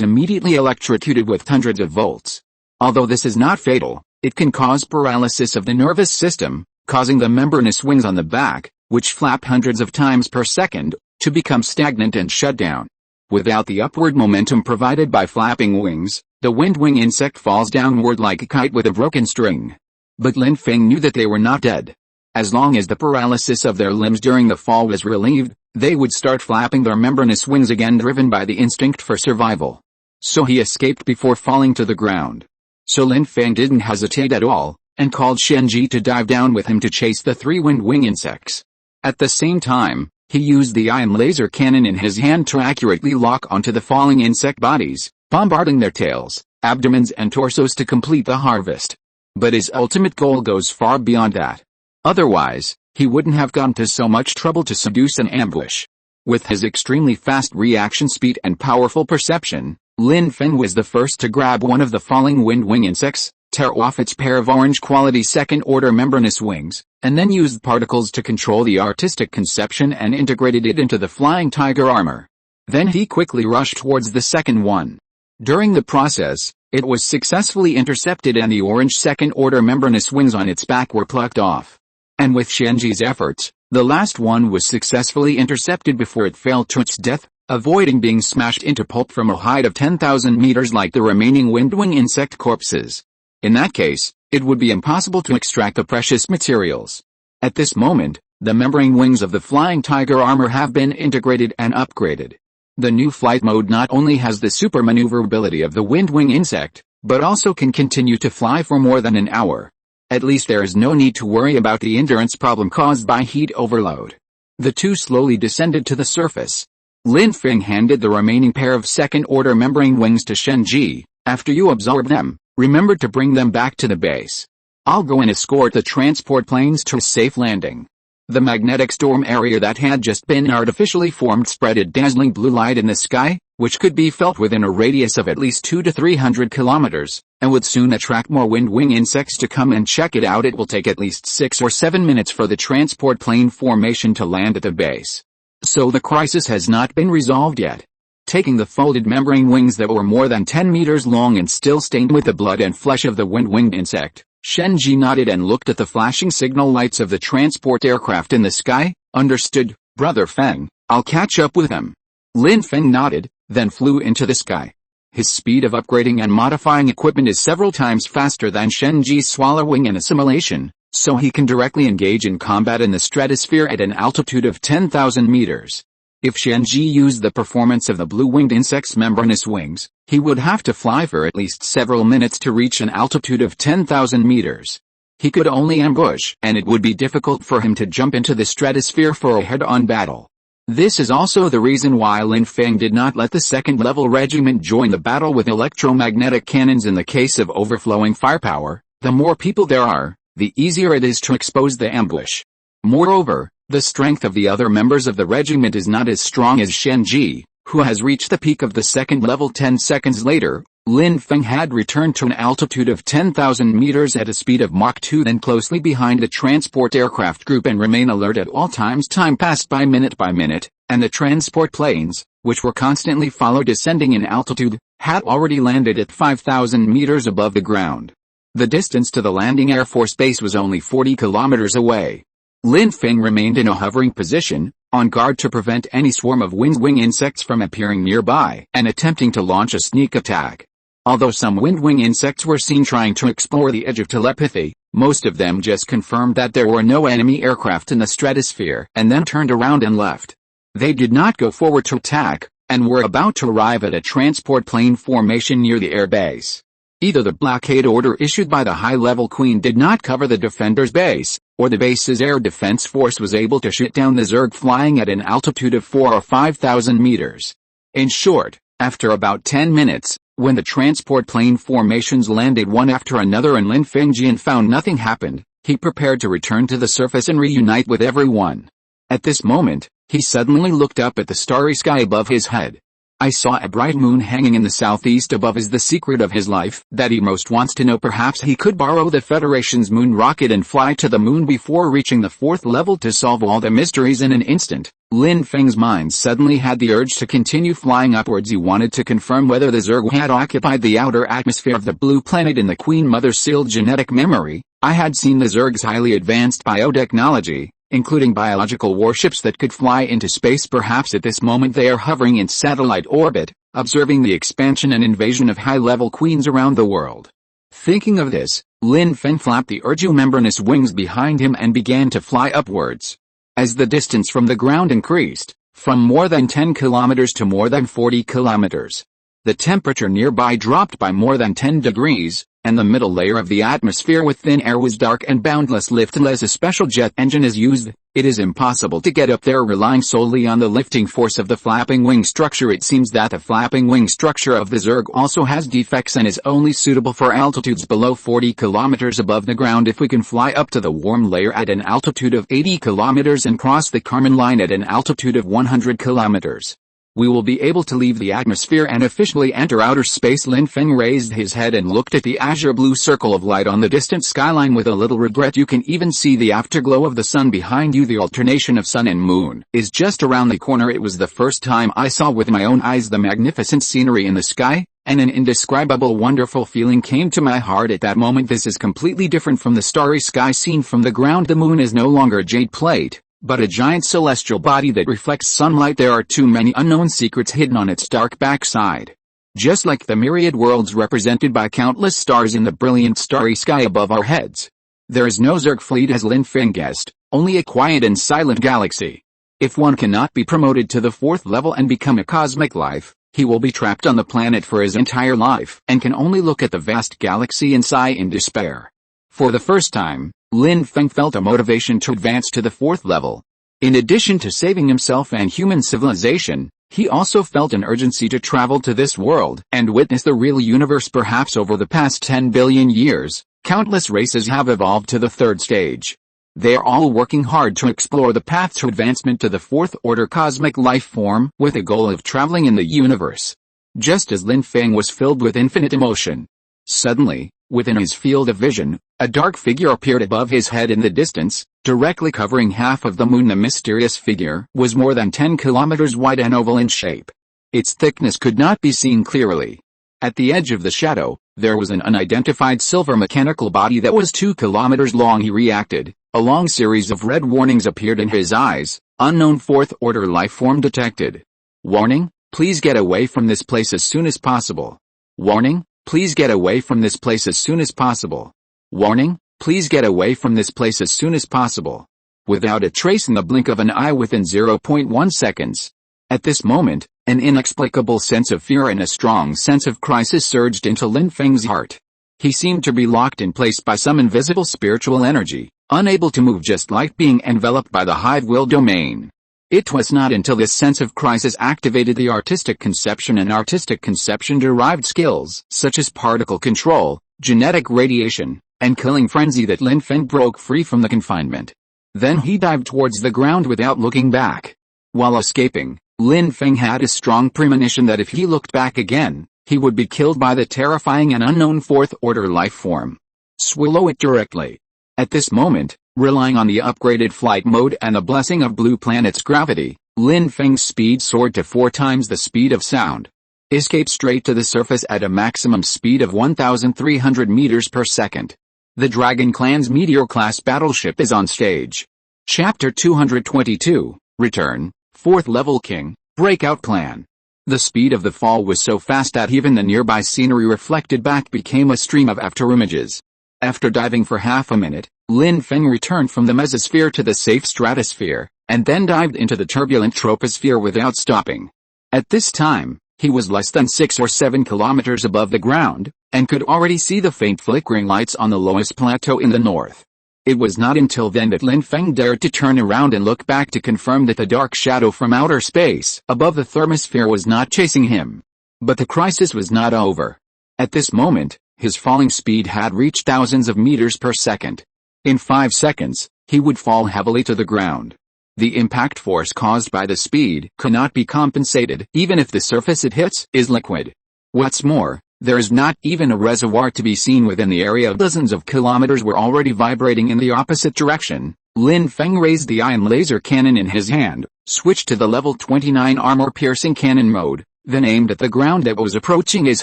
immediately electrocuted with hundreds of volts. Although this is not fatal, it can cause paralysis of the nervous system, causing the membranous wings on the back, which flap hundreds of times per second, to become stagnant and shut down. Without the upward momentum provided by flapping wings, the wing insect falls downward like a kite with a broken string. But Lin Feng knew that they were not dead. As long as the paralysis of their limbs during the fall was relieved, they would start flapping their membranous wings again, driven by the instinct for survival. So he escaped before falling to the ground. So Lin Feng didn't hesitate at all, and called Shenji to dive down with him to chase the 3 wind-wing insects. At the same time, he used the ion laser cannon in his hand to accurately lock onto the falling insect bodies, bombarding their tails, abdomens and torsos to complete the harvest. But his ultimate goal goes far beyond that. Otherwise, he wouldn't have gone to so much trouble to seduce an ambush. With his extremely fast reaction speed and powerful perception, Lin Feng was the first to grab one of the falling wind-wing insects, tear off its pair of orange-quality second-order membranous wings, and then used particles to control the artistic conception and integrated it into the flying tiger armor. Then he quickly rushed towards the second one. During the process, it was successfully intercepted and the orange second-order membranous wings on its back were plucked off. And with Shenji's efforts, the last one was successfully intercepted before it fell to its death, avoiding being smashed into pulp from a height of 10,000 meters like the remaining wind-wing insect corpses. In that case, it would be impossible to extract the precious materials. At this moment, the membrane wings of the flying tiger armor have been integrated and upgraded. The new flight mode not only has the super maneuverability of the wind-wing insect, but also can continue to fly for more than an hour. At least there is no need to worry about the endurance problem caused by heat overload. The two slowly descended to the surface. Lin Feng handed the remaining pair of second-order membrane wings to Shenji. After you absorb them, remember to bring them back to the base. I'll go and escort the transport planes to a safe landing. The magnetic storm area that had just been artificially formed spread a dazzling blue light in the sky, which could be felt within a radius of at least 200 to 300 kilometers, and would soon attract more wind-wing insects to come and check it out. It will take at least 6 or 7 minutes for the transport plane formation to land at the base. So the crisis has not been resolved yet. Taking the folded membrane wings that were more than 10 meters long and still stained with the blood and flesh of the wind-winged insect, Shenji nodded and looked at the flashing signal lights of the transport aircraft in the sky. Understood, Brother Feng, I'll catch up with them. Lin Feng nodded, then flew into the sky. His speed of upgrading and modifying equipment is several times faster than Shenji's swallowing and assimilation, so he can directly engage in combat in the stratosphere at an altitude of 10,000 meters. If Shenji used the performance of the blue-winged insect's membranous wings, he would have to fly for at least several minutes to reach an altitude of 10,000 meters. He could only ambush, and it would be difficult for him to jump into the stratosphere for a head-on battle. This is also the reason why Lin Feng did not let the second-level regiment join the battle with electromagnetic cannons. In the case of overflowing firepower, the more people there are, the easier it is to expose the ambush. Moreover, the strength of the other members of the regiment is not as strong as Shenji, who has reached the peak of the second level 10 seconds later. Lin Feng had returned to an altitude of 10,000 meters at a speed of Mach 2, then closely behind the transport aircraft group and remain alert at all times. Time passed by minute, and the transport planes, which were constantly followed descending in altitude, had already landed at 5,000 meters above the ground. The distance to the landing Air Force Base was only 40 kilometers away. Lin Feng remained in a hovering position, on guard to prevent any swarm of wind-wing insects from appearing nearby and attempting to launch a sneak attack. Although some wind-wing insects were seen trying to explore the edge of telepathy, most of them just confirmed that there were no enemy aircraft in the stratosphere and then turned around and left. They did not go forward to attack, and were about to arrive at a transport plane formation near the air base. Either the blockade order issued by the high-level queen did not cover the defender's base, or the base's air defense force was able to shoot down the Zerg flying at an altitude of 4,000 or 5,000 meters. In short, after about 10 minutes, when the transport plane formations landed one after another and Lin Feng found nothing happened, he prepared to return to the surface and reunite with everyone. At this moment, he suddenly looked up at the starry sky above his head. I saw a bright moon hanging in the southeast above. Is the secret of his life that he most wants to know? Perhaps he could borrow the Federation's moon rocket and fly to the moon before reaching the 4th level to solve all the mysteries in an instant. Lin Feng's mind suddenly had the urge to continue flying upwards. He wanted to confirm whether the Zerg had occupied the outer atmosphere of the blue planet in the Queen Mother's sealed genetic memory. I had seen the Zerg's highly advanced biotechnology, including biological warships that could fly into space. Perhaps at this moment they are hovering in satellite orbit, observing the expansion and invasion of high-level queens around the world. Thinking of this, Lin Feng flapped the Urju membranous wings behind him and began to fly upwards. As the distance from the ground increased, from more than 10 kilometers to more than 40 kilometers, the temperature nearby dropped by more than 10 degrees, and the middle layer of the atmosphere with thin air was dark and boundless liftless. A special jet engine is used. It is impossible to get up there relying solely on the lifting force of the flapping wing structure. It seems that the flapping wing structure of the Zerg also has defects and is only suitable for altitudes below 40 kilometers above the ground. If we can fly up to the warm layer at an altitude of 80 kilometers and cross the Kármán line at an altitude of 100 kilometers, we will be able to leave the atmosphere and officially enter outer space. Lin Feng raised his head and looked at the azure blue circle of light on the distant skyline with a little regret. You can even see the afterglow of the sun behind you. The alternation of sun and moon is just around the corner. It was the first time I saw with my own eyes the magnificent scenery in the sky, and an indescribable wonderful feeling came to my heart at that moment. This is completely different from the starry sky seen from the ground. The moon is no longer a jade plate, but a giant celestial body that reflects sunlight. There are too many unknown secrets hidden on its dark backside. Just like the myriad worlds represented by countless stars in the brilliant starry sky above our heads, there is no Zerg fleet as Lin Feng guessed, only a quiet and silent galaxy. If one cannot be promoted to the 4th level and become a cosmic life, he will be trapped on the planet for his entire life and can only look at the vast galaxy and sigh in despair. For the first time, Lin Feng felt a motivation to advance to the 4th level. In addition to saving himself and human civilization, he also felt an urgency to travel to this world and witness the real universe. Perhaps over the past 10 billion years, countless races have evolved to the 3rd stage. They are all working hard to explore the path to advancement to the 4th order cosmic life form with a goal of traveling in the universe. Just as Lin Feng was filled with infinite emotion, suddenly, within his field of vision, a dark figure appeared above his head in the distance, directly covering half of the moon. The mysterious figure was more than 10 kilometers wide and oval in shape. Its thickness could not be seen clearly. At the edge of the shadow, there was an unidentified silver mechanical body that was 2 kilometers long. He reacted. A long series of red warnings appeared in his eyes. Unknown 4th order life form detected. Warning, please get away from this place as soon as possible. Warning, please get away from this place as soon as possible. Warning, please get away from this place as soon as possible. Without a trace in the blink of an eye within 0.1 seconds. At this moment, an inexplicable sense of fear and a strong sense of crisis surged into Lin Feng's heart. He seemed to be locked in place by some invisible spiritual energy, unable to move, just like being enveloped by the hive will domain. It was not until this sense of crisis activated the artistic conception and artistic conception-derived skills, such as particle control, genetic radiation, and killing frenzy, that Lin Feng broke free from the confinement. Then he dived towards the ground without looking back. While escaping, Lin Feng had a strong premonition that if he looked back again, he would be killed by the terrifying and unknown 4th order life form. Swallow it directly. At this moment, relying on the upgraded flight mode and the blessing of Blue Planet's gravity, Lin Feng's speed soared to 4 times the speed of sound. Escape straight to the surface at a maximum speed of 1,300 meters per second. The Dragon Clan's Meteor-class battleship is on stage. Chapter 222, Return, 4th Level King, Breakout Plan. The speed of the fall was so fast that even the nearby scenery reflected back became a stream of afterimages. After diving for half a minute, Lin Feng returned from the mesosphere to the safe stratosphere, and then dived into the turbulent troposphere without stopping. At this time, he was less than 6 or 7 kilometers above the ground, and could already see the faint flickering lights on the lowest plateau in the north. It was not until then that Lin Feng dared to turn around and look back to confirm that the dark shadow from outer space above the thermosphere was not chasing him. But the crisis was not over. At this moment, his falling speed had reached thousands of meters per second. In 5 seconds, he would fall heavily to the ground. The impact force caused by the speed cannot be compensated even if the surface it hits is liquid. What's more, there is not even a reservoir to be seen within the area. Dozens of kilometers were already vibrating in the opposite direction. Lin Feng raised the ion laser cannon in his hand, switched to the level 29 armor-piercing cannon mode, then aimed at the ground that was approaching his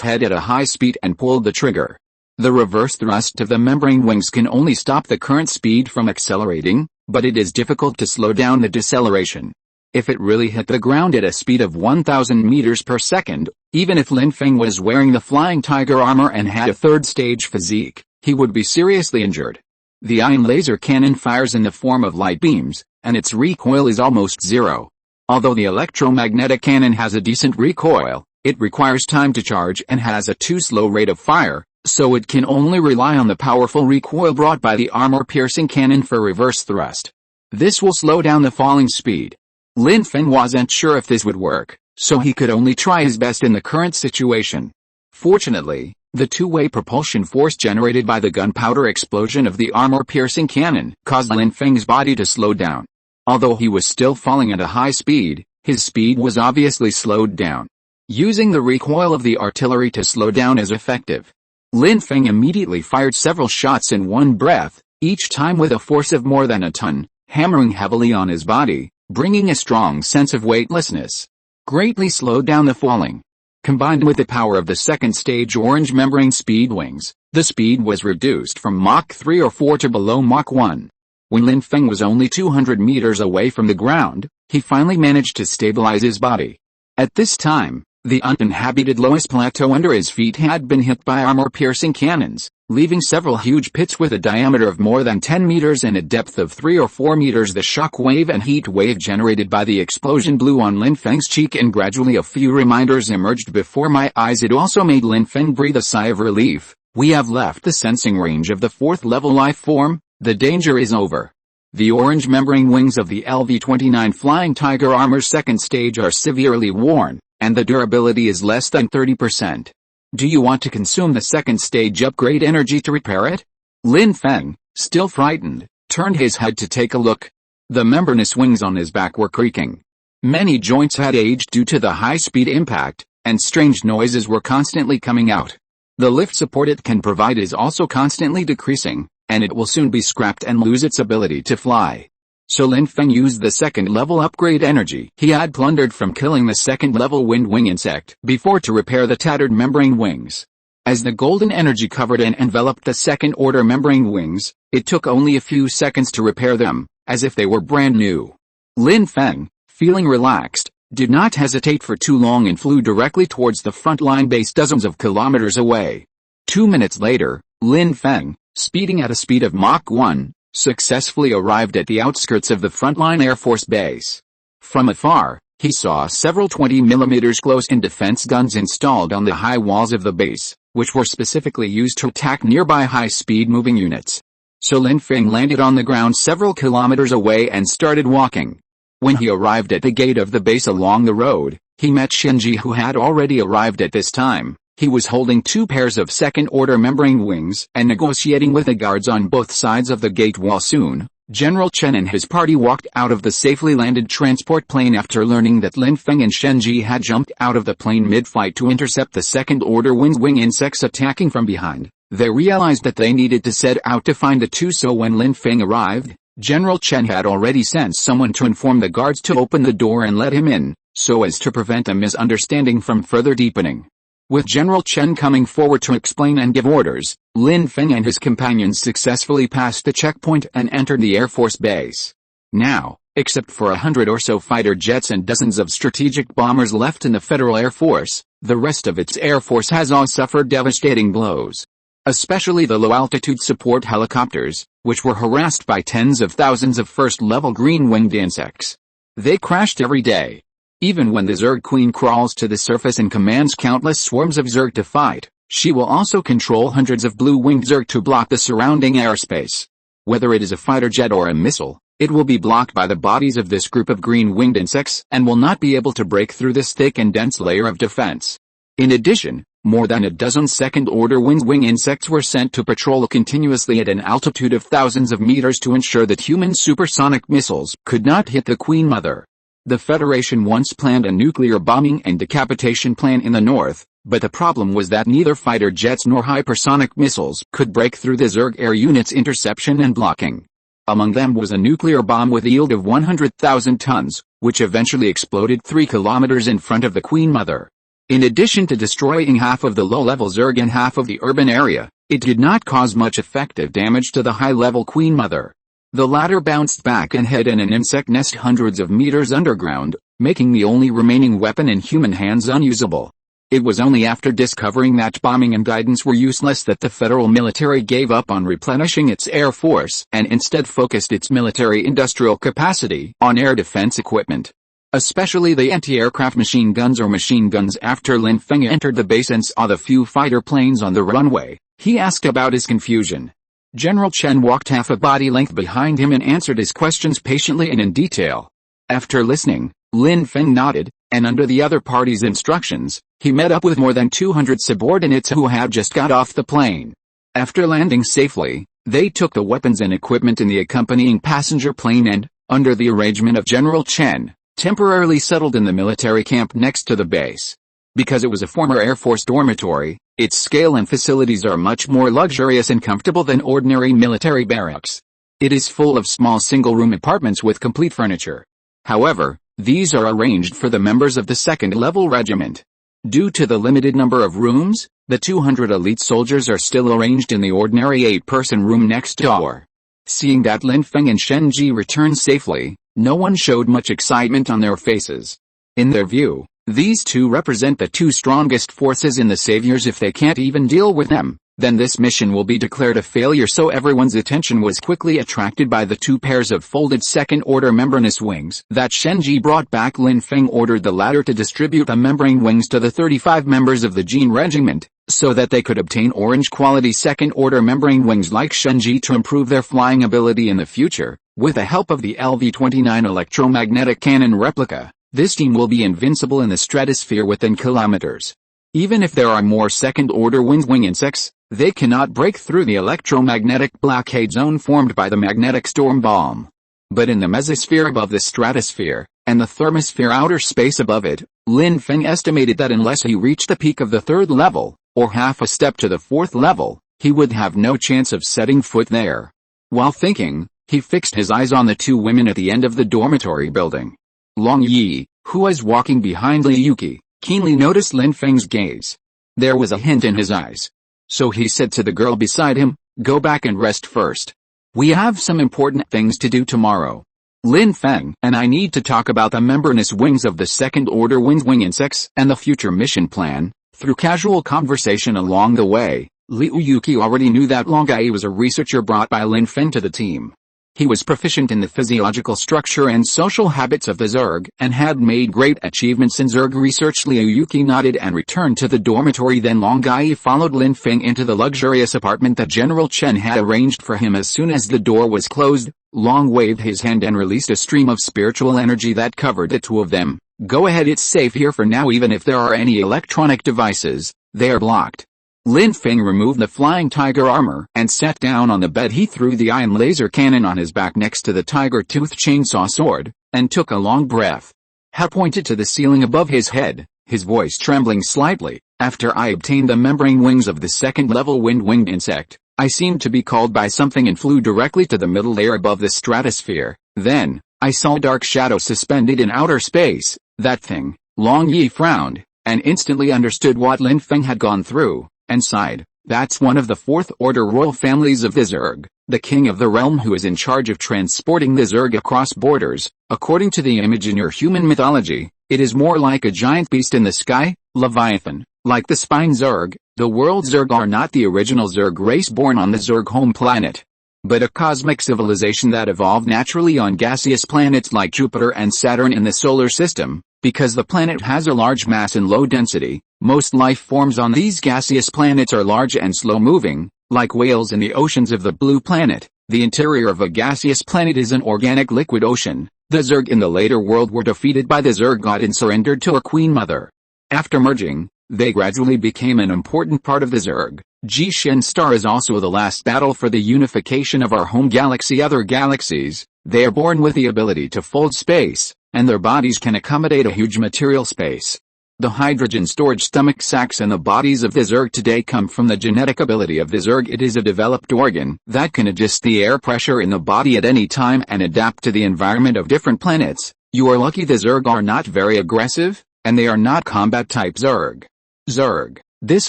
head at a high speed and pulled the trigger. The reverse thrust of the membrane wings can only stop the current speed from accelerating, but it is difficult to slow down the deceleration. If it really hit the ground at a speed of 1,000 meters per second, even if Lin Feng was wearing the Flying Tiger armor and had a 3rd stage physique, he would be seriously injured. The ion laser cannon fires in the form of light beams, and its recoil is almost zero. Although the electromagnetic cannon has a decent recoil, it requires time to charge and has a too slow rate of fire, so it can only rely on the powerful recoil brought by the armor-piercing cannon for reverse thrust. This will slow down the falling speed. Lin Feng wasn't sure if this would work, so he could only try his best in the current situation. Fortunately, the two-way propulsion force generated by the gunpowder explosion of the armor-piercing cannon caused Lin Feng's body to slow down. Although he was still falling at a high speed, his speed was obviously slowed down. Using the recoil of the artillery to slow down is effective. Lin Feng immediately fired several shots in one breath, each time with a force of more than a ton, hammering heavily on his body, bringing a strong sense of weightlessness. Greatly slowed down the falling. Combined with the power of the second stage orange membrane speed wings, the speed was reduced from Mach 3 or 4 to below Mach 1. When Lin Feng was only 200 meters away from the ground, he finally managed to stabilize his body. At this time, the uninhabited lowest plateau under his feet had been hit by armor-piercing cannons, leaving several huge pits with a diameter of more than 10 meters and a depth of 3 or 4 meters. The shock wave and heat wave generated by the explosion blew on Lin Feng's cheek, and gradually a few reminders emerged before my eyes. It also made Lin Feng breathe a sigh of relief. We have left the sensing range of the fourth level life form. The danger is over. The orange membrane wings of the LV-29 Flying Tiger armor's second stage are severely worn, and the durability is less than 30%. Do you want to consume the second stage upgrade energy to repair it? Lin Feng, still frightened, turned his head to take a look. The membranous wings on his back were creaking. Many joints had aged due to the high-speed impact, and strange noises were constantly coming out. The lift support it can provide is also constantly decreasing, and it will soon be scrapped and lose its ability to fly. So Lin Feng used the second-level upgrade energy he had plundered from killing the second-level wind wing insect before to repair the tattered membrane wings. As the golden energy covered and enveloped the second-order membrane wings, it took only a few seconds to repair them, as if they were brand new. Lin Feng, feeling relaxed, did not hesitate for too long and flew directly towards the front line base dozens of kilometers away. 2 minutes later, Lin Feng, speeding at a speed of Mach 1, successfully arrived at the outskirts of the frontline Air Force Base. From afar, he saw several 20mm close-in defense guns installed on the high walls of the base, which were specifically used to attack nearby high-speed moving units. So Lin Feng landed on the ground several kilometers away and started walking. When he arrived at the gate of the base along the road, he met Shenji, who had already arrived at this time. He was holding 2 pairs of second-order membrane wings and negotiating with the guards on both sides of the gate wall. Soon, General Chen and his party walked out of the safely landed transport plane after learning that Lin Feng and Shenji had jumped out of the plane mid-flight to intercept the second-order wind wing insects attacking from behind. They realized that they needed to set out to find the two, so when Lin Feng arrived, General Chen had already sent someone to inform the guards to open the door and let him in, so as to prevent a misunderstanding from further deepening. With General Chen coming forward to explain and give orders, Lin Feng and his companions successfully passed the checkpoint and entered the Air Force Base. Now, except for 100 or so fighter jets and dozens of strategic bombers left in the Federal Air Force, the rest of its Air Force has all suffered devastating blows. Especially the low-altitude support helicopters, which were harassed by tens of thousands of first-level green-winged insects. They crashed every day. Even when the Zerg Queen crawls to the surface and commands countless swarms of Zerg to fight, she will also control hundreds of blue-winged Zerg to block the surrounding airspace. Whether it is a fighter jet or a missile, it will be blocked by the bodies of this group of green-winged insects and will not be able to break through this thick and dense layer of defense. In addition, more than a dozen second-order wind-wing insects were sent to patrol continuously at an altitude of thousands of meters to ensure that human supersonic missiles could not hit the Queen Mother. The Federation once planned a nuclear bombing and decapitation plan in the north, but the problem was that neither fighter jets nor hypersonic missiles could break through the Zerg air units' interception and blocking. Among them was a nuclear bomb with a yield of 100,000 tons, which eventually exploded 3 kilometers in front of the Queen Mother. In addition to destroying half of the low-level Zerg and half of the urban area, it did not cause much effective damage to the high-level Queen Mother. The latter bounced back and hid in an insect nest hundreds of meters underground, making the only remaining weapon in human hands unusable. It was only after discovering that bombing and guidance were useless that the federal military gave up on replenishing its air force and instead focused its military-industrial capacity on air defense equipment. Especially the anti-aircraft machine guns or machine guns. After Lin Feng entered the base and saw the few fighter planes on the runway, He asked about his confusion. General Chen walked half a body length behind him and answered his questions patiently and in detail. After listening, Lin Feng nodded, and under the other party's instructions, he met up with more than 200 subordinates who had just got off the plane. After landing safely, they took the weapons and equipment in the accompanying passenger plane and, under the arrangement of General Chen, temporarily settled in the military camp next to the base. Because it was a former Air Force dormitory, its scale and facilities are much more luxurious and comfortable than ordinary military barracks. It is full of small single-room apartments with complete furniture. However, these are arranged for the members of the second-level regiment. Due to the limited number of rooms, the 200 elite soldiers are still arranged in the ordinary 8-person room next door. Seeing that Lin Feng and Shen Ji returned safely, no one showed much excitement on their faces. In their view, these two represent the two strongest forces in the Saviors. If they can't even deal with them, then this mission will be declared a failure. So everyone's attention was quickly attracted by the two pairs of folded second-order membranous wings that Shen Ji brought back. Lin Feng ordered the latter to distribute the membrane wings to the 35 members of the Jin Regiment, so that they could obtain orange-quality second-order membrane wings like Shen Ji to improve their flying ability in the future. With the help of the LV-29 electromagnetic cannon replica, this team will be invincible in the stratosphere within kilometers. Even if there are more second-order wing insects, they cannot break through the electromagnetic blockade zone formed by the magnetic storm bomb. But in the mesosphere above the stratosphere, and the thermosphere outer space above it, Lin Feng estimated that unless he reached the peak of the 3rd level, or half a step to the 4th level, he would have no chance of setting foot there. While thinking, he fixed his eyes on the two women at the end of the dormitory building. Long Yi, who was walking behind Li Yuki, keenly noticed Lin Feng's gaze. There was a hint in his eyes. So he said to the girl beside him, "Go back and rest first. We have some important things to do tomorrow. Lin Feng and I need to talk about the membranous wings of the second-order wing insects and the future mission plan." Through casual conversation along the way, Liu Yuki already knew that Long Yi was a researcher brought by Lin Feng to the team. He was proficient in the physiological structure and social habits of the Zerg, and had made great achievements in Zerg research. Liu Yuki nodded and returned to the dormitory. Then Long Yi followed Lin Feng into the luxurious apartment that General Chen had arranged for him. As soon as the door was closed, Long waved his hand and released a stream of spiritual energy that covered the two of them. "Go ahead, it's safe here for now. Even if there are any electronic devices, they are blocked." Lin Feng removed the flying tiger armor and sat down on the bed. He threw the ion laser cannon on his back next to the tiger tooth chainsaw sword, and took a long breath. He pointed to the ceiling above his head, his voice trembling slightly. "After I obtained the membrane wings of the second-level winged insect, I seemed to be called by something and flew directly to the middle layer above the stratosphere. Then, I saw a dark shadow suspended in outer space. That thing." Long Yi frowned, and instantly understood what Lin Feng had gone through, and sighed. "That's one of the 4th-order royal families of the Zerg, the king of the realm who is in charge of transporting the Zerg across borders. According to the image in your human mythology, it is more like a giant beast in the sky, Leviathan. Like the spine Zerg, the world Zerg are not the original Zerg race born on the Zerg home planet, but a cosmic civilization that evolved naturally on gaseous planets like Jupiter and Saturn in the solar system. Because the planet has a large mass and low density, most life forms on these gaseous planets are large and slow-moving, like whales in the oceans of the blue planet. The interior of a gaseous planet is an organic liquid ocean. The Zerg in the later world were defeated by the Zerg god and surrendered to a queen mother. After merging, they gradually became an important part of the Zerg. Jishin Star is also the last battle for the unification of our home galaxy. Other galaxies, they are born with the ability to fold space, and their bodies can accommodate a huge material space. The hydrogen storage stomach sacs in the bodies of the Zerg today come from the genetic ability of the Zerg. It is a developed organ that can adjust the air pressure in the body at any time and adapt to the environment of different planets. You are lucky the Zerg are not very aggressive, and they are not combat-type Zerg. Zerg, this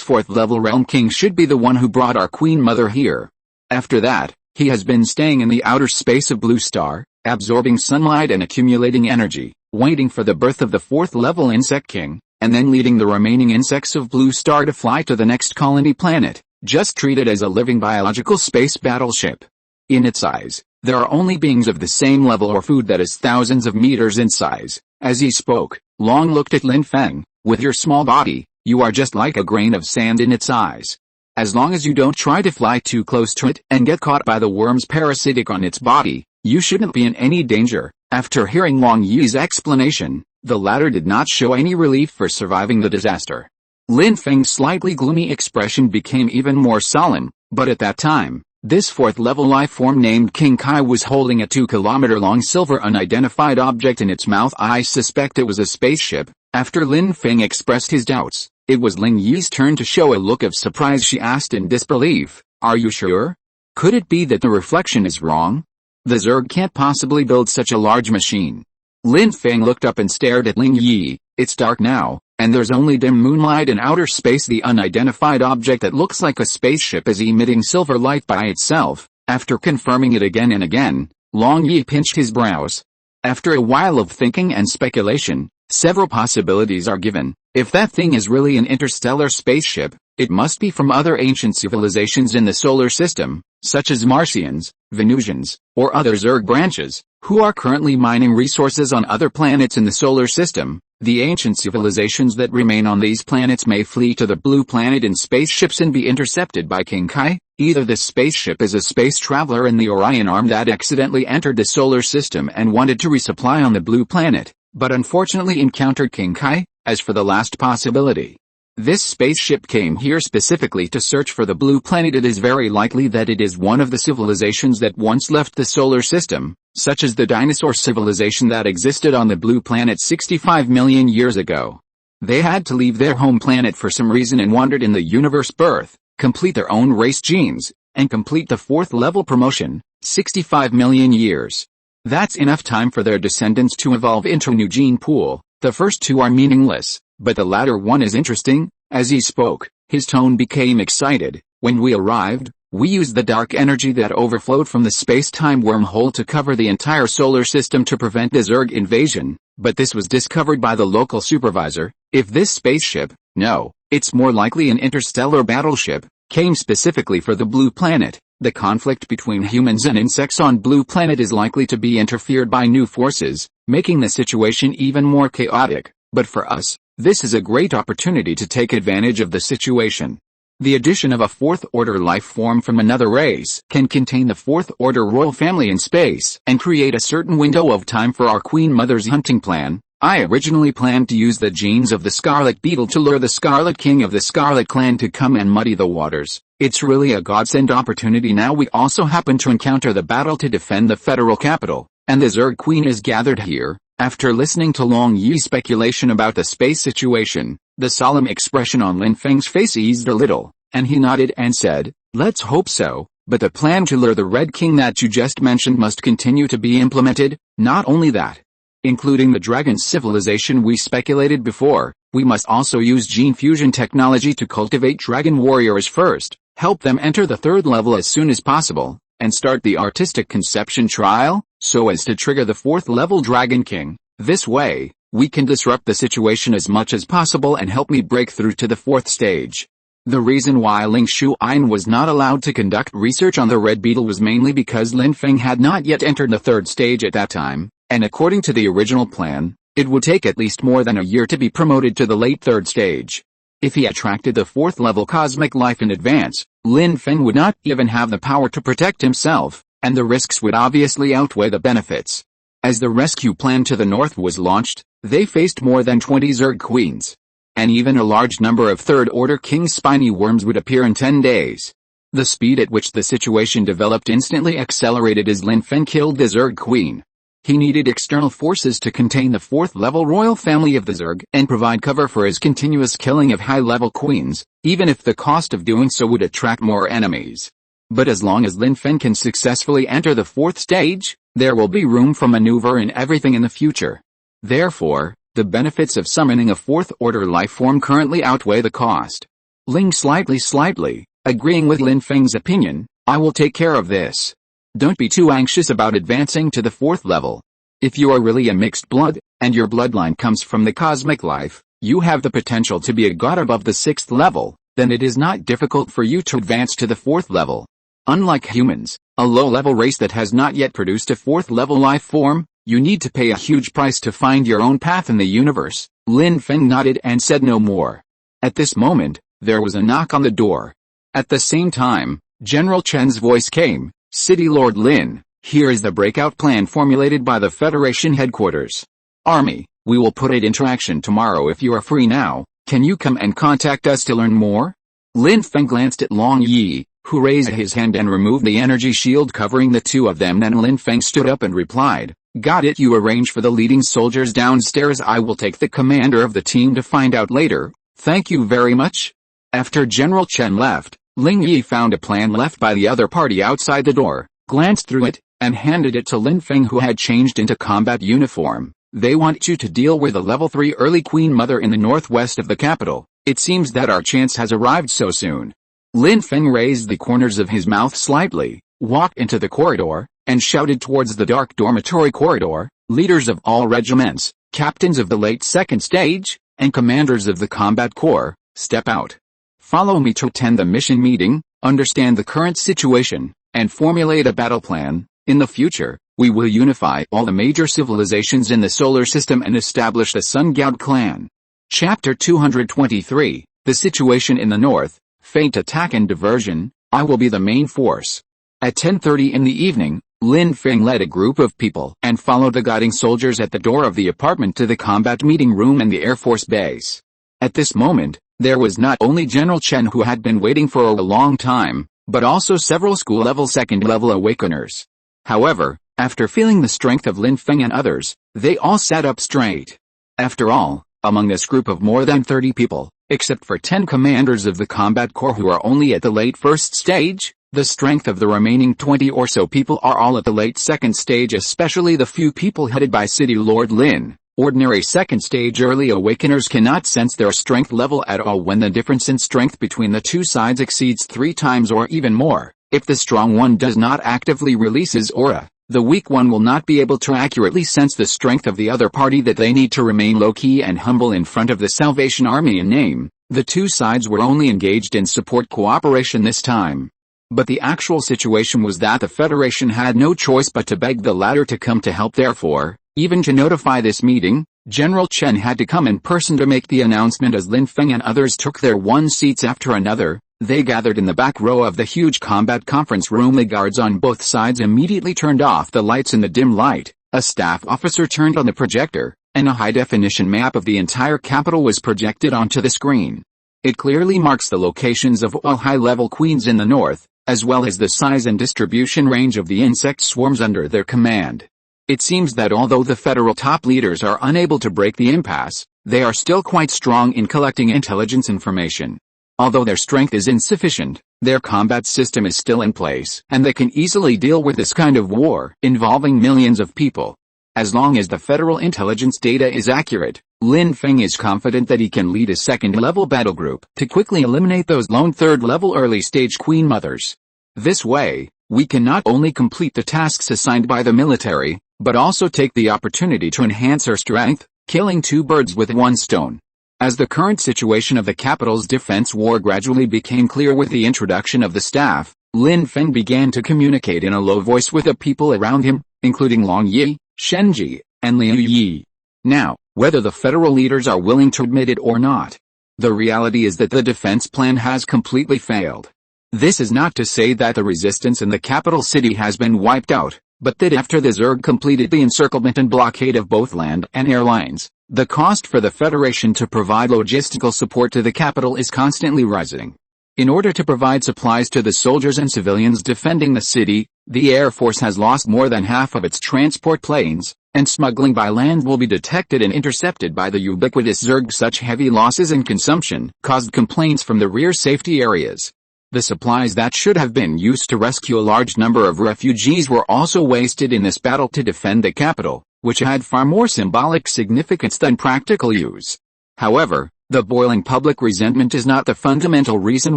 4th-level realm king should be the one who brought our queen mother here. After that, he has been staying in the outer space of Blue Star, absorbing sunlight and accumulating energy, waiting for the birth of the 4th-level insect king, and then leading the remaining insects of Blue Star to fly to the next colony planet. Just treat it as a living biological space battleship. In its eyes, there are only beings of the same level or food that is thousands of meters in size. As he spoke, Long looked at Lin Feng. "With your small body, you are just like a grain of sand in its eyes." As long as you don't try to fly too close to it and get caught by the worms parasitic on its body, you shouldn't be in any danger. After hearing Long Yi's explanation, the latter did not show any relief for surviving the disaster. Lin Feng's slightly gloomy expression became even more solemn, but at that time, this fourth-level life form named King Kai was holding a 2-kilometer-long silver unidentified object in its mouth. I suspect it was a spaceship. After Lin Feng expressed his doubts, it was Ling Yi's turn to show a look of surprise. She asked in disbelief, "Are you sure? Could it be that the reflection is wrong? The Zerg can't possibly build such a large machine." Lin Feng looked up and stared at Ling Yi. "It's dark now, and there's only dim moonlight in outer space. The unidentified object that looks like a spaceship is emitting silver light by itself." After confirming it again and again, Long Yi pinched his brows. After a while of thinking and speculation, several possibilities are given. If that thing is really an interstellar spaceship, it must be from other ancient civilizations in the solar system, such as Martians, Venusians, or other Zerg branches, who are currently mining resources on other planets in the solar system. The ancient civilizations that remain on these planets may flee to the blue planet in spaceships and be intercepted by King Kai. Either this spaceship is a space traveler in the Orion arm that accidentally entered the solar system and wanted to resupply on the blue planet, but unfortunately encountered King Kai. As for the last possibility, this spaceship came here specifically to search for the blue planet. It is very likely that it is one of the civilizations that once left the solar system, such as the dinosaur civilization that existed on the blue planet 65 million years ago. They had to leave their home planet for some reason and wandered in the universe birth, complete their own race genes, and complete the fourth level promotion, 65 million years. That's enough time for their descendants to evolve into a new gene pool. The first two are meaningless, but the latter one is interesting. As he spoke, his tone became excited. When we arrived, we used the dark energy that overflowed from the space-time wormhole to cover the entire solar system to prevent the Zerg invasion, but this was discovered by the local supervisor. If this spaceship, no, it's more likely an interstellar battleship, came specifically for the blue planet, the conflict between humans and insects on blue planet is likely to be interfered by new forces, making the situation even more chaotic. But for us, this is a great opportunity to take advantage of the situation. The addition of a fourth-order life form from another race can contain the fourth-order royal family in space and create a certain window of time for our Queen Mother's hunting plan. I originally planned to use the genes of the Scarlet Beetle to lure the Scarlet King of the Scarlet Clan to come and muddy the waters. It's really a godsend opportunity. Now we also happen to encounter the battle to defend the federal capital, and the Zerg Queen is gathered here. After listening to Long Yi's speculation about the space situation, the solemn expression on Lin Feng's face eased a little, and he nodded and said, "Let's hope so, but the plan to lure the Red King that you just mentioned must continue to be implemented. Not only that, including the dragon civilization we speculated before, we must also use gene fusion technology to cultivate dragon warriors first, help them enter the third level as soon as possible, and start the artistic conception trial, so as to trigger the fourth level Dragon King. This way, we can disrupt the situation as much as possible and help me break through to the fourth stage." The reason why Ling Shuain was not allowed to conduct research on the Red Beetle was mainly because Lin Feng had not yet entered the third stage at that time, and according to the original plan, it would take at least more than a year to be promoted to the late third stage. If he attracted the fourth level cosmic life in advance, Lin Feng would not even have the power to protect himself, and the risks would obviously outweigh the benefits. As the rescue plan to the north was launched, they faced more than 20 Zerg queens, and even a large number of third-order king spiny worms would appear in 10 days. The speed at which the situation developed instantly accelerated as Lin Feng killed the Zerg queen. He needed external forces to contain the fourth-level royal family of the Zerg and provide cover for his continuous killing of high-level queens, even if the cost of doing so would attract more enemies. But as long as Lin Feng can successfully enter the fourth stage, there will be room for maneuver in everything in the future. Therefore, the benefits of summoning a fourth-order life form currently outweigh the cost. Ling slightly, agreeing with Lin Feng's opinion, "I will take care of this. Don't be too anxious about advancing to the fourth level. If you are really a mixed blood, and your bloodline comes from the cosmic life, you have the potential to be a god above the sixth level, then it is not difficult for you to advance to the fourth level. Unlike humans, a low-level race that has not yet produced a fourth-level life form, you need to pay a huge price to find your own path in the universe." Lin Feng nodded and said no more. At this moment, there was a knock on the door. At the same time, General Chen's voice came, City Lord Lin, here is the breakout plan formulated by the Federation headquarters. Army, we will put it into action tomorrow if you are free now, can you come and contact us to learn more? Lin Feng glanced at Long Yi, who raised his hand and removed the energy shield covering the two of them. Then Lin Feng stood up and replied, got it, you arrange for the leading soldiers downstairs, I will take the commander of the team to find out later, thank you very much. After General Chen left, Ling Yi found a plan left by the other party outside the door, glanced through it, and handed it to Lin Feng, who had changed into combat uniform. They want you to deal with a level 3 early Queen Mother in the northwest of the capital. It seems that our chance has arrived so soon. Lin Feng raised the corners of his mouth slightly, walked into the corridor, and shouted towards the dark dormitory corridor, leaders of all regiments, captains of the late second stage, and commanders of the combat corps, step out. Follow me to attend the mission meeting, understand the current situation, and formulate a battle plan. In the future, we will unify all the major civilizations in the solar system and establish the Sun Goud clan. Chapter 223, The Situation in the North, Feint Attack and Diversion, I will be the main force. At 10:30 in the evening, Lin Feng led a group of people and followed the guiding soldiers at the door of the apartment to the combat meeting room and the Air Force base. At this moment, there was not only General Chen, who had been waiting for a long time, but also several school-level second-level awakeners. However, after feeling the strength of Lin Feng and others, they all sat up straight. After all, among this group of more than 30 people, except for 10 commanders of the combat corps who are only at the late first stage, the strength of the remaining 20 or so people are all at the late second stage, especially the few people headed by City Lord Lin. Ordinary second stage early awakeners cannot sense their strength level at all when the difference in strength between the two sides exceeds 3 times or even more. If the strong one does not actively release his aura, the weak one will not be able to accurately sense the strength of the other party. That they need to remain low-key and humble in front of the Salvation Army in name. The two sides were only engaged in support cooperation this time. But the actual situation was that the Federation had no choice but to beg the latter to come to help. Therefore, even to notify this meeting, General Chen had to come in person to make the announcement. As Lin Feng and others took their seats after another, they gathered in the back row of the huge combat conference room. The guards on both sides immediately turned off the lights in the dim light. A staff officer turned on the projector, and a high-definition map of the entire capital was projected onto the screen. It clearly marks the locations of all high-level queens in the north, as well as the size and distribution range of the insect swarms under their command. It seems that although the federal top leaders are unable to break the impasse, they are still quite strong in collecting intelligence information. Although their strength is insufficient, their combat system is still in place, and they can easily deal with this kind of war involving millions of people. As long as the federal intelligence data is accurate, Lin Feng is confident that he can lead a second-level battle group to quickly eliminate those lone third-level early-stage queen mothers. This way, we can not only complete the tasks assigned by the military, but also take the opportunity to enhance our strength, killing 2 birds with 1 stone. As the current situation of the capital's defense war gradually became clear with the introduction of the staff, Lin Feng began to communicate in a low voice with the people around him, including Long Yi, Shenji, and Liu Yi. Now, whether the federal leaders are willing to admit it or not, the reality is that the defense plan has completely failed. This is not to say that the resistance in the capital city has been wiped out, but that after the Zerg completed the encirclement and blockade of both land and air lines, the cost for the Federation to provide logistical support to the capital is constantly rising. In order to provide supplies to the soldiers and civilians defending the city, the Air Force has lost more than half of its transport planes, and smuggling by land will be detected and intercepted by the ubiquitous Zerg. Such heavy losses in consumption caused complaints from the rear safety areas. The supplies that should have been used to rescue a large number of refugees were also wasted in this battle to defend the capital, which had far more symbolic significance than practical use. However, the boiling public resentment is not the fundamental reason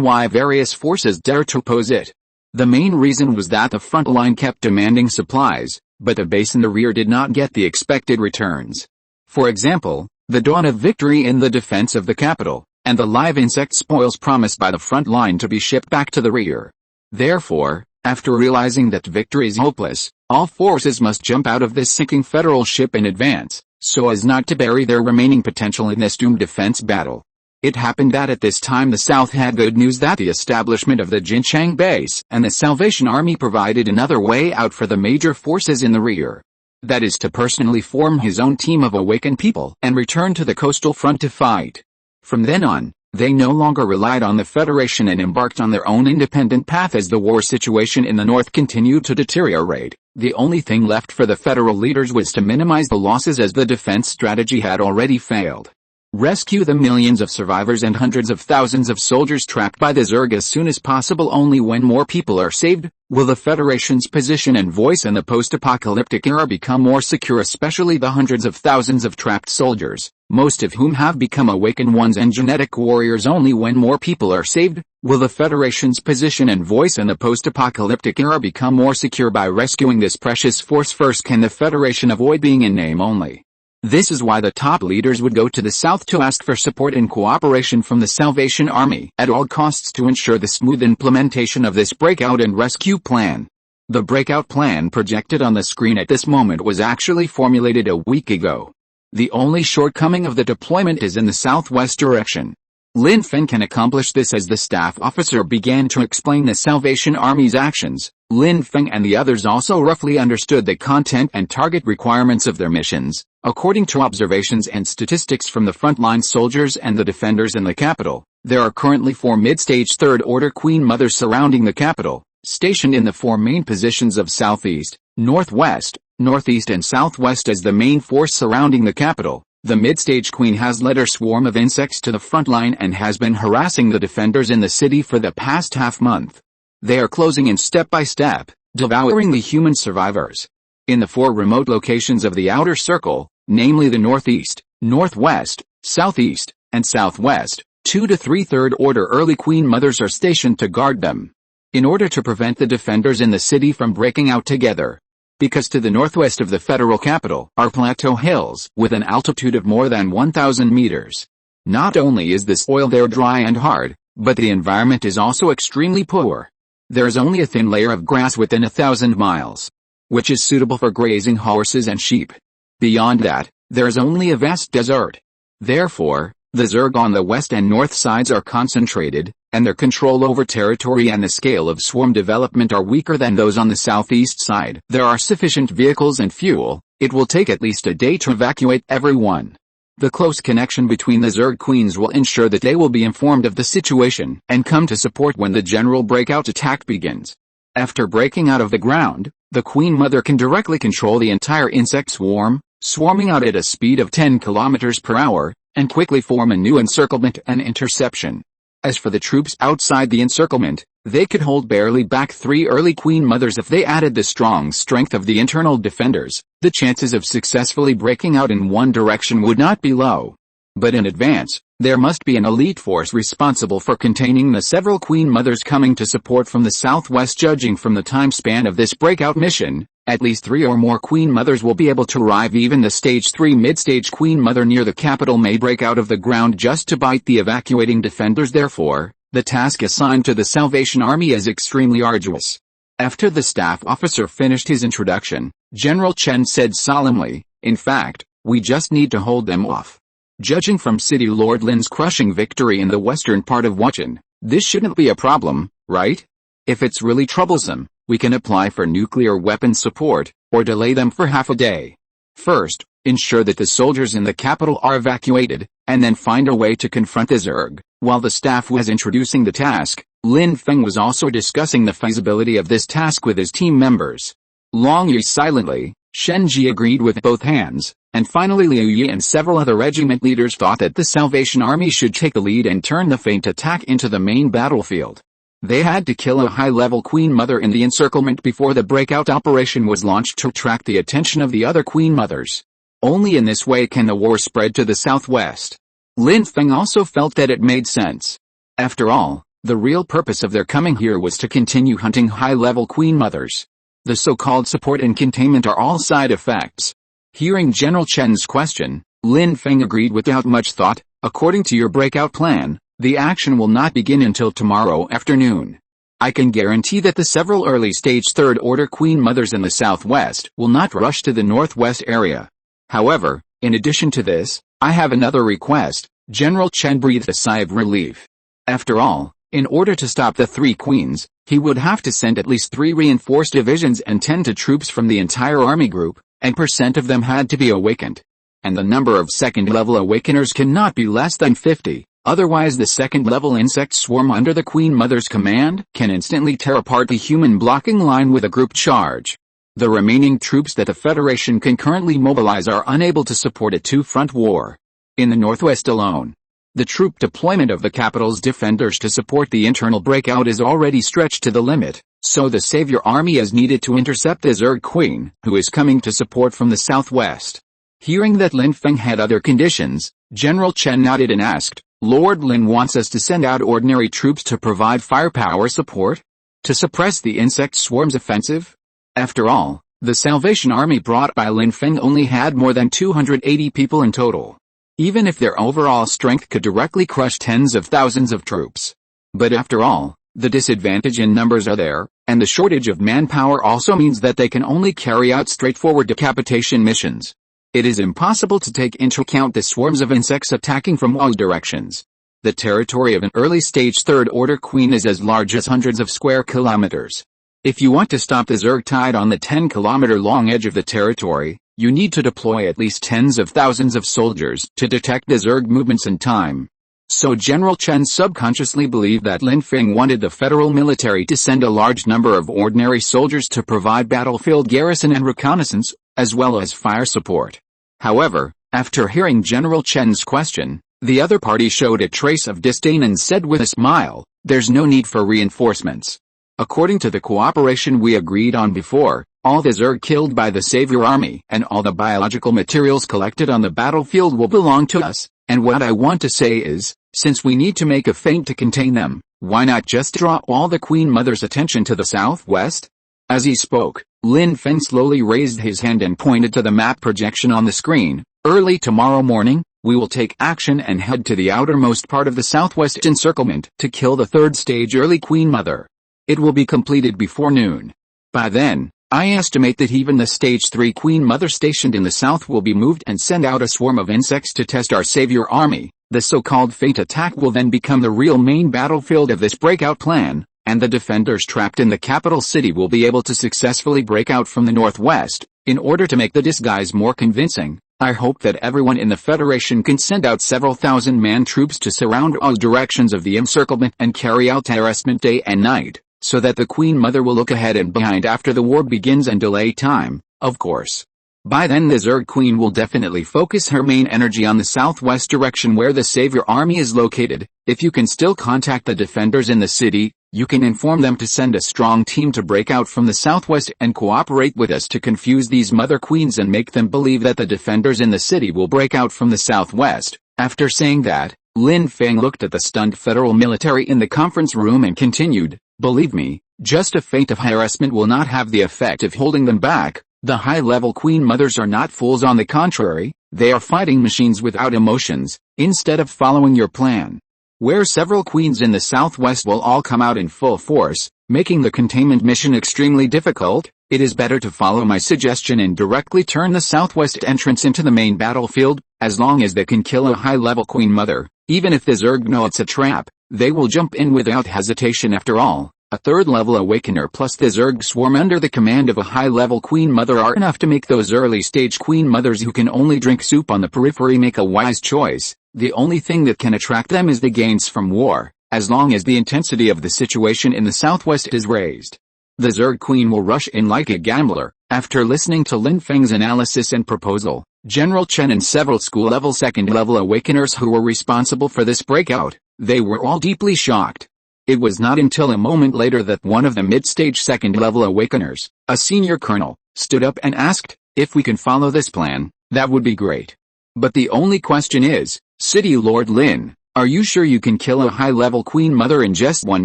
why various forces dare to oppose it. The main reason was that the front line kept demanding supplies, but the base in the rear did not get the expected returns. For example, the dawn of victory in the defense of the capital, and the live insect spoils promised by the front line to be shipped back to the rear. Therefore, after realizing that victory is hopeless, all forces must jump out of this sinking federal ship in advance, so as not to bury their remaining potential in this doomed defense battle. It happened that at this time the South had good news that the establishment of the Jinchang base and the Salvation Army provided another way out for the major forces in the rear. That is to personally form his own team of awakened people and return to the coastal front to fight. From then on, they no longer relied on the Federation and embarked on their own independent path as the war situation in the north continued to deteriorate. The only thing left for the federal leaders was to minimize the losses as the defense strategy had already failed. Rescue the millions of survivors and hundreds of thousands of soldiers trapped by the Zerg as soon as possible. Only when more people are saved will the Federation's position and voice in the post-apocalyptic era become more secure, especially the hundreds of thousands of trapped soldiers, most of whom have become awakened ones and genetic warriors. Only when more people are saved will the Federation's position and voice in the post-apocalyptic era become more secure. By rescuing this precious force first can the Federation avoid being in name only. This is why the top leaders would go to the south to ask for support and cooperation from the Salvation Army at all costs to ensure the smooth implementation of this breakout and rescue plan. The breakout plan projected on the screen at this moment was actually formulated a week ago. The only shortcoming of the deployment is in the southwest direction. Lin Feng can accomplish this. As the staff officer began to explain the Salvation Army's actions, Lin Feng and the others also roughly understood the content and target requirements of their missions. According to observations and statistics from the frontline soldiers and the defenders in the capital, there are currently 4 mid-stage third-order Queen Mothers surrounding the capital, stationed in the 4 main positions of southeast, northwest, northeast and southwest as the main force surrounding the capital. The mid-stage queen has led her swarm of insects to the front line and has been harassing the defenders in the city for the past half-month. They are closing in step by step, devouring the human survivors. In the 4 remote locations of the outer circle, namely the northeast, northwest, southeast, and southwest, 2 to 3 third-order early Queen Mothers are stationed to guard them, in order to prevent the defenders in the city from breaking out together. Because to the northwest of the federal capital are plateau hills with an altitude of more than 1,000 meters. Not only is the soil there dry and hard, but the environment is also extremely poor. There is only a thin layer of grass within 1,000 miles, which is suitable for grazing horses and sheep. Beyond that, there is only a vast desert. Therefore, the Zerg on the west and north sides are concentrated, and their control over territory and the scale of swarm development are weaker than those on the southeast side. There are sufficient vehicles and fuel. It will take at least a day to evacuate everyone. The close connection between the Zerg queens will ensure that they will be informed of the situation and come to support when the general breakout attack begins. After breaking out of the ground, the Queen Mother can directly control the entire insect swarm, swarming out at a speed of 10 km per hour, and quickly form a new encirclement and interception. As for the troops outside the encirclement, they could hold barely back 3 early Queen Mothers if they added the strong strength of the internal defenders. The chances of successfully breaking out in one direction would not be low. But in advance, there must be an elite force responsible for containing the several Queen Mothers coming to support from the southwest. Judging from the time span of this breakout mission, at least 3 or more Queen Mothers will be able to arrive. Even the Stage 3 mid-stage Queen Mother near the capital may break out of the ground just to bite the evacuating defenders. Therefore, the task assigned to the Salvation Army is extremely arduous. After the staff officer finished his introduction, General Chen said solemnly, "In fact, we just need to hold them off. Judging from City Lord Lin's crushing victory in the western part of Wuchen, this shouldn't be a problem, right? If it's really troublesome, we can apply for nuclear weapons support, or delay them for half a day. First, ensure that the soldiers in the capital are evacuated, and then find a way to confront the Zerg." While the staff was introducing the task, Lin Feng was also discussing the feasibility of this task with his team members. Long Yi silently, Shen Ji agreed with both hands, and finally Liu Yi and several other regiment leaders thought that the Salvation Army should take the lead and turn the feint attack into the main battlefield. They had to kill a high-level Queen Mother in the encirclement before the breakout operation was launched to attract the attention of the other Queen Mothers. Only in this way can the war spread to the southwest. Lin Feng also felt that it made sense. After all, the real purpose of their coming here was to continue hunting high-level Queen Mothers. The so-called support and containment are all side effects. Hearing General Chen's question, Lin Feng agreed without much thought. "According to your breakout plan, the action will not begin until tomorrow afternoon. I can guarantee that the several early-stage third-order Queen Mothers in the southwest will not rush to the northwest area. However, in addition to this, I have another request. General Chen breathed a sigh of relief. After all, in order to stop the three queens, he would have to send at least 3 reinforced divisions and 10 to troops from the entire army group, and % of them had to be awakened. And the number of second-level awakeners cannot be less than 50, otherwise the second-level insect swarm under the Queen Mother's command can instantly tear apart the human blocking line with a group charge. The remaining troops that the Federation can currently mobilize are unable to support a two-front war. In the northwest alone, the troop deployment of the capital's defenders to support the internal breakout is already stretched to the limit, so the Savior Army is needed to intercept the Zerg Queen, who is coming to support from the southwest. Hearing that Lin Feng had other conditions, General Chen nodded and asked, Lord Lin wants us to send out ordinary troops to provide firepower support? To suppress the insect swarm's offensive? After all, the Salvation Army brought by Lin Feng only had more than 280 people in total. Even if their overall strength could directly crush tens of thousands of troops. But after all, the disadvantage in numbers are there, and the shortage of manpower also means that they can only carry out straightforward decapitation missions. It is impossible to take into account the swarms of insects attacking from all directions. The territory of an early-stage third-order queen is as large as hundreds of square kilometers. If you want to stop the Zerg tide on the 10-kilometer-long edge of the territory, you need to deploy at least tens of thousands of soldiers to detect the Zerg movements in time. So General Chen subconsciously believed that Lin Feng wanted the federal military to send a large number of ordinary soldiers to provide battlefield garrison and reconnaissance, as well as fire support. However, after hearing General Chen's question, the other party showed a trace of disdain and said with a smile, "There's no need for reinforcements. According to the cooperation we agreed on before, all the Zerg killed by the Savior Army and all the biological materials collected on the battlefield will belong to us, and what I want to say is, since we need to make a feint to contain them, why not just draw all the Queen Mother's attention to the southwest?" As he spoke, Lin Feng slowly raised his hand and pointed to the map projection on the screen. "Early tomorrow morning, we will take action and head to the outermost part of the southwest encirclement to kill the third stage early Queen Mother. It will be completed before noon. By then, I estimate that even the Stage 3 Queen Mother stationed in the south will be moved and send out a swarm of insects to test our Savior Army. The so-called feint attack will then become the real main battlefield of this breakout plan, and the defenders trapped in the capital city will be able to successfully break out from the northwest. In order to make the disguise more convincing, I hope that everyone in the Federation can send out several thousand-man troops to surround all directions of the encirclement and carry out harassment day and night, so that the Queen Mother will look ahead and behind after the war begins and delay time, of course. By then the Zerg Queen will definitely focus her main energy on the southwest direction where the Savior Army is located. If you can still contact the defenders in the city, you can inform them to send a strong team to break out from the southwest and cooperate with us to confuse these Mother Queens and make them believe that the defenders in the city will break out from the southwest." After saying that, Lin Feng looked at the stunned federal military in the conference room and continued, "Believe me, just a feint of harassment will not have the effect of holding them back. The high-level Queen Mothers are not fools, on the contrary, they are fighting machines without emotions. Instead of following your plan, where several queens in the southwest will all come out in full force, making the containment mission extremely difficult, it is better to follow my suggestion and directly turn the southwest entrance into the main battlefield. As long as they can kill a high-level Queen Mother, even if the Zerg know it's a trap, they will jump in without hesitation. After all, a third-level Awakener plus the Zerg swarm under the command of a high-level Queen Mother are enough to make those early-stage Queen Mothers who can only drink soup on the periphery make a wise choice. The only thing that can attract them is the gains from war, as long as the intensity of the situation in the southwest is raised. The Zerg Queen will rush in like a gambler." After listening to Lin Feng's analysis and proposal, General Chen and several school-level second-level Awakeners who were responsible for this breakout, they were all deeply shocked. It was not until a moment later that one of the mid-stage second-level Awakeners, a senior colonel, stood up and asked, "If we can follow this plan, that would be great. But the only question is, City Lord Lin, are you sure you can kill a high-level Queen Mother in just one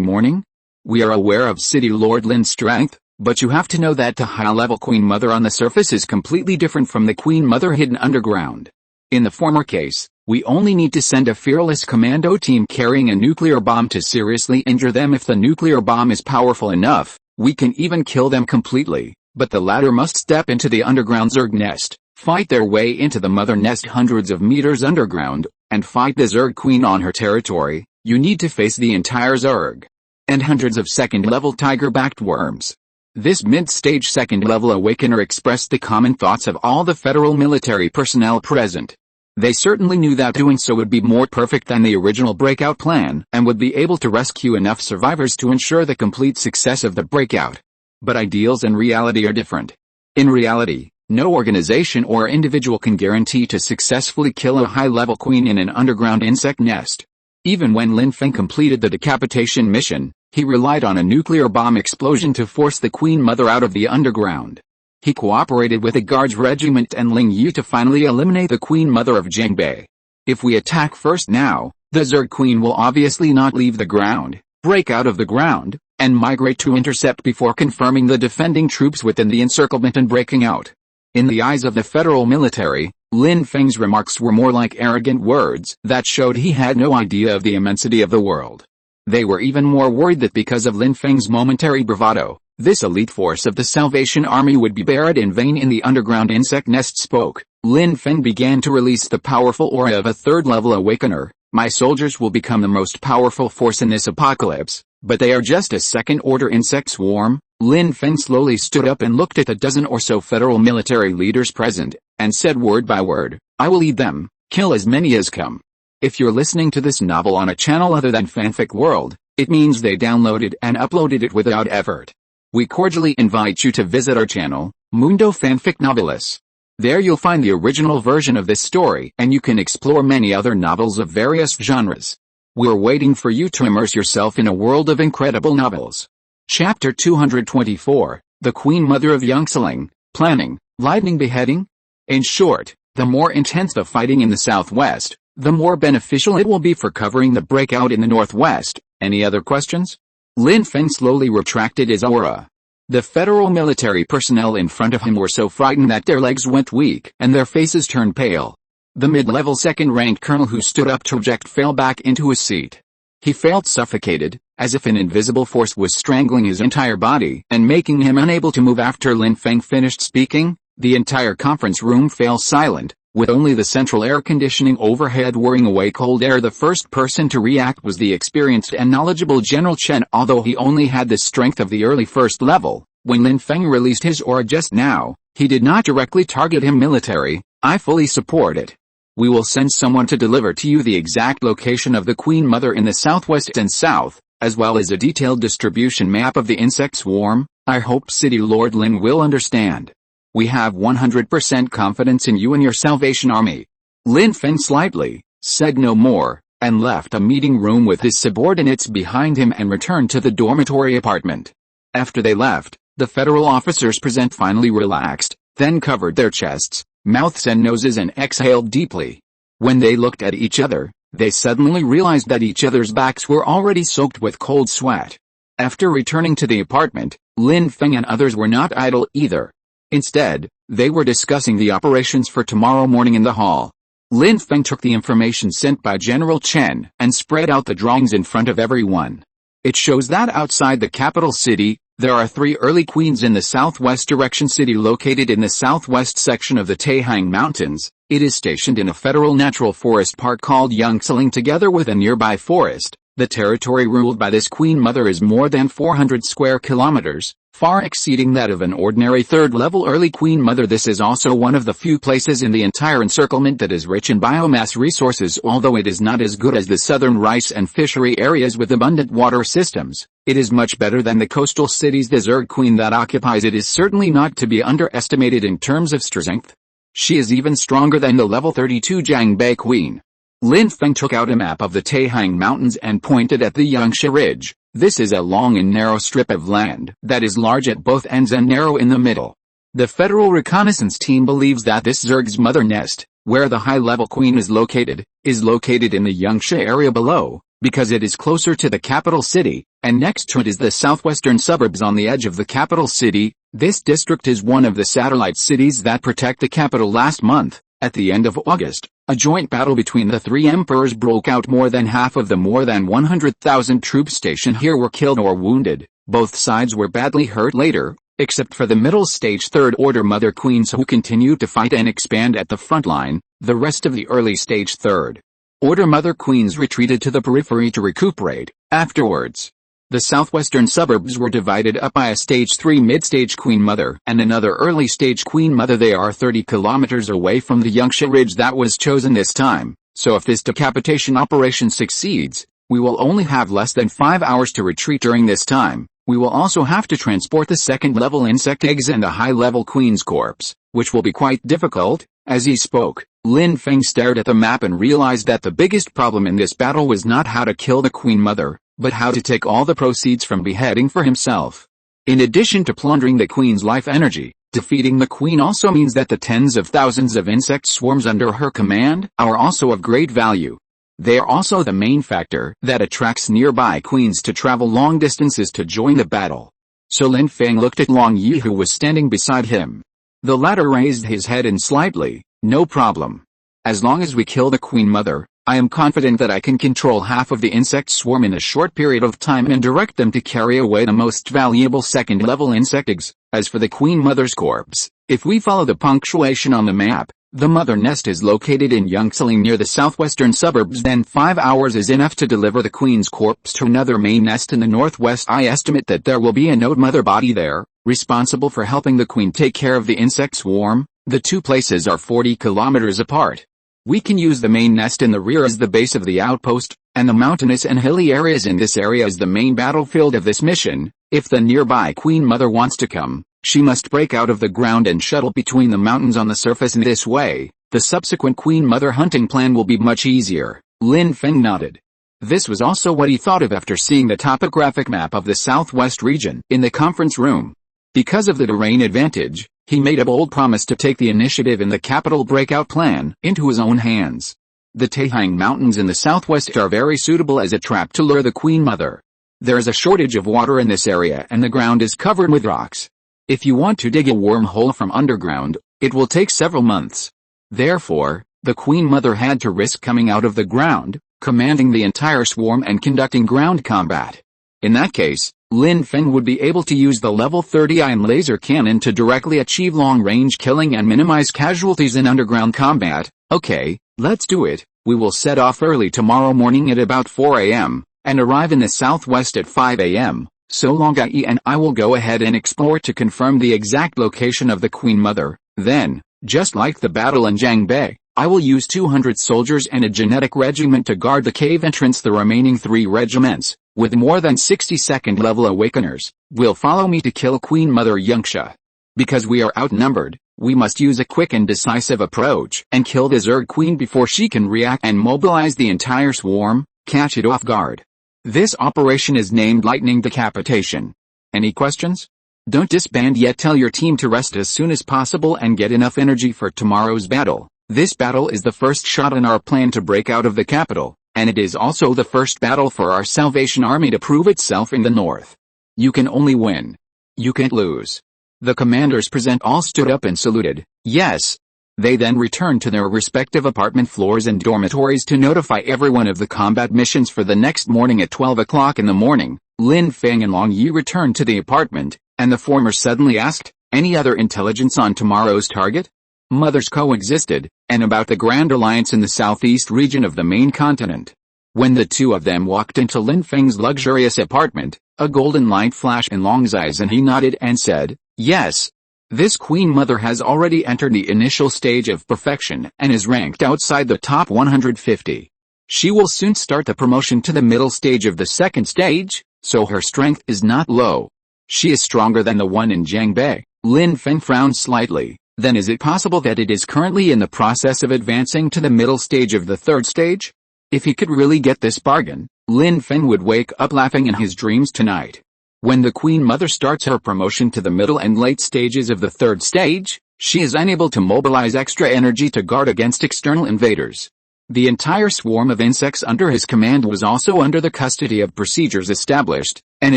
morning? We are aware of City Lord Lin's strength, but you have to know that the high-level Queen Mother on the surface is completely different from the Queen Mother hidden underground. In the former case, we only need to send a fearless commando team carrying a nuclear bomb to seriously injure them. If the nuclear bomb is powerful enough, we can even kill them completely, but the latter must step into the underground Zerg nest, fight their way into the mother nest hundreds of meters underground, and fight the Zerg Queen on her territory, you need to face the entire Zerg and hundreds of second-level tiger-backed worms. This mid-stage second-level awakener expressed the common thoughts of all the federal military personnel present. They certainly knew that doing so would be more perfect than the original breakout plan, and would be able to rescue enough survivors to ensure the complete success of the breakout. But ideals and reality are different. In reality, no organization or individual can guarantee to successfully kill a high-level queen in an underground insect nest. Even when Lin Feng completed the decapitation mission, he relied on a nuclear bomb explosion to force the Queen Mother out of the underground. He cooperated with the Guards Regiment and Ling Yu to finally eliminate the Queen Mother of Zhengbei. If we attack first now, the Zerg Queen will obviously not leave the ground, break out of the ground, and migrate to intercept before confirming the defending troops within the encirclement and breaking out. In the eyes of the federal military, Lin Feng's remarks were more like arrogant words that showed he had no idea of the immensity of the world. They were even more worried that because of Lin Feng's momentary bravado, this elite force of the Salvation Army would be buried in vain in the underground insect nest. Spoke. Lin Feng began to release the powerful aura of a third-level awakener. My soldiers will become the most powerful force in this apocalypse, but they are just a second-order insect swarm. Lin Feng slowly stood up and looked at the dozen or so federal military leaders present, and said word by word, I will lead them, kill as many as come. If you're listening to this novel on a channel other than Fanfic World, it means they downloaded and uploaded it without effort. We cordially invite you to visit our channel, Mundo Fanfic Novelis. There you'll find the original version of this story and you can explore many other novels of various genres. We're waiting for you to immerse yourself in a world of incredible novels. Chapter 224, The Queen Mother of Yangtzeling, Planning, Lightning Beheading? In short, the more intense the fighting in the southwest, the more beneficial it will be for covering the breakout in the northwest. Any other questions? Lin Feng slowly retracted his aura. The federal military personnel in front of him were so frightened that their legs went weak and their faces turned pale. The mid-level second-ranked colonel who stood up to object fell back into his seat. He felt suffocated, as if an invisible force was strangling his entire body and making him unable to move. After Lin Feng finished speaking, the entire conference room fell silent, with only the central air conditioning overhead whirring away cold air. The first person to react was the experienced and knowledgeable General Chen. Although he only had the strength of the early first level, when Lin Feng released his aura just now, he did not directly target him. Military, I fully support it. We will send someone to deliver to you the exact location of the Queen Mother in the southwest and south, as well as a detailed distribution map of the insect swarm. I hope City Lord Lin will understand. We have 100% confidence in you and your Salvation Army. Lin Feng slightly said no more, and left a meeting room with his subordinates behind him and returned to the dormitory apartment. After they left, the federal officers present finally relaxed, then covered their chests, mouths and noses and exhaled deeply. When they looked at each other, they suddenly realized that each other's backs were already soaked with cold sweat. After returning to the apartment, Lin Feng and others were not idle either. Instead, they were discussing the operations for tomorrow morning in the hall. Lin Feng took the information sent by General Chen and spread out the drawings in front of everyone. It shows that outside the capital city, there are 3 early queens in the southwest direction. City located in the southwest section of the Taihang Mountains. It is stationed in a federal natural forest park called Yangtzeling together with a nearby forest. The territory ruled by this Queen Mother is more than 400 square kilometers, far exceeding that of an ordinary third-level early Queen Mother. This is also one of the few places in the entire encirclement that is rich in biomass resources. Although it is not as good as the southern rice and fishery areas with abundant water systems, it is much better than the coastal cities. The Zerg Queen that occupies it is certainly not to be underestimated in terms of strength. She is even stronger than the level 32 Zhengbei Queen. Lin Feng took out a map of the Taihang Mountains and pointed at the Yangsha Ridge. This is a long and narrow strip of land that is large at both ends and narrow in the middle. The Federal Reconnaissance Team believes that this Zerg's mother nest, where the high-level queen is located in the Yangsha area below, because it is closer to the capital city, and next to it is the southwestern suburbs on the edge of the capital city. This district is one of the satellite cities that protect the capital. Last month, at the end of August, a joint battle between the 3 emperors broke out. More than half of the more than 100,000 troops stationed here were killed or wounded. Both sides were badly hurt later, except for the middle-stage third-order mother queens who continued to fight and expand at the front line. The rest of the early-stage third Order mother queens retreated to the periphery to recuperate. Afterwards, the southwestern suburbs were divided up by a stage 3 mid-stage queen mother and another early stage queen mother. They are 30 kilometers away from the Yangsha ridge that was chosen this time, so if this decapitation operation succeeds, we will only have less than 5 hours to retreat during this time. We will also have to transport the second-level insect eggs and a high-level queen's corpse, which will be quite difficult. As he spoke, Lin Feng stared at the map and realized that the biggest problem in this battle was not how to kill the queen mother, but how to take all the proceeds from beheading for himself. In addition to plundering the queen's life energy, defeating the queen also means that the tens of thousands of insect swarms under her command are also of great value. They are also the main factor that attracts nearby queens to travel long distances to join the battle. So Lin Feng looked at Long Yi, who was standing beside him. The latter raised his head and slightly, "No problem. As long as we kill the queen mother, I am confident that I can control half of the insect swarm in a short period of time and direct them to carry away the most valuable second-level insect eggs. As for the queen mother's corpse, if we follow the punctuation on the map, the mother nest is located in Yangtzeling near the southwestern suburbs. Then 5 hours is enough to deliver the queen's corpse to another main nest in the northwest. I estimate that there will be a node mother body there, responsible for helping the queen take care of the insect swarm. The two places are 40 kilometers apart. We can use the main nest in the rear as the base of the outpost, and the mountainous and hilly areas in this area as the main battlefield of this mission. If the nearby queen mother wants to come, she must break out of the ground and shuttle between the mountains on the surface. In this way, the subsequent queen mother hunting plan will be much easier. Lin Feng nodded. This was also what he thought of after seeing the topographic map of the southwest region in the conference room. Because of the terrain advantage, he made a bold promise to take the initiative in the capital breakout plan into his own hands. The Taihang Mountains in the southwest are very suitable as a trap to lure the queen mother. There is a shortage of water in this area and the ground is covered with rocks. If you want to dig a wormhole from underground, it will take several months. Therefore, the queen mother had to risk coming out of the ground, commanding the entire swarm and conducting ground combat. In that case, Lin Feng would be able to use the level 30 ion laser cannon to directly achieve long-range killing and minimize casualties in underground combat. Okay, let's do it. We will set off early tomorrow morning at about 4 a.m., and arrive in the southwest at 5 a.m., so Long Yi and I will go ahead and explore to confirm the exact location of the queen mother. Then, just like the battle in Jiangbei, I will use 200 soldiers and a genetic regiment to guard the cave entrance. The remaining 3 regiments, with more than 60 second-level awakeners, will follow me to kill Queen Mother Yangsha. Because we are outnumbered, we must use a quick and decisive approach and kill the Zerg Queen before she can react and mobilize the entire swarm, catch it off guard. This operation is named Lightning Decapitation. Any questions? Don't disband yet. Tell your team to rest as soon as possible and get enough energy for tomorrow's battle. This battle is the first shot in our plan to break out of the capital, and it is also the first battle for our Salvation Army to prove itself in the north. You can only win. You can't lose. The commanders present all stood up and saluted. Yes. They then returned to their respective apartment floors and dormitories to notify everyone of the combat missions for the next morning at 12 o'clock in the morning. Lin Feng and Long Yi returned to the apartment, and the former suddenly asked, "Any other intelligence on tomorrow's target?" Mothers coexisted, and about the Grand Alliance in the southeast region of the main continent. When the two of them walked into Lin Feng's luxurious apartment, a golden light flashed in Long's eyes and he nodded and said, "Yes. This Queen Mother has already entered the initial stage of perfection and is ranked outside the top 150. She will soon start the promotion to the middle stage of the second stage, so her strength is not low. She is stronger than the one in Jiangbei." Lin Feng frowned slightly. Then is it possible that it is currently in the process of advancing to the middle stage of the third stage? If he could really get this bargain, Lin Feng would wake up laughing in his dreams tonight. When the Queen Mother starts her promotion to the middle and late stages of the third stage, she is unable to mobilize extra energy to guard against external invaders. The entire swarm of insects under his command was also under the custody of procedures established, and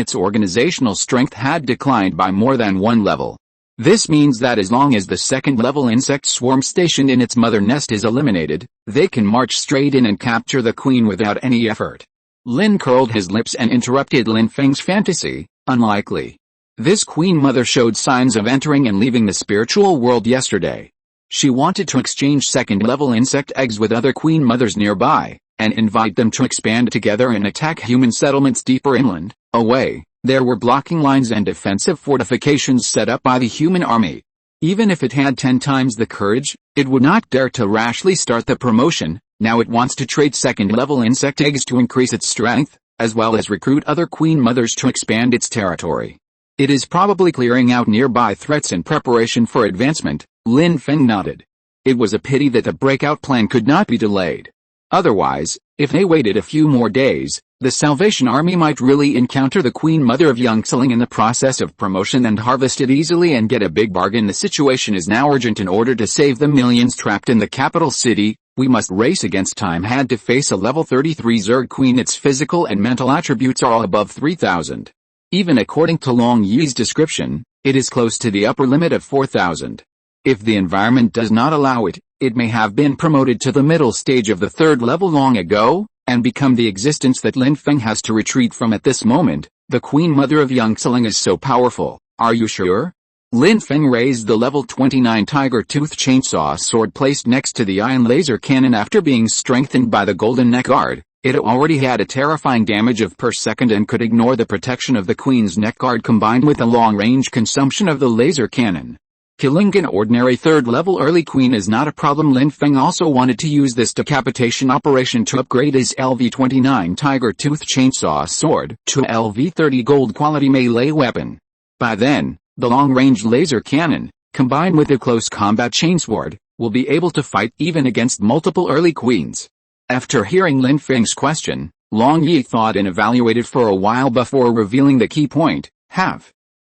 its organizational strength had declined by more than one level. This means that as long as the second-level insect swarm stationed in its mother nest is eliminated, they can march straight in and capture the queen without any effort. Lin curled his lips and interrupted Lin Feng's fantasy. Unlikely. This Queen Mother showed signs of entering and leaving the spiritual world yesterday. She wanted to exchange second-level insect eggs with other Queen Mothers nearby, and invite them to expand together and attack human settlements deeper inland. Away, there were blocking lines and defensive fortifications set up by the human army. Even if it had 10 times the courage, it would not dare to rashly start the promotion. Now it wants to trade second-level insect eggs to increase its strength, as well as recruit other queen mothers to expand its territory. It is probably clearing out nearby threats in preparation for advancement. Lin Feng nodded. It was a pity that the breakout plan could not be delayed. Otherwise, if they waited a few more days, the Salvation Army might really encounter the Queen Mother of Yangtze in the process of promotion and harvest it easily and get a big bargain. The situation is now urgent. In order to save the millions trapped in the capital city, we must race against time. Had to face a level 33 Zerg Queen. Its physical and mental attributes are all above 3,000. Even according to Long Yi's description, it is close to the upper limit of 4,000. If the environment does not allow it, it may have been promoted to the middle stage of the third level long ago, and become the existence that Lin Feng has to retreat from at this moment. The Queen Mother of Yangtze is so powerful. Are you sure? Lin Feng raised the level 29 Tiger Tooth Chainsaw sword placed next to the iron laser cannon. After being strengthened by the golden neck guard, it already had a terrifying damage of per second and could ignore the protection of the Queen's neck guard combined with the long-range consumption of the laser cannon. Killing an ordinary third-level early queen is not a problem. Lin Feng also wanted to use this decapitation operation to upgrade his LV-29 Tiger Tooth Chainsaw sword to a LV-30 gold quality melee weapon. By then, the long-range laser cannon, combined with the close combat chainsword, will be able to fight even against multiple early queens. After hearing Lin Feng's question, Long Yi thought and evaluated for a while before revealing the key point.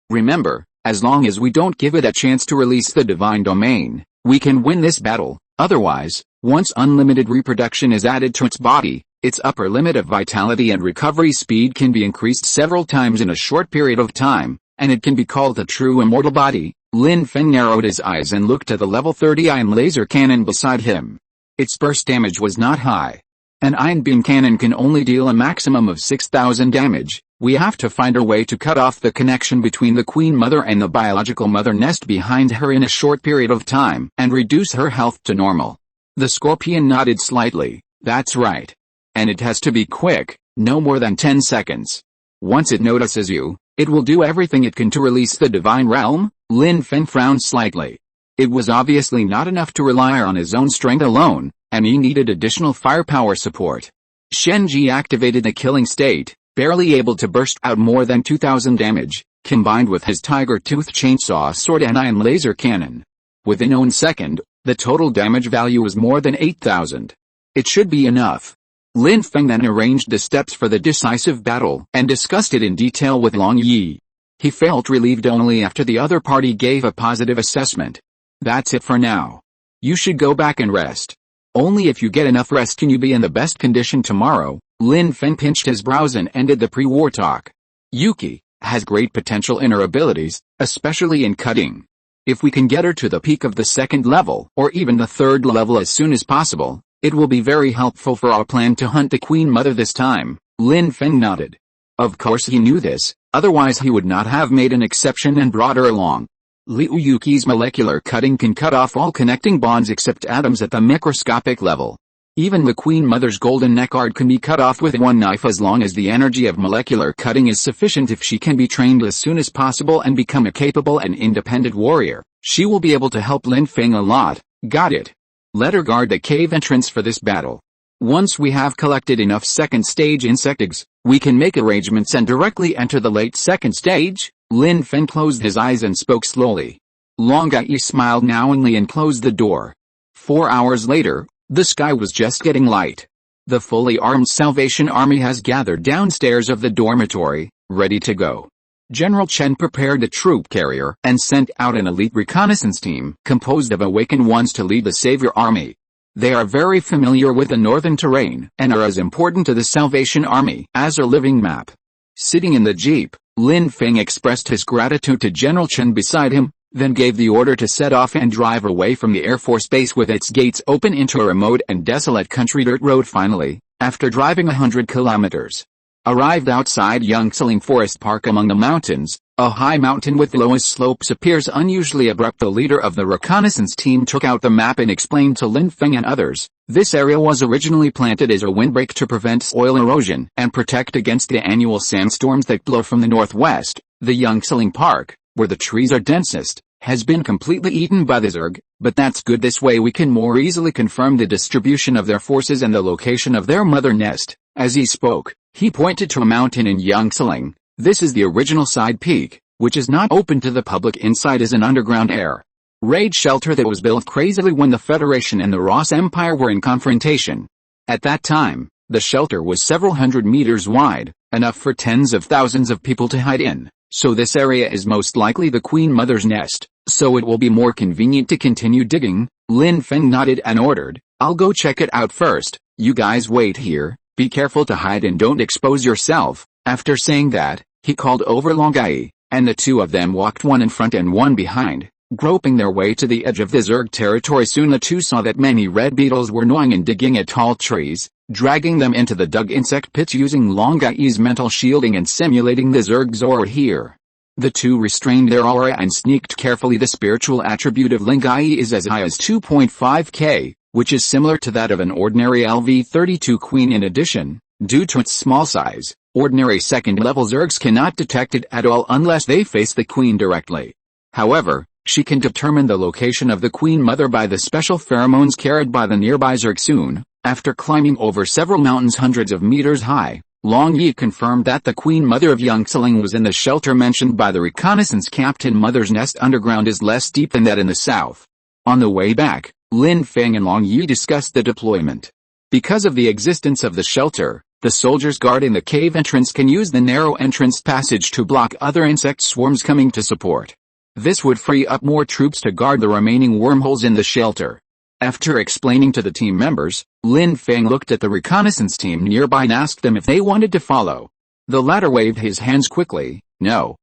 Remember, as long as we don't give it a chance to release the divine domain, we can win this battle. Otherwise, once unlimited reproduction is added to its body, its upper limit of vitality and recovery speed can be increased several times in a short period of time, and it can be called a true immortal body. Lin Feng narrowed his eyes and looked at the level 30 iron laser cannon beside him. Its burst damage was not high. An iron beam cannon can only deal a maximum of 6,000 damage. We have to find a way to cut off the connection between the Queen Mother and the biological mother nest behind her in a short period of time, and reduce her health to normal. The scorpion nodded slightly. That's right. And it has to be quick, no more than 10 seconds. Once it notices you, it will do everything it can to release the divine realm. Lin Feng frowned slightly. It was obviously not enough to rely on his own strength alone, and he needed additional firepower support. Shenji activated the killing state, barely able to burst out more than 2,000 damage, combined with his Tiger Tooth Chainsaw sword and iron laser cannon. Within 1 second, the total damage value was more than 8,000. It should be enough. Lin Feng then arranged the steps for the decisive battle and discussed it in detail with Long Yi. He felt relieved only after the other party gave a positive assessment. That's it for now. You should go back and rest. Only if you get enough rest can you be in the best condition tomorrow. Lin Feng pinched his brows and ended the pre-war talk. Yuki has great potential in her abilities, especially in cutting. If we can get her to the peak of the second level, or even the third level as soon as possible, it will be very helpful for our plan to hunt the Queen Mother this time. Lin Feng nodded. Of course he knew this, otherwise he would not have made an exception and brought her along. Liu Yuki's molecular cutting can cut off all connecting bonds except atoms at the microscopic level. Even the Queen Mother's golden neck guard can be cut off with one knife as long as the energy of molecular cutting is sufficient. If she can be trained as soon as possible and become a capable and independent warrior, she will be able to help Lin Feng a lot. Got it. Let her guard the cave entrance for this battle. Once we have collected enough second stage insect eggs, we can make arrangements and directly enter the late second stage. Lin Feng closed his eyes and spoke slowly. Long Yi smiled knowingly and closed the door. 4 hours later, the sky was just getting light. The fully armed Salvation Army has gathered downstairs of the dormitory, ready to go. General Chen prepared a troop carrier and sent out an elite reconnaissance team composed of awakened ones to lead the Savior Army. They are very familiar with the northern terrain and are as important to the Salvation Army as a living map. Sitting in the jeep, Lin Feng expressed his gratitude to General Chen beside him, then gave the order to set off and drive away from the Air Force Base with its gates open into a remote and desolate country dirt road. Finally, after driving 100 kilometers, arrived outside Yangtze Forest Park among the mountains. A high mountain with lowest slopes appears unusually abrupt. The leader of the reconnaissance team took out the map and explained to Lin Feng and others, this area was originally planted as a windbreak to prevent soil erosion and protect against the annual sandstorms that blow from the northwest. The Yangtze Park, where the trees are densest, has been completely eaten by the Zerg, but that's good. This way we can more easily confirm the distribution of their forces and the location of their mother nest. As he spoke, he pointed to a mountain in Yangtze. This is the original side peak, which is not open to the public. Inside is an underground air raid shelter that was built crazily when the Federation and the Ross Empire were in confrontation. At that time, the shelter was several hundred meters wide, enough for tens of thousands of people to hide in. So this area is most likely the Queen Mother's nest, so it will be more convenient to continue digging. Lin Feng nodded and ordered, I'll go check it out first. You guys wait here, be careful to hide and don't expose yourself. After saying that, he called over Longai, and the two of them walked one in front and one behind, groping their way to the edge of the Zerg territory. Soon the two saw that many red beetles were gnawing and digging at tall trees, dragging them into the dug insect pits using Longai's mental shielding and simulating the Zerg's aura here. The two restrained their aura and sneaked carefully. The spiritual attribute of Longai is as high as 2.5k, which is similar to that of an ordinary LV-32 queen. In addition, due to its small size, ordinary second-level Zergs cannot detect it at all unless they face the queen directly. However, she can determine the location of the Queen Mother by the special pheromones carried by the nearby Zerg. Soon, after climbing over several mountains hundreds of meters high, Long Yi confirmed that the Queen Mother of Yangtze was in the shelter mentioned by the reconnaissance captain. Mother's nest underground is less deep than that in the south. On the way back, Lin Feng and Long Yi discussed the deployment. Because of the existence of the shelter, the soldiers guarding the cave entrance can use the narrow entrance passage to block other insect swarms coming to support. This would free up more troops to guard the remaining wormholes in the shelter. After explaining to the team members, Lin Feng looked at the reconnaissance team nearby and asked them if they wanted to follow. The latter waved his hands quickly. No,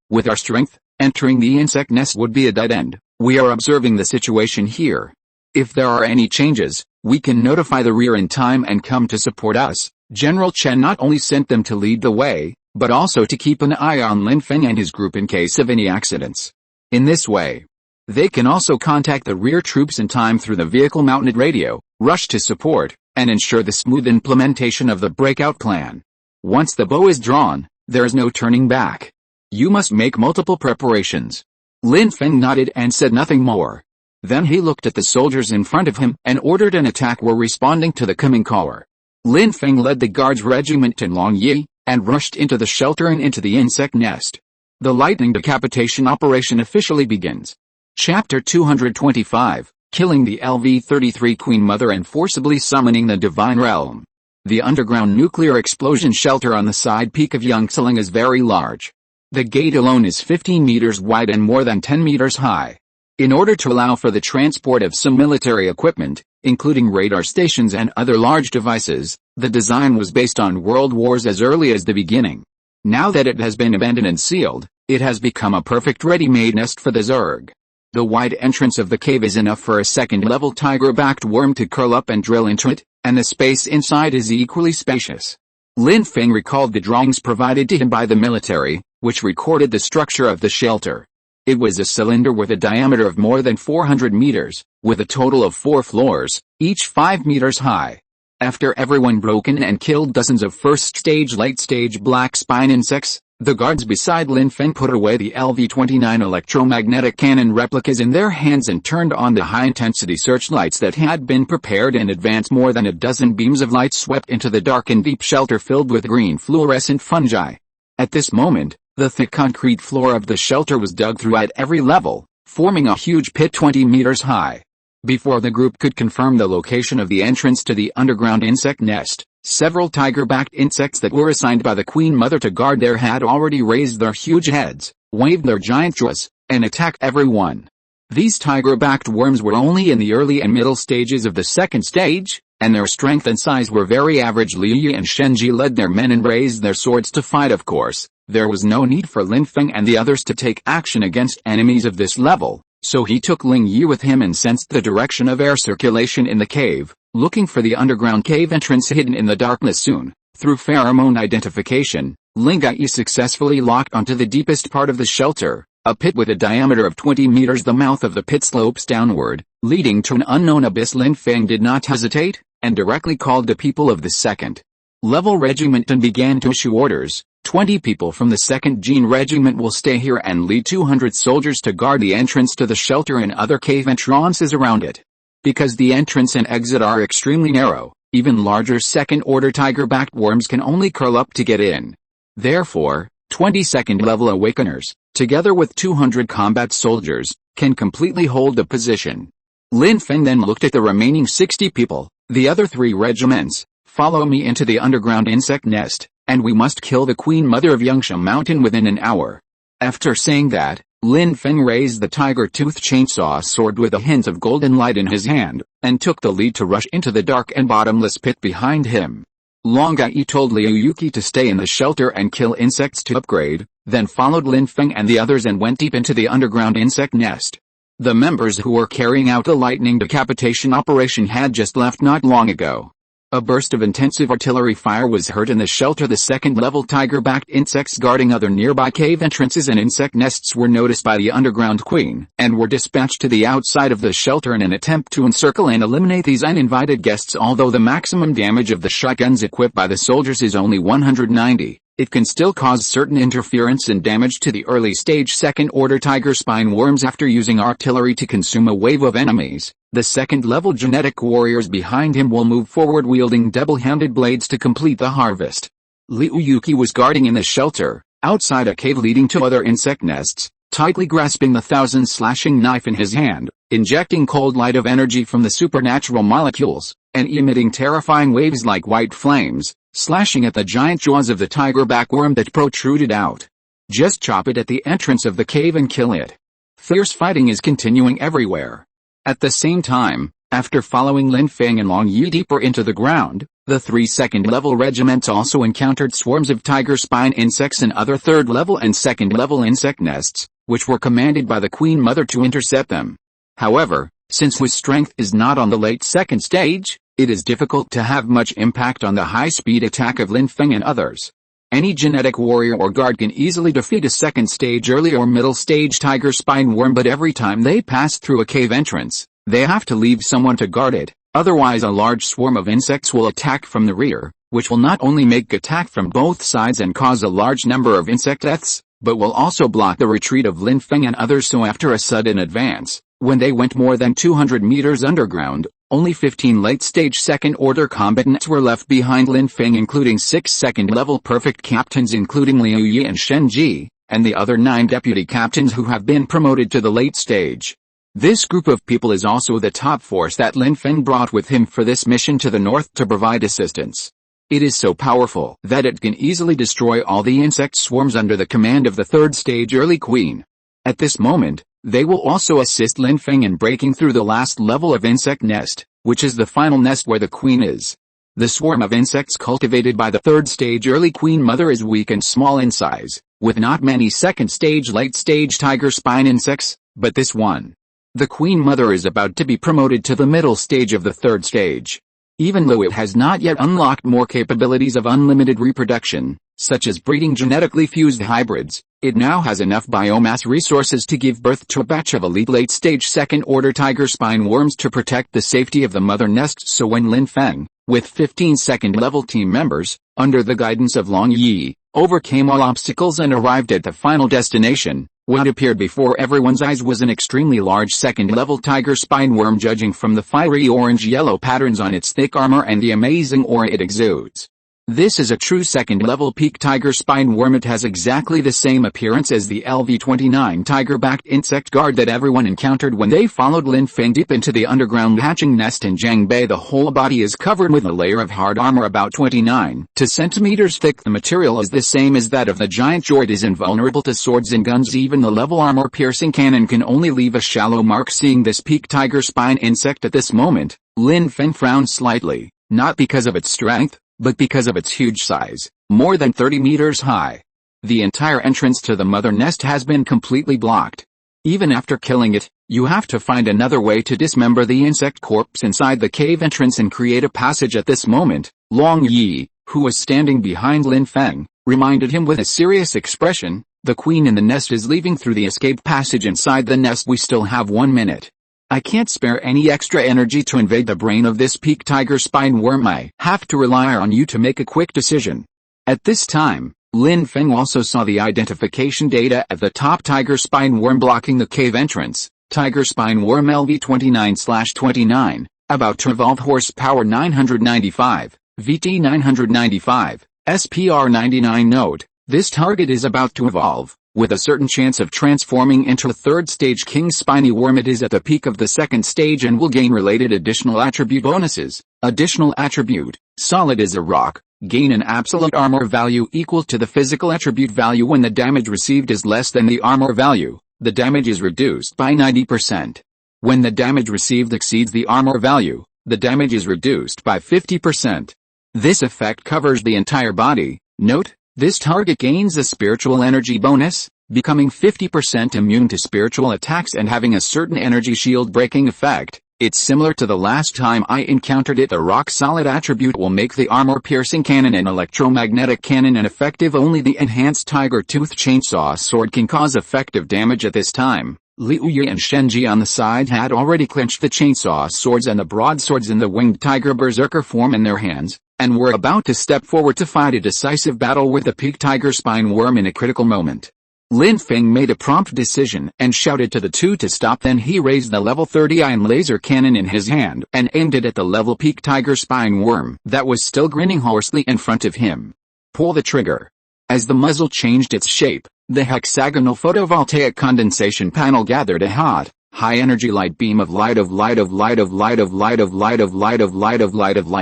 with our strength, entering the insect nest would be a dead end. We are observing the situation here. If there are any changes, we can notify the rear in time and come to support us. General Chen not only sent them to lead the way, but also to keep an eye on Lin Feng and his group in case of any accidents. In this way, they can also contact the rear troops in time through the vehicle-mounted radio, rush to support, and ensure the smooth implementation of the breakout plan. Once the bow is drawn, there is no turning back. You must make multiple preparations. Lin Feng nodded and said nothing more. Then he looked at the soldiers in front of him and ordered an attack. Were responding to the coming caller. Lin Feng led the guards regiment in Long Yi, and rushed into the shelter and into the insect nest. The lightning decapitation operation officially begins. Chapter 225, Killing the LV-33 Queen Mother and Forcibly Summoning the Divine Realm. The underground nuclear explosion shelter on the side peak of Yangtze is very large. The gate alone is 15 meters wide and more than 10 meters high. In order to allow for the transport of some military equipment, including radar stations and other large devices, the design was based on world wars as early as the beginning. Now that it has been abandoned and sealed, it has become a perfect ready-made nest for the Zerg. The wide entrance of the cave is enough for a second-level tiger-backed worm to curl up and drill into it, and the space inside is equally spacious. Lin Feng recalled the drawings provided to him by the military, which recorded the structure of the shelter. It was a cylinder with a diameter of more than 400 meters, with a total of 4 floors, each 5 meters high. After everyone broken and killed dozens of first-stage late-stage black spine insects, the guards beside Lin Feng put away the LV-29 electromagnetic cannon replicas in their hands and turned on the high-intensity searchlights that had been prepared in advance. More than a dozen beams of light swept into the dark and deep shelter filled with green fluorescent fungi. At this moment, the thick concrete floor of the shelter was dug through at every level, forming a huge pit 20 meters high. Before the group could confirm the location of the entrance to the underground insect nest, several tiger-backed insects that were assigned by the Queen Mother to guard there had already raised their huge heads, waved their giant jaws, and attacked everyone. These tiger-backed worms were only in the early and middle stages of the second stage, and their strength and size were very average. Liu Yi and Shenji led their men and raised their swords to fight. Of course, there was no need for Lin Feng and the others to take action against enemies of this level, so he took Ling Yi with him and sensed the direction of air circulation in the cave, looking for the underground cave entrance hidden in the darkness. Soon, through pheromone identification, Ling got you successfully locked onto the deepest part of the shelter, a pit with a diameter of 20 meters. The mouth of the pit slopes downward, leading to an unknown abyss. Lin Feng did not hesitate, and directly called the people of the second level regiment and began to issue orders. 20 people from the 2nd Gene Regiment will stay here and lead 200 soldiers to guard the entrance to the shelter and other cave entrances around it. Because the entrance and exit are extremely narrow, even larger second-order tiger-backed worms can only curl up to get in. Therefore, 20 second-level awakeners, together with 200 combat soldiers, can completely hold the position. Lin Feng then looked at the remaining 60 people. The other 3 regiments, follow me into the underground insect nest, and we must kill the Queen Mother of Yangsha Mountain within an hour. After saying that, Lin Feng raised the tiger-tooth chainsaw sword with a hint of golden light in his hand, and took the lead to rush into the dark and bottomless pit behind him. Long Gai told Liu Yuqi to stay in the shelter and kill insects to upgrade, then followed Lin Feng and the others and went deep into the underground insect nest. The members who were carrying out the lightning decapitation operation had just left not long ago. A burst of intensive artillery fire was heard in the shelter. The second-level tiger-backed insects guarding other nearby cave entrances and insect nests were noticed by the underground queen, and were dispatched to the outside of the shelter in an attempt to encircle and eliminate these uninvited guests. Although the maximum damage of the shotguns equipped by the soldiers is only 190, it can still cause certain interference and damage to the early-stage second-order tiger spine worms after using artillery to consume a wave of enemies. The second-level genetic warriors behind him will move forward wielding double-handed blades to complete the harvest. Liu Yuqi was guarding in the shelter, outside a cave leading to other insect nests, tightly grasping the thousand-slashing knife in his hand, injecting cold light of energy from the supernatural molecules, and emitting terrifying waves like white flames, slashing at the giant jaws of the tiger-back worm that protruded out. Just chop it at the entrance of the cave and kill it. Fierce fighting is continuing everywhere. At the same time, after following Lin Feng and Long Yi deeper into the ground, the 3 second-level regiments also encountered swarms of tiger spine insects and other third-level and second-level insect nests, which were commanded by the Queen Mother to intercept them. However, since his strength is not on the late second stage, it is difficult to have much impact on the high-speed attack of Lin Feng and others. Any genetic warrior or guard can easily defeat a second-stage early or middle-stage tiger spine worm, but every time they pass through a cave entrance, they have to leave someone to guard it, otherwise a large swarm of insects will attack from the rear, which will not only make attack from both sides and cause a large number of insect deaths, but will also block the retreat of Lin Feng and others. So after a sudden advance, when they went more than 200 meters underground, only 15 late-stage second-order combatants were left behind Lin Feng, including 6 second-level perfect captains including Liu Yi and Shen Ji, and the other 9 deputy captains who have been promoted to the late stage. This group of people is also the top force that Lin Feng brought with him for this mission to the north to provide assistance. It is so powerful that it can easily destroy all the insect swarms under the command of the third-stage early queen. At this moment, they will also assist Lin Feng in breaking through the last level of insect nest, which is the final nest where the queen is. The swarm of insects cultivated by the third-stage early queen mother is weak and small in size, with not many second-stage late-stage tiger spine insects, but this one. The queen mother is about to be promoted to the middle stage of the third stage. Even though it has not yet unlocked more capabilities of unlimited reproduction, such as breeding genetically fused hybrids, it now has enough biomass resources to give birth to a batch of elite late-stage second-order tiger spine worms to protect the safety of the mother nest. So when Lin Feng, with 15 second-level team members, under the guidance of Long Yi, overcame all obstacles and arrived at the final destination, what appeared before everyone's eyes was an extremely large second-level tiger spine worm. Judging from the fiery orange-yellow patterns on its thick armor and the amazing aura it exudes, this is a true second-level peak tiger spine worm. It has exactly the same appearance as the LV-29 tiger-backed insect guard that everyone encountered when they followed Lin Feng deep into the underground hatching nest in Jiangbei. The whole body is covered with a layer of hard armor about 29 centimeters thick. The material is the same as that of the giant jaw. It is invulnerable to swords and guns. Even the level armor-piercing cannon can only leave a shallow mark. Seeing this peak tiger spine insect at this moment, Lin Feng frowned slightly, not because of its strength, but because of its huge size, more than 30 meters high. The entire entrance to the mother nest has been completely blocked. Even after killing it, you have to find another way to dismember the insect corpse inside the cave entrance and create a passage. At this moment, Long Yi, who was standing behind Lin Feng, reminded him with a serious expression, "The queen in the nest is leaving through the escape passage inside the nest. We still have 1 minute. I can't spare any extra energy to invade the brain of this peak tiger spine worm. I have to rely on you to make a quick decision." At this time, Lin Feng also saw the identification data at the top tiger spine worm blocking the cave entrance, tiger spine worm LV29/29, about to evolve, horsepower 995, VT 995, SPR 99. Note, this target is about to evolve, with a certain chance of transforming into a third stage king spiny worm. It is at the peak of the second stage and will gain related additional attribute bonuses. Additional attribute, solid as a rock, gain an absolute armor value equal to the physical attribute value when the damage received is less than the armor value. The damage is reduced by 90%. When the damage received exceeds the armor value, the damage is reduced by 50%. This effect covers the entire body. Note, this target gains a spiritual energy bonus, becoming 50% immune to spiritual attacks and having a certain energy shield breaking effect. It's similar to the last time I encountered it. The rock-solid attribute will make the armor-piercing cannon and electromagnetic cannon ineffective. Only the enhanced tiger tooth chainsaw sword can cause effective damage at this time. Liu Yi and Shenji on the side had already clenched the chainsaw swords and the broadswords in the winged tiger berserker form in their hands, and were about to step forward to fight a decisive battle with the peak tiger spine worm in a critical moment. Lin Feng made a prompt decision and shouted to the two to stop. Then he raised the level 30 iron laser cannon in his hand and aimed it at the level peak tiger spine worm that was still grinning hoarsely in front of him. Pull the trigger. As the muzzle changed its shape, the hexagonal photovoltaic condensation panel gathered a hot, high-energy light beam of light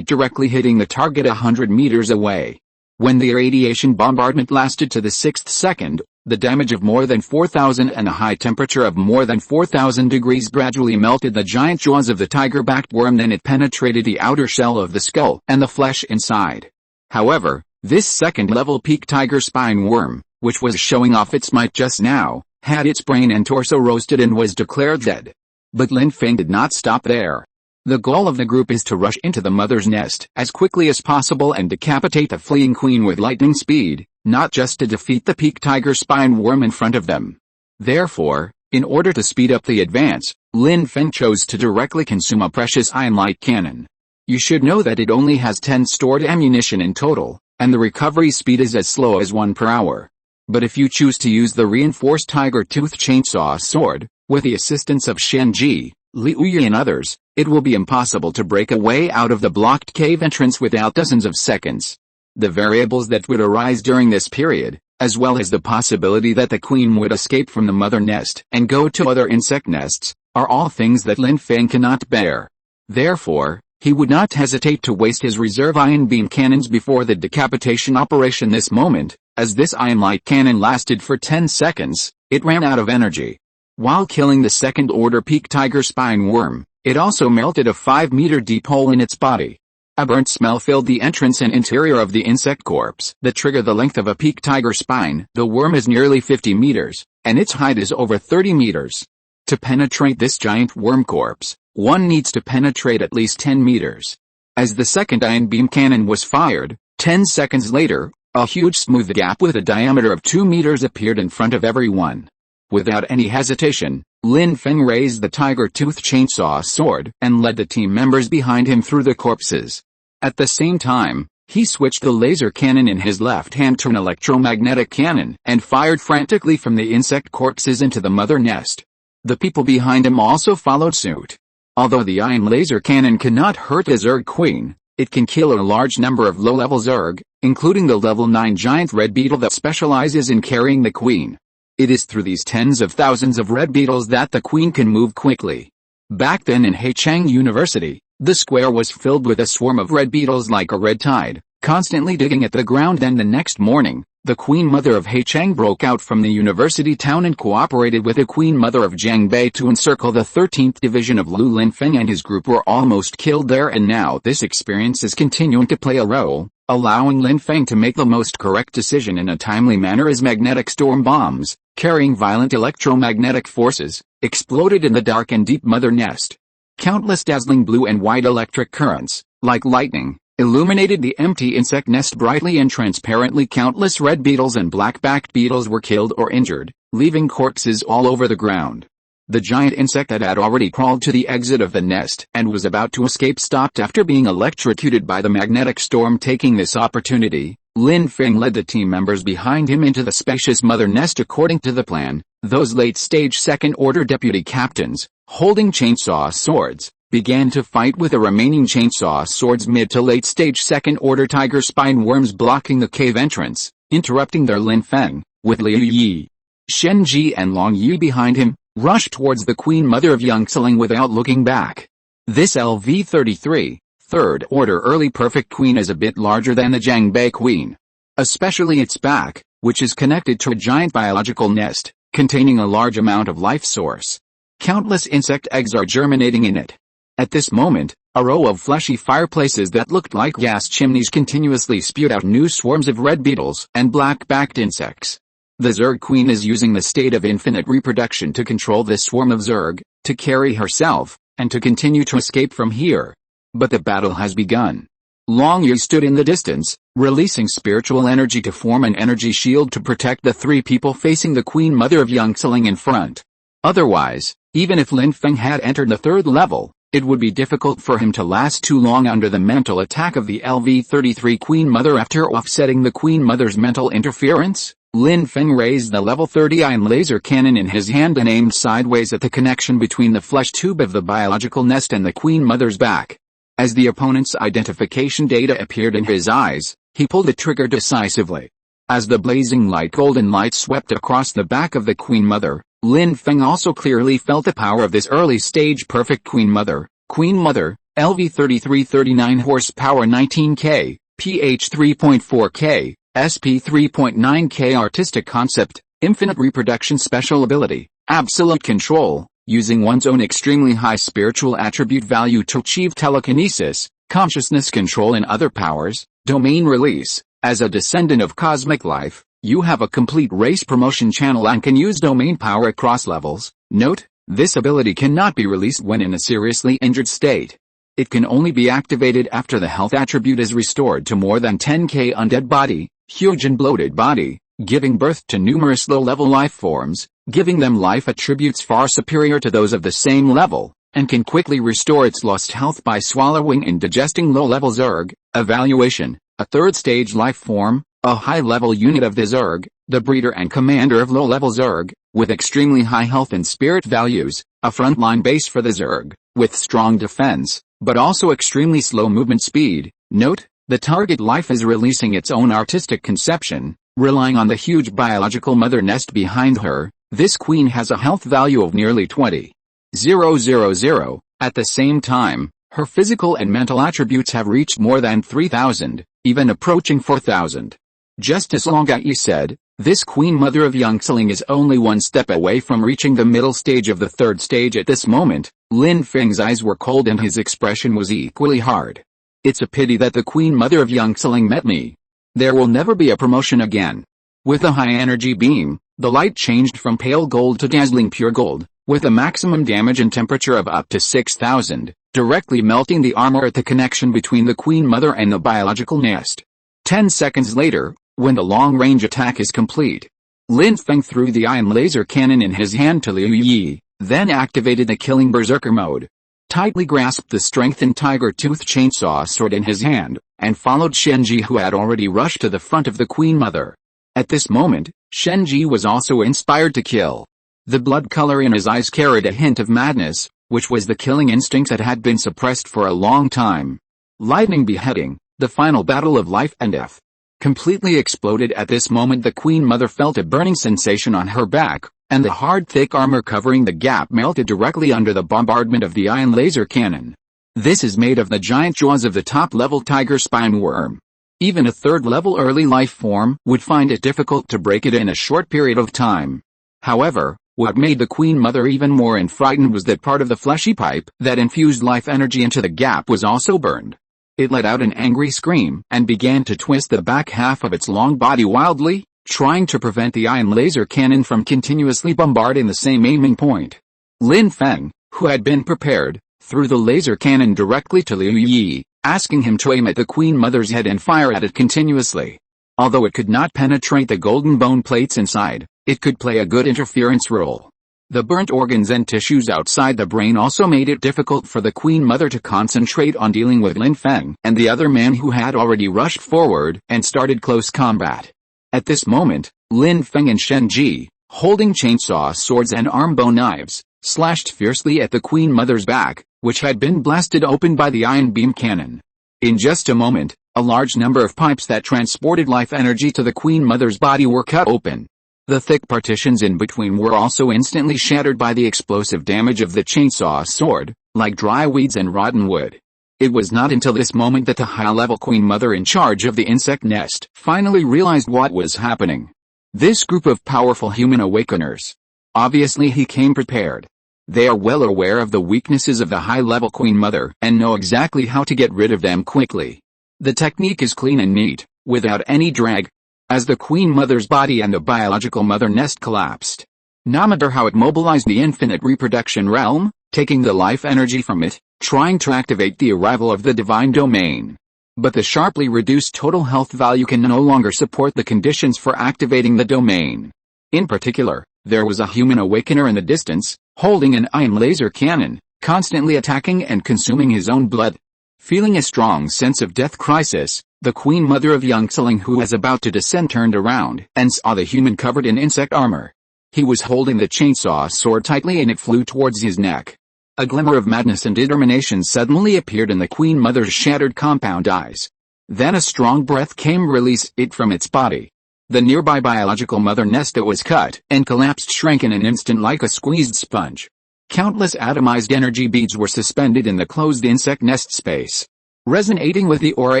directly hitting the target 100 meters away. When the radiation bombardment lasted to the 6th second, the damage of more than 4,000 and a high temperature of more than 4,000 degrees gradually melted the giant jaws of the tiger-backed worm. Then it penetrated the outer shell of the skull and the flesh inside. However, this second-level peak tiger spine worm, which was showing off its might just now, had its brain and torso roasted and was declared dead. But Lin Feng did not stop there. The goal of the group is to rush into the mother's nest as quickly as possible and decapitate the fleeing queen with lightning speed, not just to defeat the peak tiger spine worm in front of them. Therefore, in order to speed up the advance, Lin Feng chose to directly consume a precious iron light cannon. You should know that it only has 10 stored ammunition in total, and the recovery speed is as slow as 1 per hour. But if you choose to use the reinforced tiger tooth chainsaw sword, with the assistance of Shenji, Liu Yi and others, it will be impossible to break a way out of the blocked cave entrance without dozens of seconds. The variables that would arise during this period, as well as the possibility that the queen would escape from the mother nest and go to other insect nests, are all things that Lin Feng cannot bear. Therefore, he would not hesitate to waste his reserve ion beam cannons before the decapitation operation. This moment, as this ion light cannon lasted for 10 seconds, it ran out of energy. While killing the second-order peak tiger spine worm, it also melted a 5-meter deep hole in its body. A burnt smell filled the entrance and interior of the insect corpse that trigger the length of a peak tiger spine. The worm is nearly 50 meters, and its height is over 30 meters. To penetrate this giant worm corpse, one needs to penetrate at least 10 meters. As the second ion beam cannon was fired, 10 seconds later, a huge smooth gap with a diameter of 2 meters appeared in front of everyone. Without any hesitation, Lin Feng raised the tiger tooth chainsaw sword and led the team members behind him through the corpses. At the same time, he switched the laser cannon in his left hand to an electromagnetic cannon and fired frantically from the insect corpses into the mother nest. The people behind him also followed suit. Although the ion laser cannon cannot hurt a Zerg queen, it can kill a large number of low-level Zerg, including the level 9 giant red beetle that specializes in carrying the queen. It is through these tens of thousands of red beetles that the queen can move quickly. Back then in Haichang University, the square was filled with a swarm of red beetles like a red tide, constantly digging at the ground. Then the next morning, the Queen Mother of Haichang broke out from the university town and cooperated with the Queen Mother of Jiangbei to encircle the 13th Division of Lu. Lin Feng and his group were almost killed there, and now this experience is continuing to play a role, allowing Lin Feng to make the most correct decision in a timely manner as magnetic storm bombs, carrying violent electromagnetic forces, exploded in the dark and deep mother nest. Countless dazzling blue and white electric currents, like lightning, illuminated the empty insect nest brightly and transparently. Countless red beetles and black-backed beetles were killed or injured, leaving corpses all over the ground. The giant insect that had already crawled to the exit of the nest and was about to escape stopped after being electrocuted by the magnetic storm. Taking this opportunity, Lin Feng led the team members behind him into the spacious mother nest according to the plan. Those late-stage second-order deputy captains, holding chainsaw swords, began to fight with the remaining chainsaw swords. Mid to late-stage second-order tiger spine worms blocking the cave entrance, interrupting their. Lin Feng, with Liu Yi, Shen Ji and Long Yi behind him, rushed towards the Queen Mother of Yangtze without looking back. This LV-33, third-order early perfect queen is a bit larger than the Jiangbei queen. Especially its back, which is connected to a giant biological nest, containing a large amount of life source. Countless insect eggs are germinating in it. At this moment, a row of fleshy fireplaces that looked like gas chimneys continuously spewed out new swarms of red beetles and black-backed insects. The Zerg Queen is using the state of infinite reproduction to control this swarm of Zerg, to carry herself, and to continue to escape from here. But the battle has begun. Long Yi stood in the distance, releasing spiritual energy to form an energy shield to protect the three people facing the Queen Mother of Yangtze in front. Otherwise, even if Lin Feng had entered the third level, it would be difficult for him to last too long under the mental attack of the LV-33 Queen Mother. After offsetting the Queen Mother's mental interference, Lin Feng raised the level 30 ion laser cannon in his hand and aimed sideways at the connection between the flesh tube of the biological nest and the Queen Mother's back. As the opponent's identification data appeared in his eyes, he pulled the trigger decisively. As the blazing golden light swept across the back of the Queen Mother, Lin Feng also clearly felt the power of this early-stage perfect Queen Mother. Queen Mother, LV-33 39 horsepower 19K, pH 3.4K, SP 3.9K. Artistic concept, infinite reproduction. Special ability, absolute control, using one's own extremely high spiritual attribute value to achieve telekinesis, consciousness control and other powers. Domain release, as a descendant of cosmic life, you have a complete race promotion channel and can use domain power across levels. Note, this ability cannot be released when in a seriously injured state. It can only be activated after the health attribute is restored to more than 10K. Undead body, huge and bloated body, giving birth to numerous low-level life forms, giving them life attributes far superior to those of the same level, and can quickly restore its lost health by swallowing and digesting low-level Zerg. Evaluation, a third-stage life form, a high-level unit of the Zerg, the breeder and commander of low-level Zerg, with extremely high health and spirit values, a frontline base for the Zerg, with strong defense, but also extremely slow movement speed. Note, the target life is releasing its own artistic conception, relying on the huge biological mother nest behind her. This queen has a health value of nearly 20,000. At the same time, her physical and mental attributes have reached more than 3,000, even approaching 4,000. Just as Long Yi said, this Queen Mother of Yangtze is only one step away from reaching the middle stage of the third stage. At this moment, Lin Feng's eyes were cold and his expression was equally hard. It's a pity that the Queen Mother of Yangtze met me. There will never be a promotion again. With a high energy beam, the light changed from pale gold to dazzling pure gold, with a maximum damage and temperature of up to 6,000, directly melting the armor at the connection between the Queen Mother and the biological nest. 10 seconds later, when the long-range attack is complete, Lin Feng threw the ion laser cannon in his hand to Liu Yi, then activated the killing berserker mode. Tightly grasped the strengthened tiger-tooth chainsaw sword in his hand, and followed Shenji, who had already rushed to the front of the Queen Mother. At this moment, Shenji was also inspired to kill. The blood color in his eyes carried a hint of madness, which was the killing instinct that had been suppressed for a long time. Lightning beheading, the final battle of life and death, completely exploded. At this moment the Queen Mother felt a burning sensation on her back, and the hard thick armor covering the gap melted directly under the bombardment of the ion laser cannon. This is made of the giant jaws of the top-level tiger spine worm. Even a third-level early life form would find it difficult to break it in a short period of time. However, what made the Queen Mother even more frightened was that part of the fleshy pipe that infused life energy into the gap was also burned. It let out an angry scream and began to twist the back half of its long body wildly, trying to prevent the ion laser cannon from continuously bombarding the same aiming point. Lin Feng, who had been prepared, threw the laser cannon directly to Liu Yi, asking him to aim at the Queen Mother's head and fire at it continuously. Although it could not penetrate the golden bone plates inside, it could play a good interference role. The burnt organs and tissues outside the brain also made it difficult for the Queen Mother to concentrate on dealing with Lin Feng and the other man who had already rushed forward and started close combat. At this moment, Lin Feng and Shen Ji, holding chainsaw swords and arm-bow knives, slashed fiercely at the Queen Mother's back, which had been blasted open by the ion beam cannon. In just a moment, a large number of pipes that transported life energy to the Queen Mother's body were cut open. The thick partitions in between were also instantly shattered by the explosive damage of the chainsaw sword, like dry weeds and rotten wood. It was not until this moment that the high-level Queen Mother in charge of the insect nest finally realized what was happening. This group of powerful human awakeners. Obviously he came prepared. They are well aware of the weaknesses of the high-level Queen Mother and know exactly how to get rid of them quickly. The technique is clean and neat, without any drag. As the Queen Mother's body and the biological mother nest collapsed, no matter how it mobilized the infinite reproduction realm, taking the life energy from it, trying to activate the arrival of the divine domain. But the sharply reduced total health value can no longer support the conditions for activating the domain. In particular, there was a human awakener in the distance, holding an ion laser cannon, constantly attacking and consuming his own blood. Feeling a strong sense of death crisis, the Queen Mother of Yangtzeling, who was about to descend, turned around and saw the human covered in insect armor. He was holding the chainsaw sword tightly and it flew towards his neck. A glimmer of madness and determination suddenly appeared in the Queen Mother's shattered compound eyes. Then a strong breath came, release it from its body. The nearby biological mother nest that was cut and collapsed shrank in an instant like a squeezed sponge. Countless atomized energy beads were suspended in the closed insect nest space, resonating with the aura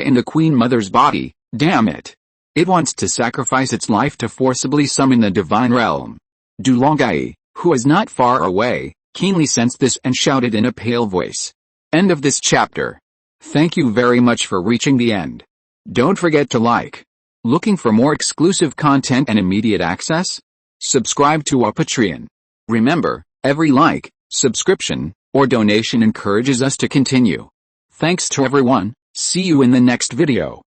in the Queen Mother's body. Damn it! It wants to sacrifice its life to forcibly summon the divine realm. Du Longai, who was not far away, keenly sensed this and shouted in a pale voice. End of this chapter. Thank you very much for reaching the end. Don't forget to like. Looking for more exclusive content and immediate access? Subscribe to our Patreon. Remember, every like, subscription, or donation encourages us to continue. Thanks to everyone. See you in the next video.